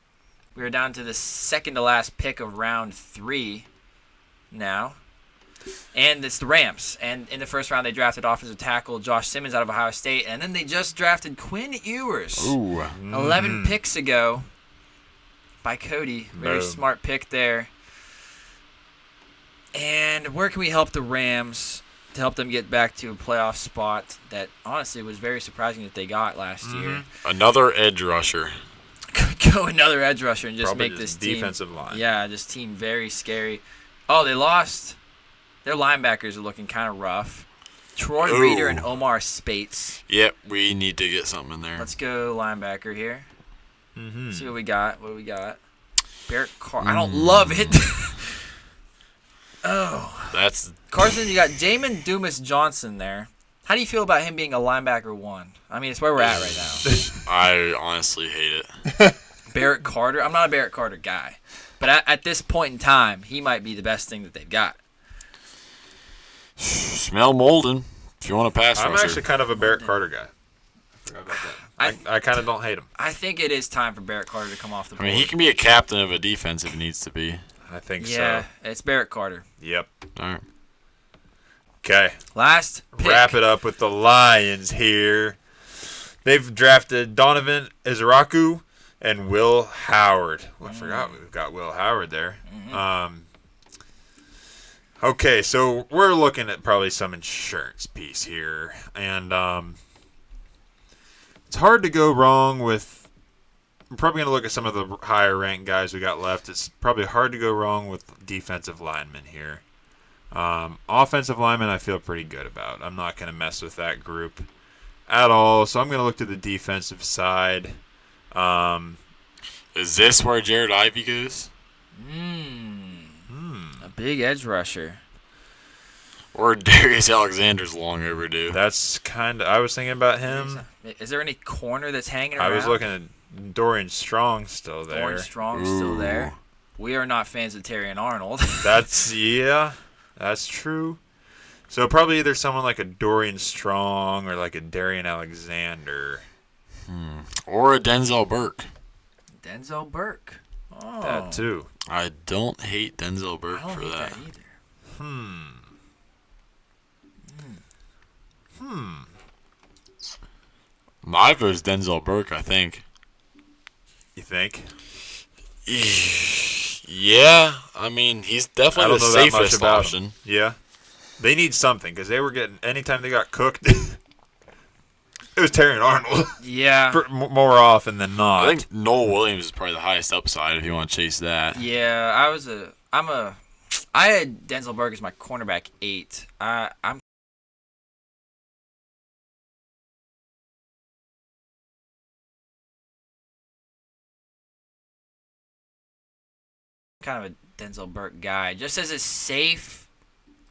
[SPEAKER 2] We are down to the second to last pick of round 3 now. And it's the Rams. And in the first round, they drafted offensive tackle Josh Simmons out of Ohio State. And then they just drafted Quinn Ewers.
[SPEAKER 3] Ooh.
[SPEAKER 2] 11 picks ago by Cody. Very
[SPEAKER 1] Boom.
[SPEAKER 2] smart pick there. And where can we help the Rams to help them get back to a playoff spot that honestly was very surprising that they got last year?
[SPEAKER 3] Another edge rusher.
[SPEAKER 2] Go another edge rusher and just
[SPEAKER 1] Probably
[SPEAKER 2] make
[SPEAKER 1] just
[SPEAKER 2] this team.
[SPEAKER 1] defensive line.
[SPEAKER 2] Yeah, this team very scary. Oh, they lost. Their linebackers are looking kind of rough. Troy
[SPEAKER 3] Ooh.
[SPEAKER 2] Reader and Omar Spates.
[SPEAKER 3] Yep, we need to get something in there.
[SPEAKER 2] Let's go linebacker here.
[SPEAKER 1] Mm-hmm.
[SPEAKER 2] See what we got. What do we got? Barrett Carr. I don't love it. Oh.
[SPEAKER 3] That's
[SPEAKER 2] Carson, you got Jamin Dumas Johnson there. How do you feel about him being a linebacker 1? I mean, it's where we're at right now.
[SPEAKER 3] I honestly hate it.
[SPEAKER 2] Barrett Carter. I'm not a Barrett Carter guy. But at this point in time, he might be the best thing that they've got.
[SPEAKER 3] Smell Molden if you want to pass
[SPEAKER 1] I'm
[SPEAKER 3] rusher.
[SPEAKER 1] actually kind of a Barrett Carter guy. I forgot about that. I kind of don't hate him.
[SPEAKER 2] I think it is time for Barrett Carter to come off the
[SPEAKER 3] I
[SPEAKER 2] board.
[SPEAKER 3] mean, he can be a captain of a defense if he needs to be.
[SPEAKER 1] I think
[SPEAKER 2] Yeah,
[SPEAKER 1] so.
[SPEAKER 2] it's Barrett Carter.
[SPEAKER 1] Yep.
[SPEAKER 3] All right.
[SPEAKER 1] Okay.
[SPEAKER 2] Last pick.
[SPEAKER 1] Wrap it up with the Lions here. They've drafted Donovan Izaraku and Will Howard. Well, I forgot we've got Will Howard there. Okay, so we're looking at probably some insurance piece here. And it's hard to go wrong with... I'm probably going to look at some of the higher-ranked guys we got left. It's probably hard to go wrong with defensive linemen here. Offensive linemen I feel pretty good about. I'm not going to mess with that group at all. So I'm going to look to the defensive side.
[SPEAKER 3] Is this where Jared Ivey goes?
[SPEAKER 2] A big edge rusher.
[SPEAKER 3] Or Darius Alexander's long overdue?
[SPEAKER 1] That's kind of... I was thinking about him.
[SPEAKER 2] Is there any corner that's hanging around?
[SPEAKER 1] I was looking at Dorian Strong still there.
[SPEAKER 2] Orange Strong still there. We are not fans of Terry and Arnold.
[SPEAKER 1] That's true. So probably either someone like a Dorian Strong or like a Darian Alexander.
[SPEAKER 3] Or a Denzel Burke?
[SPEAKER 2] Denzel Burke. Oh,
[SPEAKER 1] That too.
[SPEAKER 3] I don't hate Denzel
[SPEAKER 2] I
[SPEAKER 3] Burke
[SPEAKER 2] don't
[SPEAKER 3] for
[SPEAKER 2] hate
[SPEAKER 3] that.
[SPEAKER 2] that either.
[SPEAKER 3] My vote's Denzel Burke, I think.
[SPEAKER 1] You think?
[SPEAKER 3] Yeah, I mean, he's
[SPEAKER 1] I
[SPEAKER 3] definitely
[SPEAKER 1] don't
[SPEAKER 3] the
[SPEAKER 1] know that much
[SPEAKER 3] safest
[SPEAKER 1] about
[SPEAKER 3] option.
[SPEAKER 1] him. Yeah. They need something because they were getting... Anytime they got cooked, it was Terry and Arnold.
[SPEAKER 2] Yeah.
[SPEAKER 1] More often than not.
[SPEAKER 3] I think Noel Williams is probably the highest upside if you want to chase that.
[SPEAKER 2] Yeah, I had Denzel Burke as my cornerback 8. I'm kind of a Denzel Burke guy, just as a safe,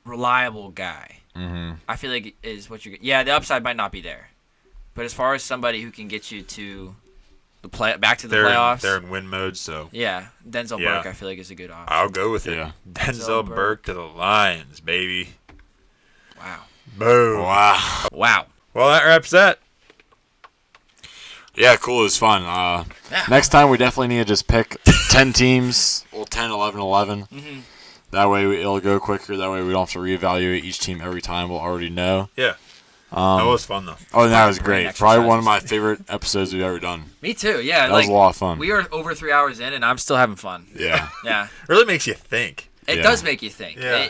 [SPEAKER 2] reliable guy.
[SPEAKER 3] Mm-hmm.
[SPEAKER 2] I feel like is what you're. Yeah, the upside might not be there, but as far as somebody who can get you to the back to the playoffs,
[SPEAKER 1] They're in win mode, so
[SPEAKER 2] yeah, Denzel
[SPEAKER 1] Yeah.
[SPEAKER 2] Burke I feel like is a good option.
[SPEAKER 1] I'll go with it.
[SPEAKER 3] Yeah.
[SPEAKER 1] Denzel
[SPEAKER 2] Burke.
[SPEAKER 1] Burke to the Lions, baby.
[SPEAKER 2] Wow.
[SPEAKER 1] Boom.
[SPEAKER 3] Wow.
[SPEAKER 2] Wow.
[SPEAKER 1] Well, that wraps that.
[SPEAKER 3] Yeah, cool. It was fun. Next time, we definitely need to just pick 10 teams. Well, 10, 11, 11.
[SPEAKER 2] Mm-hmm.
[SPEAKER 3] That way, it'll go quicker. That way, we don't have to reevaluate each team every time. We'll already know.
[SPEAKER 1] Yeah. That was fun, though.
[SPEAKER 3] Oh, and that was
[SPEAKER 2] Brain
[SPEAKER 3] great. Probably one of my
[SPEAKER 2] exercises.
[SPEAKER 3] favorite episodes we've ever done.
[SPEAKER 2] Me too. Yeah,
[SPEAKER 3] That was a lot of fun.
[SPEAKER 2] We are over 3 hours in, and I'm still having fun.
[SPEAKER 3] Yeah.
[SPEAKER 2] Yeah,
[SPEAKER 1] Really makes you think.
[SPEAKER 2] it
[SPEAKER 3] Yeah.
[SPEAKER 2] does make you think.
[SPEAKER 1] Yeah.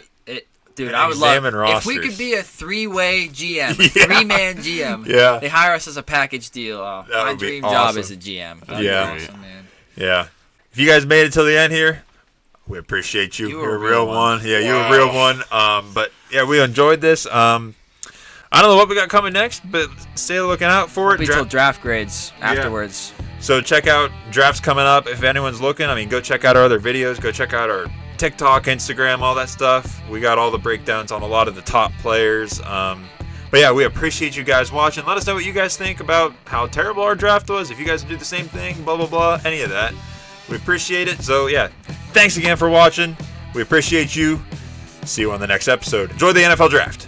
[SPEAKER 2] Dude,
[SPEAKER 1] And
[SPEAKER 2] I would love
[SPEAKER 1] examine
[SPEAKER 2] if we
[SPEAKER 1] rosters.
[SPEAKER 2] could be a 3-way GM, a
[SPEAKER 1] Yeah.
[SPEAKER 2] 3-man GM.
[SPEAKER 1] Yeah.
[SPEAKER 2] They hire us as a package deal.
[SPEAKER 1] That
[SPEAKER 2] My
[SPEAKER 1] would be
[SPEAKER 2] dream job
[SPEAKER 1] awesome.
[SPEAKER 2] is a GM.
[SPEAKER 3] That'd be
[SPEAKER 1] Yeah.
[SPEAKER 3] great.
[SPEAKER 2] Awesome, man.
[SPEAKER 1] Yeah. If you guys made it till the end here, we appreciate you.
[SPEAKER 2] You were
[SPEAKER 1] You're
[SPEAKER 2] a
[SPEAKER 1] a
[SPEAKER 2] real
[SPEAKER 1] real
[SPEAKER 2] one.
[SPEAKER 1] one. Yeah, you're a real one. But yeah, we enjoyed this. I don't know what we got coming next, but stay looking out for it.
[SPEAKER 2] We told draft grades afterwards.
[SPEAKER 1] So check out drafts coming up. If anyone's looking, I mean, go check out our other videos. Go check out our TikTok, Instagram, all that stuff. We got all the breakdowns on a lot of the top players. But yeah, we appreciate you guys watching. Let us know what you guys think about how terrible our draft was. If you guys do the same thing, blah, blah, blah, any of that. We appreciate it. So yeah, thanks again for watching. We appreciate you. See you on the next episode. Enjoy the NFL draft.